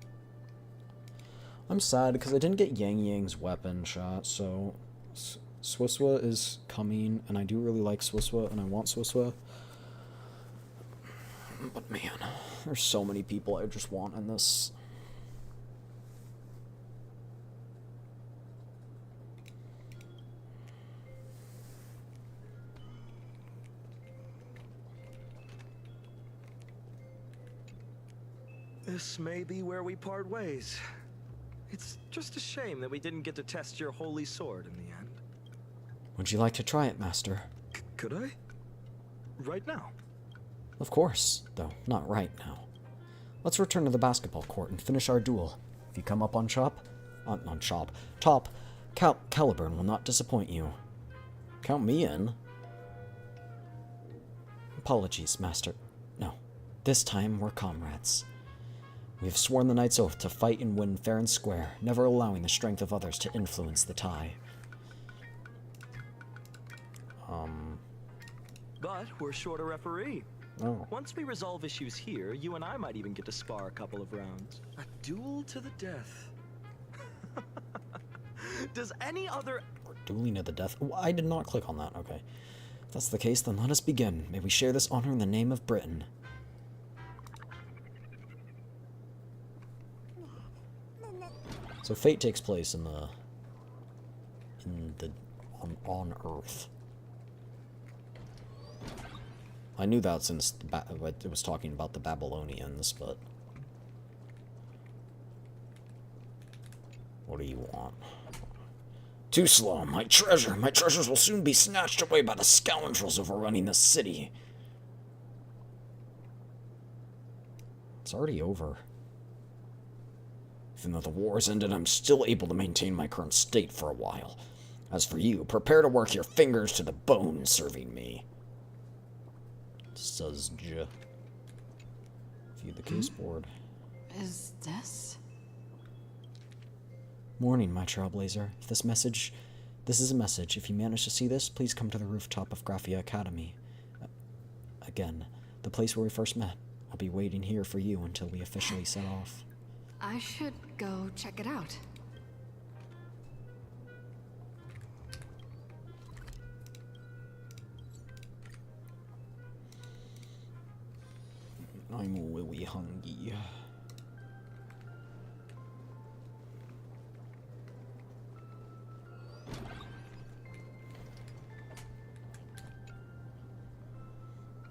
I'm sad because I didn't get Yang Yang's weapon shot, so Swiswa is coming, and I do really like Swiswa, and I want Swiswa. But man, there's so many people I just want in this. This may be where we part ways. It's just a shame that we didn't get to test your holy sword in the end. Would you like to try it, Master? Could I? Right now? Of course, though not right now. Let's return to the basketball court and finish our duel. If you come up on top, Caliburn will not disappoint you. Count me in. Apologies, Master. No, this time we're comrades. We have sworn the knight's oath to fight and win fair and square, never allowing the strength of others to influence the tie. But we're short a referee. Oh. Once we resolve issues here, you and I might even get to spar a couple of rounds. A duel to the death. Does any other... Dueling to the death? Oh, I did not click on that. Okay. If that's the case, then let us begin. May we share this honor in the name of Britain. So fate takes place on Earth. I knew that since it was talking about the Babylonians, but what do you want? Too slow, my treasure! My treasures will soon be snatched away by the scoundrels overrunning the city. It's already over. Even though the war's ended, I'm still able to maintain my current state for a while. As for you, prepare to work your fingers to the bone serving me. Says J. View the case board. Is this? Morning, my trailblazer. If this is a message. If you manage to see this, please come to the rooftop of Graphia Academy. Again, the place where we first met. I'll be waiting here for you until we officially set off. I should go check it out. I'm really hungry.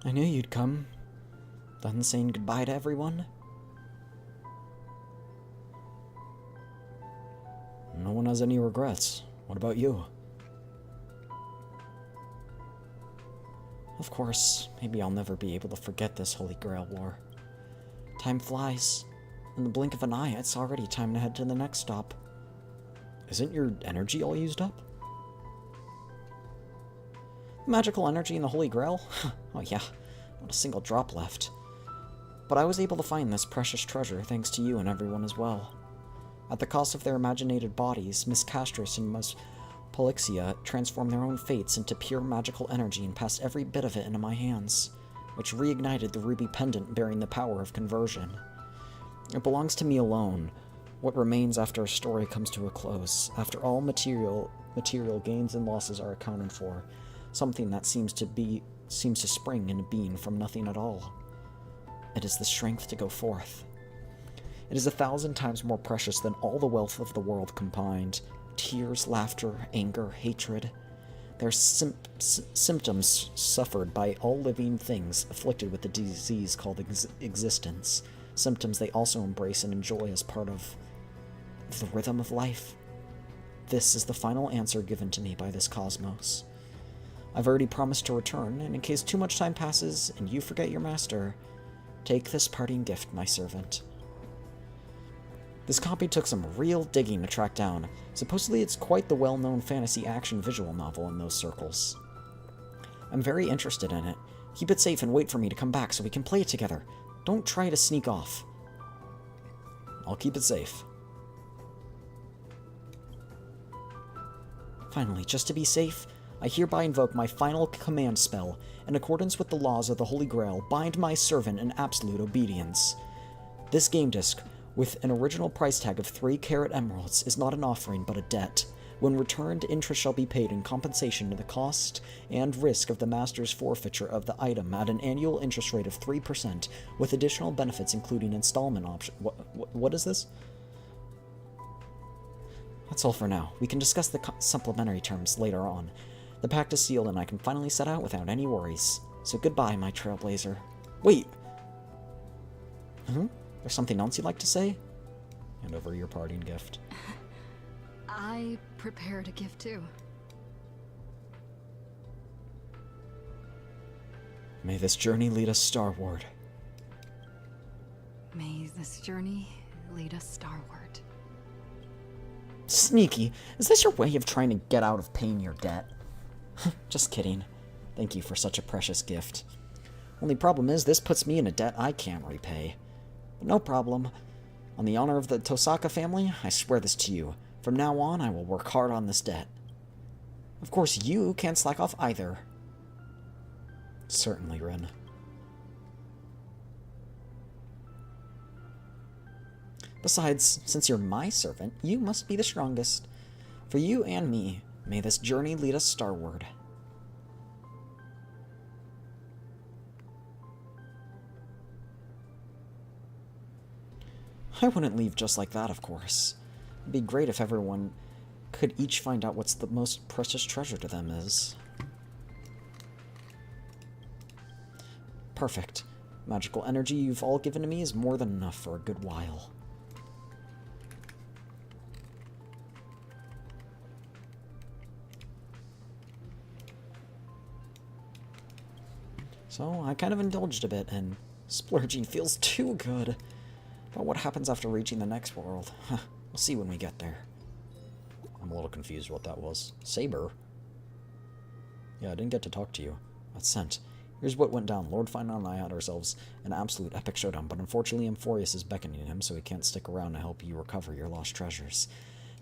I knew you'd come. Done saying goodbye to everyone? No one has any regrets. What about you? Of course, maybe I'll never be able to forget this Holy Grail War. Time flies, In the blink of an eye, it's already time to head to the next stop. Isn't your energy all used up? Magical energy in the Holy Grail? Oh yeah, not a single drop left. But I was able to find this precious treasure thanks to you and everyone as well. At the cost of their imaginated bodies, Miss Castris and Miss Polixia transformed their own fates into pure magical energy and passed every bit of it into my hands, which reignited the ruby pendant bearing the power of conversion. It belongs to me alone, what remains after a story comes to a close, after all material gains and losses are accounted for, something that seems to spring into being from nothing at all. It is the strength to go forth. It is 1,000 times more precious than all the wealth of the world combined. Tears, laughter, anger, hatred. They are symptoms suffered by all living things afflicted with the disease called existence. Symptoms they also embrace and enjoy as part of the rhythm of life. This is the final answer given to me by this cosmos. I've already promised to return, and in case too much time passes and you forget your master, take this parting gift, my servant. This copy took some real digging to track down. Supposedly it's quite the well-known fantasy action visual novel in those circles. I'm very interested in it. Keep it safe and wait for me to come back so we can play it together. Don't try to sneak off. I'll keep it safe. Finally, just to be safe, I hereby invoke my final command spell. In accordance with the laws of the Holy Grail, bind my servant in absolute obedience. This game disc, with an original price tag of 3 carat emeralds, is not an offering but a debt. When returned, interest shall be paid in compensation to the cost and risk of the master's forfeiture of the item at an annual interest rate of 3%, with additional benefits including installment option. What is this? That's all for now. We can discuss the supplementary terms later on. The pact is sealed and I can finally set out without any worries. So goodbye, my trailblazer. Wait! There's something else you'd like to say? Hand over your parting gift. I prepared a gift too. May this journey lead us starward. May this journey lead us starward. Sneaky. Is this your way of trying to get out of paying your debt? Just kidding. Thank you for such a precious gift. Only problem is, this puts me in a debt I can't repay. But no problem. On the honor of the Tosaka family, I swear this to you. From now on, I will work hard on this debt. Of course, you can't slack off either. Certainly, Rin. Besides, since you're my servant, you must be the strongest. For you and me, may this journey lead us starward. I wouldn't leave just like that, of course. It'd be great if everyone could each find out what's the most precious treasure to them is. Perfect. Magical energy you've all given to me is more than enough for a good while. So, I kind of indulged a bit, and splurging feels too good. But what happens after reaching the next world? We'll see when we get there. I'm a little confused what that was. Saber? Yeah, I didn't get to talk to you. That's sent. Here's what went down. Lord Final and I had ourselves an absolute epic showdown, but unfortunately Amphorius is beckoning him, so he can't stick around to help you recover your lost treasures.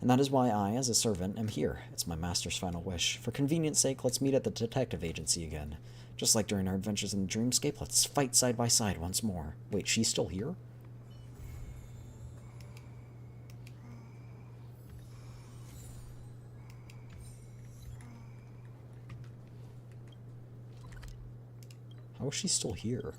And that is why I, as a servant, am here. It's my master's final wish. For convenience sake, let's meet at the detective agency again. Just like during our adventures in the Dreamscape, let's fight side by side once more. Wait, she's still here? How is she still here?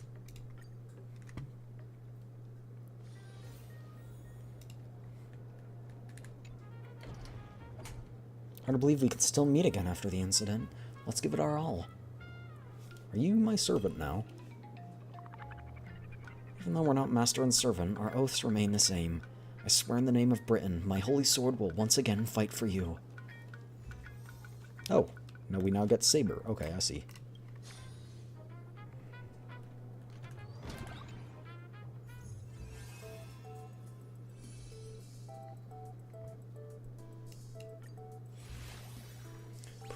Hard to believe we could still meet again after the incident. Let's give it our all. Are you my servant now? Even though we're not master and servant, our oaths remain the same. I swear in the name of Britain, my holy sword will once again fight for you. Oh, no, we now get Saber. Okay, I see.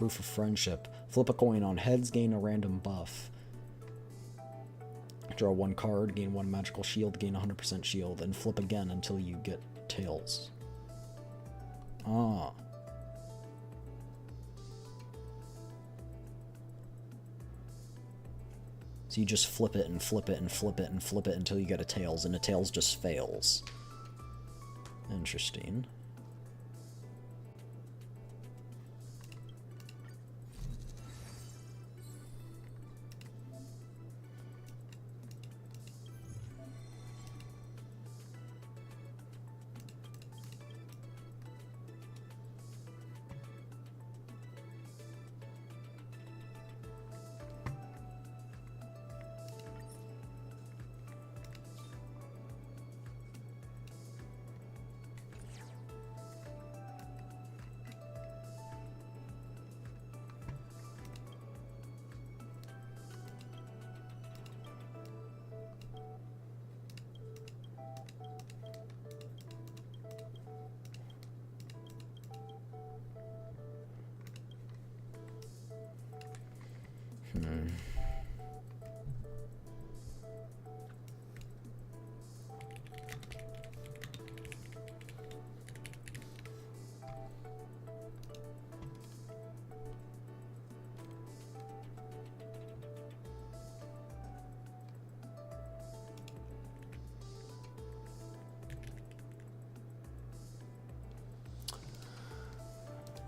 proof of friendship. Flip a coin on heads, gain a random buff. Draw 1 card, gain 1 magical shield, gain 100% shield, and flip again until you get tails. Ah. So you just flip it and flip it and flip it and flip it until you get a tails, and a tails just fails. Interesting.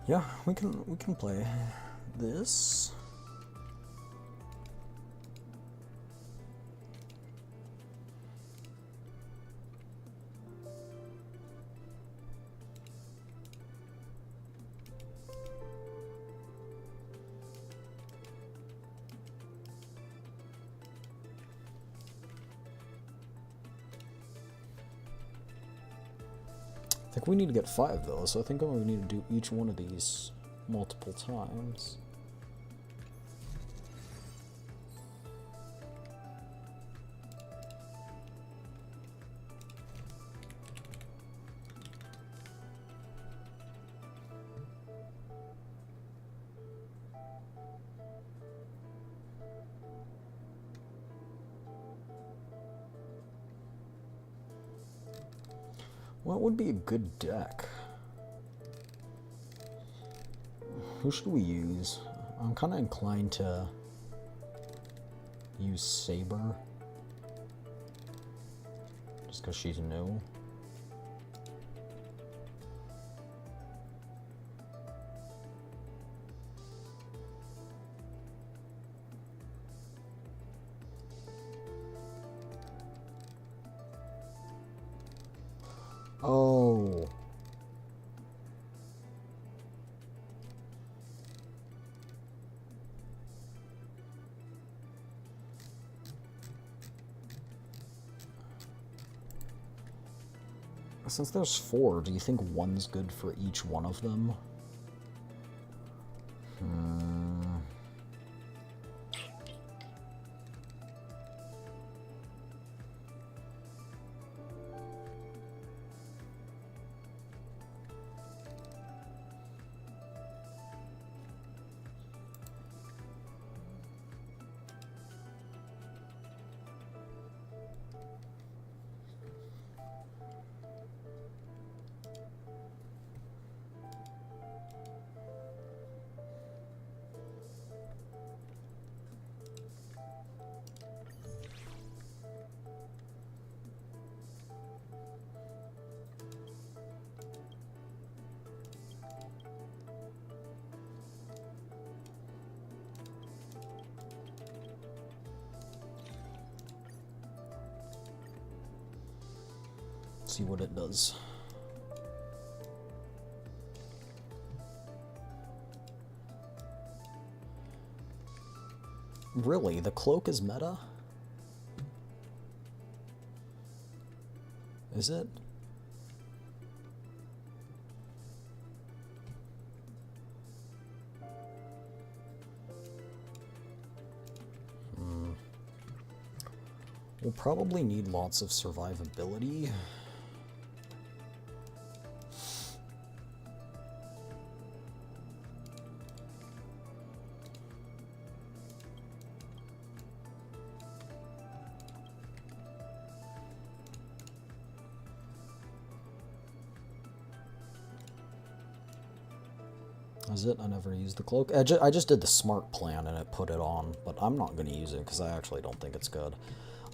Yeah, we can play this. I think we need to get 5 though, so I think we need to do each one of these multiple times. What would be a good deck? Who should we use? I'm kind of inclined to use Saber, just because she's new. Oh. Since there's 4, do you think one's good for each one of them? See what it does. Really, the cloak is meta? Is it? We'll probably need lots of survivability. Is it? I never used the cloak. I just did the smart plan and it put it on, but I'm not going to use it because I actually don't think it's good.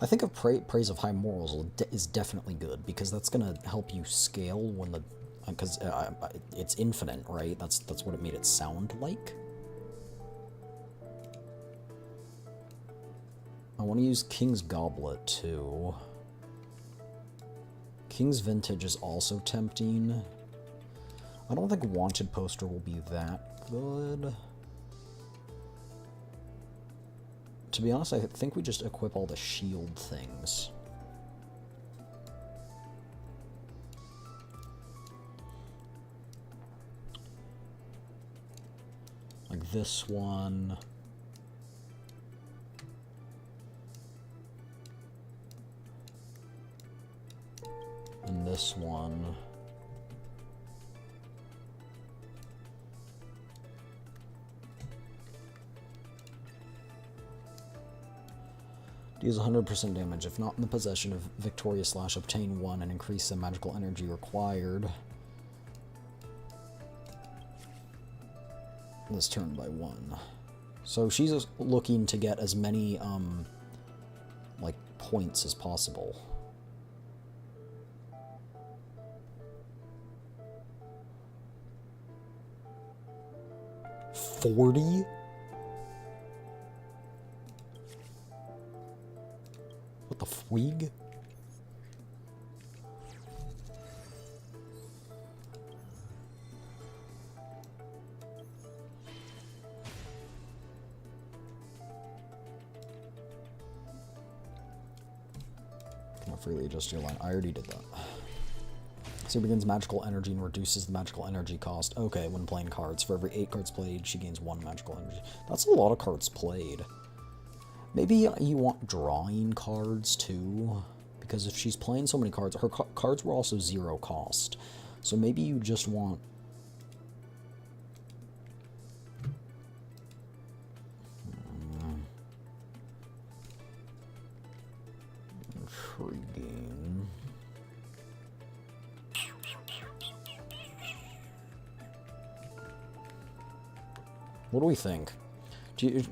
I think of praise of high morals is definitely good because that's going to help you scale when the... Because it's infinite, right? That's what it made it sound like. I want to use King's Goblet too. King's Vintage is also tempting. I don't think Wanted Poster will be that good. To be honest, I think we just equip all the shield things. Like this one. And this one. Deals 100% damage. If not in the possession of Victoria / obtain 1 and increase the magical energy required. This turn by 1. So she's looking to get as many, like, points as possible. $40? What the fweeg? Can I freely adjust your line? I already did that. So begins magical energy and reduces the magical energy cost. Okay, when playing cards. For every 8 cards played, she gains 1 magical energy. That's a lot of cards played. Maybe you want drawing cards too, because if she's playing so many cards, her cards were also 0 cost. So maybe you just want... Intriguing. What do we think?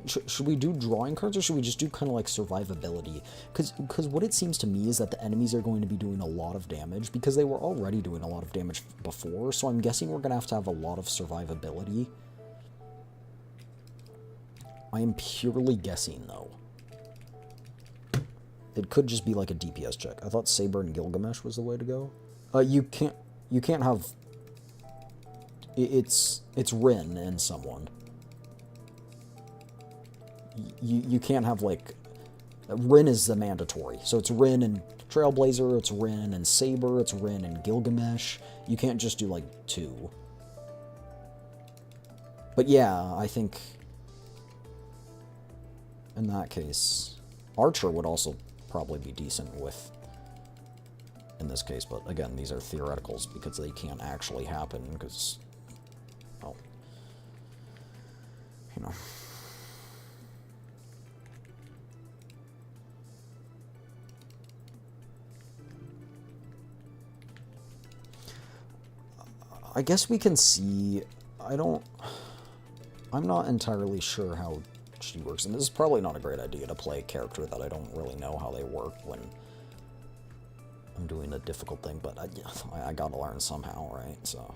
Should we do drawing cards, or should we just do kind of like survivability? Because what it seems to me is that the enemies are going to be doing a lot of damage, because they were already doing a lot of damage before, so I'm guessing we're going to have a lot of survivability. I am purely guessing, though. It could just be like a DPS check. I thought Saber and Gilgamesh was the way to go. You can't have... It's Rin and someone. You can't have, like... Rin is the mandatory. So it's Rin and Trailblazer, it's Rin and Saber, it's Rin and Gilgamesh. You can't just do, like, 2. But yeah, I think... in that case... Archer would also probably be decent with... in this case, but again, these are theoreticals because they can't actually happen, because... well... you know... I guess we can see... I'm not entirely sure how she works, and this is probably not a great idea to play a character that I don't really know how they work when I'm doing a difficult thing, but I gotta learn somehow, right? So...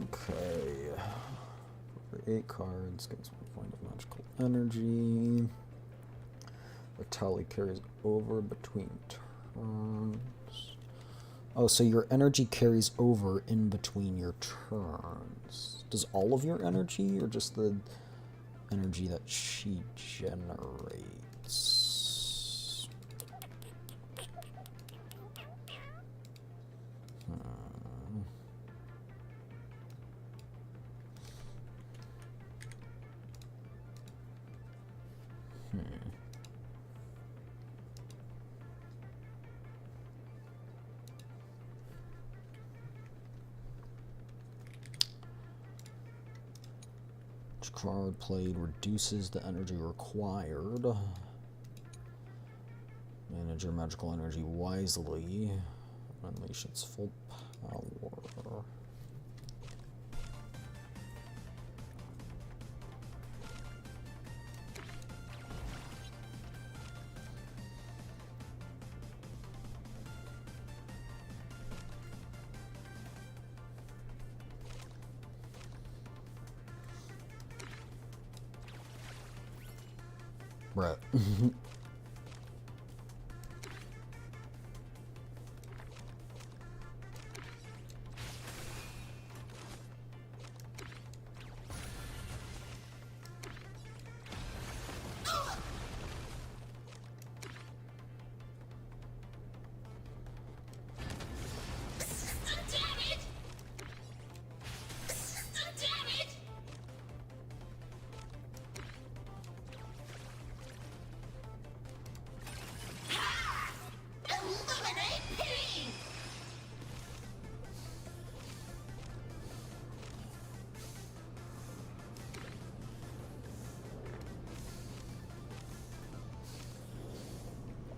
Okay. For 8 cards, gets 1 point of magical energy. The tally carries over between turns. Oh, so your energy carries over in between your turns. Does all of your energy, or just the energy that she generates? Each card played reduces the energy required. Manage your magical energy wisely. Unleash its full power. Right.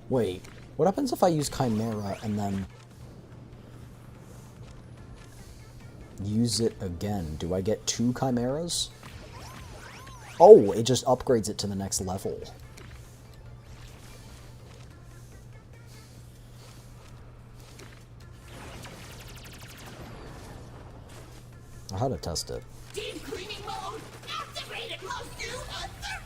Wait, what happens if I use Chimera and then use it again? Do I get 2 Chimeras? Oh, it just upgrades it to the next level. I had to test it. Deep cleaning mode activated, most new hunter.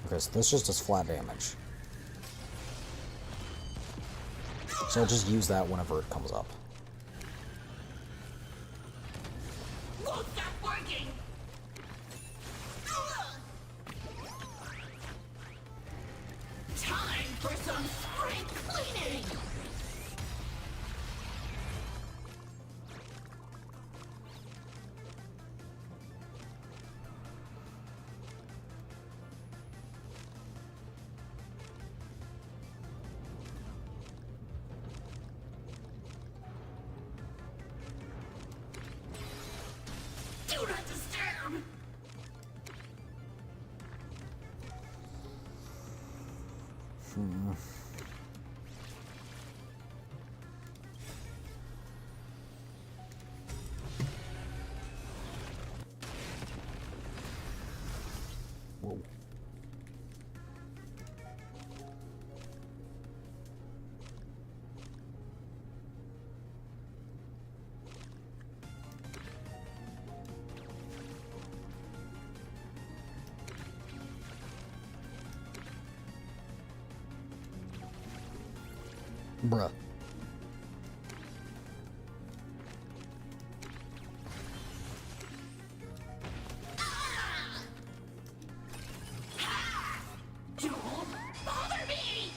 Okay, so this just does flat damage. So I'll just use that whenever it comes up. Won't stop working. Time for some spring cleaning. Do not disturb! Whoa. Bruh. Don't bother me!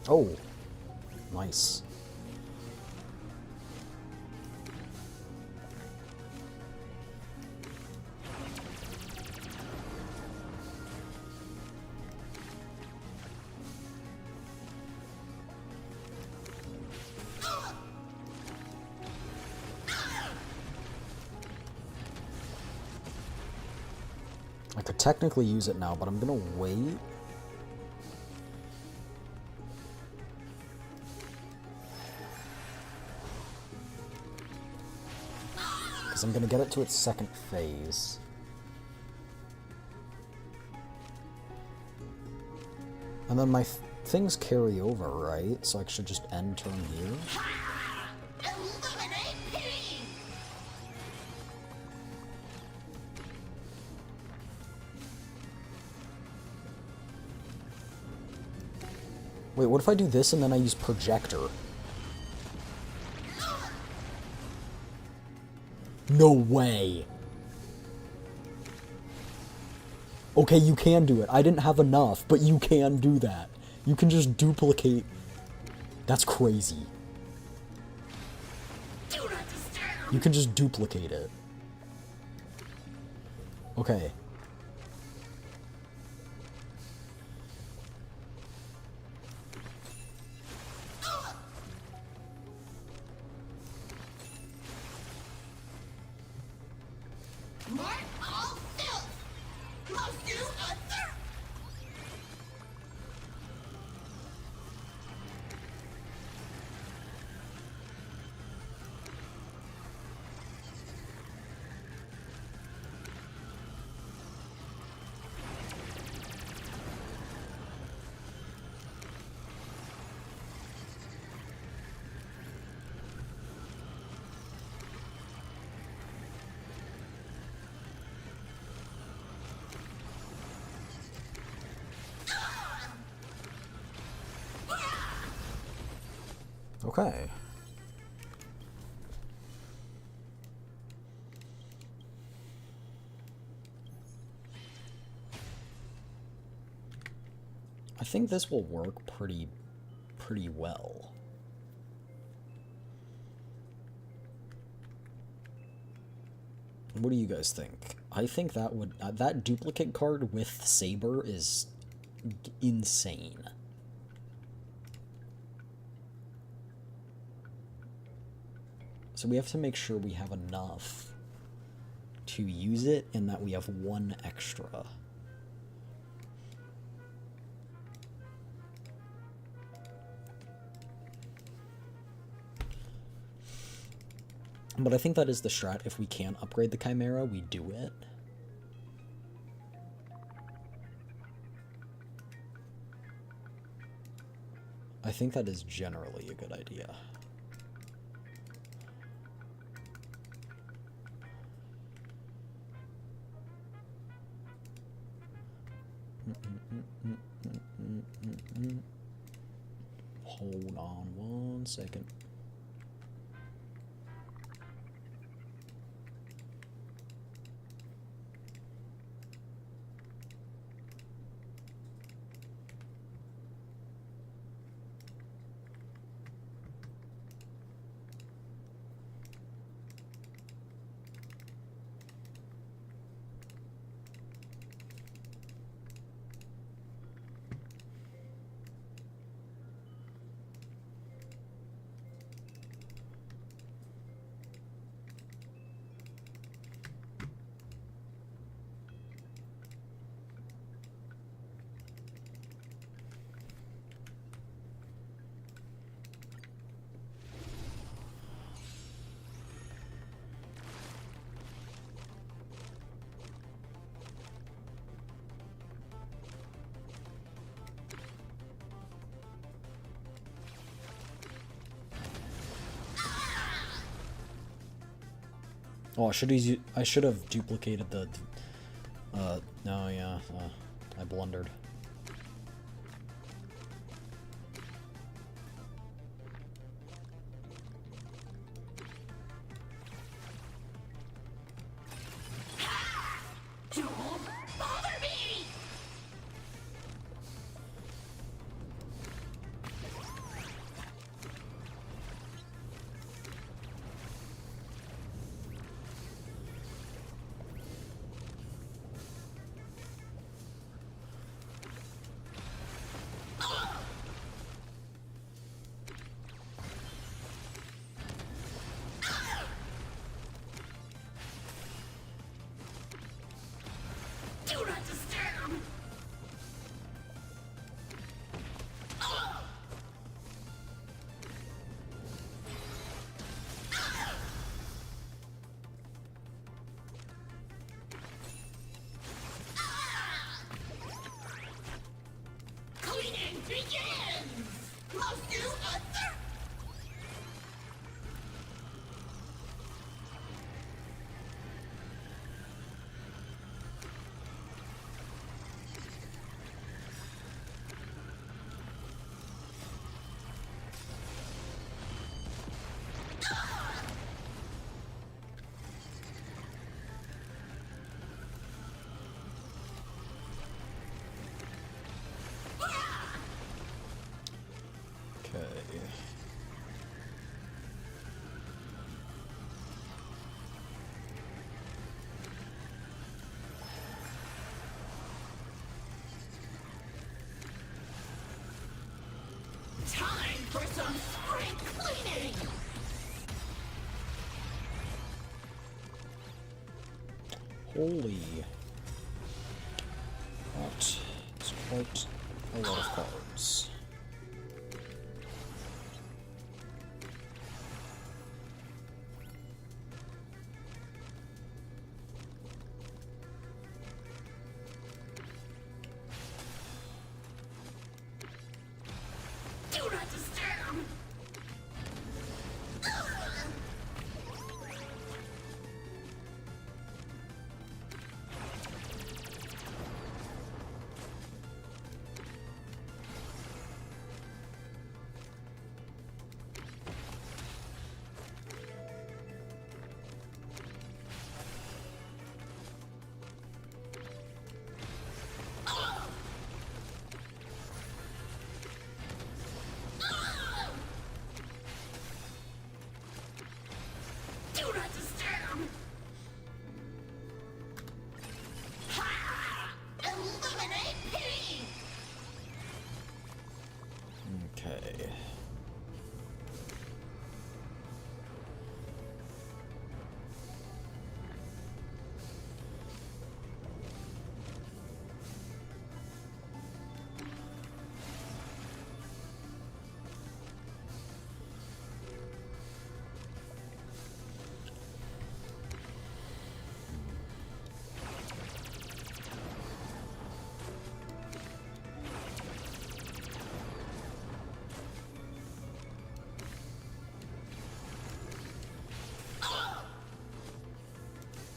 Oh, nice. I could technically use it now, but I'm gonna wait. Because I'm gonna get it to its second phase. And then my things carry over, right? So I should just end turn here. Wait, what if I do this and then I use projector? No way. Okay, you can do it. I didn't have enough, but you can do that. You can just duplicate. That's crazy. You can just duplicate it. Okay. Okay. I think this will work pretty well. What do you guys think? I think that would that duplicate card with Saber is insane. So we have to make sure we have enough to use it and that we have one extra. But I think that is the strat. If we can't upgrade the Chimera, we do it. I think that is generally a good idea. Hold on 1 second. Oh, I should have duplicated the. No, yeah, I blundered. Don't bother me! Okay. Time for some spring cleaning! Holy. That is quite a lot of cards. Do not disturb! Do not disturb! Ha! Eliminate pity! Okay.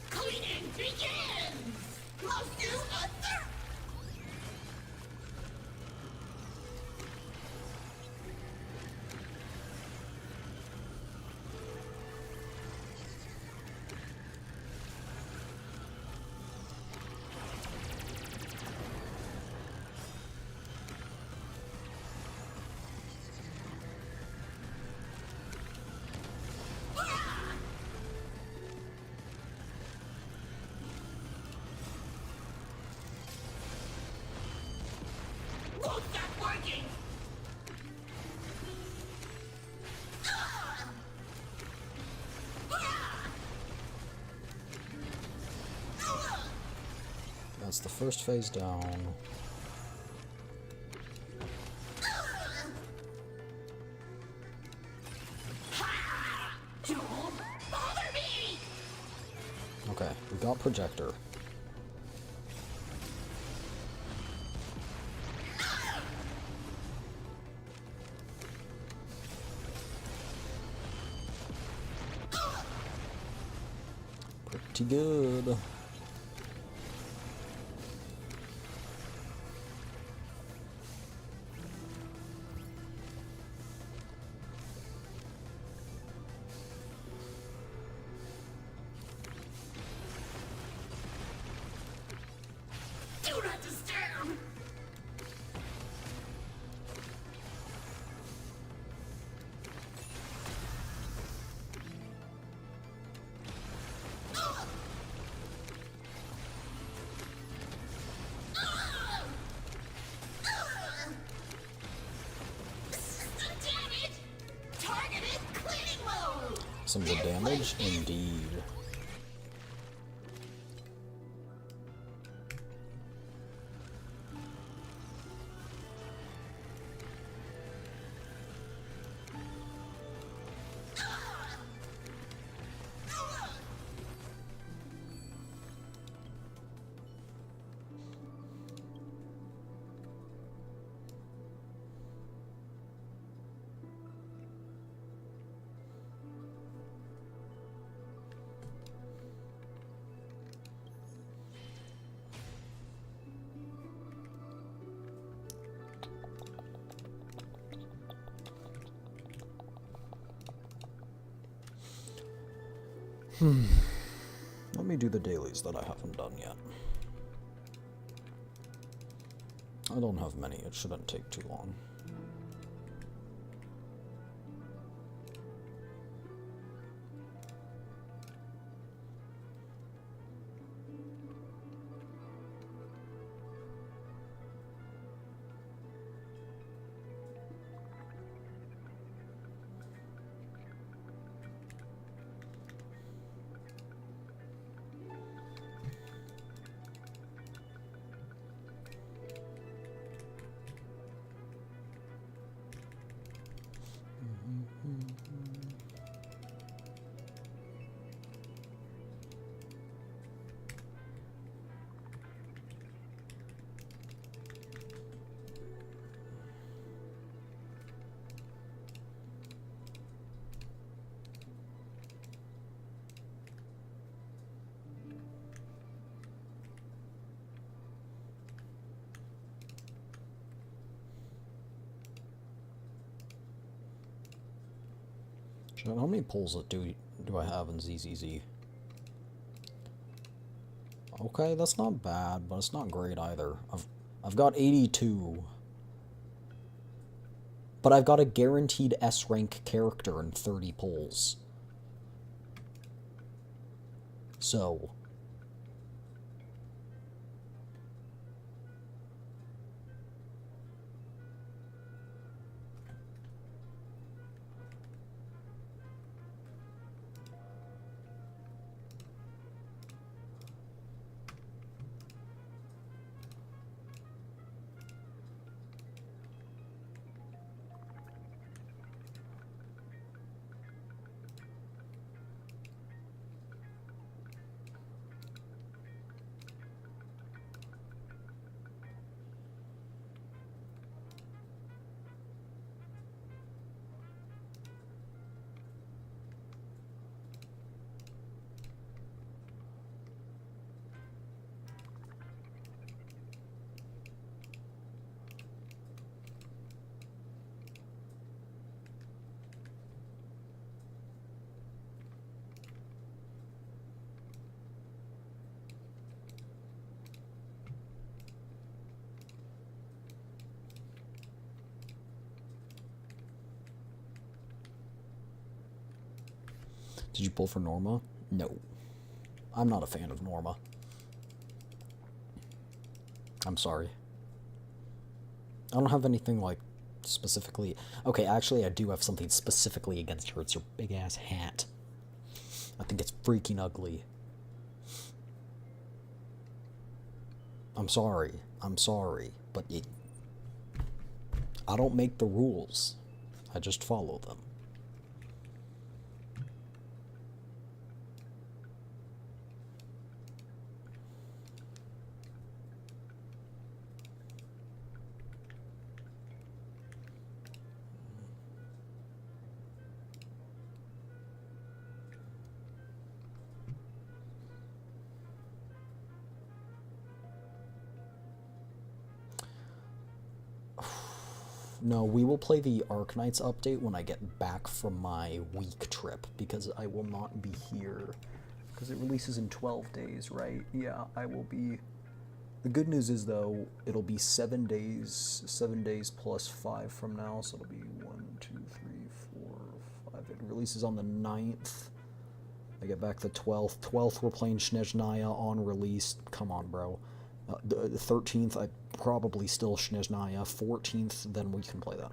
Cleaning begins! Must do a third! Won't stop working! That's the first phase down. Don't bother me! Okay, we got projector. Pretty good. Do not disturb! System damage! Targeted cleaning mode! Some good damage indeed. Let me do the dailies that I haven't done yet. I don't have many, it shouldn't take too long. How many pulls do I have in ZZZ? Okay, that's not bad, but it's not great either. I've got 82. But I've got a guaranteed S rank character in 30 pulls. So did you pull for Norma? No. I'm not a fan of Norma. I'm sorry. I don't have anything, like, specifically... Okay, actually, I do have something specifically against her. It's her big-ass hat. I think it's freaking ugly. I'm sorry. I'm sorry. But I don't make the rules. I just follow them. No, we will play the Arknights update when I get back from my week trip, because I will not be here. Because it releases in 12 days, right? Yeah, I will be... The good news is, though, it'll be 7 days plus 5 from now, so it'll be 1, 2, 3, 4, 5. It releases on the 9th. I get back the 12th. 12th, we're playing Snezhnaya on release. Come on, bro. The 13th, I probably still Snezhnaya. 14th, then we can play that.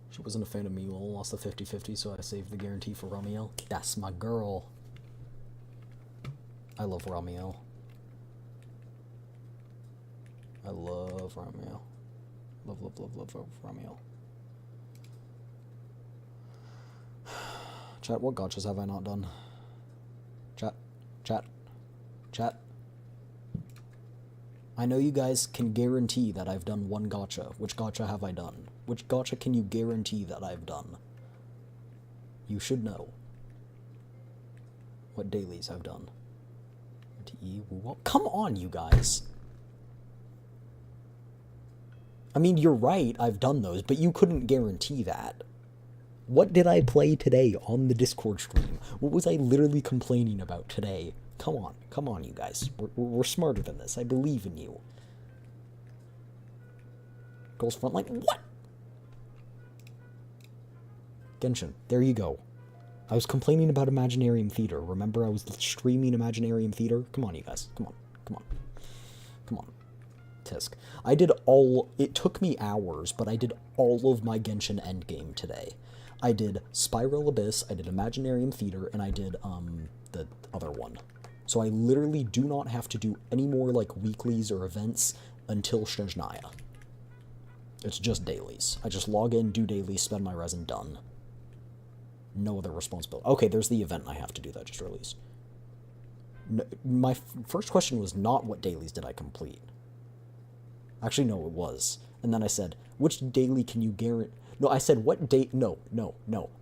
She wasn't a fan of Mule, lost the 50-50, so I saved the guarantee for Ramiel. That's my girl. I love Ramiel. I love Ramiel. Love, love, love, love, love Ramiel. Chat, what gotchas have I not done? Chat, chat, chat. I know you guys can guarantee that I've done one gacha. Which gacha have I done? Which gacha can you guarantee that I've done? You should know what dailies I've done. Come on, you guys. I mean, you're right, I've done those, but you couldn't guarantee that. What did I play today on the Discord stream? What was I literally complaining about today? Come on, you guys. We're smarter than this. I believe in you. Girls Frontline? What? Genshin, there you go. I was complaining about Imaginarium Theater. Remember I was streaming Imaginarium Theater? Come on, you guys. Come on. Come on. Come on. Tisk. I did all... It took me hours, but I did all of my Genshin endgame today. I did Spiral Abyss, I did Imaginarium Theater, and I did, the other one. So I literally do not have to do any more, like, weeklies or events until Snezhnaya. It's just dailies. I just log in, do dailies, spend my resin, done. No other responsibility. Okay, there's the event I have to do that just released. No, my first question was not what dailies did I complete. Actually, no, it was. And then I said, which daily can you guarantee... No, I said, what date... No.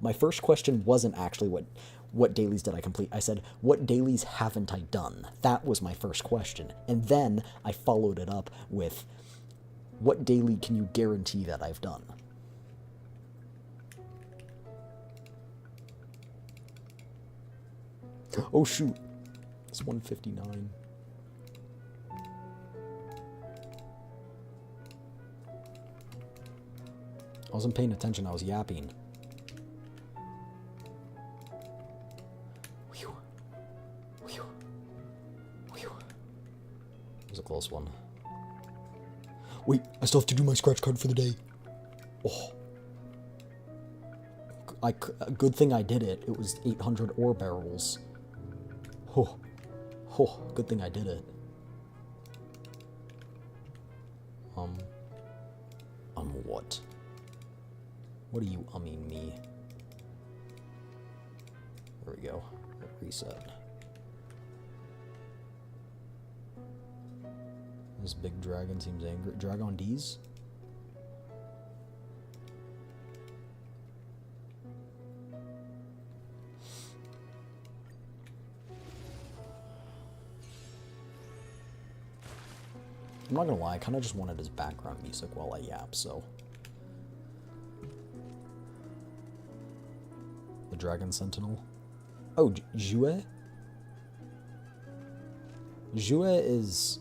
My first question wasn't actually what dailies did I complete. I said, what dailies haven't I done? That was my first question. And then I followed it up with, what daily can you guarantee that I've done? Oh shoot. It's 1:59. I wasn't paying attention, I was yapping. Whew. Whew. Whew. It was a close one. Wait, I still have to do my scratch card for the day. Oh. Good thing I did it. It was 800 ore barrels. Oh. Oh, good thing I did it. What? What are you umming me? There we go. Reset. This big dragon seems angry. Dragon D's? I'm not gonna lie, I kind of just wanted his background music while I yap, so. The Dragon Sentinel. Oh, Jue? Jue is...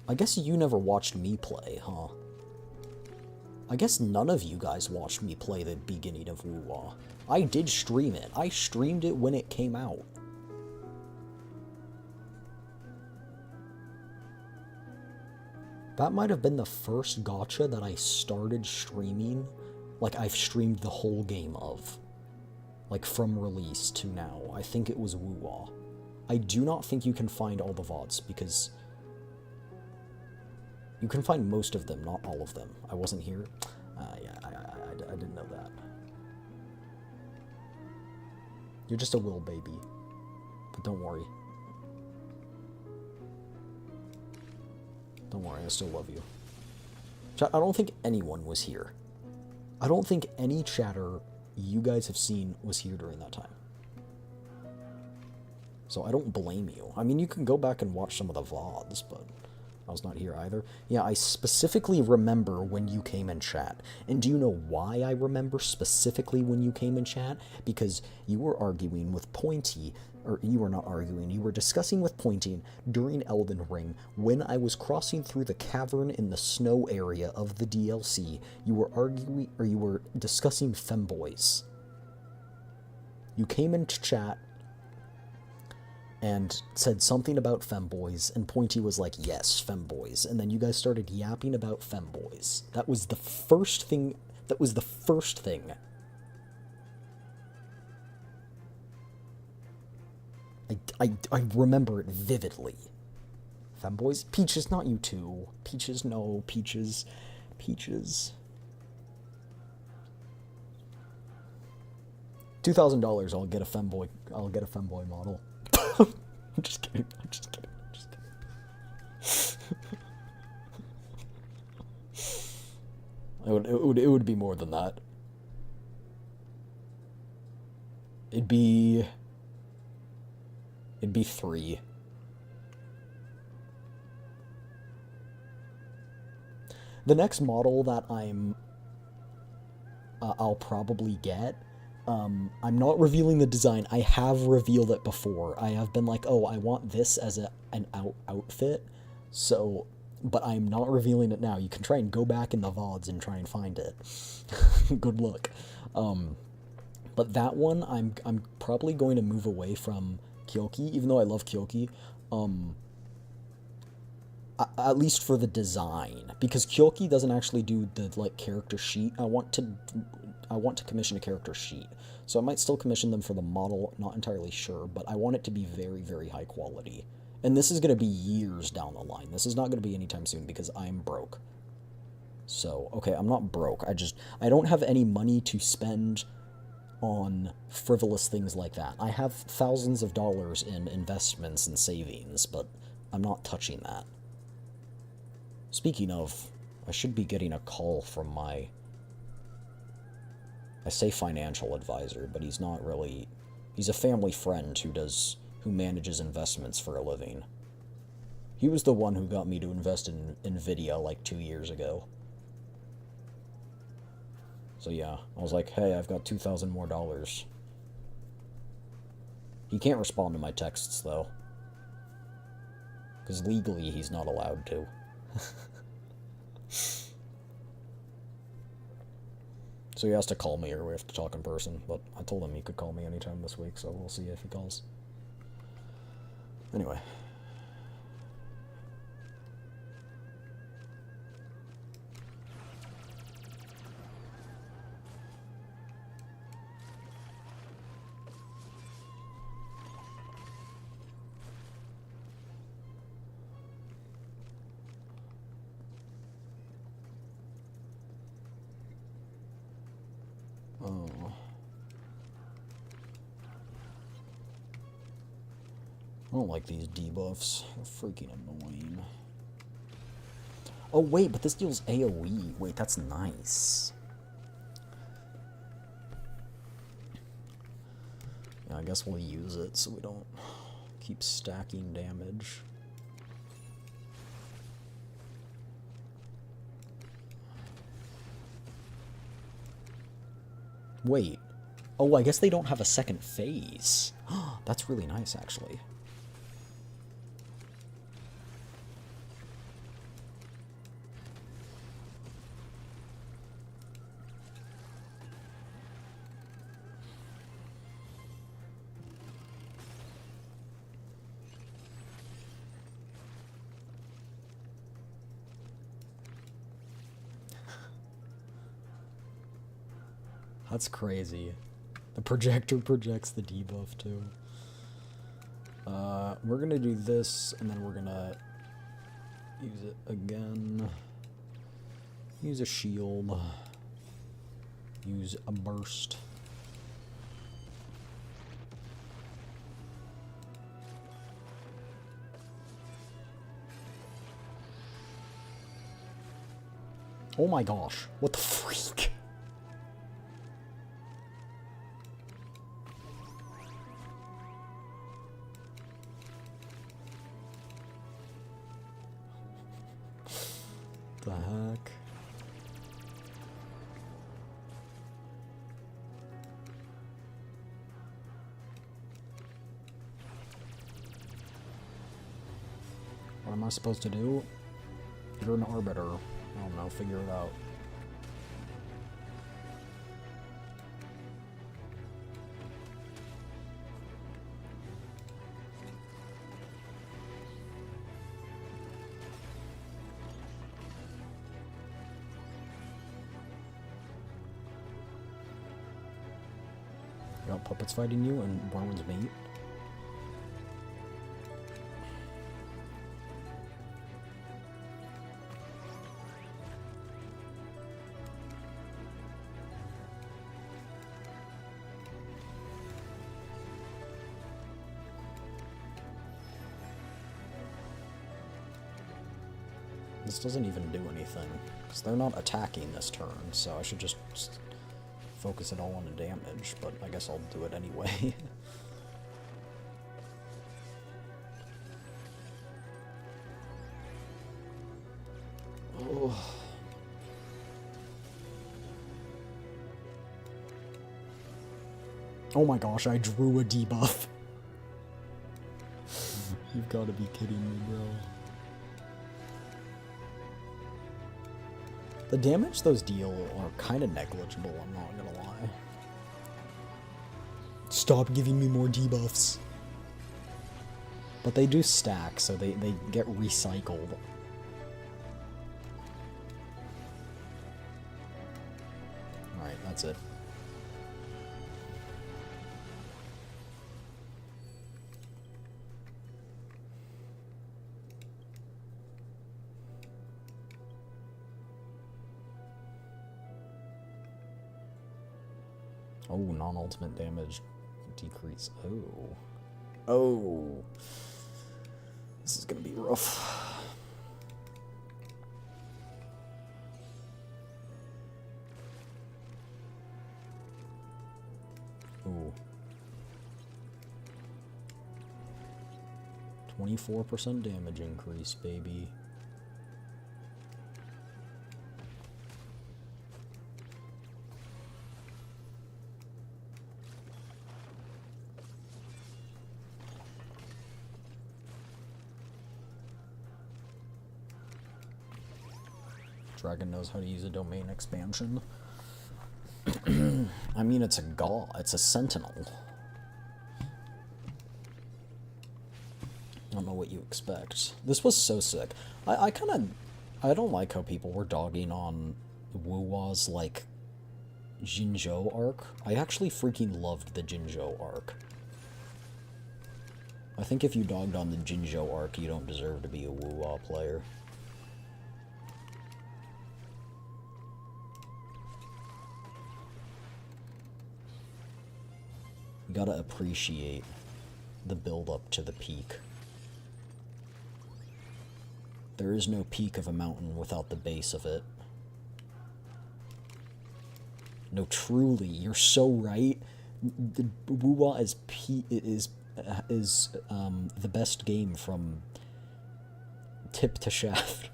I guess you never watched me play, huh? I guess none of you guys watched me play the beginning of Wu-Wah. I did stream it. I streamed it when it came out. That might have been the first gacha that I started streaming. Like, I've streamed the whole game of. Like, from release to now. I think it was Wu-Wah. I do not think you can find all the VODs, because... You can find most of them, not all of them. I wasn't here. Yeah, I didn't know that. You're just a little baby. But don't worry. Don't worry, I still love you. Chat, I don't think anyone was here. I don't think any chatter you guys have seen was here during that time. So I don't blame you. I mean, you can go back and watch some of the VODs, but I was not here either. Yeah, I specifically remember when you came in chat. And do you know why I remember specifically when you came in chat? Because you were arguing with Pointy, or you were not arguing, you were discussing with Pointy during Elden Ring when I was crossing through the cavern in the snow area of the DLC. You were arguing, or you were discussing femboys. You came into chat and said something about femboys, and Pointy was like, yes, femboys. And then you guys started yapping about femboys. That was the first thing. That was the first thing. I remember it vividly. Femboys? Peaches, not you too. Peaches, no. Peaches. Peaches. $2,000, I'll get a femboy. I'll get a femboy model. I'm just kidding. I'm just kidding. I'm just kidding. It would be more than that. It'd be 3. The next model that I'll probably get, I'm not revealing the design. I have revealed it before. I have been like, oh, I want this as an outfit. So, but I'm not revealing it now. You can try and go back in the VODs and try and find it. Good luck. But that one, I'm probably going to move away from Kyoki, even though I love Kyoki. At least for the design, because Kyoki doesn't actually do the like character sheet. I want to commission a character sheet, so I might still commission them for the model. Not entirely sure, but I want it to be very, very high quality. And this is going to be years down the line. This is not going to be anytime soon because I'm broke. So okay, I'm not broke. I don't have any money to spend on frivolous things like that. I have thousands of dollars in investments and savings, but I'm not touching that. Speaking of, I should be getting a call from my, I say financial advisor, but he's not really, he's a family friend who manages investments for a living. He was the one who got me to invest in Nvidia like 2 years ago. So yeah, I was like, hey, I've got $2,000 more dollars. He can't respond to my texts, though. Because legally, he's not allowed to. So he has to call me, or we have to talk in person. But I told him he could call me anytime this week, so we'll see if he calls. Anyway. Oh. I don't like these debuffs. They're freaking annoying. Oh, wait, but this deals AoE. Wait, that's nice. Yeah, I guess we'll use it so we don't keep stacking damage. Wait. Oh, I guess they don't have a second phase. That's really nice, actually. That's crazy. The projector projects the debuff too. We're gonna do this, and then we're gonna use it again. Use a shield. Use a burst. Oh my gosh, what the freak? The heck? What am I supposed to do? You're an arbiter. I don't know, figure it out. You got puppets fighting you and Barwin's mate? This doesn't even do anything, because they're not attacking this turn, so I should just focus it all on the damage, but I guess I'll do it anyway. Oh. Oh my gosh, I drew a debuff. You've got to be kidding me, bro. The damage those deal are kind of negligible, I'm not gonna lie. Stop giving me more debuffs. But they do stack, so they get recycled. Alright, that's it. Oh, non-ultimate damage decrease. Oh. Oh. This is gonna be rough. Ooh. 24% damage increase, baby. Dragon knows how to use a domain expansion. I mean, it's a Gaul. It's a Sentinel. I don't know what you expect. This was so sick. I don't like how people were dogging on Wuwa's, like, Jinzhou arc. I actually freaking loved the Jinzhou arc. I think if you dogged on the Jinzhou arc, you don't deserve to be a Wuwa player. You gotta appreciate the build-up to the peak. There is no peak of a mountain without the base of it. No, truly, you're so right. The Wuwa is the best game from tip to shaft.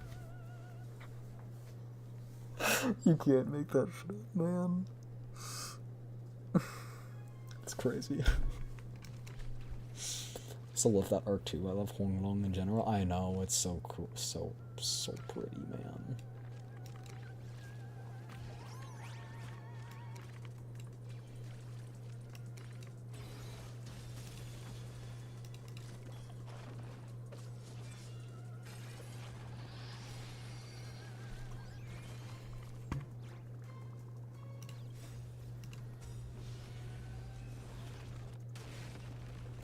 You can't make that shit up, man. It's crazy. Still love that arc too. I love Honglong in general. I know, it's so cool, so pretty, man.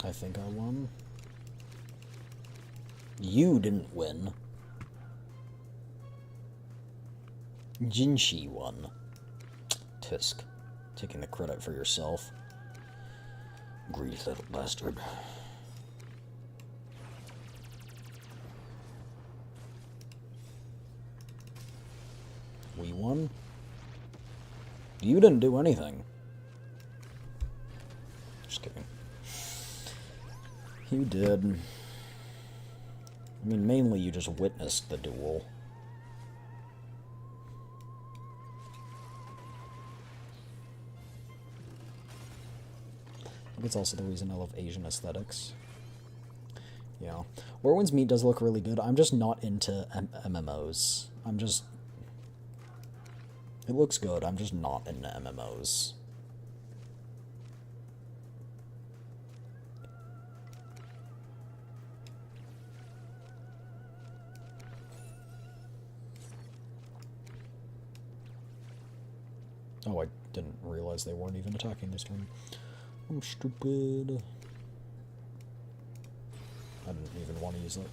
I think I won. You didn't win. Jinshi won. Tisk. Taking the credit for yourself. Greedy little bastard. We won? You didn't do anything. Just kidding. You did. I mean, mainly you just witnessed the duel. I think it's also the reason I love Asian aesthetics. Yeah. Whirlwind's Meat does look really good. I'm just not into MMOs. It looks good. I'm just not into MMOs. Oh, I didn't realize they weren't even attacking this turn. I'm stupid. I didn't even want to use that.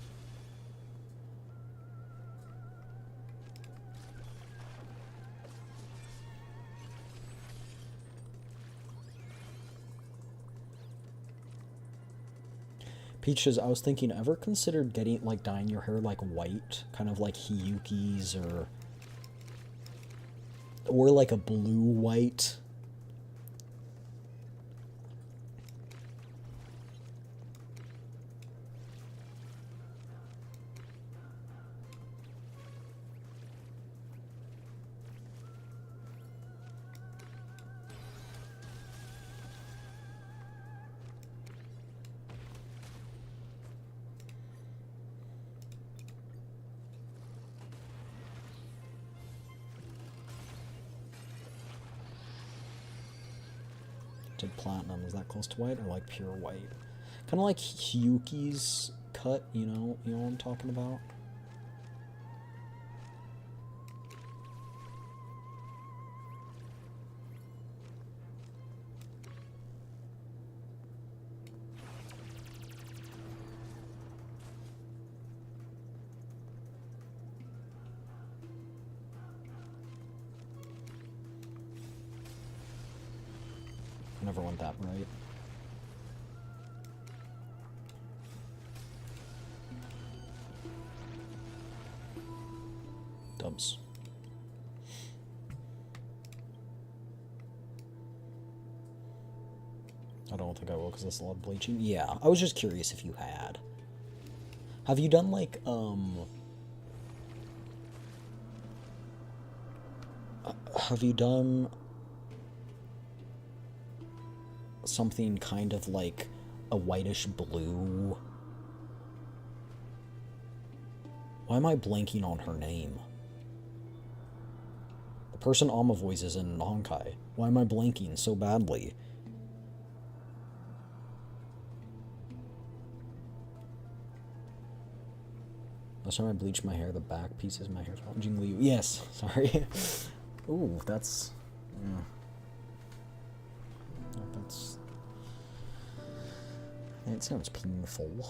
Peach says, I was thinking, ever considered getting, like, dyeing your hair, like, white? Kind of like Hiyuki's, or like a blue-white. Did platinum, is that close to white or like pure white? Kind of like Hiyuki's cut, you know what I'm talking about? Never went that right. Dubs. I don't think I will because that's a lot of bleaching. Yeah, I was just curious if you had. Have you done like, have you done something kind of like a whitish blue? Why am I blanking on her name? Person Alma voices in Honkai. Why am I blanking so badly? Last time I bleached my hair, the back pieces of my hair. Yes, sorry. Ooh, that's... Yeah. That's... It sounds painful.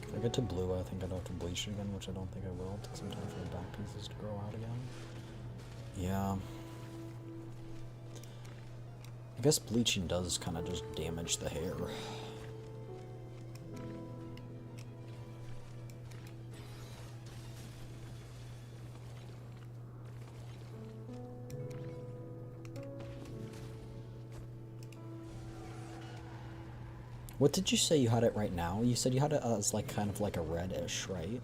If I get to blue, I think I'd have to bleach it again, which I don't think I will. Take some time for the back pieces to grow out again. Yeah. I guess bleaching does kind of just damage the hair. What did you say you had it right now? You said you had it as like kind of like a reddish, right?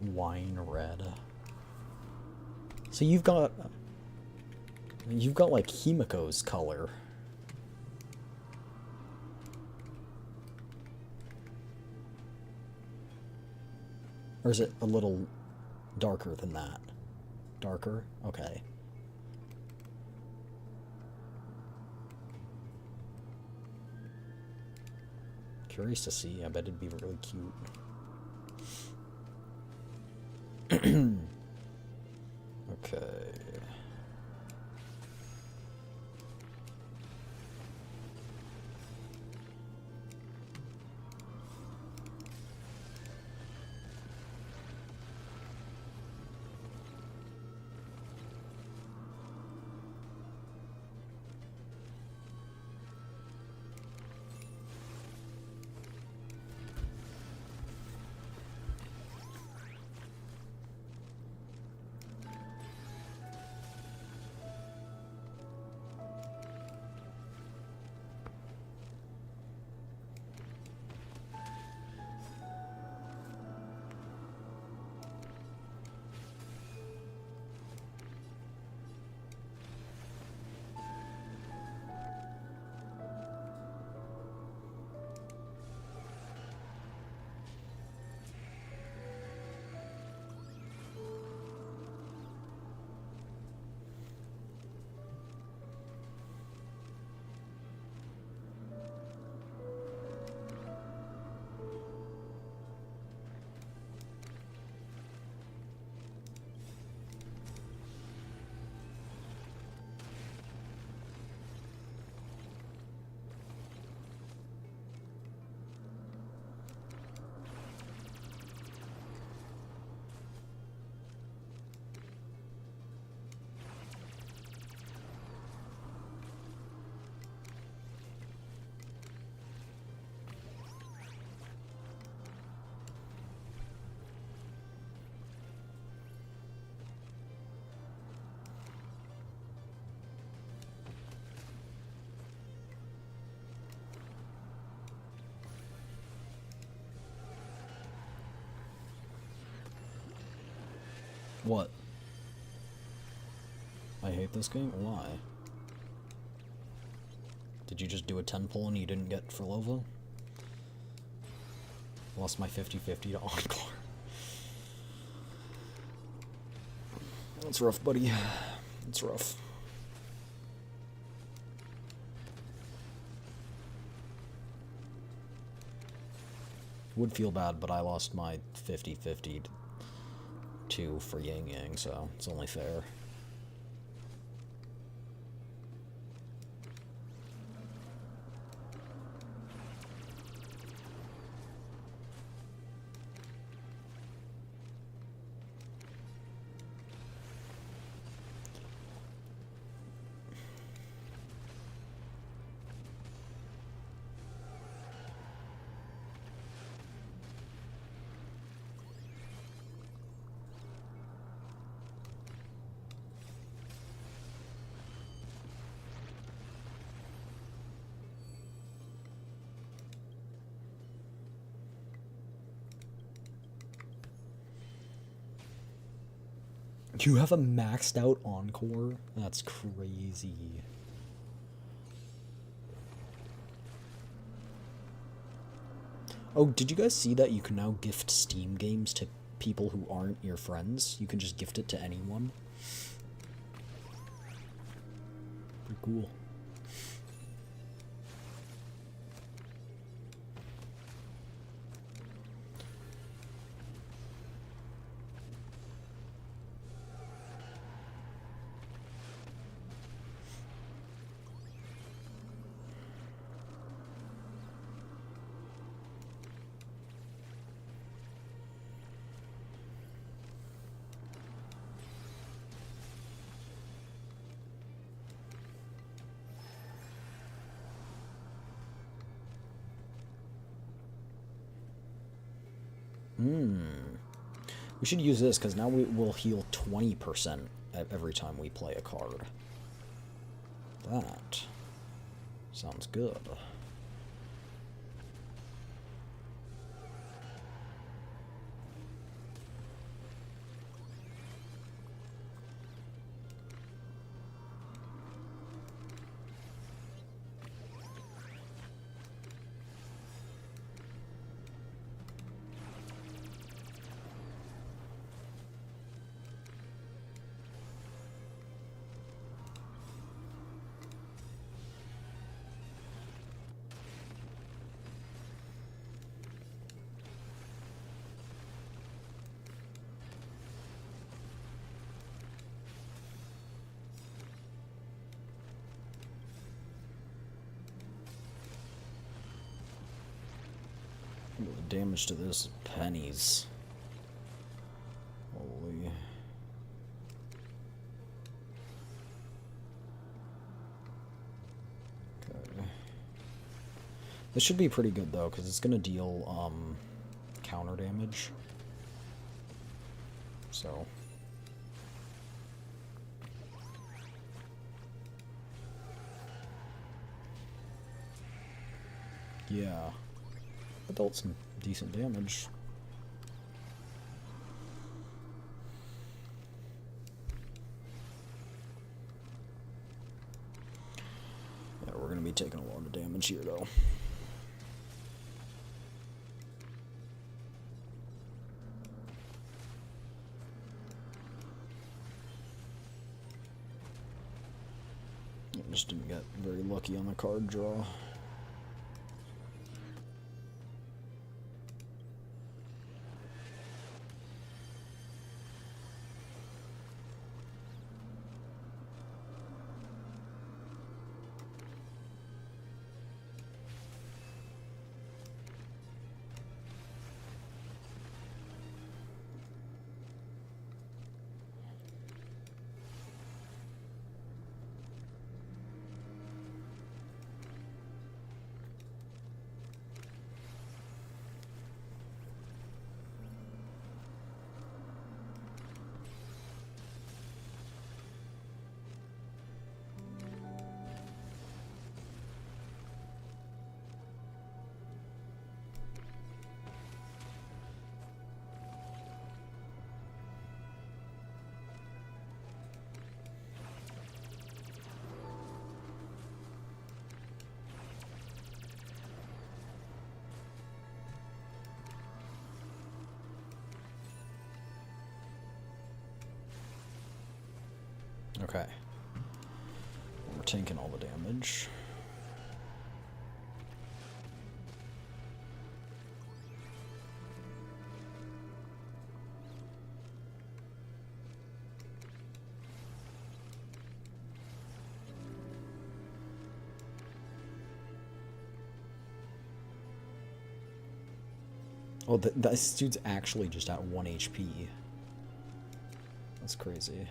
Wine red. So you've got like Himiko's color. Or is it a little darker than that? Darker? Okay. Curious to see. I bet it'd be really cute. Okay. What? I hate this game? Why? Did you just do a 10 pull and you didn't get Furlova? Lost my 50-50 to Encore. That's rough, buddy. It's rough. Would feel bad, but I lost my 50-50 to for Yang Yang, so it's only fair. You have a maxed out Encore? That's crazy. Oh, did you guys see that you can now gift Steam games to people who aren't your friends? You can just gift it to anyone. Pretty cool. We should use this, because now we will heal 20% every time we play a card. That sounds good. The damage to this pennies. Holy. Okay. This should be pretty good though, because it's gonna deal counter damage. So yeah. It dealt some decent damage. Yeah, we're gonna be taking a lot of damage here though. I just didn't get very lucky on the card draw. Okay. We're tanking all the damage. Oh, this dude's actually just at 1 HP. That's crazy.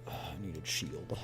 I needed shield.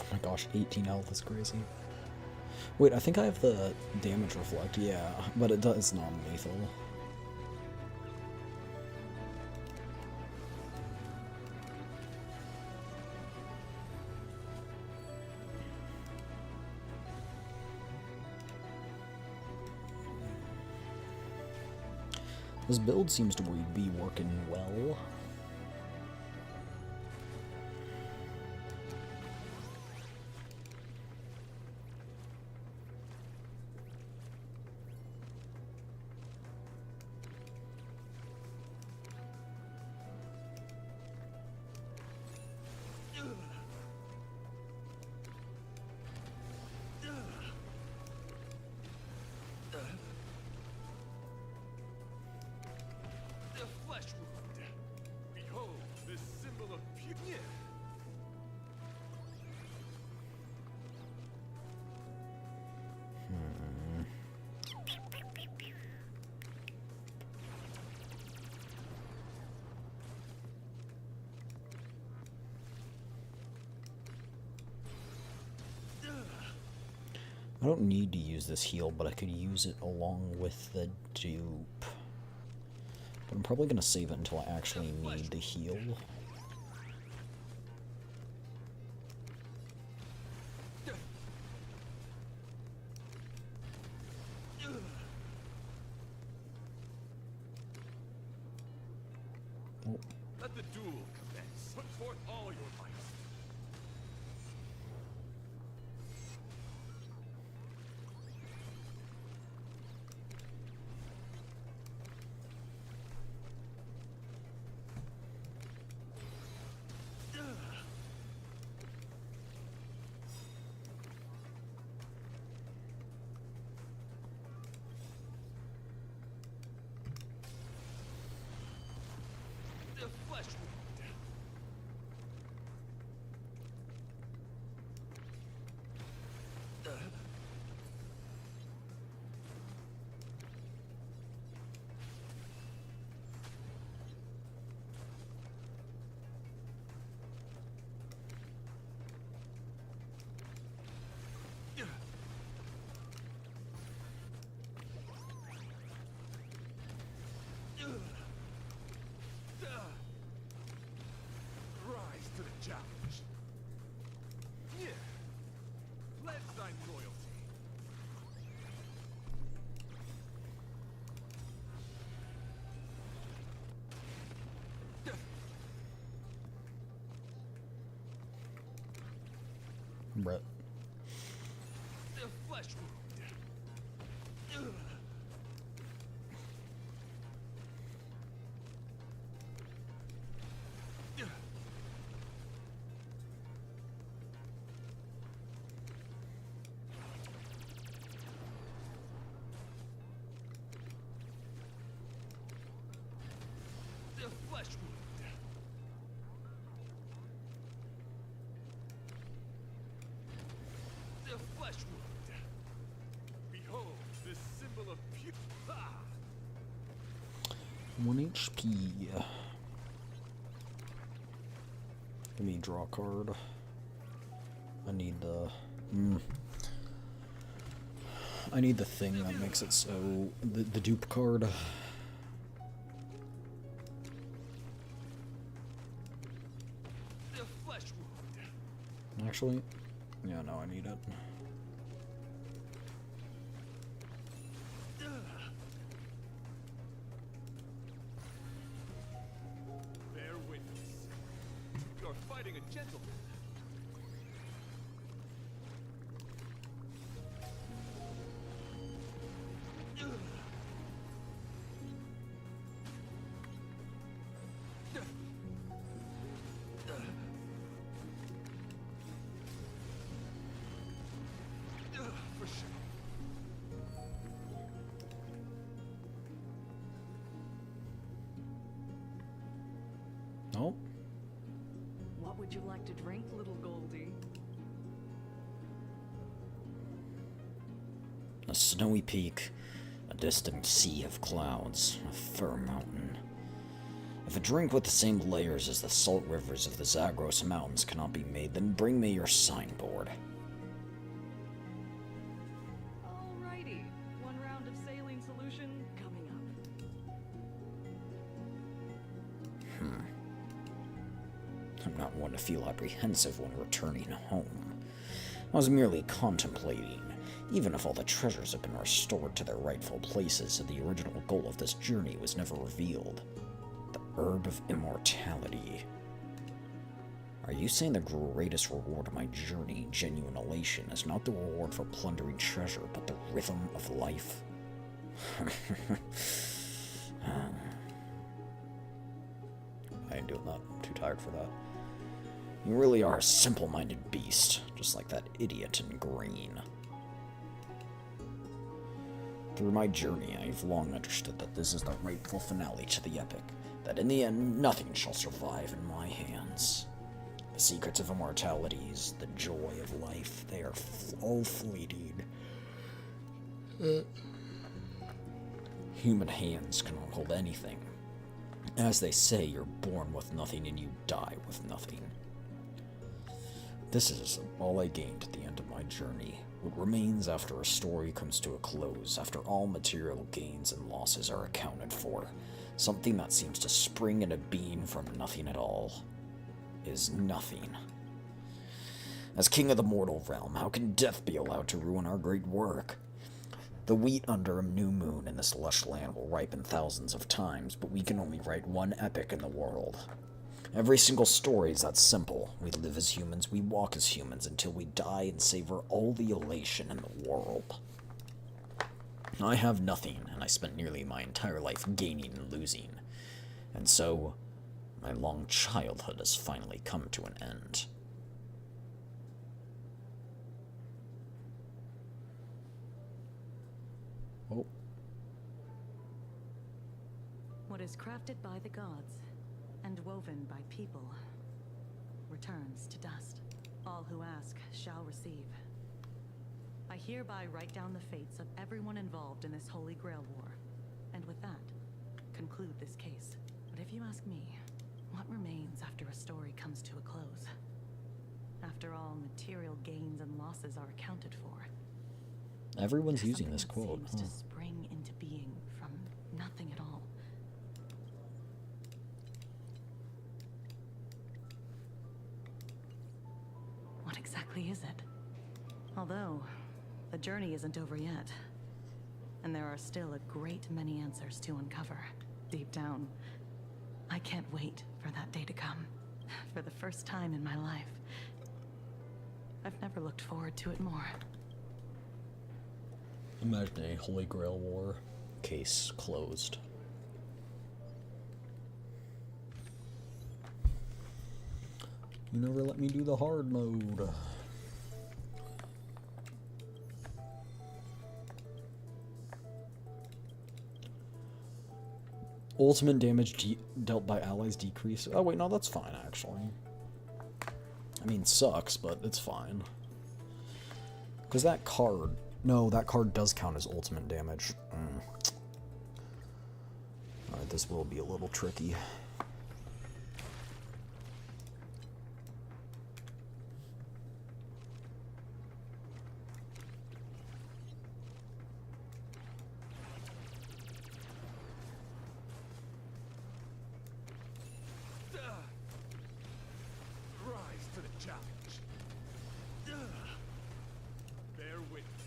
Oh my gosh, 18 health is crazy. Wait, I think I have the damage reflect, yeah, but it's non-lethal. This build seems to be working well. The flesh wound. Behold, this symbol of pure. I don't need to use this heal, but I could use it along with the dupe. But I'm probably going to save it until I actually need the heal. Let the duel commence. Put forth all your might. The flesh wound. Rise to the challenge. Yeah. Pledge thine loyalty. Brett. The flesh wound. The flesh wound. 1 HP. Give me a draw card. I need the... I need the thing that makes it so... The dupe card. Actually, yeah, no, I need it. fighting a gentleman. For sure. Oh. What would you like to drink, little Goldie? A snowy peak, a distant sea of clouds, a fir mountain. If a drink with the same layers as the salt rivers of the Zagros Mountains cannot be made, then bring me your signboard. Alrighty, one round of saline solution coming up. I'm not one to feel apprehensive when returning home. I was merely contemplating. Even if all the treasures have been restored to their rightful places, the original goal of this journey was never revealed. The Herb of Immortality. Are you saying the greatest reward of my journey, genuine elation, is not the reward for plundering treasure, but the rhythm of life? I ain't doing that. I'm too tired for that. You really are a simple-minded beast, just like that idiot in green. Through my journey, I've long understood that this is the rightful finale to the epic, that in the end, nothing shall survive in my hands. The secrets of immortalities, the joy of life, they are all fleeting. Human hands cannot hold anything. As they say, you're born with nothing and you die with nothing. This is all I gained at the end of my journey. What remains after a story comes to a close, after all material gains and losses are accounted for, something that seems to spring into being from nothing at all, is nothing. As king of the mortal realm, how can death be allowed to ruin our great work? The wheat under a new moon in this lush land will ripen thousands of times, but we can only write one epic in the world. Every single story is that simple. We live as humans, we walk as humans, until we die and savor all the elation in the world. I have nothing, and I spent nearly my entire life gaining and losing. And so, my long childhood has finally come to an end. Oh. What is crafted by the gods and woven by people returns to dust. All who ask shall receive. I hereby write down the fates of everyone involved in this Holy Grail War, and with that, conclude this case. But if you ask me, what remains after a story comes to a close? After all material gains and losses are accounted for, Everyone's using this quote. seems to spring into being from nothing at all. What exactly is it? Although, the journey isn't over yet, and there are still a great many answers to uncover. Deep down, I can't wait for that day to come. For the first time in my life, I've never looked forward to it more. Imagine a Holy Grail War. Case closed. You never let me do the hard mode. Ultimate damage dealt by allies decrease. Oh wait, no, that's fine actually. I mean, sucks, but it's fine. Because that card... No, that card does count as ultimate damage. Alright, this will be a little tricky. Rise to the challenge. Bear witness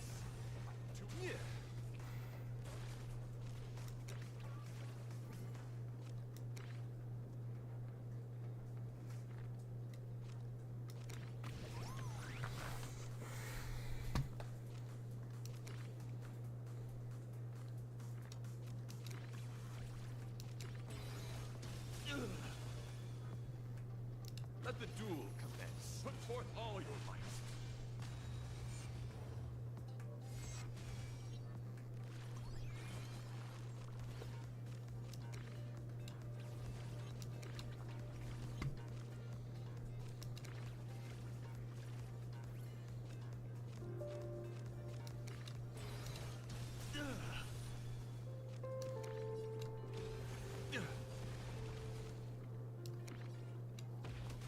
to me. Let the duel commence. Put forth all your might.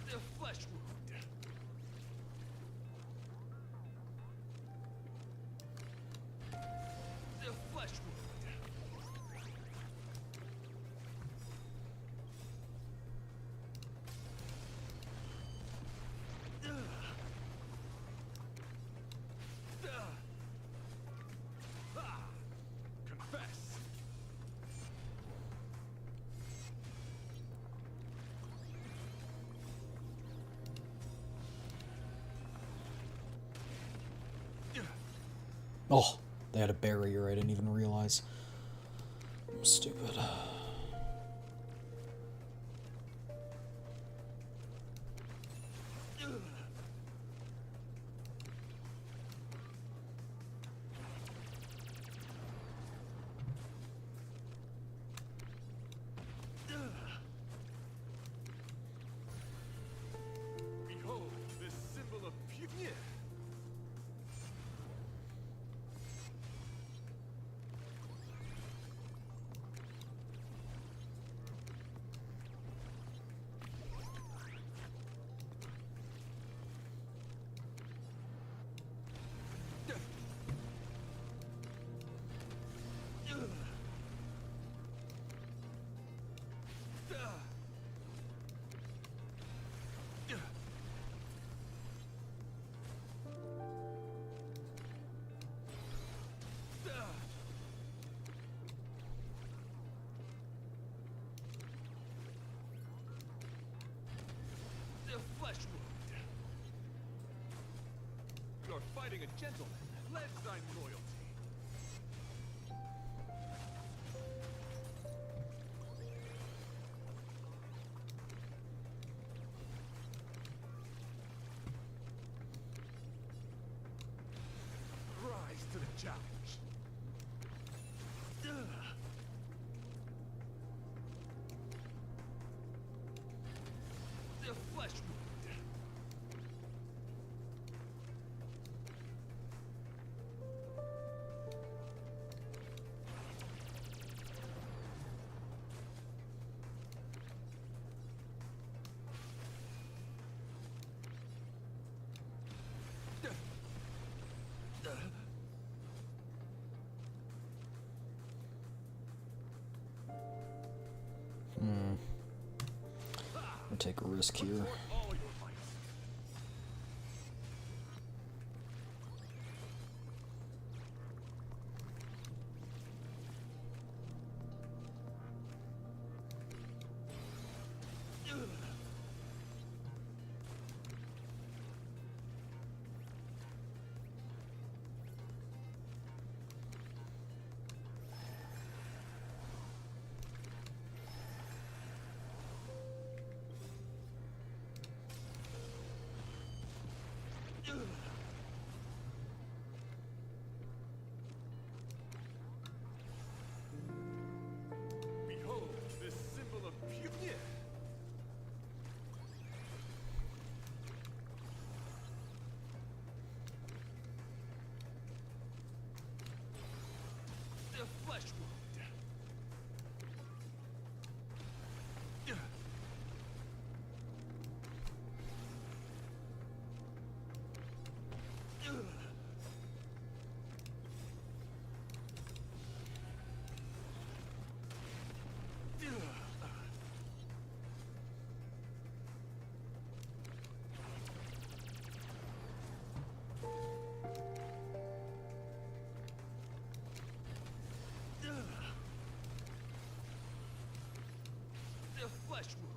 The flesh wound. The flesh wound. Confess. Oh, they had a barrier. I didn't even realize. I'm stupid. Behold, this symbol of pure. The flesh wound. You're fighting a gentleman. Pledge thine loyalty. Rise to the challenge. The flesh wound. I'll take a risk here. Behold, this symbol of pure. The flesh wound. The flesh wound.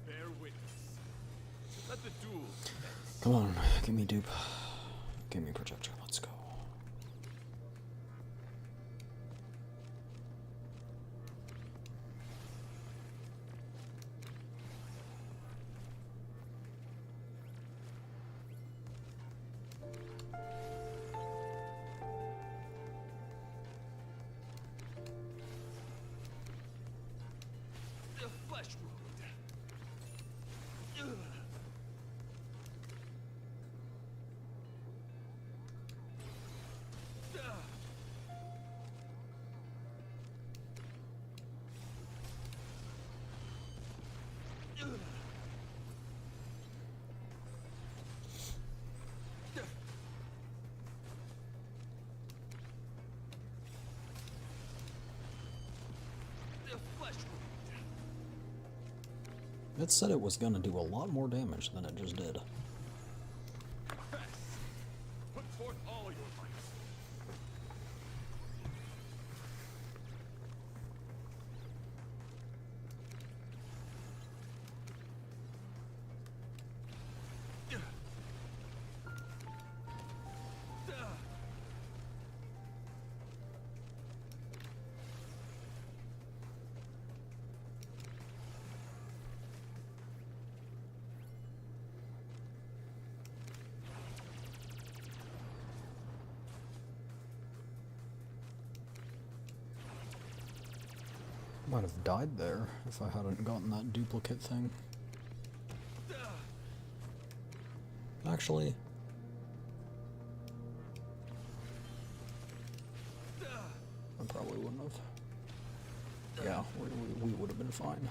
Bear witness. Let the duel commence. Come on, give me dupe. Give me projector. Let's go. It said it was gonna do a lot more damage than it just did. Put forth all your might. Might have died there if I hadn't gotten that duplicate thing. Actually, I probably wouldn't have. Yeah, we would have been fine.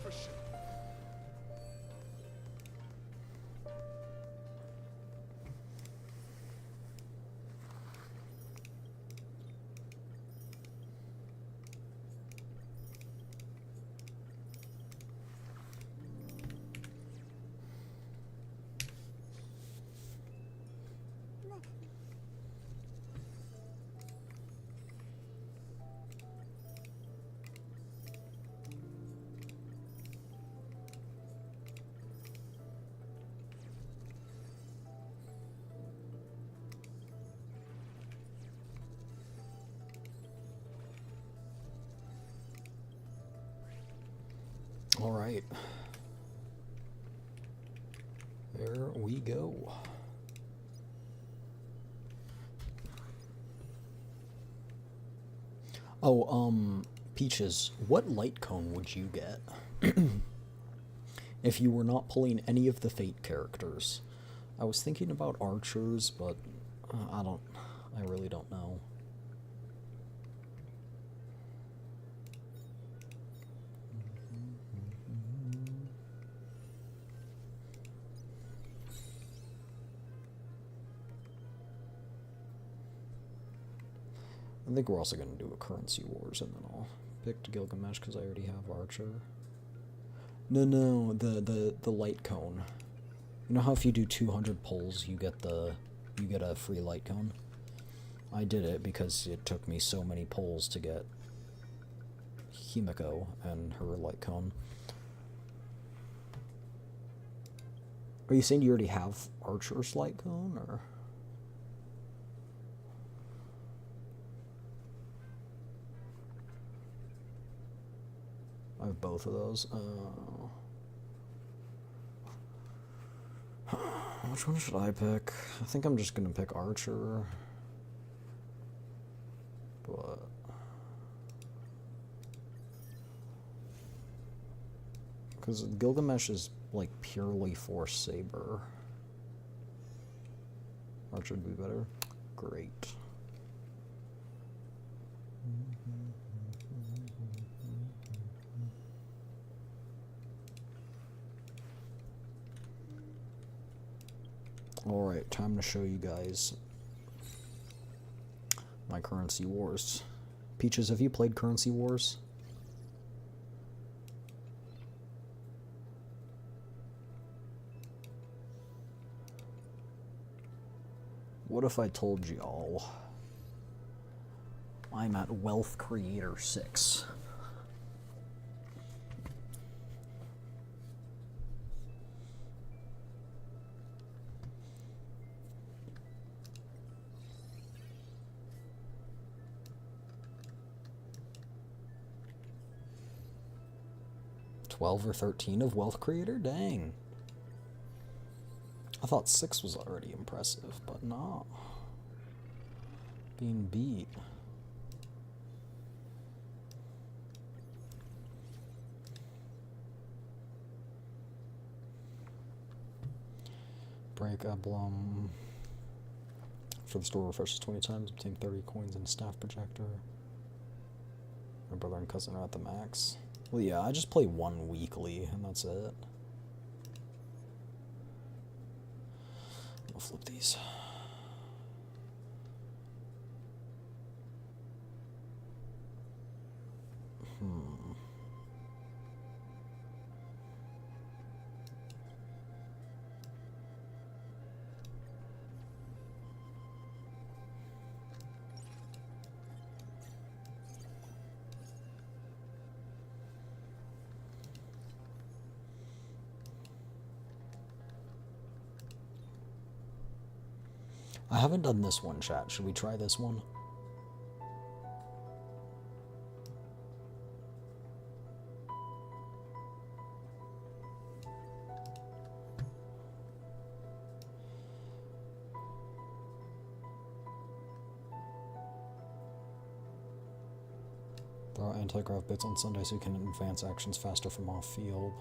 For sure. All right. There we go. Oh, Peaches, what light cone would you get if you were not pulling any of the Fate characters? I was thinking about archers, but I really don't know. I think we're also going to do a currency wars, and then I'll pick Gilgamesh because I already have Archer. No, the light cone. You know how if you do 200 pulls, you get a free light cone? I did it because it took me so many pulls to get Himiko and her light cone. Are you saying you already have Archer's light cone, or? I have both of those. Which one should I pick? I think I'm just gonna pick Archer. But because Gilgamesh is like purely for Saber. Archer would be better. Great. Alright, time to show you guys my Currency Wars. Peaches, have you played Currency Wars? What if I told y'all I'm at Wealth Creator 6? Or 13 of Wealth Creator? Dang. I thought 6 was already impressive, but no. Being beat. Break Emblem. For the store refreshes 20 times, obtain 30 coins and a staff projector. My brother and cousin are at the max. Well, yeah, I just play one weekly, and that's it. I'll flip these. I haven't done this one, chat. Should we try this one? Throw anti-grav bits on Sunday so you can advance actions faster from off field.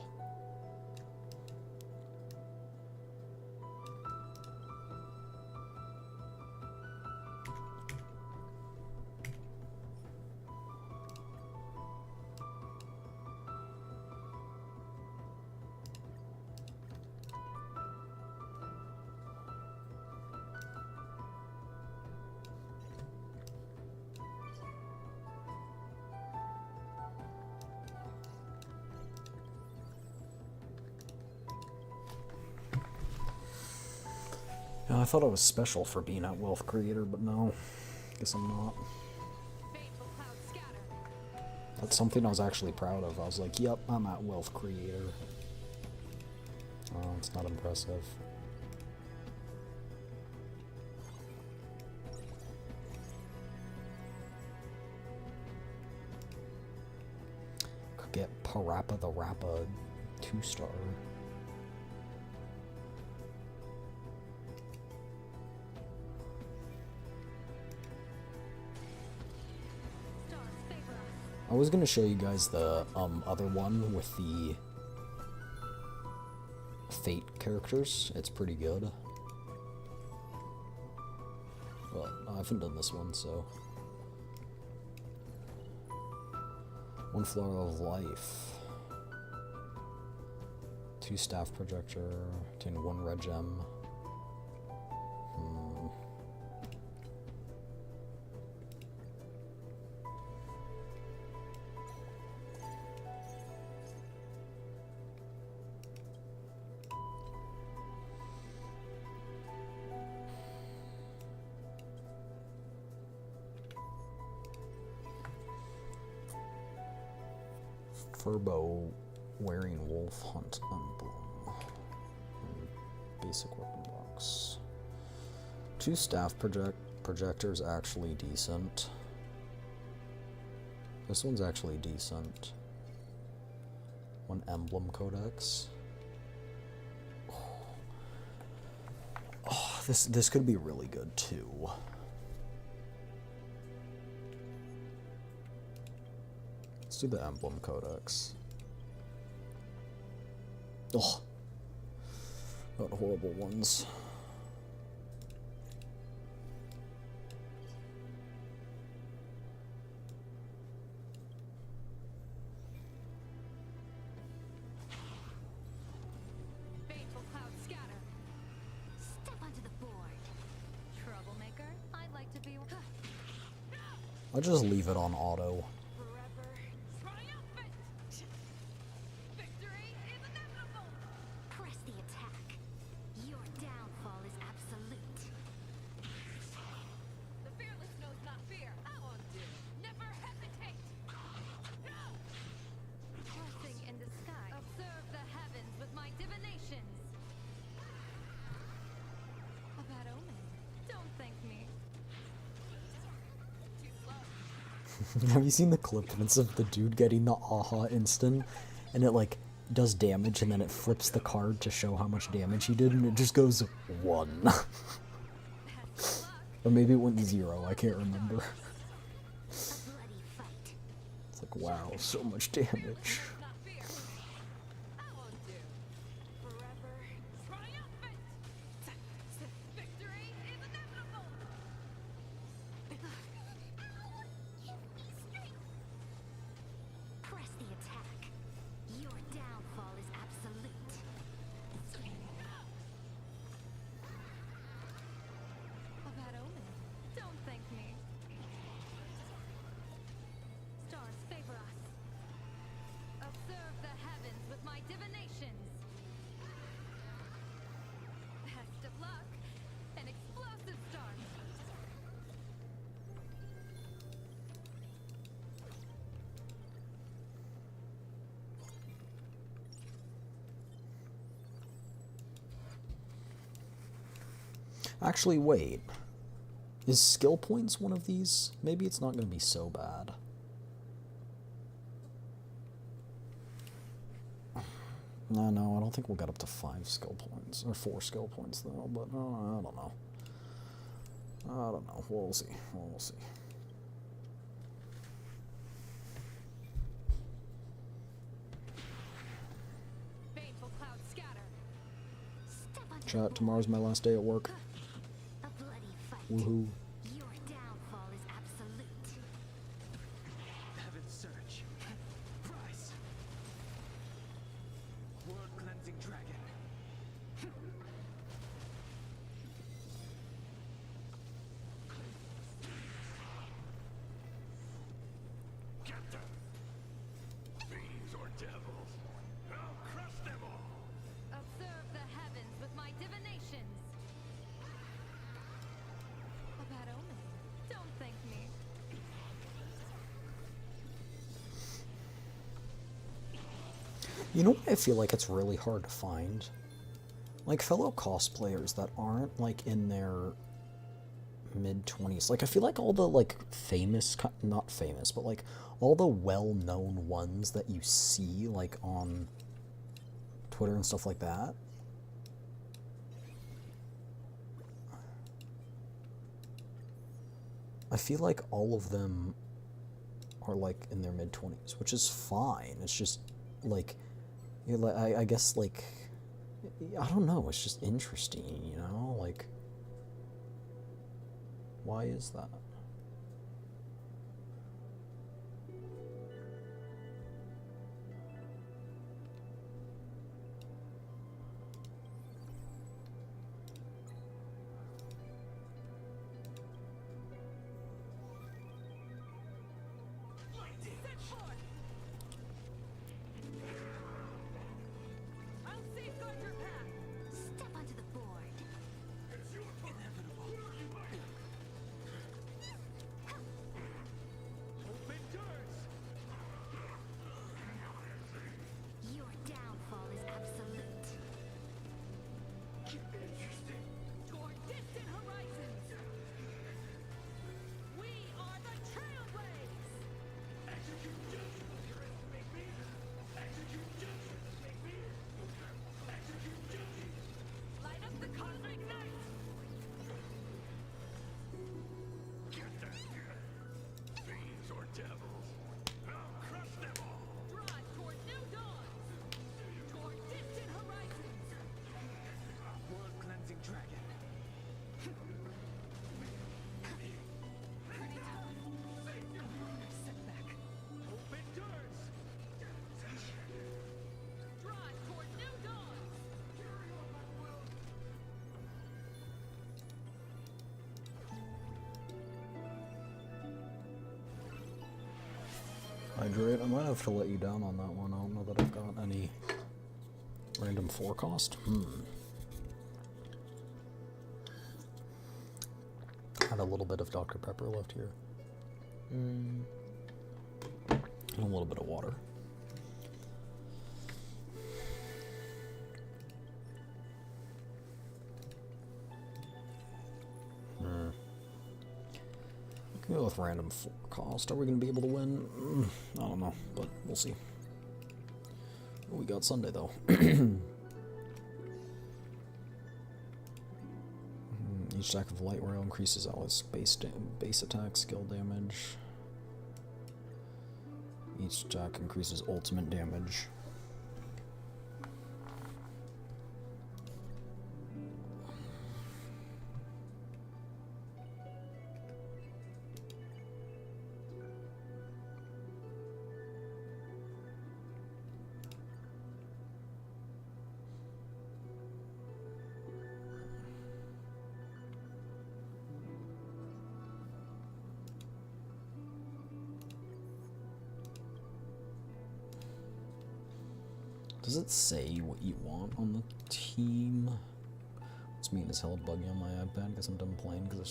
I thought I was special for being at Wealth Creator, but no, guess I'm not. That's something I was actually proud of. I was like, yep, I'm at Wealth Creator. Oh, it's not impressive. Could get Parappa the Rappa 2-star. I was gonna show you guys the other one with the Fate characters. It's pretty good. But I haven't done this one, so. One Flower of Life. 2 Staff Projector. 1 Red Gem. Furbo wearing wolf hunt emblem. Basic weapon box. 2 staff projectors actually decent. This one's actually decent. 1 emblem codex. Oh, this could be really good too. Let's do the emblem codex. Ugh. Not horrible ones. Fateful cloud scatter. Step onto the board. Troublemaker, I'd like to be. I'll just leave it on auto. Press the attack. Your downfall is absolute. The fearless knows not fear. I won't do. Never hesitate. Blessing in the sky. Observe the heavens with my divinations. A bad omen. Don't thank me. Too slow. Have you seen the clips of the dude getting the aha instant? And it like does damage and then it flips the card to show how much damage he did and it just goes 1. Or maybe it went 0, I can't remember. It's like, wow, so much damage. Press the attack. Actually, wait. Is skill points one of these? Maybe it's not going to be so bad. No, I don't think we'll get up to 5 skill points. Or 4 skill points, though, but I don't know. I don't know. We'll see. We'll see. Baneful clouds scatter. Chat, tomorrow's my last day at work. A bloody fight. Woohoo. Your downfall is absolute. Heaven's Surge. Price. World Cleansing Dragon. Get them! Fiends or devils. I'll crush them all! Observe the heavens with my divinations. A bad omen. Don't thank me. You know what I feel like it's really hard to find? Like, fellow cosplayers that aren't, like, in their mid-20s. Like, I feel like all the, like, famous, not famous, but, like, all the well-known ones that you see, like, on Twitter and stuff like that. I feel like all of them are, like, in their mid-20s, which is fine. It's just, like, I guess, like, I don't know, it's just interesting, you know? Like, why is that? I'll safeguard your path. Step onto the board. Open doors! Your downfall is absolute. Interesting. Toward distant horizons. We are the Trailblaze. Execute judgment. Make me. Execute judgment. Make me. Execute judgment. Light up the cosmic night. Get them! Fiends or devils. I'll crush them all! Drive toward new dawns. Toward distant horizons. World Cleansing Dragon. Pretty tough. Setback. Open doors! Drive toward new dawns. Hydrate, I might have to let you down on that one. I don't know that I've got any random forecast. Had a little bit of Dr. Pepper left here. And a little bit of water. I can go with random forecast. Are we going to be able to win? I don't know, but we'll see. We got Sunday, though. Each stack of light rail increases allies' base attack, skill damage. Each stack increases ultimate damage. Does it say what you want on the team? It's mean as hell buggy on my iPad because I'm done playing because it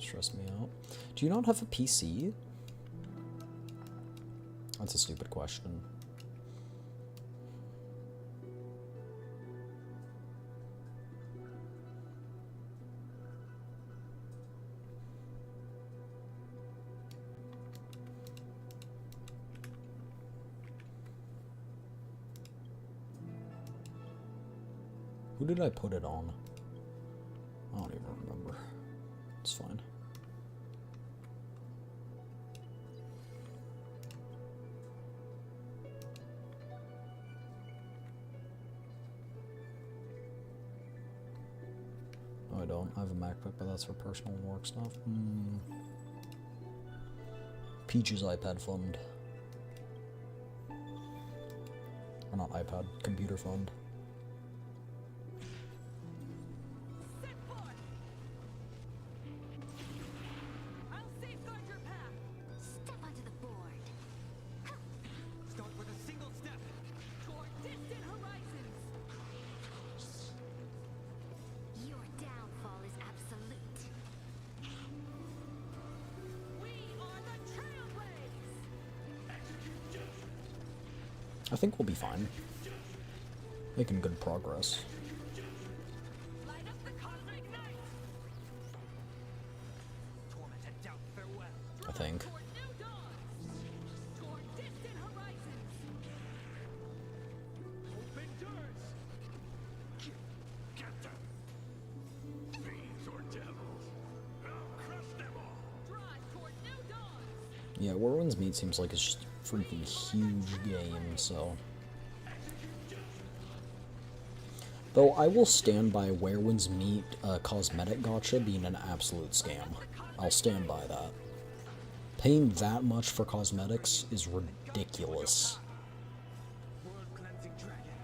stressed me out. Do you not have a PC? That's a stupid question. Who did I put it on? I don't even remember. It's fine. No, I don't. I have a MacBook, but that's for personal work stuff. Peach's iPad fund. Or not iPad, computer fund. Step onto the board. Start with a single step toward distant horizons. Your downfall is absolute. We are the Trailblaze. I think we'll be fine. Making good progress. Light up the cosmic night. Torment and doubt farewell. I think. Toward new dawns. Toward distant horizons. Hope endures. Get them! Fiends or devils? I'll crush them all! Drive toward new dawns. Yeah, Where Winds Meet seems like it's just a freaking huge game, so. Though I will stand by Where Winds Meet cosmetic gacha being an absolute scam. I'll stand by that. Paying that much for cosmetics is ridiculous. World cleansing dragon.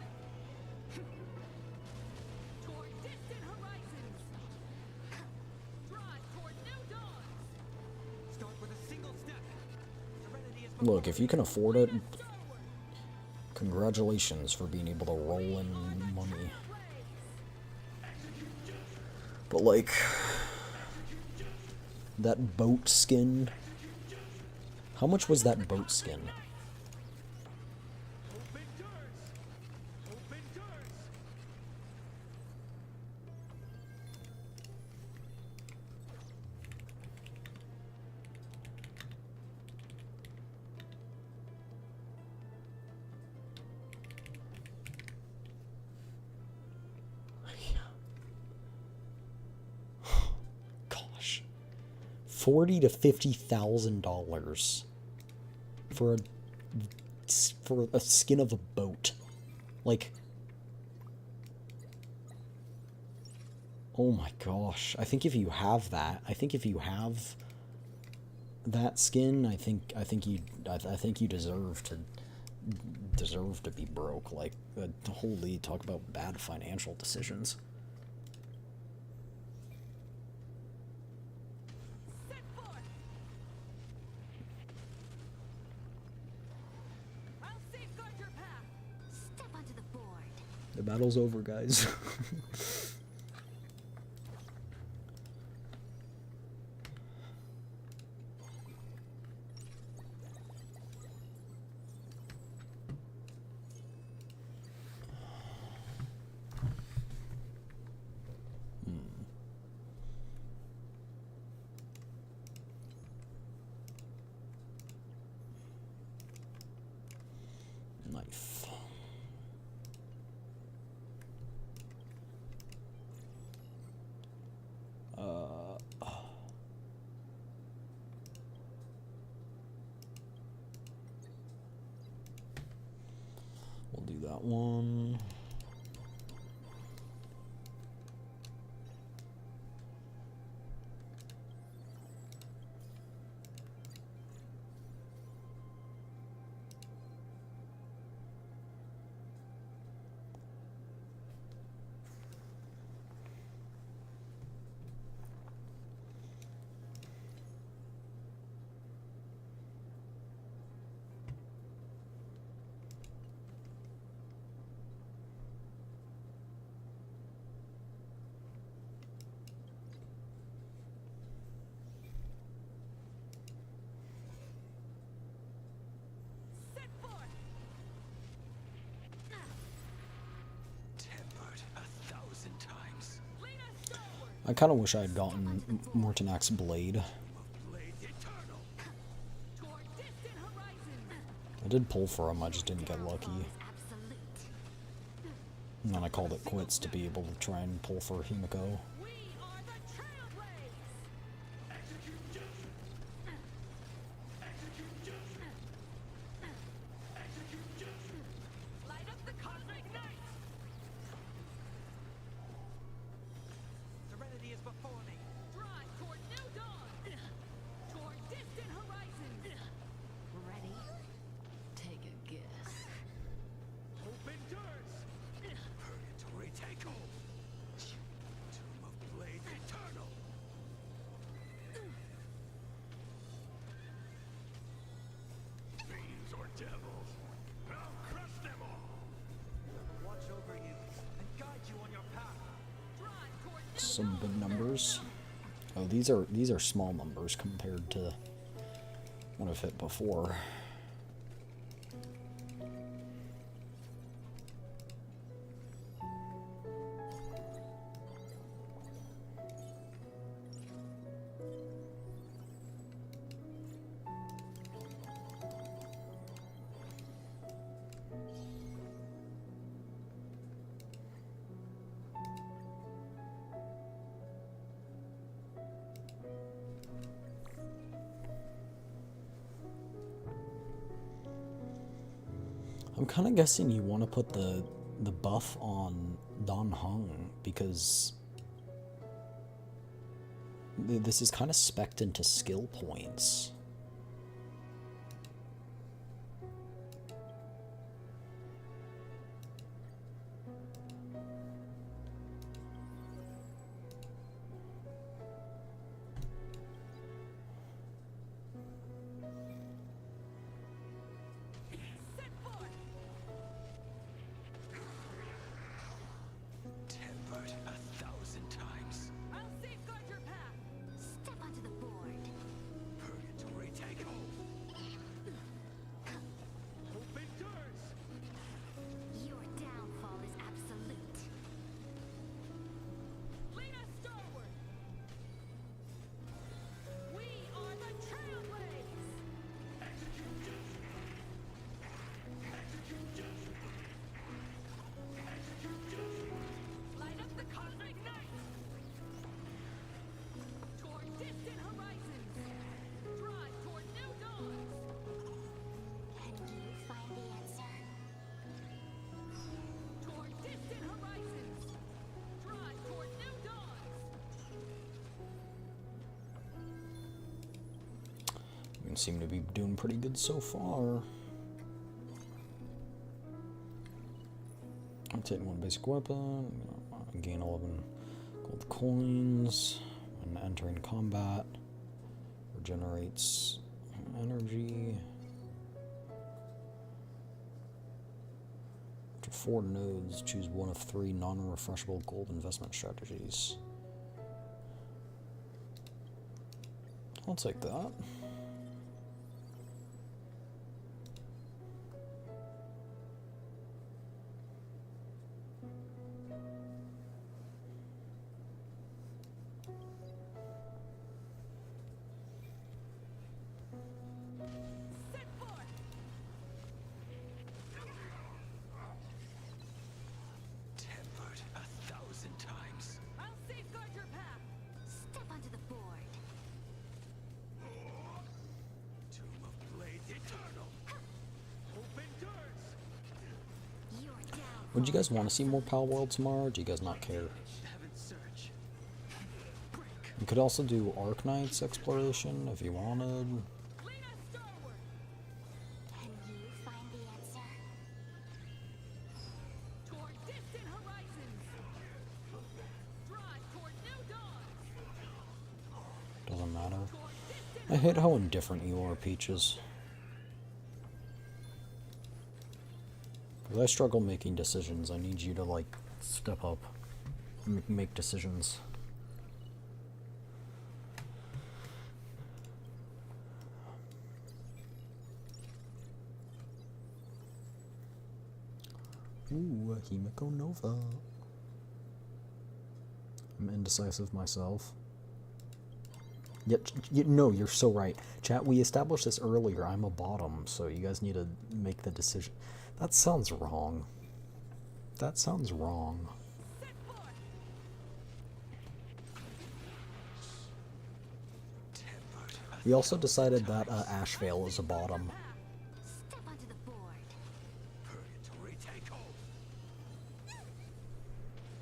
Toward distant horizons. Drive toward new dawns. Start with a single step. Serenity is Look, if you can afford it, congratulations for being able to roll in money. But like, that boat skin, how much was that boat skin? hope endures. Hope endures. Gosh, $40,000 to $50,000 for a skin of a boat. Like, oh my gosh! I think if you have that, skin, I think you deserve to be broke. Like, holy, talk about bad financial decisions. Set forth. I'll safeguard your path. Step onto the board. The battle's over, guys. Knife. We'll do that one. Set forth. Tempered 1,000 times. Lead us forward. I kind of wish I had gotten Mortonak's blade. Blade eternal. Toward distant horizons. I did pull for him, I just didn't get lucky. Absolute. And then I called it quits to be able to try and pull for Himiko. Serenity is before me. Drive toward new dawn. Toward distant horizons. Ready? Take a guess. Hope endures. Purgatory takeover. Tomb of Blade Eternal. Fiends or devils, I'll crush them all. Watch over you and guide you on your path. Drive toward Some big numbers. Oh, these are small numbers compared to what I've hit before. I'm kind of guessing you want to put the buff on Dan Heng because this is kind of spec'd into skill points. Tempered 1,000 times. I'll safeguard your path. Step onto the board. Purgatory takeover. Hope endures. Your downfall is absolute. Lead us starward. We are the Trailblades. Light up the cosmic night. Toward distant horizons. Drive toward new dawns. Can you find the answer? Toward distant horizons. Drive toward new dawns. We seem to be doing pretty good so far. I'm taking one basic weapon, gain 11 gold coins when entering combat, regenerates energy. After 4 nodes, choose one of 3 non-refreshable gold investment strategies. I'll take that. Set forth. Tempered 1,000 times. I'll safeguard your path. Step onto the board. Tomb of Blade Eternal. Hope endures. Your downfall. Would you guys want to see more Pal World tomorrow, or do you guys not care? Heaven's search. You could also do Arc Knight's exploration if you wanted. Lead us starward. Can you find the answer? Toward distant horizons. Drive toward new dawns. Doesn't matter. I hate how indifferent you are, Peaches. 'Cause I struggle making decisions. I need you to, like, step up and make decisions. Ooh, a Himiko Nova. I'm indecisive myself. Yet, no, you're so right. Chat, we established this earlier. I'm a bottom, so you guys need to make the decision. That sounds wrong. That sounds wrong. We also decided that Ashvale is a bottom. Step onto the board.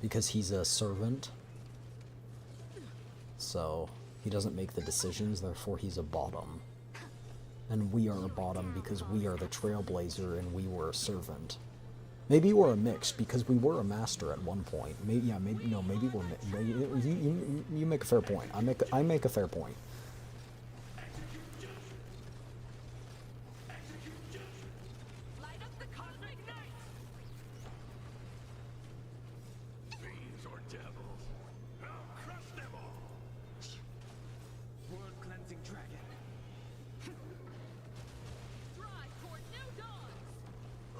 Because he's a servant. So he doesn't make the decisions, therefore he's a bottom. And we are a bottom because we are the trailblazer and we were a servant. Maybe we're a mix because we were a master at one point. Maybe maybe we're. You make a fair point. I make a fair point.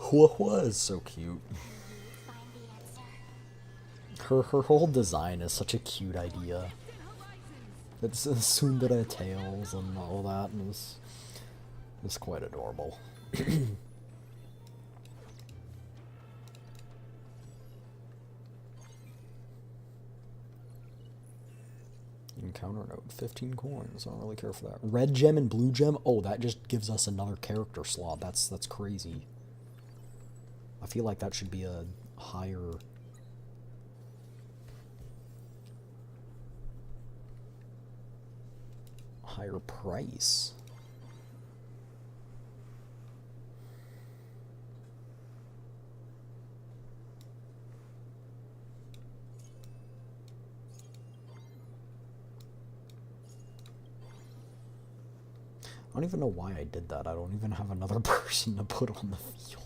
Hua is so cute. Her whole design is such a cute idea. It's tsundere tails and all that, and it's quite adorable. Encounter note, 15 coins. I don't really care for that. Red gem and blue gem. Oh, that just gives us another character slot. That's crazy. I feel like that should be a higher price. I don't even know why I did that. I don't even have another person to put on the field.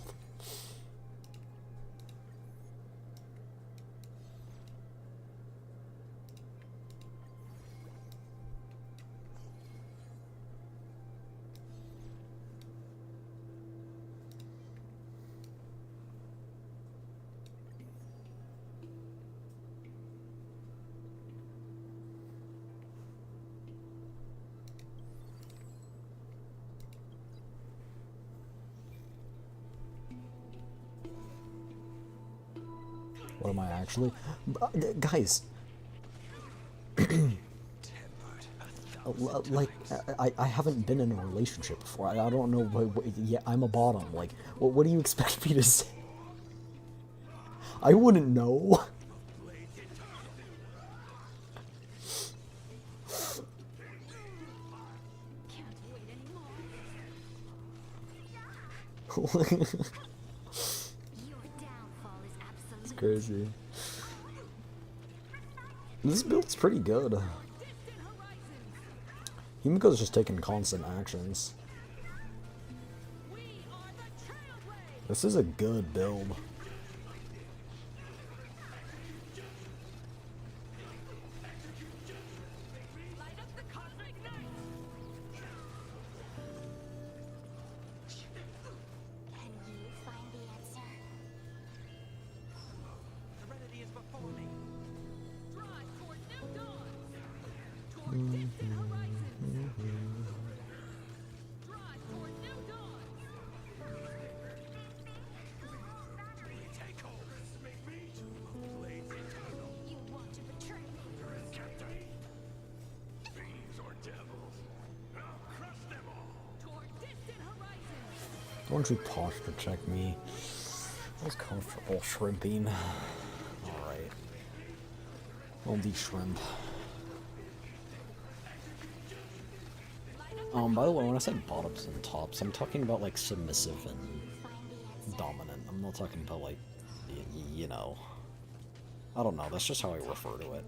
What am I actually? Guys! Like, I haven't been in a relationship before. I don't know. Yeah, I'm a bottom. Like, what do you expect me to say? I wouldn't know. It's crazy. This build's pretty good. Himiko's just taking constant actions. This is a good build. Why don't you posture check me? I was comfortable shrimping. Alright. I'll be shrimp. By the way, when I say bottoms and tops, I'm talking about like submissive and dominant. I'm not talking about like, you know. I don't know, that's just how I refer to it.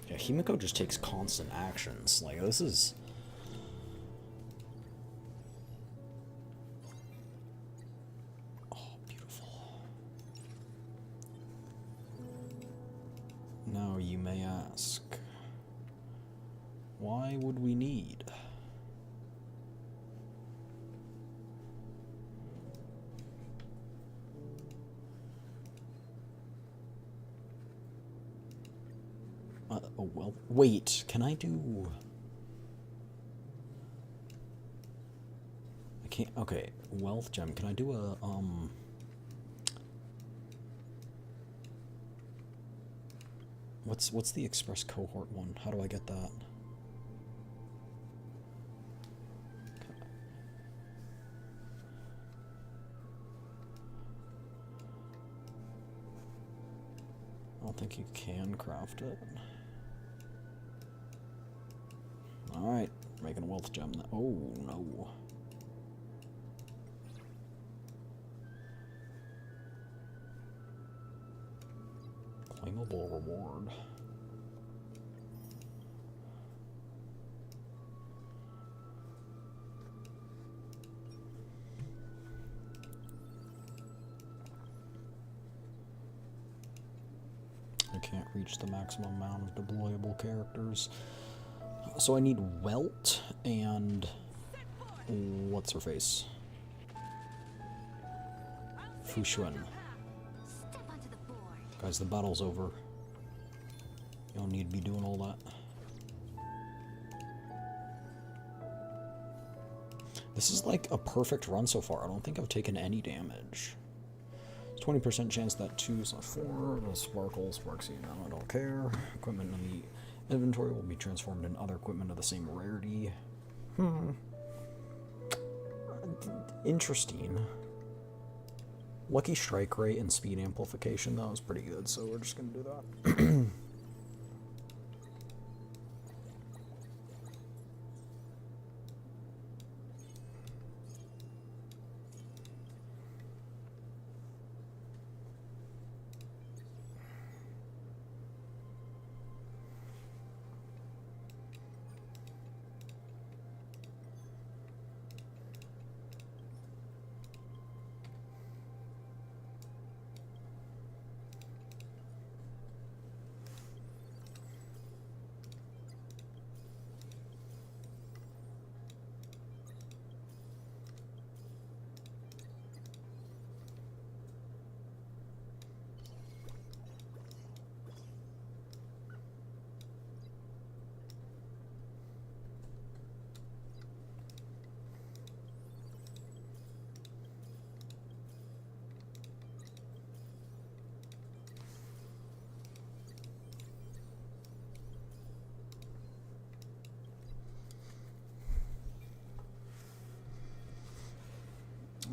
Yeah, Himiko just takes constant actions. Like, this is... Oh, beautiful. Now you may ask, why would we need? Oh, well, wait, can I do... can't. Okay, wealth gem. Can I do a What's the express cohort one? How do I get that? I don't think you can craft it. Alright, making a wealth gem. Oh, no. Claimable reward. I can't reach the maximum amount of deployable characters. So I need Welt and what's her face? Fushun. Guys, the battle's over. You don't need to be doing all that. This is like a perfect run so far. I don't think I've taken any damage. 20% chance that 2/4 will sparkle, sparksy. No, I don't care. Equipment in the inventory will be transformed in other equipment of the same rarity. Interesting. Lucky strike rate and speed amplification, that was pretty good, so we're just gonna do that.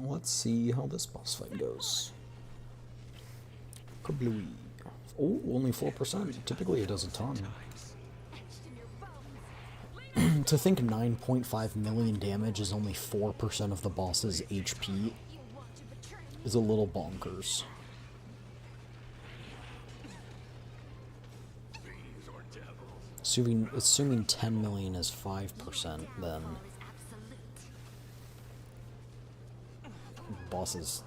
Let's see how this boss fight goes. Kablooey. Oh, only 4%. Typically it does a ton. To think 9.5 million damage is only 4% of the boss's HP is a little bonkers. Assuming 10 million is 5%, then boss is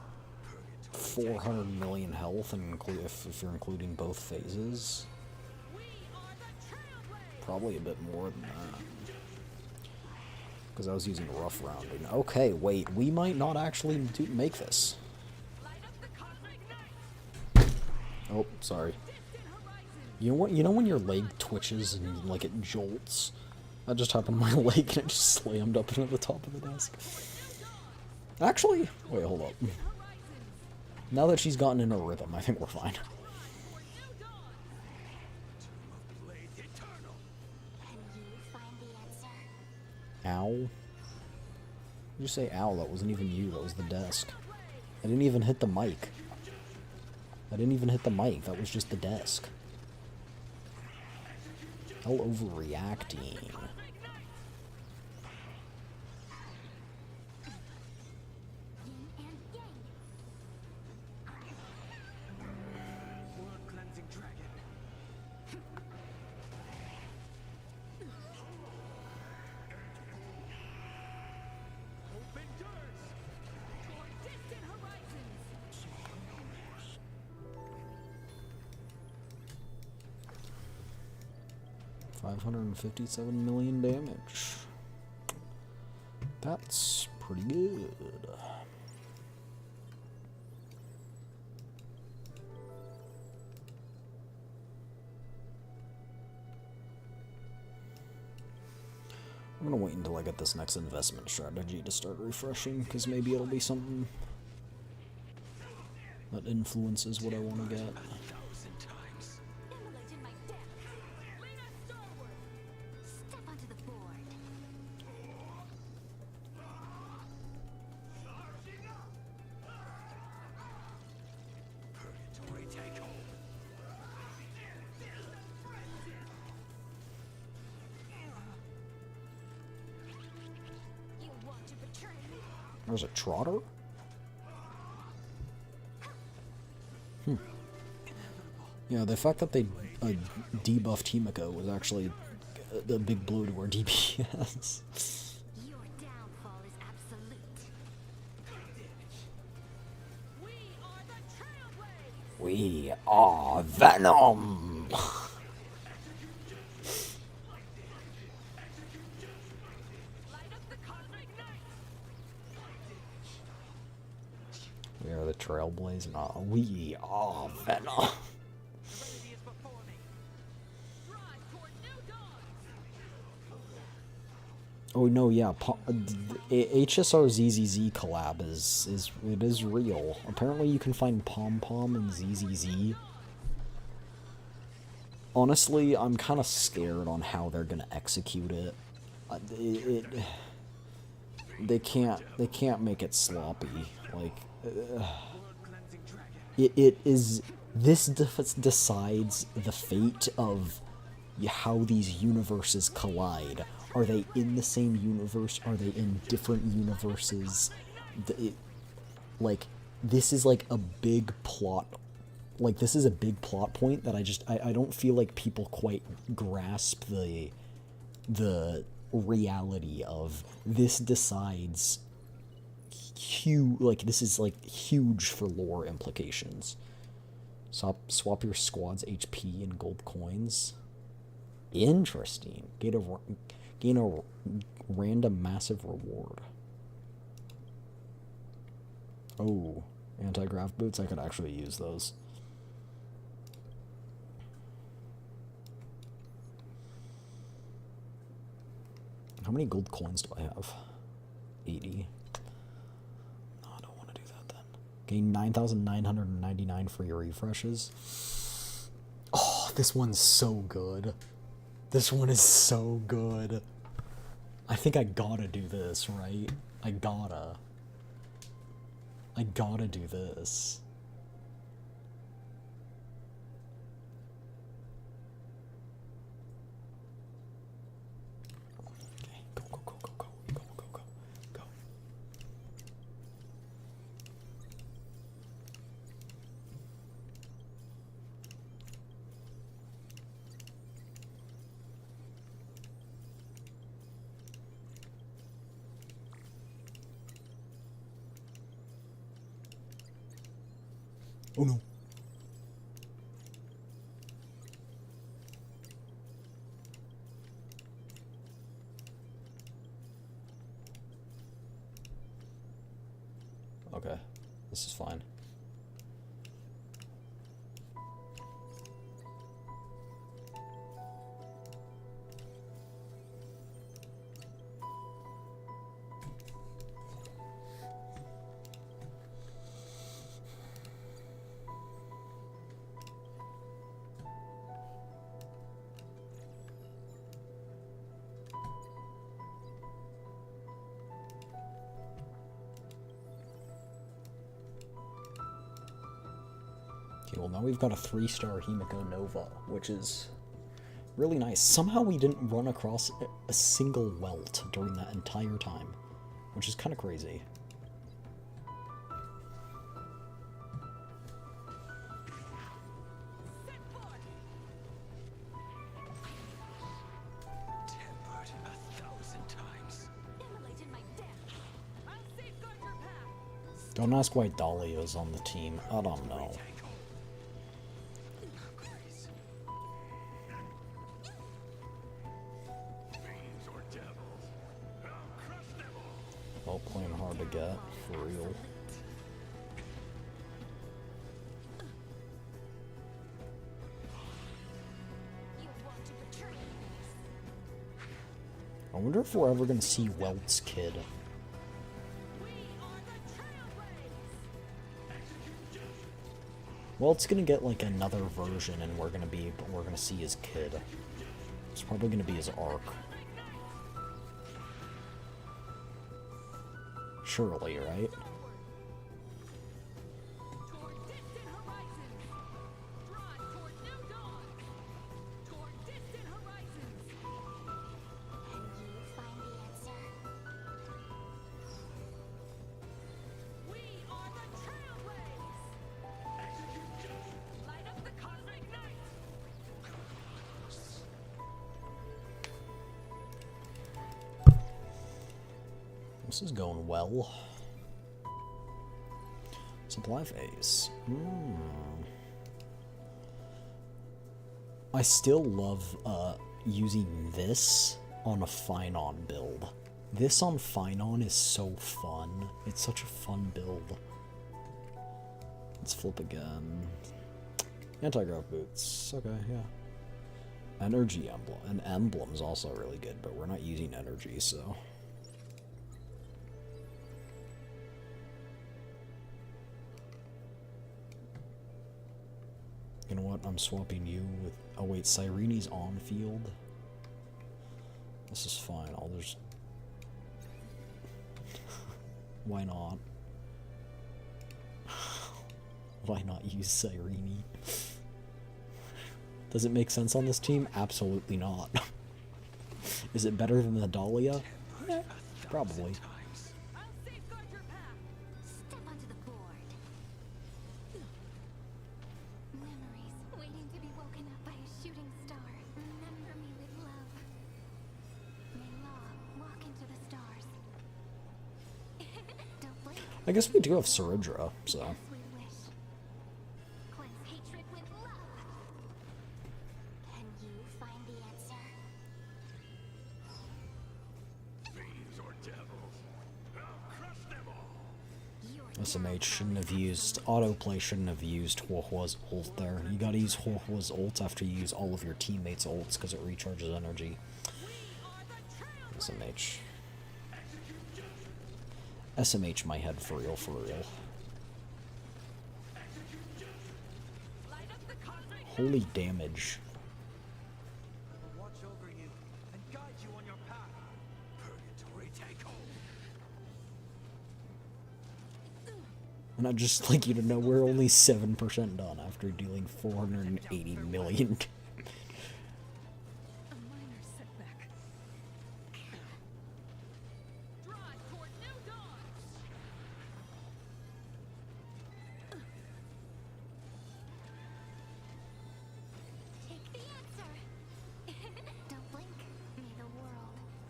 400 million health, and if you're including both phases, probably a bit more than that. Because I was using rough rounding. Okay, wait, we might not actually make this. Oh, sorry. You know what? You know when your leg twitches and like it jolts? That just happened to my leg and it just slammed up into the top of the desk. Actually, wait, hold up. Now that she's gotten in a rhythm, I think we're fine. Ow. Did you say ow? That wasn't even you, that was the desk. I didn't even hit the mic. I didn't even hit the mic, that was just the desk. Hell overreacting. $557 million damage. That's pretty good. I'm gonna wait until I get this next investment strategy to start refreshing, because maybe it'll be something that influences what I want to get. Step onto the board. Purgatory takeover. You want to betray me? There's a trotter? Yeah, the fact that they debuffed Himiko was actually a big blow to our DPS. Your downfall is absolute. We are Venom! We are the Trailblazers. We are Venom! Oh no, yeah, HSR ZZZ collab is real. Apparently you can find Pom Pom and ZZZ. Honestly, I'm kind of scared on how they're gonna execute it. They can't make it sloppy. Like, this decides the fate of how these universes collide. Are they in the same universe? Are they in different universes? Like, this is like a big plot. Like, this is a big plot point that I don't feel like people quite grasp the reality of. This decides this is like huge for lore implications. Swap your squad's HP and gold coins. Interesting. Gain a random massive reward. Oh, anti-grav boots? I could actually use those. How many gold coins do I have? 80. No, I don't want to do that then. Gain 9,999 free refreshes. Oh, this one's so good. This one is so good. I think I gotta do this, right? I gotta do this. Okay, go. Oh no. Okay, this is fine. Okay, well now we've got a 3-star Himiko Nova, which is really nice. Somehow we didn't run across a single welt during that entire time, which is kind of crazy. Tempered 1,000 times. Don't ask why Dahlia's on the team. I don't know. Well, playing hard to get, for real. Oh wonder if we're ever gonna see Welt's kid. Welt's gonna get like another version, and we're gonna see his kid. It's probably gonna be his arc. Surely, right? This is going well. Supply phase. I still love using this on a Finon build. This on Finon is so fun. It's such a fun build. Let's flip again. Anti-grav boots. Okay, yeah. Energy emblem. An emblem's also really good, but we're not using energy, so... You know what? I'm swapping you with... Oh wait, Cyrene's on field. This is fine. I'll just... Why not? Why not use Cyrene? Does it make sense on this team? Absolutely not. Is it better than the Dahlia? Yeah, probably. I guess we do have Saridra, so... SMH shouldn't have used... Autoplay shouldn't have used Huohua's ult there. You gotta use Huohua's ult after you use all of your teammates' ults, because it recharges energy. SMH. SMH my head for real, for real. Holy damage. Watch over you and guide you on your path. Purgatory take hold. And I'd just like you to know we're only 7% done after dealing 480 million.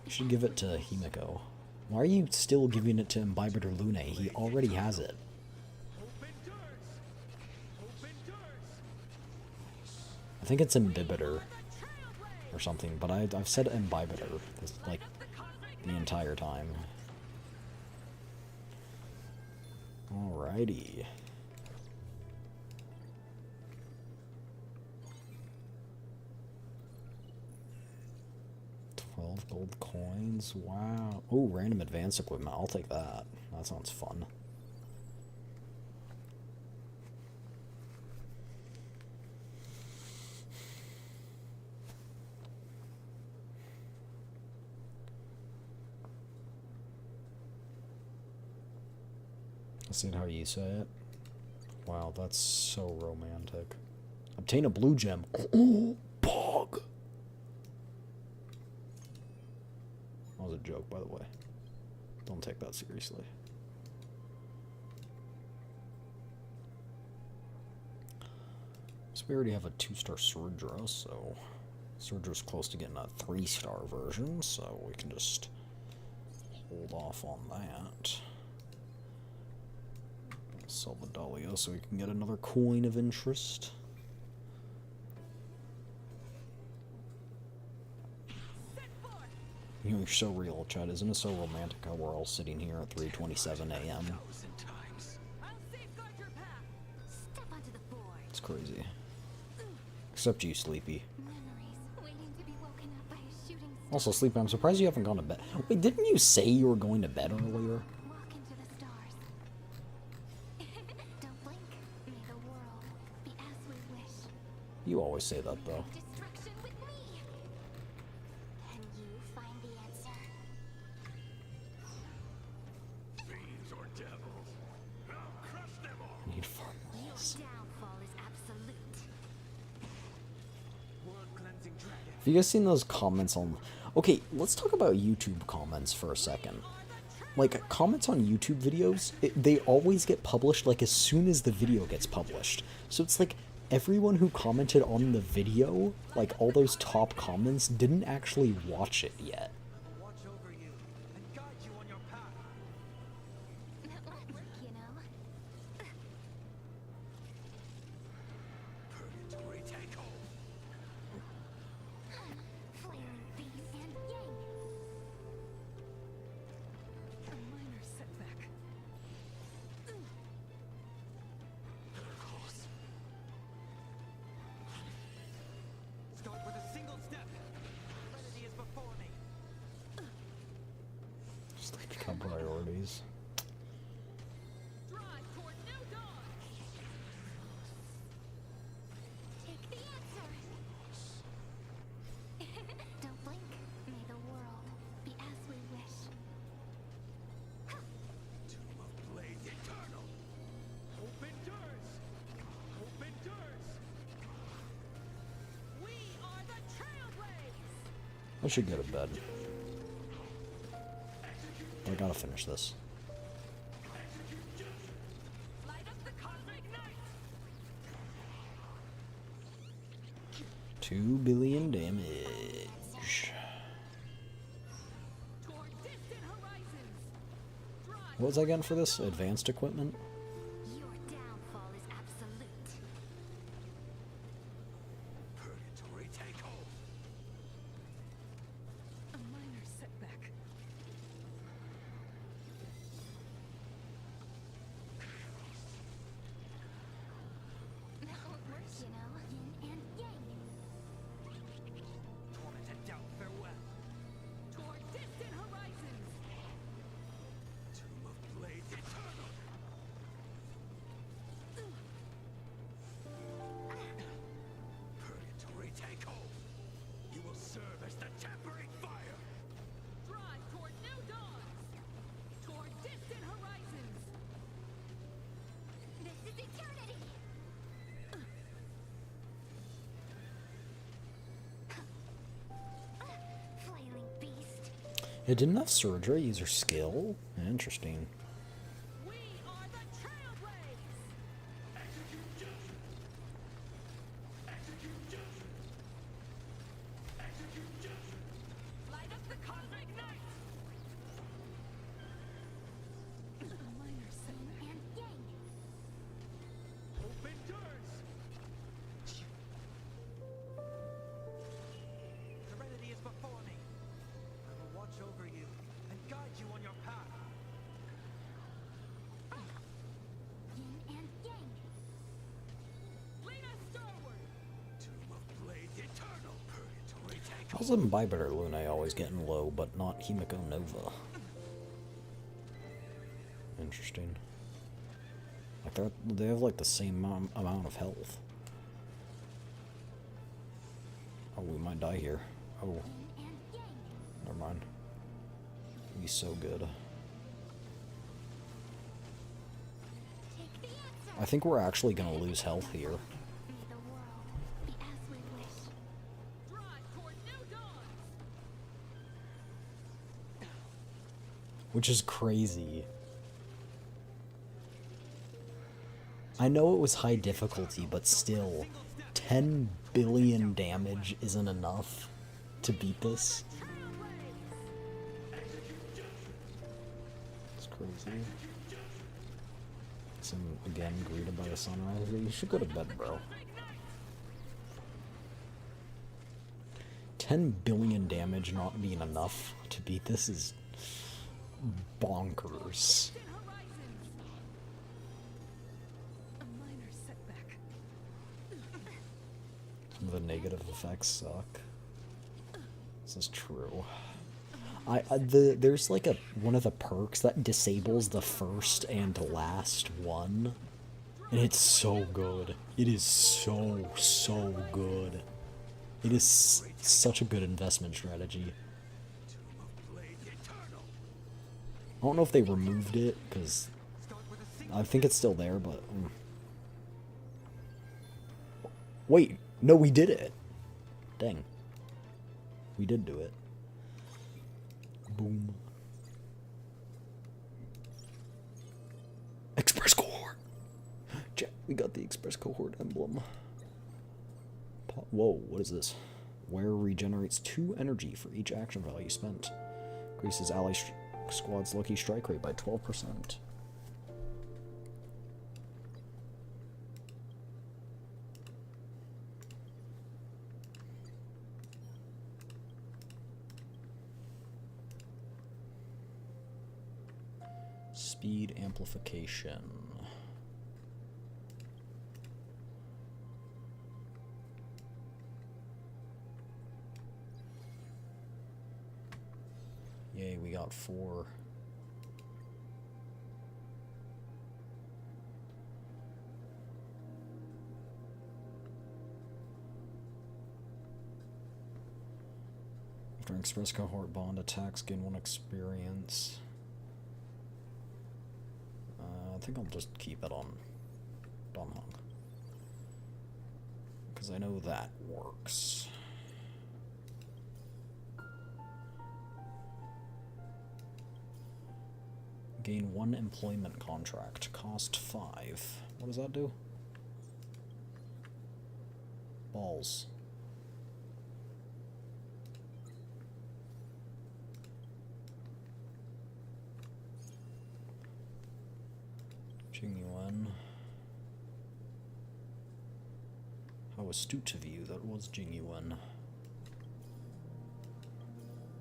Should give it to Himiko. Why are you still giving it to Imbibitor Lune? He already has it. I think it's Imbibitor or something, but I've said Imbibitor like the entire time. Alrighty. 12 gold coins, wow. Oh, random advanced equipment, I'll take that. That sounds fun. I see how you say it. Wow, that's so romantic. Obtain a blue gem. Oh, pog! That was a joke, by the way. Don't take that seriously. So we already have a 2-star Saridra, so Suridra's close to getting a 3-star version, so we can just hold off on that. Sell the Dahlia so we can get another coin of interest. You know, you're so real, Chad. Isn't it so romantic how we're all sitting here at 3:27 a.m.? It's crazy. Except you, Sleepy. Also, Sleepy, I'm surprised you haven't gone to bed. Wait, didn't you say you were going to bed earlier? Walk into the stars. Don't blink. May the world be as we wish. You always say that, though. Destruction with me. Can you find the answer? Fiends or devils? I'll crush them all. Need far more. Your downfall is absolute. World-cleansing dragon. Have you guys seen those comments on... Okay, let's talk about YouTube comments for a second. Like, comments on YouTube videos, they always get published, like, as soon as the video gets published. So it's like, everyone who commented on the video, like, all those top comments, didn't actually watch it yet. Watch over you and guide you on your path. That might work, you know. Purgatory take hold. Flaming beast and yang. A minor setback. Start with a single step. Serenity is before me. Just like become priorities. Drive toward new dawn. Take the answer. Don't blink. May the world be as we wish. Tomb of Blade Eternal. Open doors. Open doors. We are the Trailblaze. I should go to bed. I gotta finish this. Light up the cosmic night. 2 billion damage. Toward distant horizons. Drive. What was I getting for this? Advanced equipment? Your downfall is absolute. Purgatory take hold. A minor setback. That won't work, you know. Yin and yang. Tormented doubt, farewell. Toward distant horizons. Tomb of Blade Eternal. Purgatory take hold. You will serve as the tempering fire. Drive toward new dawns. Toward distant horizons. This is eternity. Flailing beast. It didn't have surgery, user skill? Interesting. We are the Trailblaze. Light up the cosmic night. A minor setback. And yang. Open doors. Serenity is before me. I will watch over you and guide you on your path. Yin and yang. Lead us starward. Tomb of Blade Eternal. Purgatory take How's them Bibiter Lunae always getting low, but not Himiko Nova? Interesting. Like they have like the same amount of health. Oh, we might die here. Oh, Yin and yang. never mind. It'd be so good. Take the answer. I think we're actually gonna lose health here. May the world be as we wish. Drive toward new dawns. Which is crazy. I know it was high difficulty, but still, 10 billion damage isn't enough to beat this. It's crazy. Some, again, greeted by the sunrise. You should go to bed, bro. 10 billion damage not being enough to beat this is bonkers. A minor setback. Some of the negative effects suck. This is true. There's like one of the perks that disables the first and last one, and it's so good. It is so good. It is such a good investment strategy. I don't know if they removed it because I think it's still there, but wait, no, we did it. Dang, we did do it. Boom. Express cohort. Chat, we got the express cohort emblem. Whoa, what is this? Wear regenerates 2 energy for each action value spent. Increases ally squad's lucky strike rate by 12%. Speed amplification. Yay, we got 4. After express cohort bond attacks, gain 1 experience. I think I'll just keep it on Donghong, because I know that works. Gain 1 employment contract, cost 5. What does that do? Balls. Jingyuan. How astute of you, that was Jingyuan.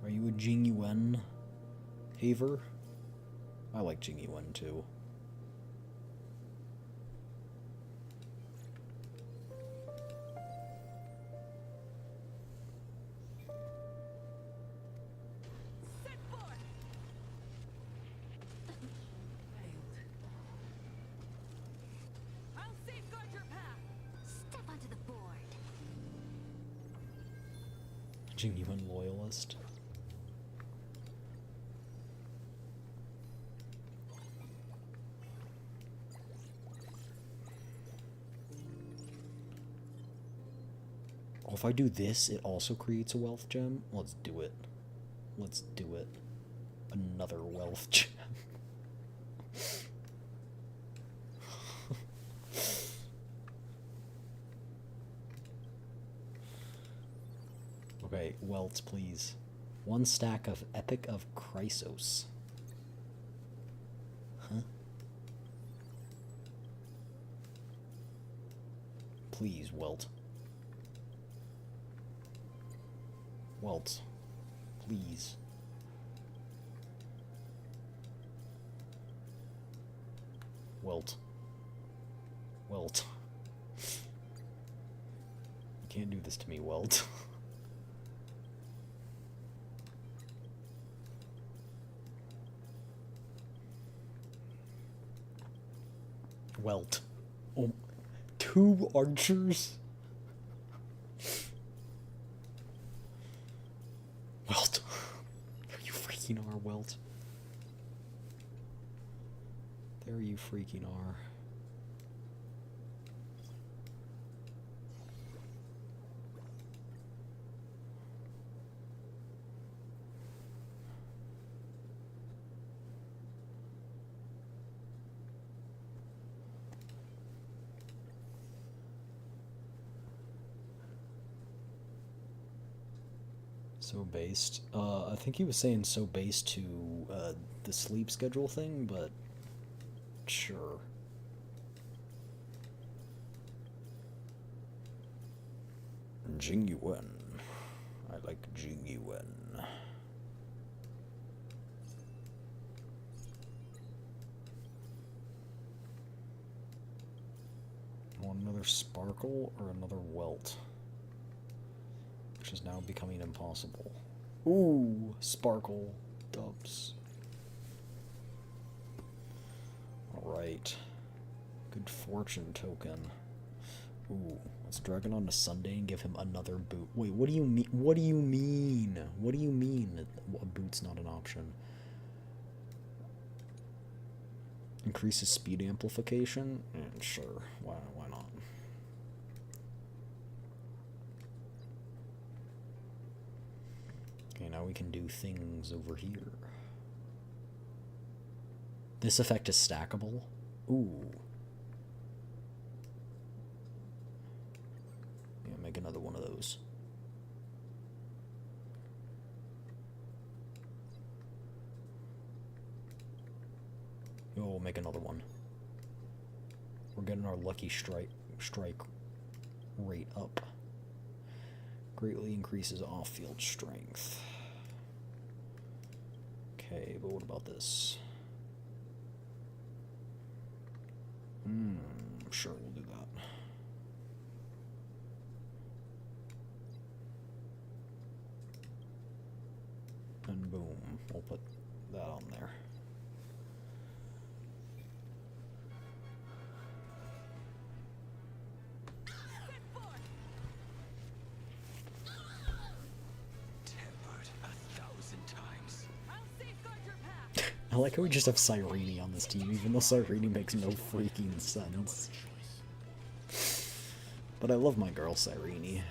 Are you a Jingyuan haver? I like Jingyuan too. Genuine loyalist. Oh, if I do this, it also creates a wealth gem? Let's do it. Let's do it. Another wealth gem. Okay, welts, please. 1 stack of Epic of Chrysos. Huh? Please, welt. Welt. Please. Welt. Welt. You can't do this to me, Welt. Welt. Oh, 2 archers? Welt. There you freaking are, Welt. There you freaking are. So based. I think he was saying so based to the sleep schedule thing, but sure. Jingyuan. I like Jingyuan. Want another sparkle or another welt? Which is now becoming impossible. Ooh, sparkle dubs. Alright. Good fortune token. Ooh, let's drag it on to Sunday and give him another boot. Wait, what do you mean? What do you mean? What do you mean that a boot's not an option? Increases speed amplification? Sure, why not? Okay, now we can do things over here. This effect is stackable? Ooh. Yeah, make another one of those. Oh, we'll make another one. We're getting our lucky strike rate up. Greatly increases off-field strength. Okay, but what about this? Sure, we'll do that. And boom, we'll put that on there. I like how we just have Cyrene on this team, even though Cyrene makes no freaking sense. But I love my girl Cyrene.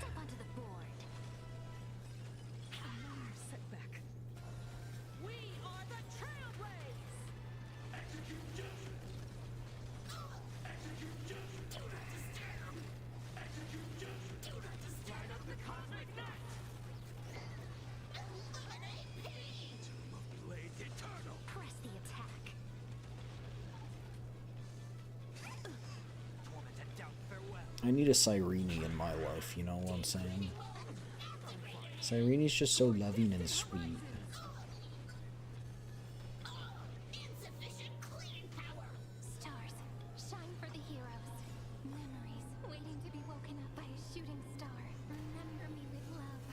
I need a Cyrene in my life, you know what I'm saying? Cyrene's just so loving and sweet. Stars, shine for the heroes. Memories waiting to be woken up by a shooting star. Remember me with love.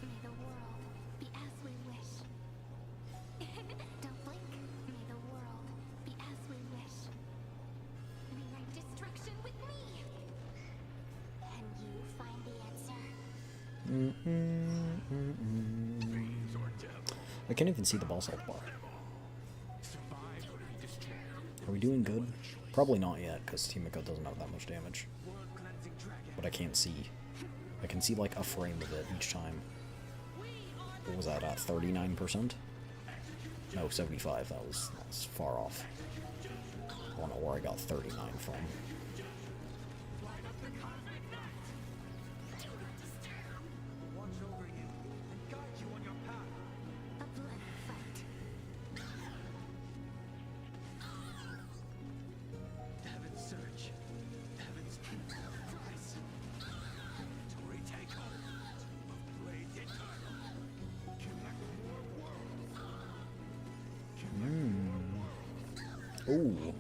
May the world be as we wish. Don't blink. May the world be as we wish. Rewrite destruction with me. Can you find the answer? I can't even see the boss health bar. Are we doing good? Probably not yet, because Timiko doesn't have that much damage. But I can't see. I can see like a frame of it each time. What was that at? 39%? No, 75. That was far off. I don't know where I got 39 from. Ooh.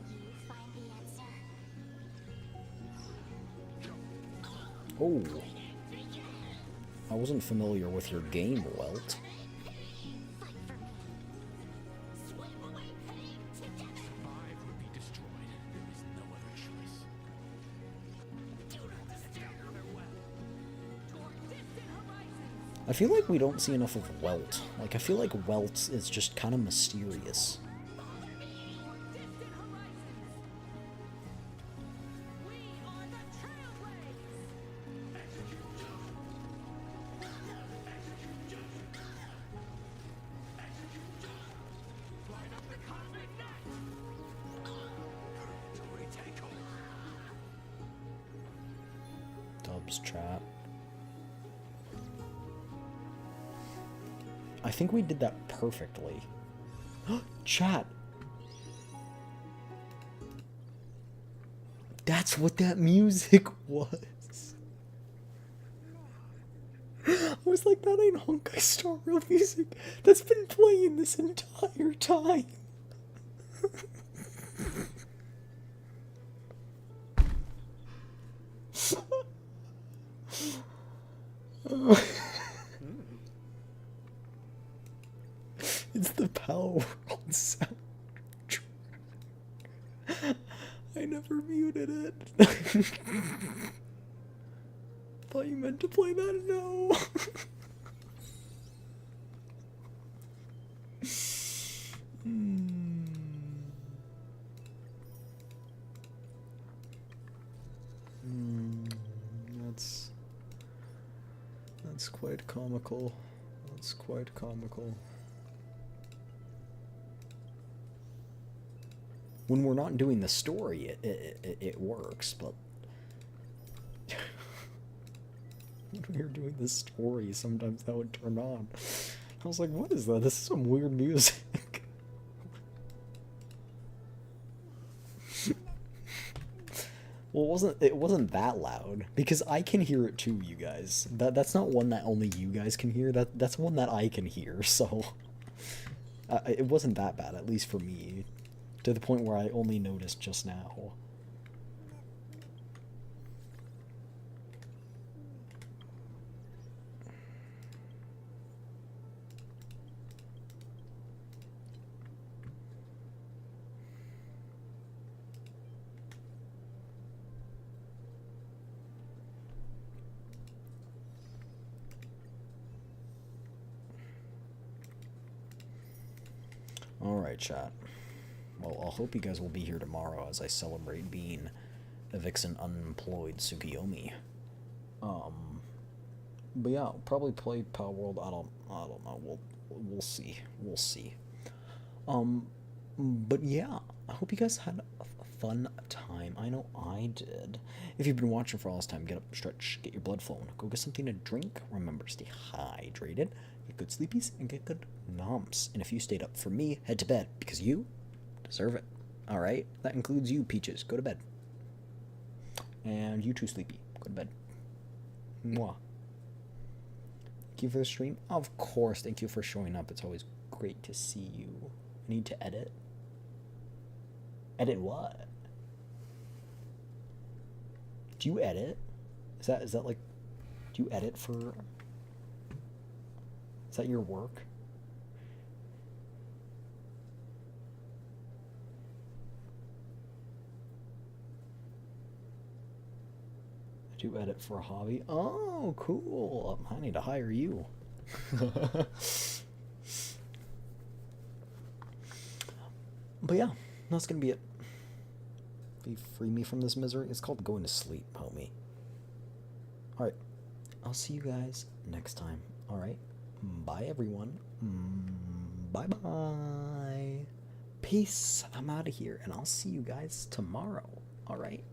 Oh. I wasn't familiar with your game, Welt. I feel like we don't see enough of Welt. Like, I feel like Welt is just kind of mysterious. Dubs chat. I think we did that perfectly. Chat! That's what that music was! I was like, that ain't Honkai Star Rail music. That's been playing this entire time. never muted it. Thought you meant to play that. No. That's quite comical. That's quite comical. When we're not doing the story, it works, but when we're doing the story, sometimes that would turn on. I was like, what is that? This is some weird music. Well, it wasn't that loud, because I can hear it too, you guys. That's not one that only you guys can hear. That's one that I can hear. So it wasn't that bad, at least for me, to the point where I only noticed just now. Alright, chat. Well, I'll hope you guys will be here tomorrow as I celebrate being a vixen unemployed Tsukiyomi. But yeah, I'll probably play Power World. I don't know. We'll see. We'll see. But yeah, I hope you guys had a fun time. I know I did. If you've been watching for all this time, get up, stretch, get your blood flowing, go get something to drink. Remember, stay hydrated, get good sleepies, and get good noms. And if you stayed up for me, head to bed, because you deserve it. Alright? That includes you, Peaches. Go to bed. And you too, Sleepy. Go to bed. Mwah. Thank you for the stream. Of course, thank you for showing up. It's always great to see you. I need to edit. Edit what? Do you edit? Is that like, do you edit for, is that your work? I do edit for a hobby. Oh, cool. I need to hire you. But yeah, that's gonna be it. Free me from this misery. It's called going to sleep, homie. Alright, I'll see you guys next time. Alright, bye everyone. Bye bye. Peace. I'm out of here, and I'll see you guys tomorrow. Alright.